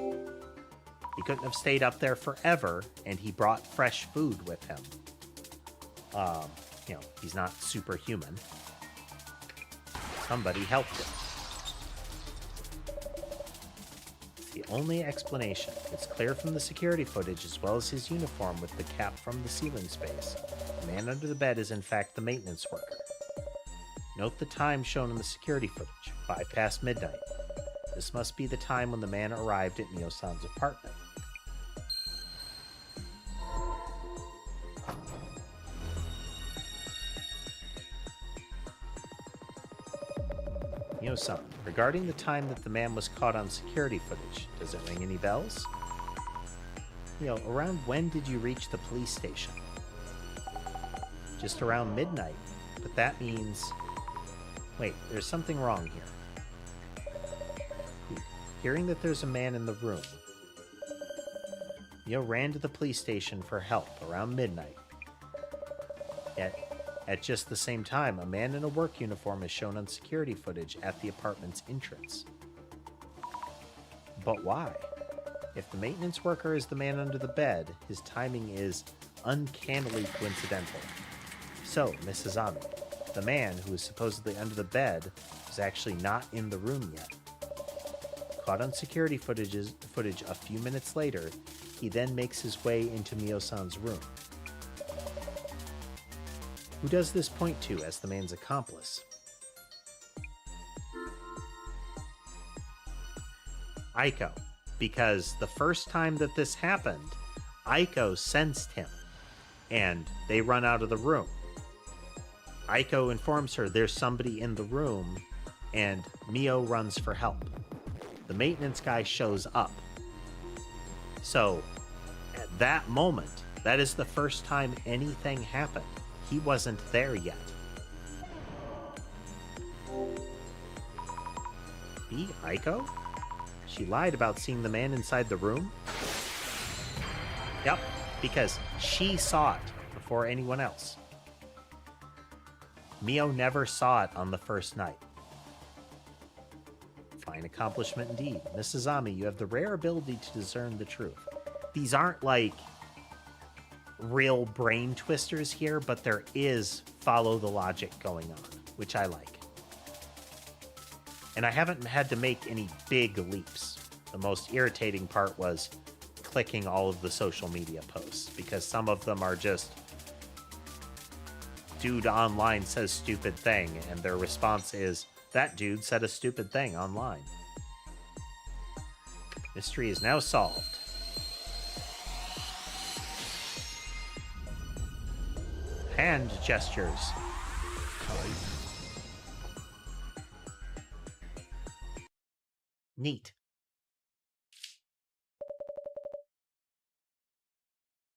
He couldn't have stayed up there forever, and he brought fresh food with him. He's not superhuman. Somebody helped him. It's the only explanation. It's clear from the security footage as well as his uniform with the cap from the ceiling space. The man under the bed is in fact the maintenance worker. Note the time shown in the security footage, 5 past midnight. This must be the time when the man arrived at Mio-san's apartment. Mio-san, regarding the time that the man was caught on security footage, does it ring any bells? Around when did you reach the police station? Just around midnight, but that means... Wait, there's something wrong here. Hearing that there's a man in the room, Mio ran to the police station for help around midnight. Yet, at just the same time, a man in a work uniform is shown on security footage at the apartment's entrance. But why? If the maintenance worker is the man under the bed, his timing is uncannily coincidental. So, Mrs. Ami, the man who is supposedly under the bed is actually not in the room yet. Caught on security footage a few minutes later, he then makes his way into Mio-san's room. Who does this point to as the man's accomplice? Aiko, because the first time that this happened, Aiko sensed him, and they run out of the room. Aiko informs her there's somebody in the room, and Mio runs for help. The maintenance guy shows up. So, at that moment, that is the first time anything happened. He wasn't there yet. Be Aiko? She lied about seeing the man inside the room? Yep, because she saw it before anyone else. Mio never saw it on the first night. Fine accomplishment indeed. Mrs. Ami, you have the rare ability to discern the truth. These aren't like real brain twisters here, but there is follow the logic going on, which I like. And I haven't had to make any big leaps. The most irritating part was clicking all of the social media posts, because some of them are just dude online says stupid thing, and their response is that dude said a stupid thing online. Mystery is now solved. Hand gestures. Neat.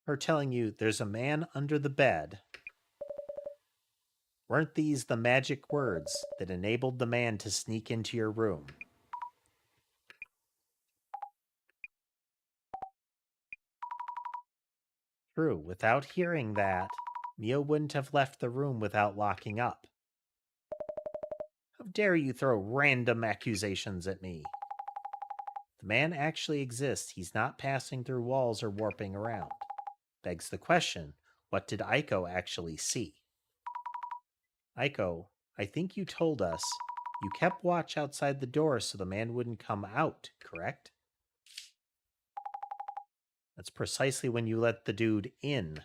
Her telling you there's a man under the bed. Weren't these the magic words that enabled the man to sneak into your room? True, without hearing that, Mio wouldn't have left the room without locking up. How dare you throw random accusations at me? The man actually exists. He's not passing through walls or warping around. Begs the question, what did Aiko actually see? Aiko, I think you told us you kept watch outside the door so the man wouldn't come out, correct? That's precisely when you let the dude in.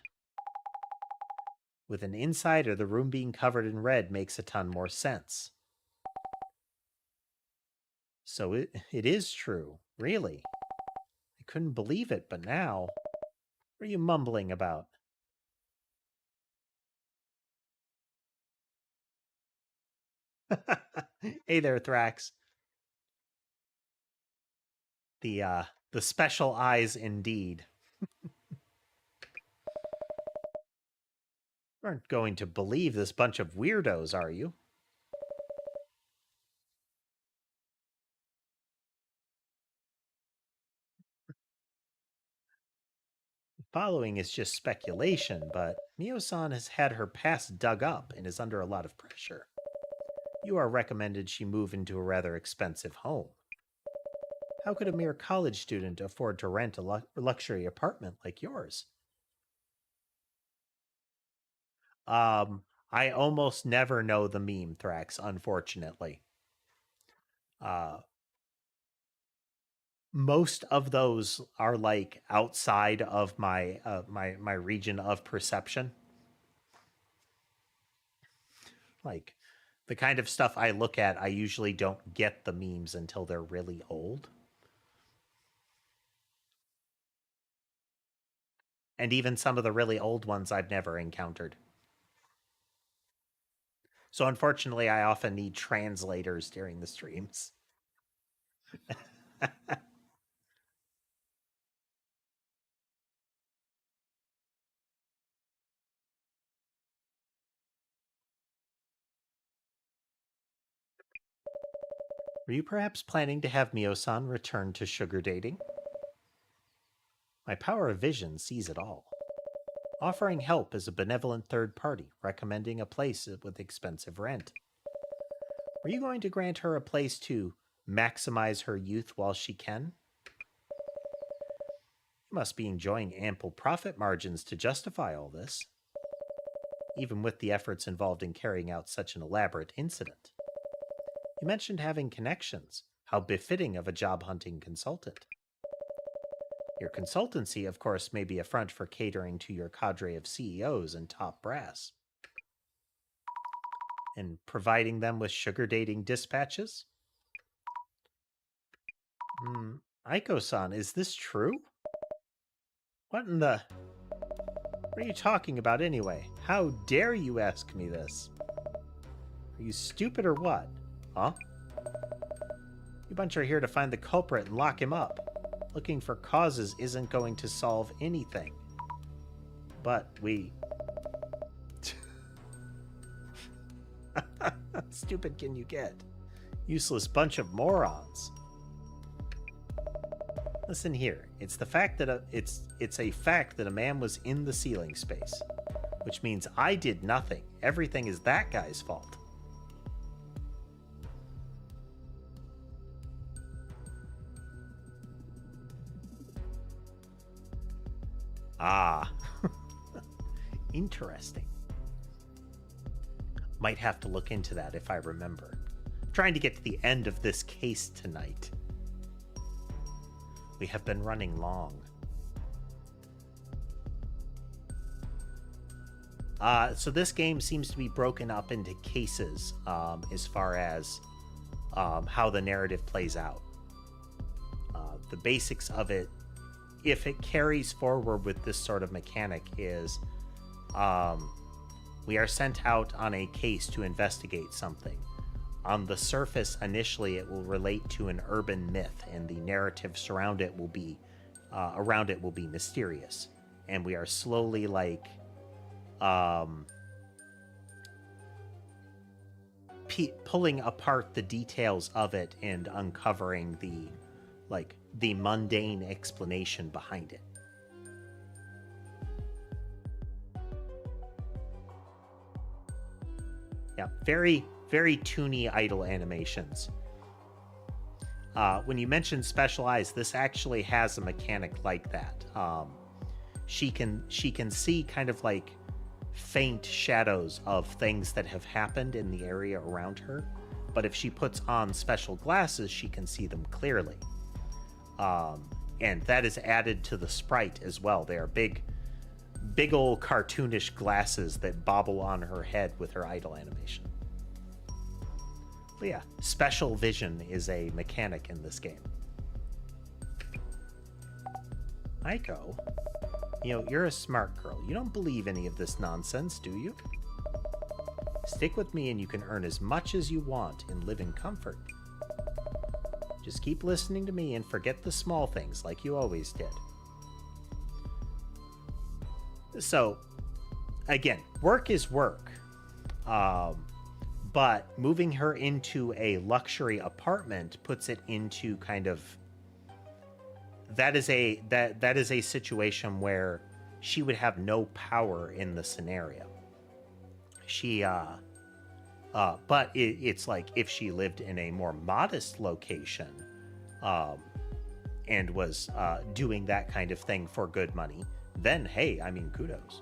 With an insider, the room being covered in red makes a ton more sense. So it is true, really. I couldn't believe it, but now... What are you mumbling about? Hey there, Thrax. The special eyes indeed. You aren't going to believe this bunch of weirdos, are you? Following is just speculation, but Mio-san has had her past dug up and is under a lot of pressure. You are recommended she move into a rather expensive home. How could a mere college student afford to rent a luxury apartment like yours? I almost never know the meme, Thrax, unfortunately. Most of those are like outside of my my region of perception. Like the kind of stuff I look at, I usually don't get the memes until they're really old. And even some of the really old ones I've never encountered. So unfortunately, I often need translators during the streams. Were you perhaps planning to have Mio-san return to sugar dating? My power of vision sees it all. Offering help as a benevolent third party, recommending a place with expensive rent. Were you going to grant her a place to maximize her youth while she can? You must be enjoying ample profit margins to justify all this, even with the efforts involved in carrying out such an elaborate incident. You mentioned having connections. How befitting of a job-hunting consultant. Your consultancy, of course, may be a front for catering to your cadre of CEOs and top brass. And providing them with sugar dating dispatches? Aiko-san, is this true? What in the... What are you talking about anyway? How dare you ask me this? Are you stupid or what? Huh? You bunch are here to find the culprit and lock him up. Looking for causes isn't going to solve anything. But we... Stupid can you get? Useless bunch of morons. Listen here, it's the fact that it's a fact that a man was in the ceiling space, which means I did nothing. Everything is that guy's fault. Ah, interesting. Might have to look into that if I remember. trying to get to the end of this case tonight. We have been running long. So this game seems to be broken up into cases as far as how the narrative plays out. The basics of it, if it carries forward with this sort of mechanic, is we are sent out on a case to investigate something. On the surface, initially, it will relate to an urban myth, and the narrative around it will be mysterious. And we are slowly pulling apart the details of it and uncovering the mundane explanation behind it. Yeah, very, very toony idle animations. When you mention special eyes, this actually has a mechanic like that. She can see kind of like faint shadows of things that have happened in the area around her, but if she puts on special glasses, she can see them clearly. And that is added to the sprite as well. They are big old cartoonish glasses that bobble on her head with her idle animation. But yeah, special vision is a mechanic in this game. Aiko, you're a smart girl. You don't believe any of this nonsense, do you? Stick with me and you can earn as much as you want and live in comfort. Just keep listening to me and forget the small things like you always did. So, again, work is work. But moving her into a luxury apartment puts it into kind of... That is a situation where she would have no power in the scenario. But it's like if she lived in a more modest location, and was doing that kind of thing for good money, then hey, I mean, kudos.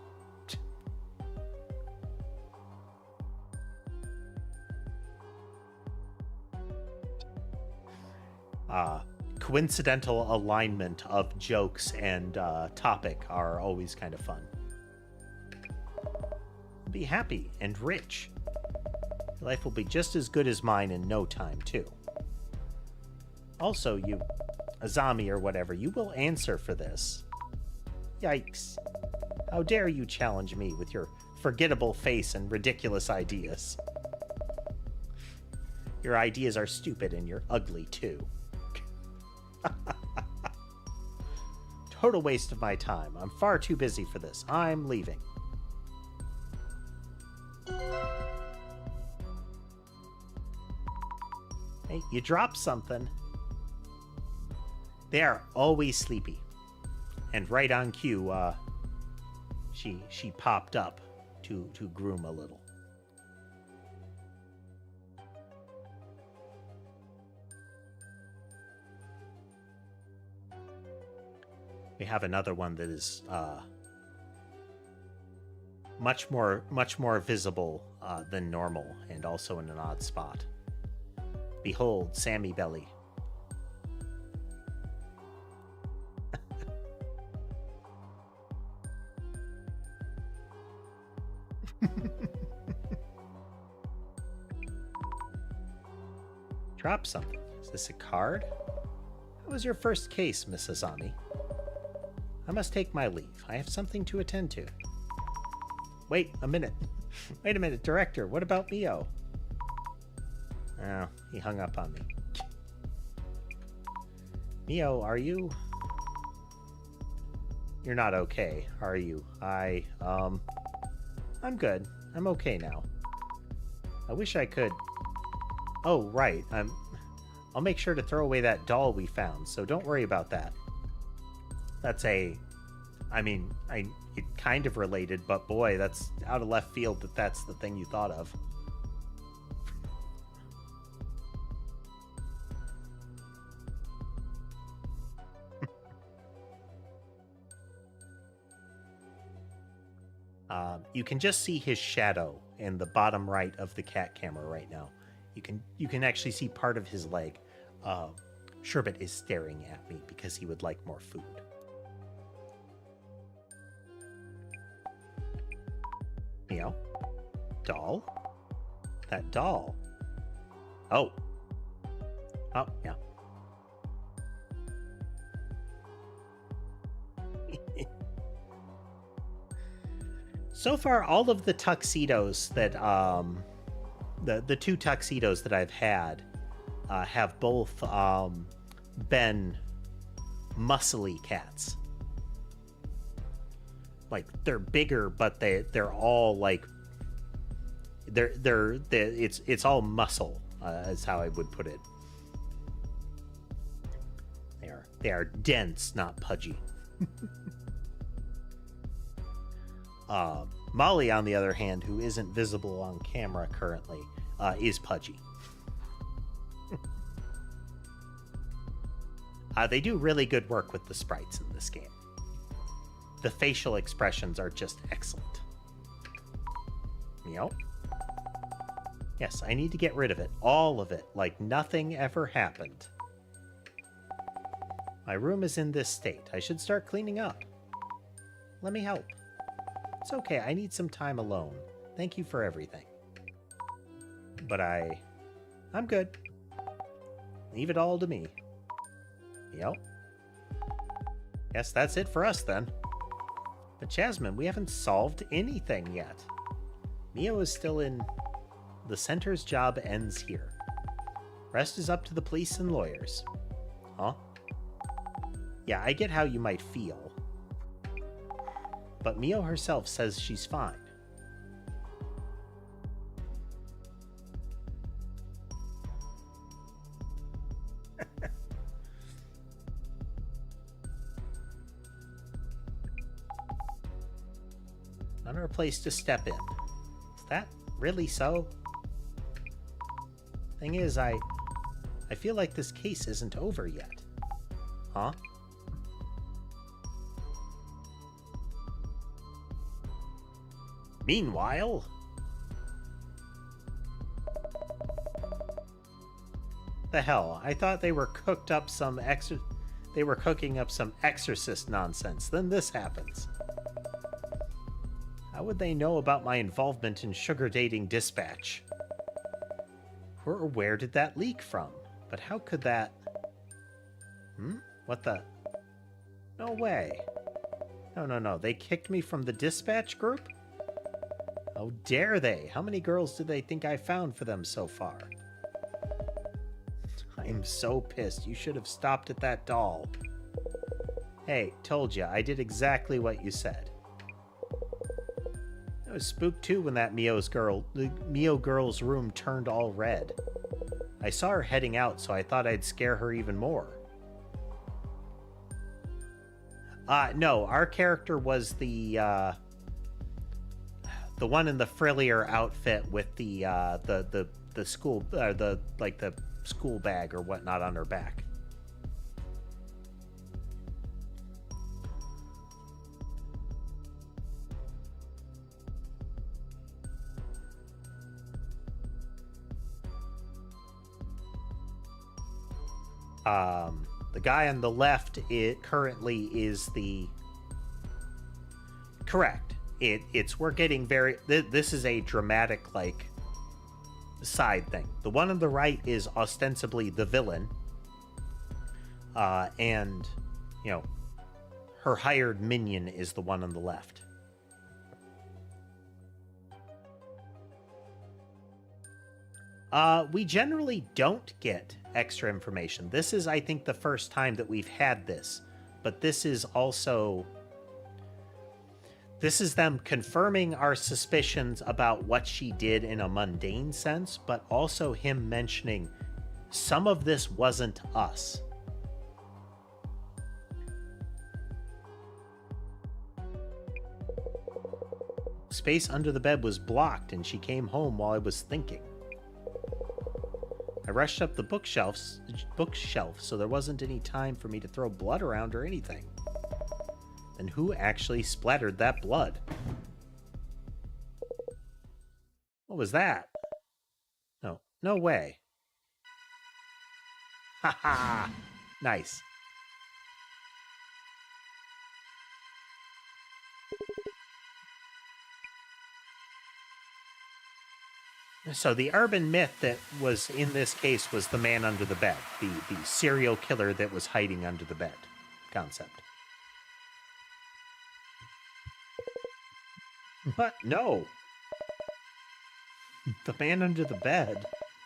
Coincidental alignment of jokes and topic are always kind of fun. Be happy and rich. Life will be just as good as mine in no time, too. Also, you, Azami or whatever, you will answer for this. Yikes. How dare you challenge me with your forgettable face and ridiculous ideas. Your ideas are stupid and you're ugly, too. Total waste of my time. I'm far too busy for this. I'm leaving. Hey, you dropped something. They are always sleepy. And right on cue, she popped up to groom a little. We have another one that is much more visible than normal, and also in an odd spot. Behold, Sammy Belly. Drop something. Is this a card? How was your first case, Miss Azami? I must take my leave. I have something to attend to. Wait a minute. Wait a minute, Director. What about Mio? Oh, he hung up on me. Mio, are you... You're not okay, are you? I'm good. I'm okay now. I wish I could... Oh, right. I'll make sure to throw away that doll we found, so don't worry about that. That's it kind of related, but boy, that's out of left field that's the thing you thought of. You can just see his shadow in the bottom right of the cat camera right now. You can actually see part of his leg. Sherbet is staring at me because he would like more food. Meow. Doll? That doll. Oh. Oh, yeah. So far, all of the tuxedos that, the two tuxedos that I've had have both been muscly cats. Like, they're bigger, but they're all like it's all muscle, is how I would put it. They are dense, not pudgy. Molly, on the other hand, who isn't visible on camera currently, is pudgy. They do really good work with the sprites in this game. The facial expressions are just excellent. Meow. Yes, I need to get rid of it. All of it, like nothing ever happened. My room is in this state. I should start cleaning up. Let me help. It's okay, I need some time alone. Thank you for everything. But I'm good. Leave it all to me. Yep. Guess that's it for us then. But Jasmine, we haven't solved anything yet. Mio is still in... The center's job ends here. Rest is up to the police and lawyers. Huh? Yeah, I get how you might feel. But Mio herself says she's fine. Not our place to step in. Is that really so? Thing is, I feel like this case isn't over yet. Huh? Meanwhile... The hell, I thought they were cooking up some exorcist nonsense, then this happens. How would they know about my involvement in sugar dating dispatch? Where did that leak from? But how could that... What the... No way. No. They kicked me from the dispatch group? How dare they? How many girls do they think I found for them so far? I'm so pissed. You should have stopped at that doll. Hey, told ya. I did exactly what you said. I was spooked too when that Mio girl's room turned all red. I saw her heading out, so I thought I'd scare her even more. No, our character was the one in the frillier outfit with the school, the school bag or whatnot on her back. The guy on the left, it currently is the... Correct. We're getting very... This is a dramatic, like, side thing. The one on the right is ostensibly the villain. And, you know, her hired minion is the one on the left. We generally don't get extra information. This is, I think, the first time that we've had this. But this is also... This is them confirming our suspicions about what she did in a mundane sense, but also him mentioning some of this wasn't us. Space under the bed was blocked and she came home while I was thinking. I rushed up the bookshelf so there wasn't any time for me to throw blood around or anything. Then who actually splattered that blood? What was that? No, No way. Ha ha! Nice. So the urban myth that was in this case was the man under the bed, the serial killer that was hiding under the bed concept. What? No. The man under the bed?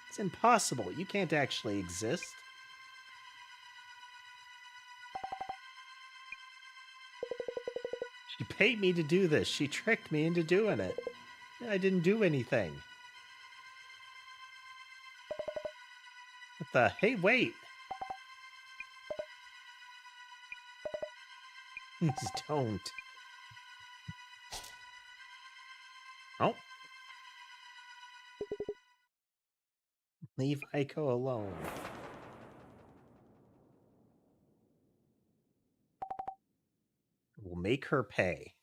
It's impossible. You can't actually exist. She paid me to do this. She tricked me into doing it. I didn't do anything. What the? Hey, wait. Please don't. Oh. Leave Aiko alone. We'll make her pay.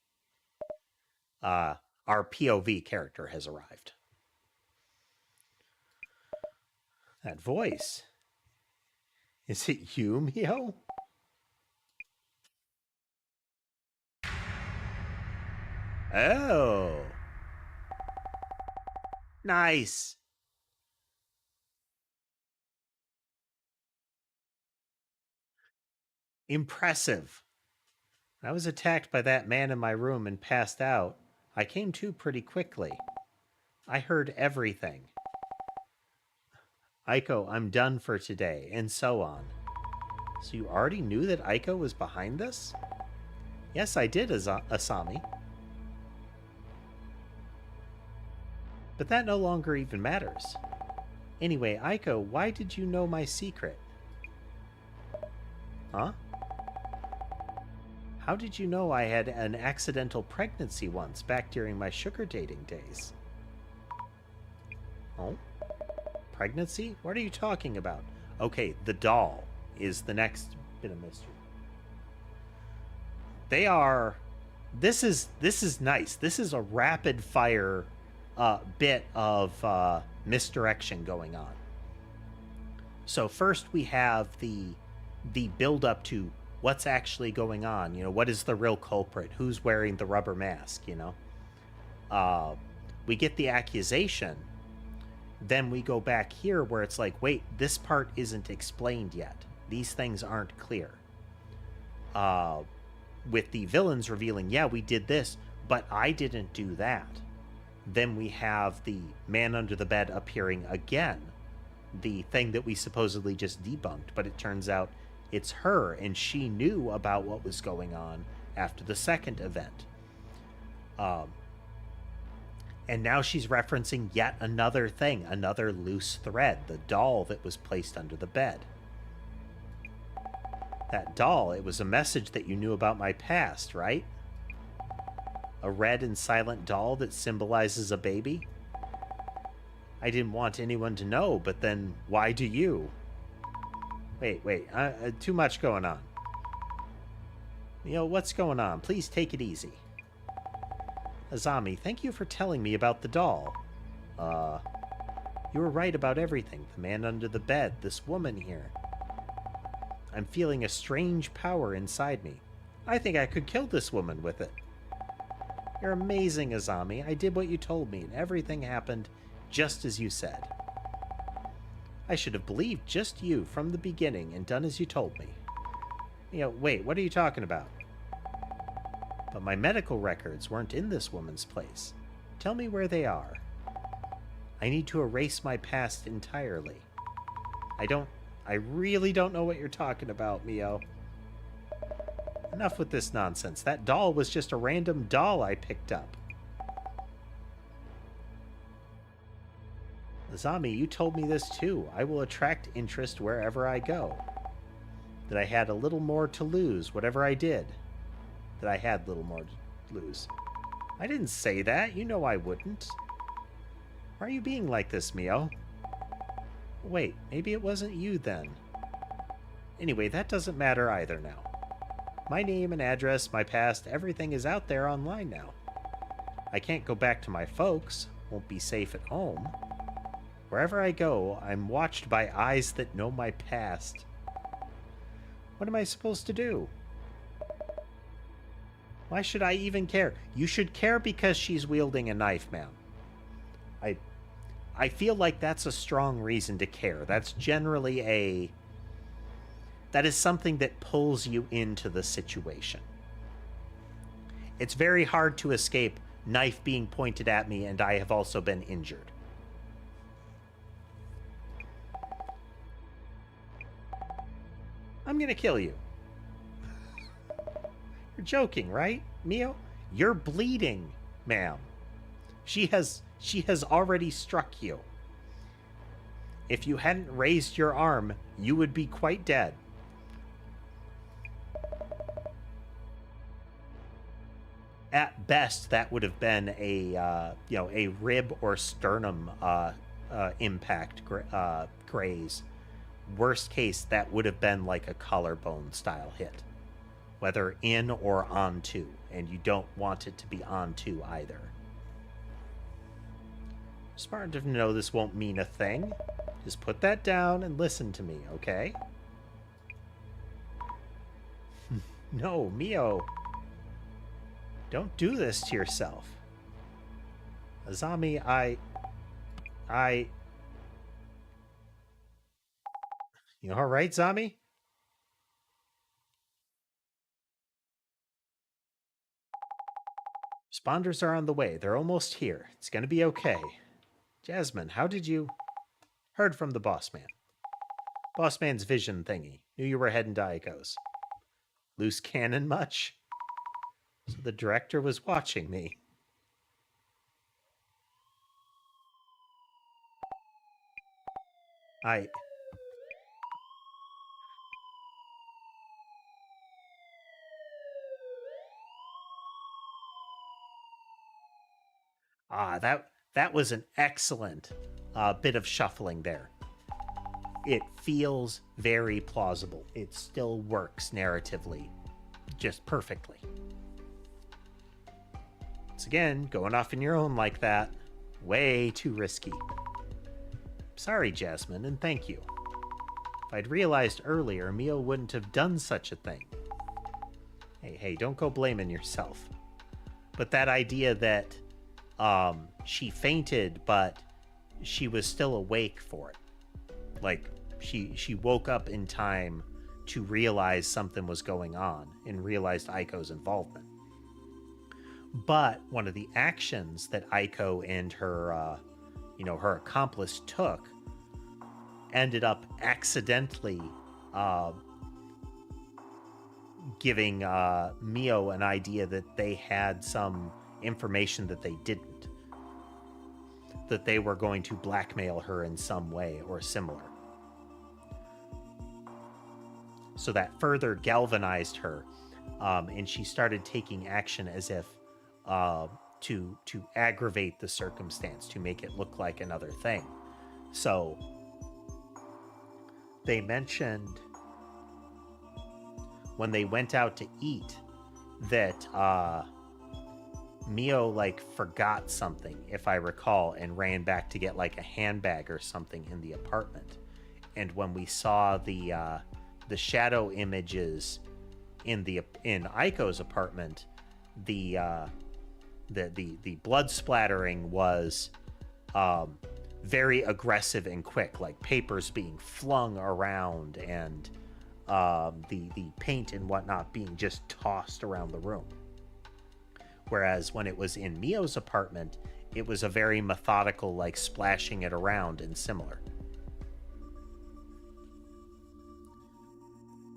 Our POV character has arrived. That voice. Is it you, Mio? Oh. Nice. Impressive. I was attacked by that man in my room and passed out. I came to pretty quickly. I heard everything. Aiko, I'm done for today, and so on. So you already knew that Aiko was behind this? Yes, I did, Asami. But that no longer even matters. Anyway, Aiko, why did you know my secret? Huh? How did you know I had an accidental pregnancy once, back during my sugar dating days? Oh? Pregnancy? What are you talking about? Okay, the doll is the next bit of mystery. They are... This is nice. This is a rapid fire bit of misdirection going on. So first we have the build up to what's actually going on. You know, what is the real culprit? Who's wearing the rubber mask, you know? We get the accusation. Then we go back here where it's like, wait, this part isn't explained yet. These things aren't clear. With the villains revealing, yeah, we did this, but I didn't do that. Then we have the man under the bed appearing again. The thing that we supposedly just debunked, but it turns out it's her, and she knew about what was going on after the second event. And now she's referencing yet another thing, another loose thread, the doll that was placed under the bed. That doll, it was a message that you knew about my past, right? A red and silent doll that symbolizes a baby? I didn't want anyone to know, but then why do you? Wait, too much going on. You know, what's going on? Please take it easy. Azami, thank you for telling me about the doll. You were right about everything. The man under the bed, this woman here. I'm feeling a strange power inside me. I think I could kill this woman with it. You're amazing, Azami. I did what you told me, and everything happened just as you said. I should have believed just you from the beginning and done as you told me. You know, wait, what are you talking about? But my medical records weren't in this woman's place. Tell me where they are. I need to erase my past entirely. I really don't know what you're talking about, Mio. Enough with this nonsense. That doll was just a random doll I picked up. Azami, you told me this too. I will attract interest wherever I go. That I had a little more to lose, whatever I did. That I had little more to lose. I didn't say that. You know I wouldn't. Why are you being like this, Mio? Wait, maybe it wasn't you then. Anyway, that doesn't matter either now. My name and address, my past, everything is out there online now. I can't go back to my folks. Won't be safe at home. Wherever I go, I'm watched by eyes that know my past. What am I supposed to do? Why should I even care? You should care because she's wielding a knife, ma'am. I feel like that's a strong reason to care. That's generally that is something that pulls you into the situation. It's very hard to escape knife being pointed at me, and I have also been injured. I'm gonna kill you. You're joking, right, Mio? You're bleeding, ma'am. She has already struck you. If you hadn't raised your arm, you would be quite dead. At best, that would have been a rib or sternum impact graze. Worst case, that would have been like a collarbone style hit, whether in or onto, and you don't want it to be onto either. Smart enough to know this won't mean a thing. Just put that down and listen to me, okay? No, Mio. Don't do this to yourself. Azami, You alright, Zami? Responders are on the way. They're almost here. It's gonna be okay. Jasmine, how did you... Heard from the boss man. Boss man's vision thingy. Knew you were heading to Aiko's. Loose cannon much? So the director was watching me. That was an excellent bit of shuffling there. It feels very plausible. It still works narratively just perfectly. Once again, going off on your own like that, way too risky. Sorry, Jasmine, and thank you. If I'd realized earlier, Mio wouldn't have done such a thing. Hey, don't go blaming yourself. But that idea that she fainted, but she was still awake for it. Like, she woke up in time to realize something was going on and realized Aiko's involvement. But one of the actions that Aiko and her, her accomplice took ended up accidentally giving Mio an idea that they had some information that they didn't. That they were going to blackmail her in some way or similar. So that further galvanized her, and she started taking action as if to aggravate the circumstance, to make it look like another thing. So they mentioned when they went out to eat that Mio forgot something, if I recall, and ran back to get a handbag or something in the apartment. And when we saw the shadow images in Aiko's apartment, the blood splattering was very aggressive and quick, like papers being flung around and the paint and whatnot being just tossed around the room. Whereas when it was in Mio's apartment, it was a very methodical, splashing it around and similar.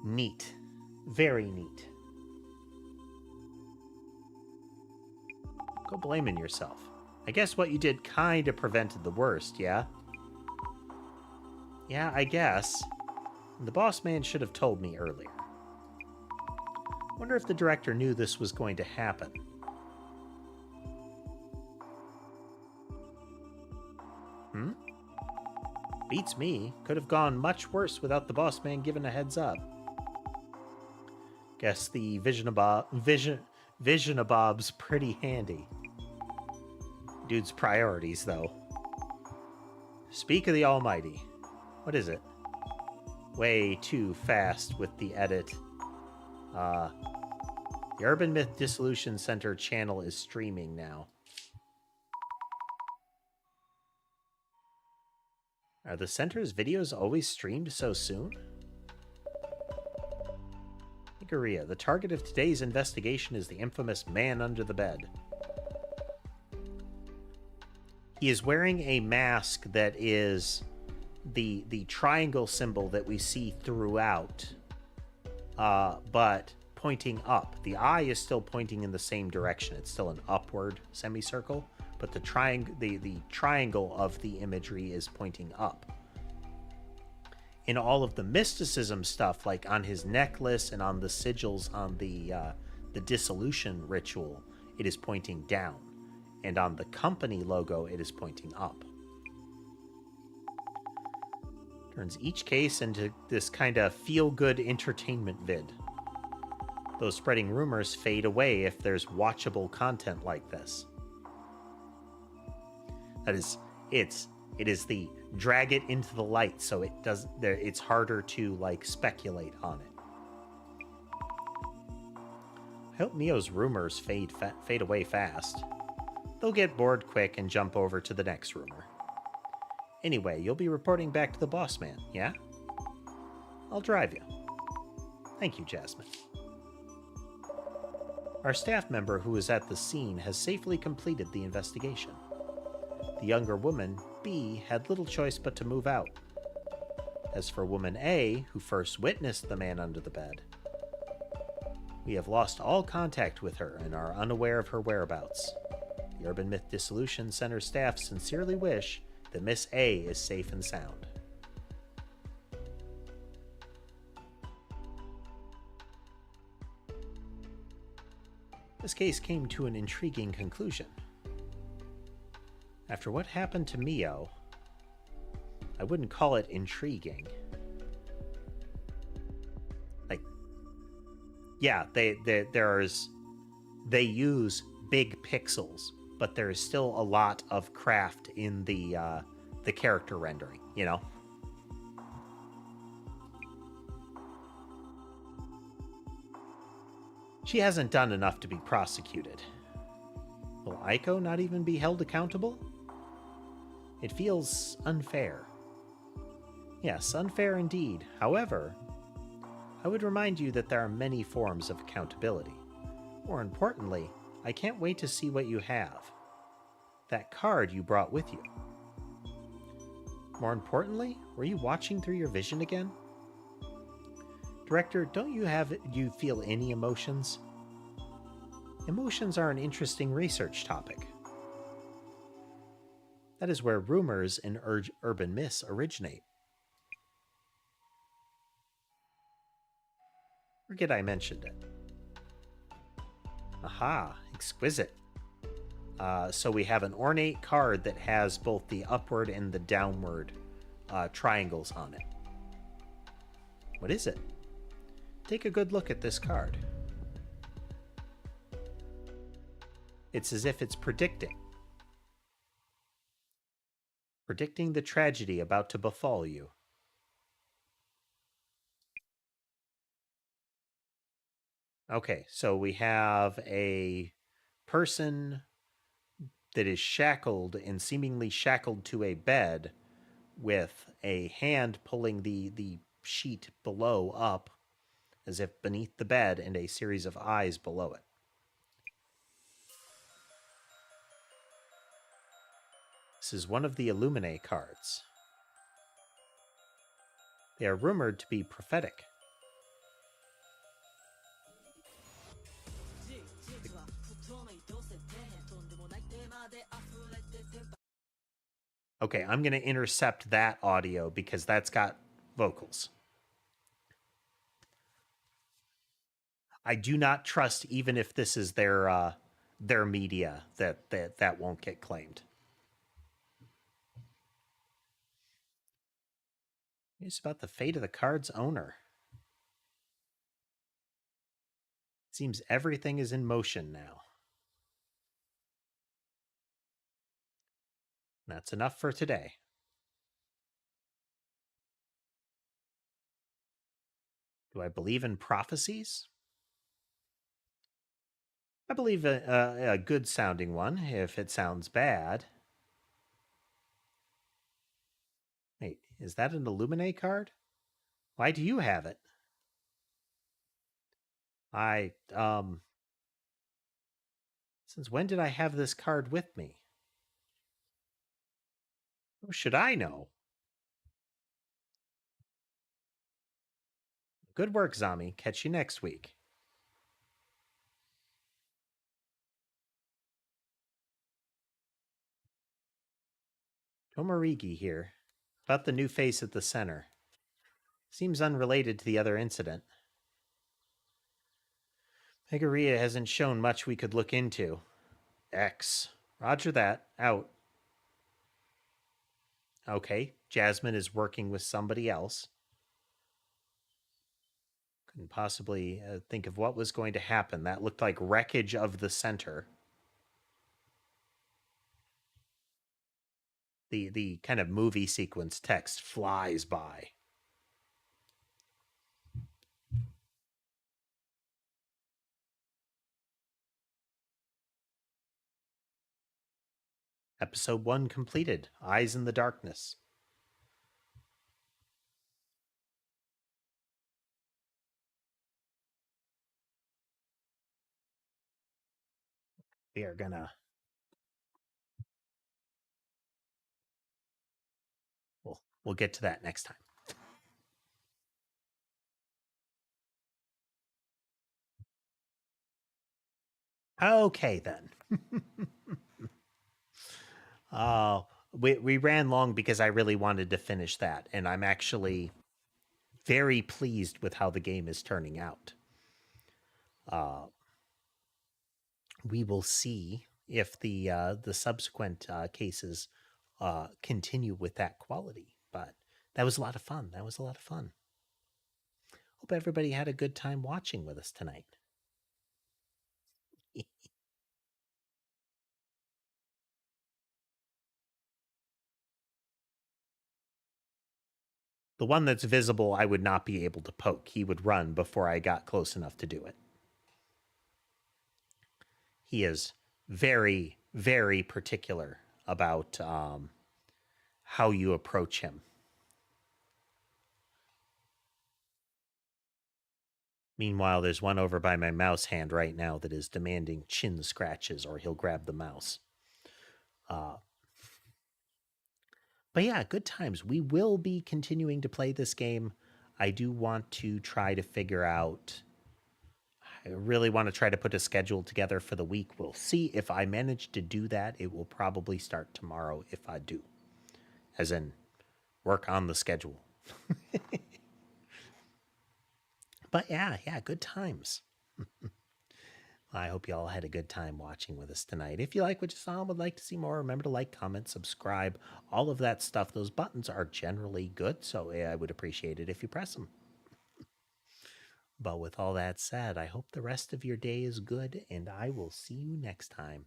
Neat. Very neat. Go blaming yourself. I guess what you did kind of prevented the worst, yeah? Yeah, I guess. The boss man should have told me earlier. Wonder if the director knew this was going to happen. Beats me. Could have gone much worse without the boss man giving a heads up. Guess the Visionabob's pretty handy. Dude's priorities, though. Speak of the Almighty. What is it? Way too fast with the edit. The Urban Myth Dissolution Center channel is streaming now. Are the center's videos always streamed so soon? Higuria, the target of today's investigation is the infamous man under the bed. He is wearing a mask that is the triangle symbol that we see throughout, but pointing up. The eye is still pointing in the same direction. It's still an upward semicircle, but the triangle of the imagery is pointing up. In all of the mysticism stuff, like on his necklace and on the sigils on the dissolution ritual, it is pointing down. And on the company logo, it is pointing up. Turns each case into this kind of feel-good entertainment vid. Those spreading rumors fade away if there's watchable content like this. That is, it is the drag it into the light, so it's harder to like speculate on it. I hope Mio's rumors fade away fast. They'll get bored quick and jump over to the next rumor. Anyway, you'll be reporting back to the boss man, yeah? I'll drive you. Thank you, Jasmine. Our staff member who was at the scene has safely completed the investigation. The younger woman, B, had little choice but to move out. As for woman A, who first witnessed the man under the bed, we have lost all contact with her and are unaware of her whereabouts. The Urban Myth Dissolution Center staff sincerely wish that Miss A is safe and sound. This case came to an intriguing conclusion. After what happened to Mio, I wouldn't call it intriguing. Like, yeah, they use big pixels, but there is still a lot of craft in the character rendering, you know? She hasn't done enough to be prosecuted. Will Aiko not even be held accountable? It feels unfair. Yes, unfair indeed. However, I would remind you that there are many forms of accountability. More importantly, I can't wait to see what you have. That card you brought with you. More importantly, were you watching through your vision again? Director, don't you feel any emotions? Emotions are an interesting research topic. That is where rumors and urban myths originate. Forget I mentioned it. Aha, exquisite. So we have an ornate card that has both the upward and the downward triangles on it. What is it? Take a good look at this card. It's as if it's predicting the tragedy about to befall you. Okay, so we have a person that is shackled and seemingly shackled to a bed with a hand pulling the sheet below up as if beneath the bed and a series of eyes below it. This is one of the Illuminae cards. They are rumored to be prophetic. Okay, I'm going to intercept that audio because that's got vocals. I do not trust, even if this is their media, that won't get claimed. It's about the fate of the card's owner. Seems everything is in motion now. That's enough for today. Do I believe in prophecies? I believe a good sounding one, if it sounds bad. Wait, is that an Illuminate card? Why do you have it? Since when did I have this card with me? How should I know? Good work, Zami. Catch you next week. Tomarigi here. About the new face at the center. Seems unrelated to the other incident. Megaria hasn't shown much we could look into. X. Roger that. Out. Okay, Jasmine is working with somebody else. Couldn't possibly think of what was going to happen. That looked like wreckage of the center. The kind of movie sequence text flies by. Episode 1 completed. Eyes in the Darkness. We are gonna... We'll get to that next time. Okay, then. We ran long because I really wanted to finish that, and I'm actually very pleased with how the game is turning out. We will see if the subsequent cases continue with that quality. But that was a lot of fun. Hope everybody had a good time watching with us tonight. The one that's visible, I would not be able to poke. He would run before I got close enough to do it. He is very, very particular about how you approach him. Meanwhile, there's one over by my mouse hand right now that is demanding chin scratches or he'll grab the mouse. But yeah, good times. We will be continuing to play this game. I do want to try to figure out... I really want to try to put a schedule together for the week. We'll see if I manage to do that. It will probably start tomorrow if I do. As in, work on the schedule. But yeah, good times. I hope you all had a good time watching with us tonight. If you like what you saw and would like to see more, remember to like, comment, subscribe, all of that stuff. Those buttons are generally good, so I would appreciate it if you press them. But with all that said, I hope the rest of your day is good, and I will see you next time.